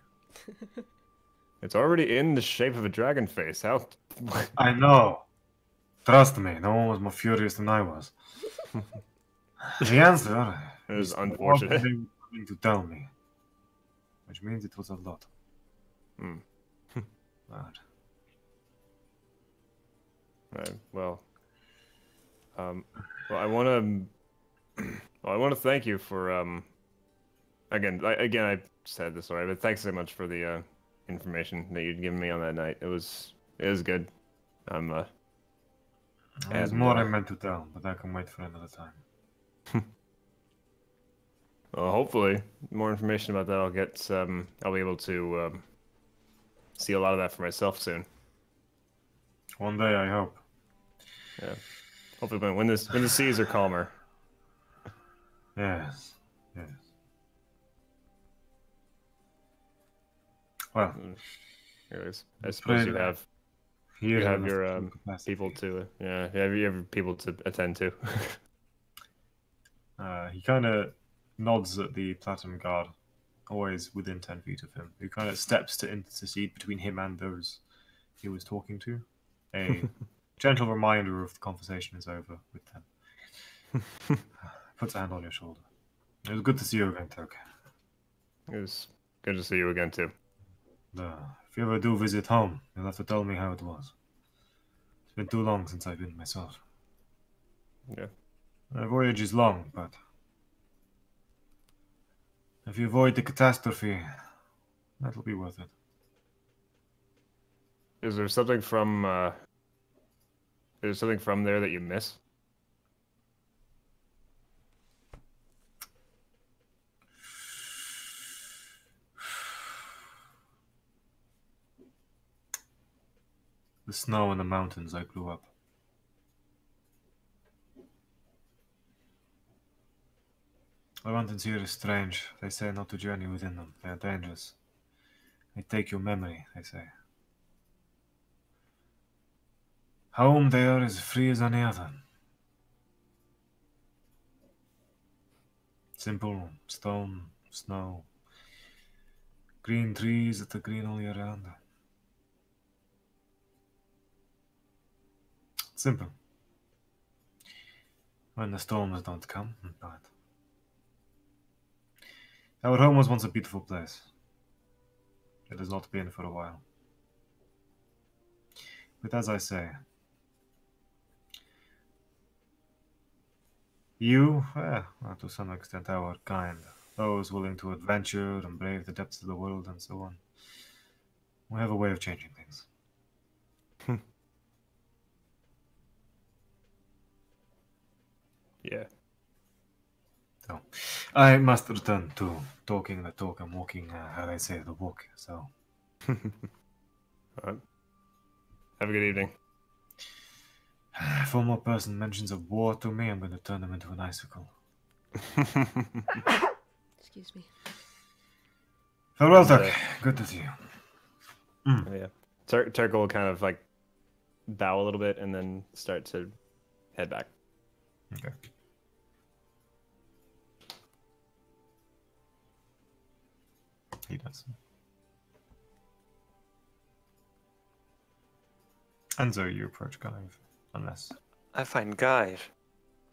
It's already in the shape of a dragon face. How? I know. Trust me, no one was more furious than I was. The answer It was is unfortunate. what they were willing to tell me. Which means it was a lot. Bad. Well, Well, I want to thank you for again I said this already, but thanks so much for the information that you'd given me on that night. It was good. I'm There's and, more I meant to tell, but I can wait for another time. well, hopefully more information about that. I'll be able to see a lot of that for myself soon. One day, I hope. Yeah. Hopefully when the seas are calmer. Yes. Yes. Well, Anyways, I suppose you have here in the your full capacity. people to you have people to attend to. He kind of nods at the platinum guard, always within 10 feet of him, who kind of steps to intercede between him and those he was talking to. A gentle reminder of the conversation is over with them. Puts a hand on your shoulder. It was good to see you again, Turk. It was good to see you again too. If you ever do visit home, you'll have to tell me how it was. It's been too long since I've been myself. Yeah. The voyage is long, but if you avoid the catastrophe, that'll be worth it. Is there something from there that you miss? The snow in the mountains I grew up. The mountains here is strange. They say not to journey within them. They are dangerous. They take your memory, they say. Home there is free as any other. Simple, stone, snow, green trees that are green all year round. Simple. When the storms don't come, but our home was once a beautiful place. It has not been for a while. But as I say, you, to some extent our kind, those willing to adventure and brave the depths of the world and so on, we have a way of changing things. Yeah. So, I must return to talking the talk and walking, how they say, the walk, so. All right. Have a good evening. If one more person mentions a war to me, I'm going to turn them into an icicle. Excuse me. Farewell, Turk. Good to see you. Oh, yeah. Turk will kind of like bow a little bit and then start to head back. Okay. He does. And so you approach Guive, unless... I find Guive.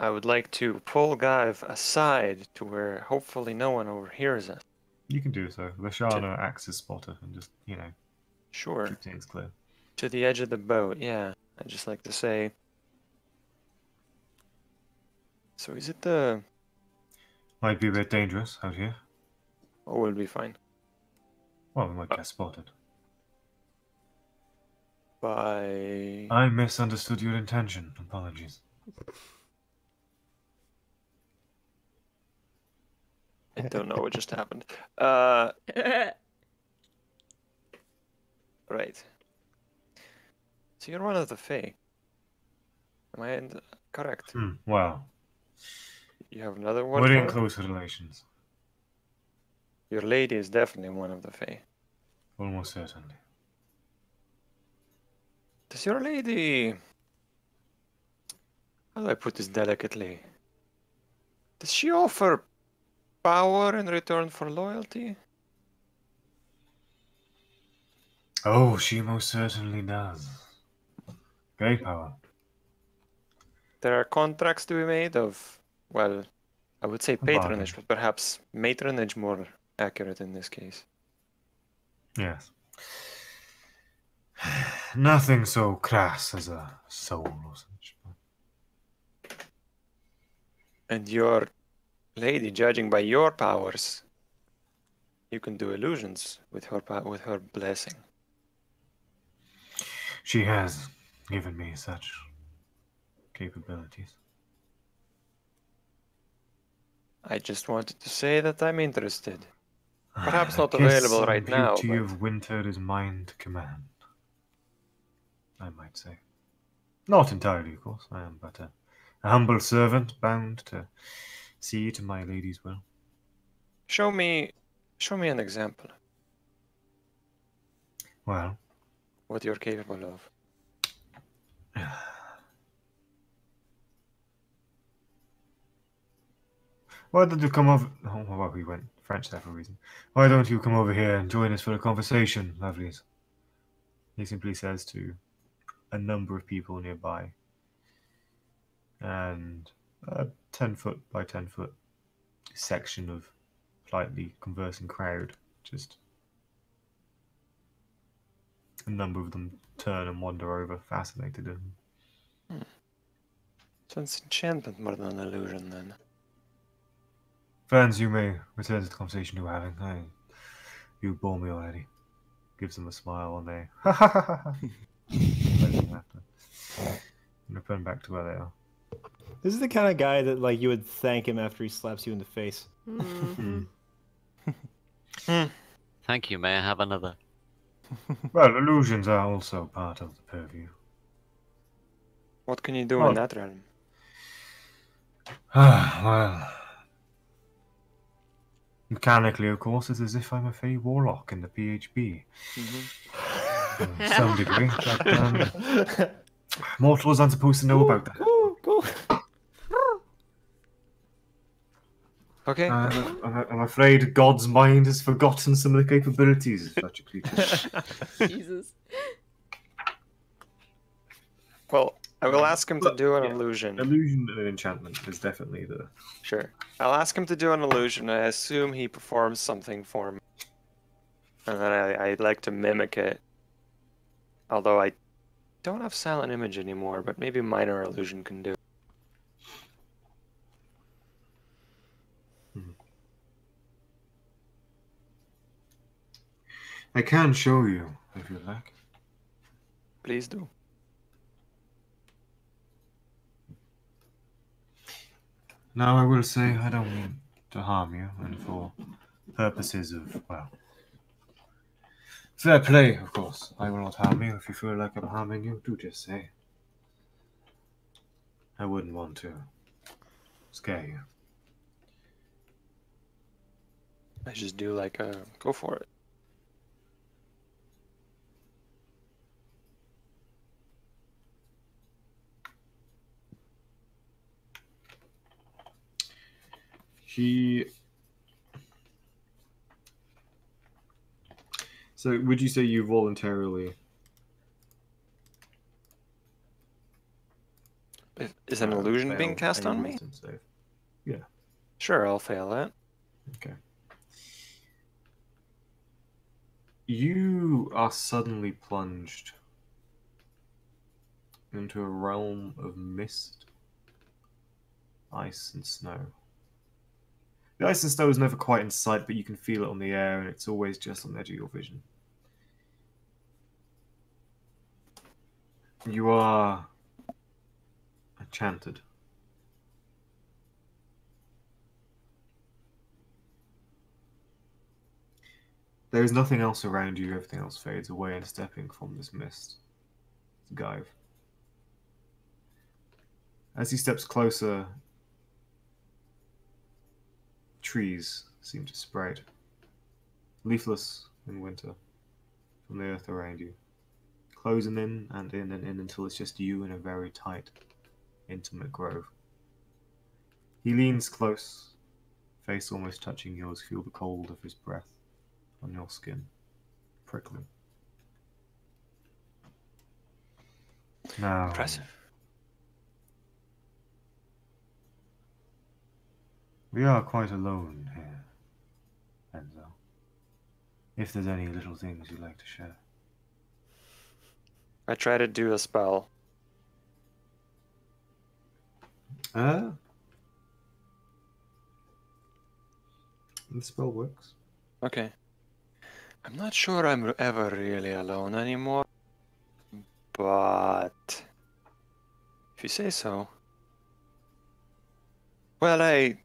I would like to pull Guive aside to where hopefully no one overhears us. You can do so. Lashana acts as spotter and just, Sure. keep things clear. To the edge of the boat, yeah. I'd just like to say... So is it the... Might be a bit dangerous out here. Oh, we'll be fine. Well, we might get spotted. By... I misunderstood your intention. Apologies. I don't know what just happened. Right. So you're one of the Fae. Am I correct? Well, You have another word we're for in it? close relations. Your lady is definitely one of the Fae. Almost certainly. Does your lady... How do I put this delicately? Does she offer power in return for loyalty? Oh, she most certainly does. Great power. There are contracts to be made of, well, I would say patronage, bargain. but perhaps matronage more accurate in this case. Yes. Nothing so crass as a soul or such. And your lady, judging by your powers, you can do illusions with her blessing. She has given me such capabilities. I just wanted to say that I'm interested. Perhaps The not kiss available and right now, beauty but of winter is mine to command, I might say. Not entirely, of course. I am but a humble servant bound to see to my lady's will. show me an example. Well, What you're capable of. why don't you come over? Oh, well, we went French there for a reason. Why don't you come over here and join us for a conversation, lovelies? He simply says to a number of people nearby. And a 10-foot by 10-foot section of politely conversing crowd. Just a number of them turn and wander over, fascinated. So it's enchantment more than an illusion, then. Friends, you may return to the conversation you were having. You bore me already. Gives them a smile when they ha ha ha ha. And return back to where they are. This is the kind of guy that like you would thank him after he slaps you in the face. Mhm. Thank you. May I have another? Well, illusions are also part of the purview. What can you do Well- in that realm? Well, mechanically, of course, it's as if I'm a Fey Warlock in the PHB. To some degree. But, mortals aren't supposed to know about that. Go. Okay. I'm afraid God's mind has forgotten some of the capabilities of such a creature. Jesus. Well, I will ask him to do an yeah. illusion. Illusion and enchantment is definitely the... Sure. I'll ask him to do an illusion. I assume he performs something for me. And then I'd like to mimic it. Although I don't have silent image anymore, but maybe minor illusion can do. I can show you, if you like. Please do. Now, I will say I don't mean to harm you, and for purposes of, well, fair play, of course. I will not harm you. If you feel like I'm harming you, do just say. I wouldn't want to scare you. I just do like a go for it. So, would you say you voluntarily... Is an illusion being failed cast any on me? wisdom save? Yeah. Sure, I'll fail that. Okay. You are suddenly plunged into a realm of mist, ice, and snow. The ice and snow is never quite in sight, but you can feel it on the air, and it's always just on the edge of your vision. You are enchanted. There is nothing else around you, everything else fades away, and stepping from this mist is Gaive. As he steps closer, trees seem to spread, leafless in winter, from the earth around you, closing in and in and in until it's just you in a very tight, intimate grove. He leans close, face almost touching yours, feel the cold of his breath on your skin, prickling. Now, Impressive. we are quite alone here, Enzo. If there's any little things you'd like to share. I try to do a spell. The spell works. Okay. I'm not sure I'm ever really alone anymore, but if you say so. Well, I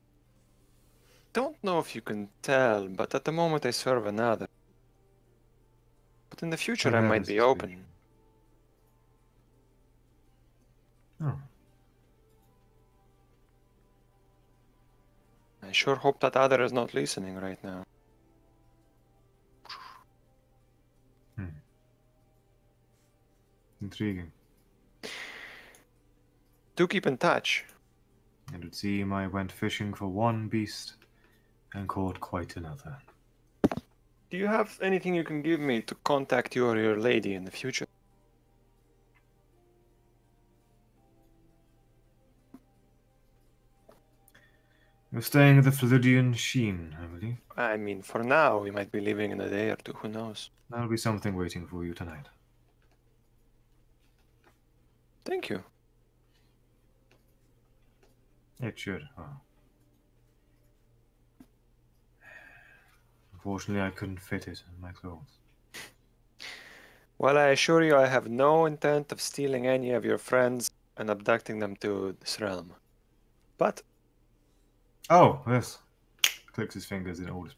don't know if you can tell, but at the moment I serve another. But in the future I I've might heard be this open. speech. Oh. I sure hope that other is not listening right now. Intriguing. Do keep in touch. It would seem I went fishing for one beast and caught quite another. Do you have anything you can give me to contact you or your lady in the future? You're staying at the Floridian Sheen, I believe. I mean, for now, we might be leaving in a day or two, who knows? There'll be something waiting for you tonight. Thank you. It should. Oh. Unfortunately, I couldn't fit it in my clothes. Well, I assure you I have no intent of stealing any of your friends and abducting them to this realm. But Oh, yes. Clicks his fingers and it all just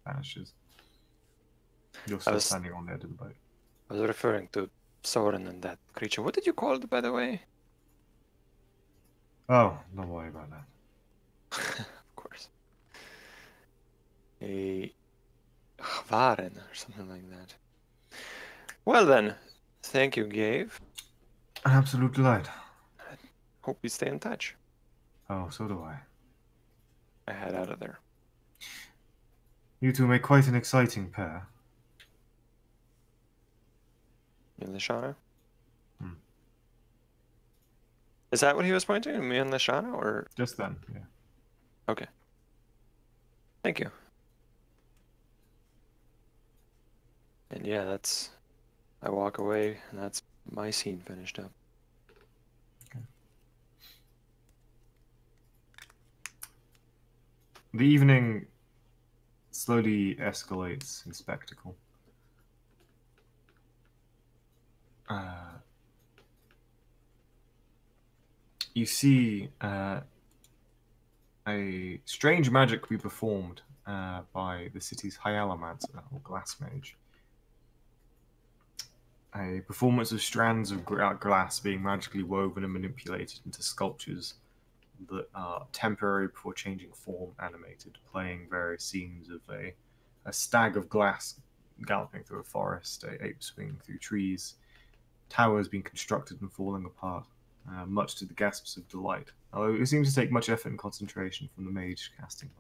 vanishes. You're still was- standing on the edge of the boat. I was referring to Soren and that creature. What did you call it, by the way? Oh, don't worry about that. Of course. A Hvaren or something like that. Well then, thank you, Gabe. An absolute delight. Hope we stay in touch. Oh, so do I. I head out of there. You two make quite an exciting pair. You and Lashana? Hmm. Is that what he was pointing at? Me and Lashana, or? Just then, yeah. Okay. Thank you. And yeah, that's... I walk away, and that's my scene finished up. The evening slowly escalates in spectacle. You see a strange magic be performed by the city's Hyalomancer, or Glass Mage. A performance of strands of glass being magically woven and manipulated into sculptures that are temporary before changing form, animated, playing various scenes of a stag of glass galloping through a forest, a ape swinging through trees, towers being constructed and falling apart, much to the gasps of delight. Although it seems to take much effort and concentration from the mage casting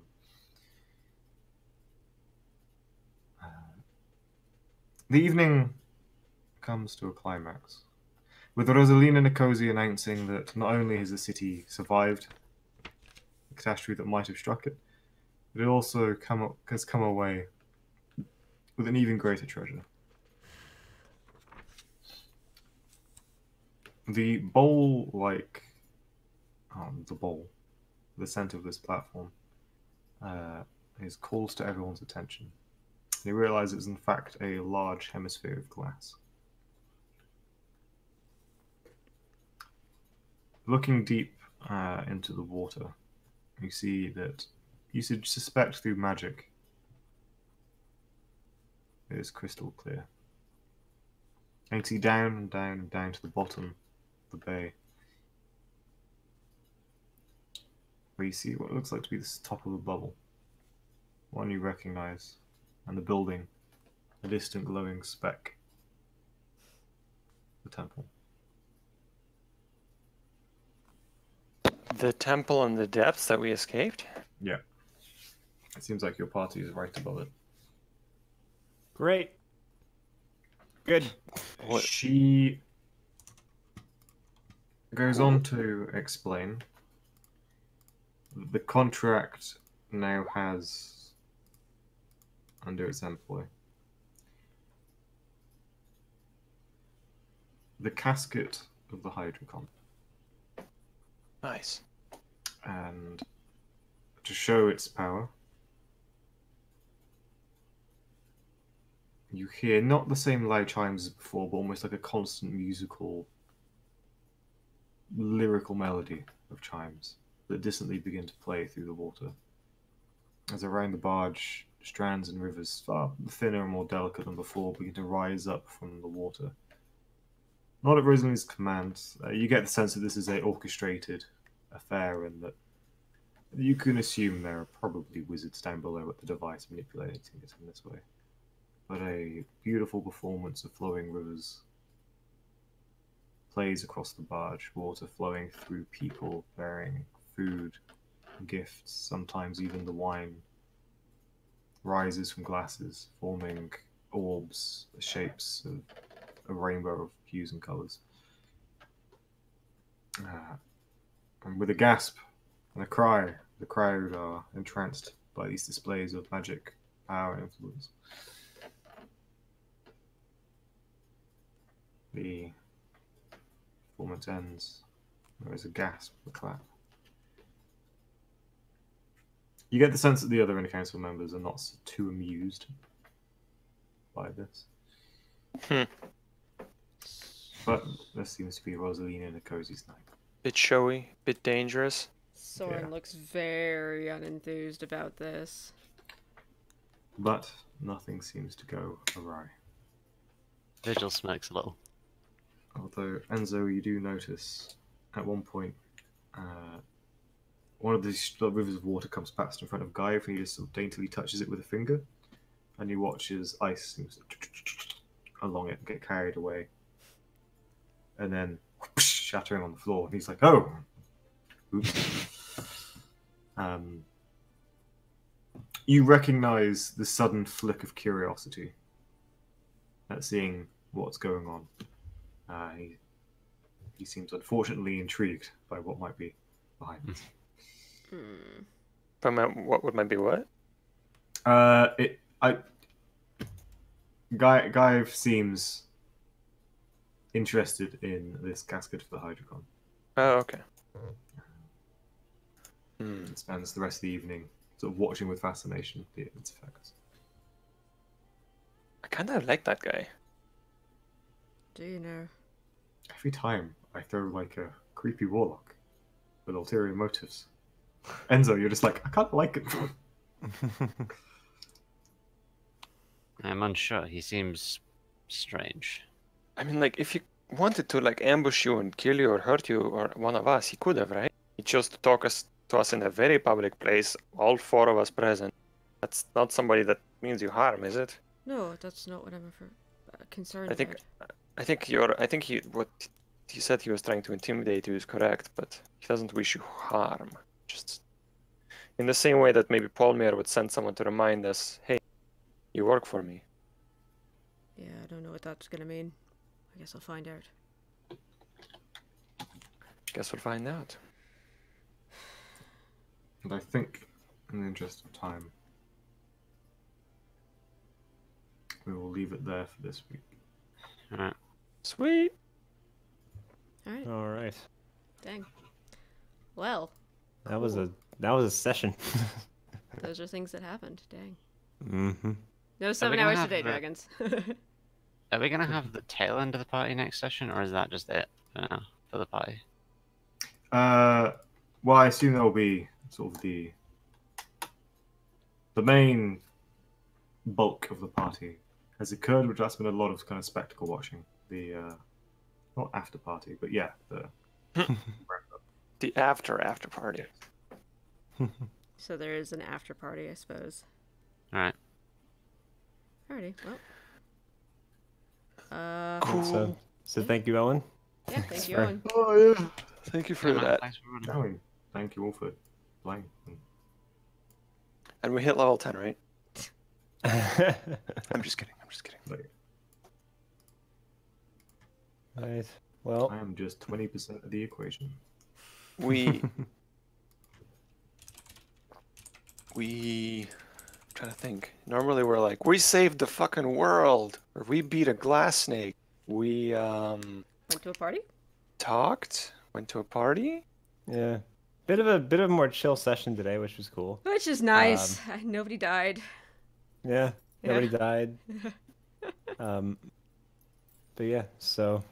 them. The evening comes to a climax, with Rosalina Nicosi announcing that not only has the city survived the catastrophe that might have struck it, but it also has come away with an even greater treasure. The bowl-like, the center of this platform, calls to everyone's attention. They realize it's in fact a large hemisphere of glass. Looking deep into the water, you see that you should suspect through magic it is crystal clear. And you see down and down and down to the bottom of the bay, where you see what looks like to be the top of a bubble. One you recognize, and the building, a distant glowing speck. The temple. The temple in the depths that we escaped? Yeah. It seems like your party is right above it. Great. Good. What? She goes on to explain that the contract now has under its employ the casket of the Hydrocon. Nice. And to show its power, You hear not the same loud chimes as before, but almost like a constant musical, lyrical melody of chimes that distantly begin to play through the water. As around the barge, strands and rivers, far thinner and more delicate than before, begin to rise up from the water. Not at Rosalind's command. You get the sense that this is a orchestrated affair, and that you can assume there are probably wizards down below at the device manipulating it in this way. But a beautiful performance of flowing rivers plays across the barge, water flowing through people bearing food, gifts, sometimes even the wine rises from glasses, forming orbs, the shapes of a rainbow of hues and colours. And with a gasp and a cry, the crowd are entranced by these displays of magic, power, and influence. The performance ends. There is a gasp, a clap. You get the sense that the other inner council members are not too amused by this. But there seems to be Rosaline in a cozy night. Bit showy, bit dangerous. Soren looks very unenthused about this. But nothing seems to go awry. Vigil smokes a little. Although, Enzo, you do notice at one point one of these rivers of water comes past in front of Guy, and he just sort of daintily touches it with a finger, and you watch as ice seems to along it and get carried away, and then shattering on the floor. And he's like, "Oh, oops." You recognize the sudden flick of curiosity at seeing what's going on. He seems unfortunately intrigued by what might be behind it. What might be what? Guy seems interested in this casket for the Hydrocon. Oh, okay. And spends the rest of the evening sort of watching with fascination its effects. I kind of like that guy. Do you know? Every time I throw like a creepy warlock with ulterior motives, Enzo, you're just like, I can't like it. I'm unsure. He seems strange. I mean, like, if he wanted to like ambush you and kill you or hurt you or one of us, he could have, right? He chose to talk to us in a very public place, all four of us present. That's not somebody that means you harm, is it? No, that's not what I'm concerned about. I think what he said he was trying to intimidate you is correct, but he doesn't wish you harm. Just in the same way that maybe Polmir would send someone to remind us, hey, you work for me. Yeah, I don't know what that's gonna mean. I guess I'll find out. Guess we'll find out. And I think, in the interest of time, we will leave it there for this week. Alright. Sweet. Alright. All right. Dang. Well, That was a session. those are things that happened. Dang. Mm-hmm. No 7 gonna hours have today, the- dragons. Are we gonna have the tail end of the party next session, or is that just it for the party? Well, I assume there will be sort of the main bulk of the party has occurred, which that's been a lot of kind of spectacle watching. The not after party, but yeah, the The after party. So there is an after party, I suppose. Alright. Alrighty, well. Cool. So thank you, Owen. Yeah, thank you, Sorry. Owen. Oh yeah. Thank you for Yeah, man, that. thanks for running. I mean, thank you all for playing. And we hit level 10, right? Right. I'm just kidding. Well, I am just 20% of the equation. We I'm trying to think. Normally we're like, we saved the fucking world, or we beat a glass snake. We Went to a party? went to a party. yeah. Bit of a more chill session today, which was cool. Which is nice. Nobody died. Yeah. Nobody died. But yeah, so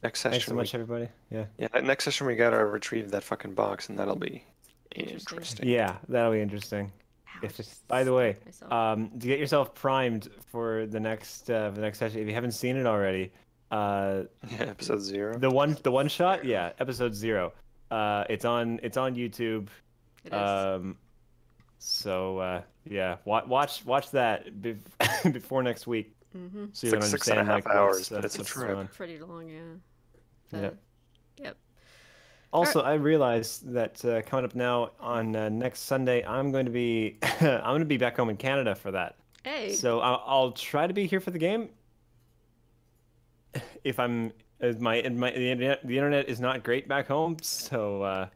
Next thanks so session, much, everybody. Yeah. yeah. Next session, we gotta retrieve that fucking box, and that'll be Interesting. interesting. Yeah, that'll be interesting. Ouch, If it's, just by the way, stabbed myself. to get yourself primed for the next session, if you haven't seen it already, Yeah, episode 0. the one shot, yeah, episode 0. It's on YouTube. It is. So yeah, watch that before next week, Mm-hmm. so It's you like can 6.5 understand like hours, what's, but it's a what's trip. going on. Pretty long, yeah. Yep. Yep. Also, I realized that coming up now on next Sunday, I'm going to be I'm going to be back home in Canada for that. Hey. So I'll try to be here for the game. If I'm the internet is not great back home, so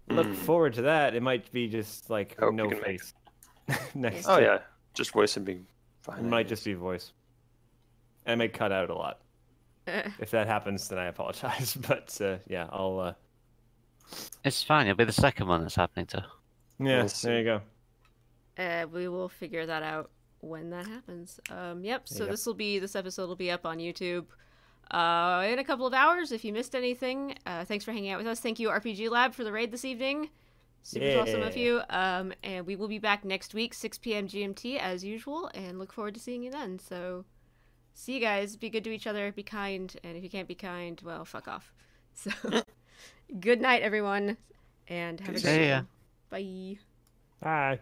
look forward to that. It might be just like Hope no you can make face next. Oh to- yeah, just voice and being fine. It might just be voice. I may cut out a lot. If that happens, then I apologize. But yeah, I'll. It's fine. It'll be the second one that's happening to. Yeah, We'll see. there you go. We will figure that out when that happens. Yep. So Yep. this episode will be up on YouTube in a couple of hours. If you missed anything, thanks for hanging out with us. Thank you, RPG Lab, for the raid this evening. Super awesome of Yeah. you. And we will be back next week, 6 p.m. GMT as usual, and look forward to seeing you then. So, see you guys. Be good to each other. Be kind. And if you can't be kind, well, fuck off. So, good night, everyone, and have a See great ya. one. Bye. Bye.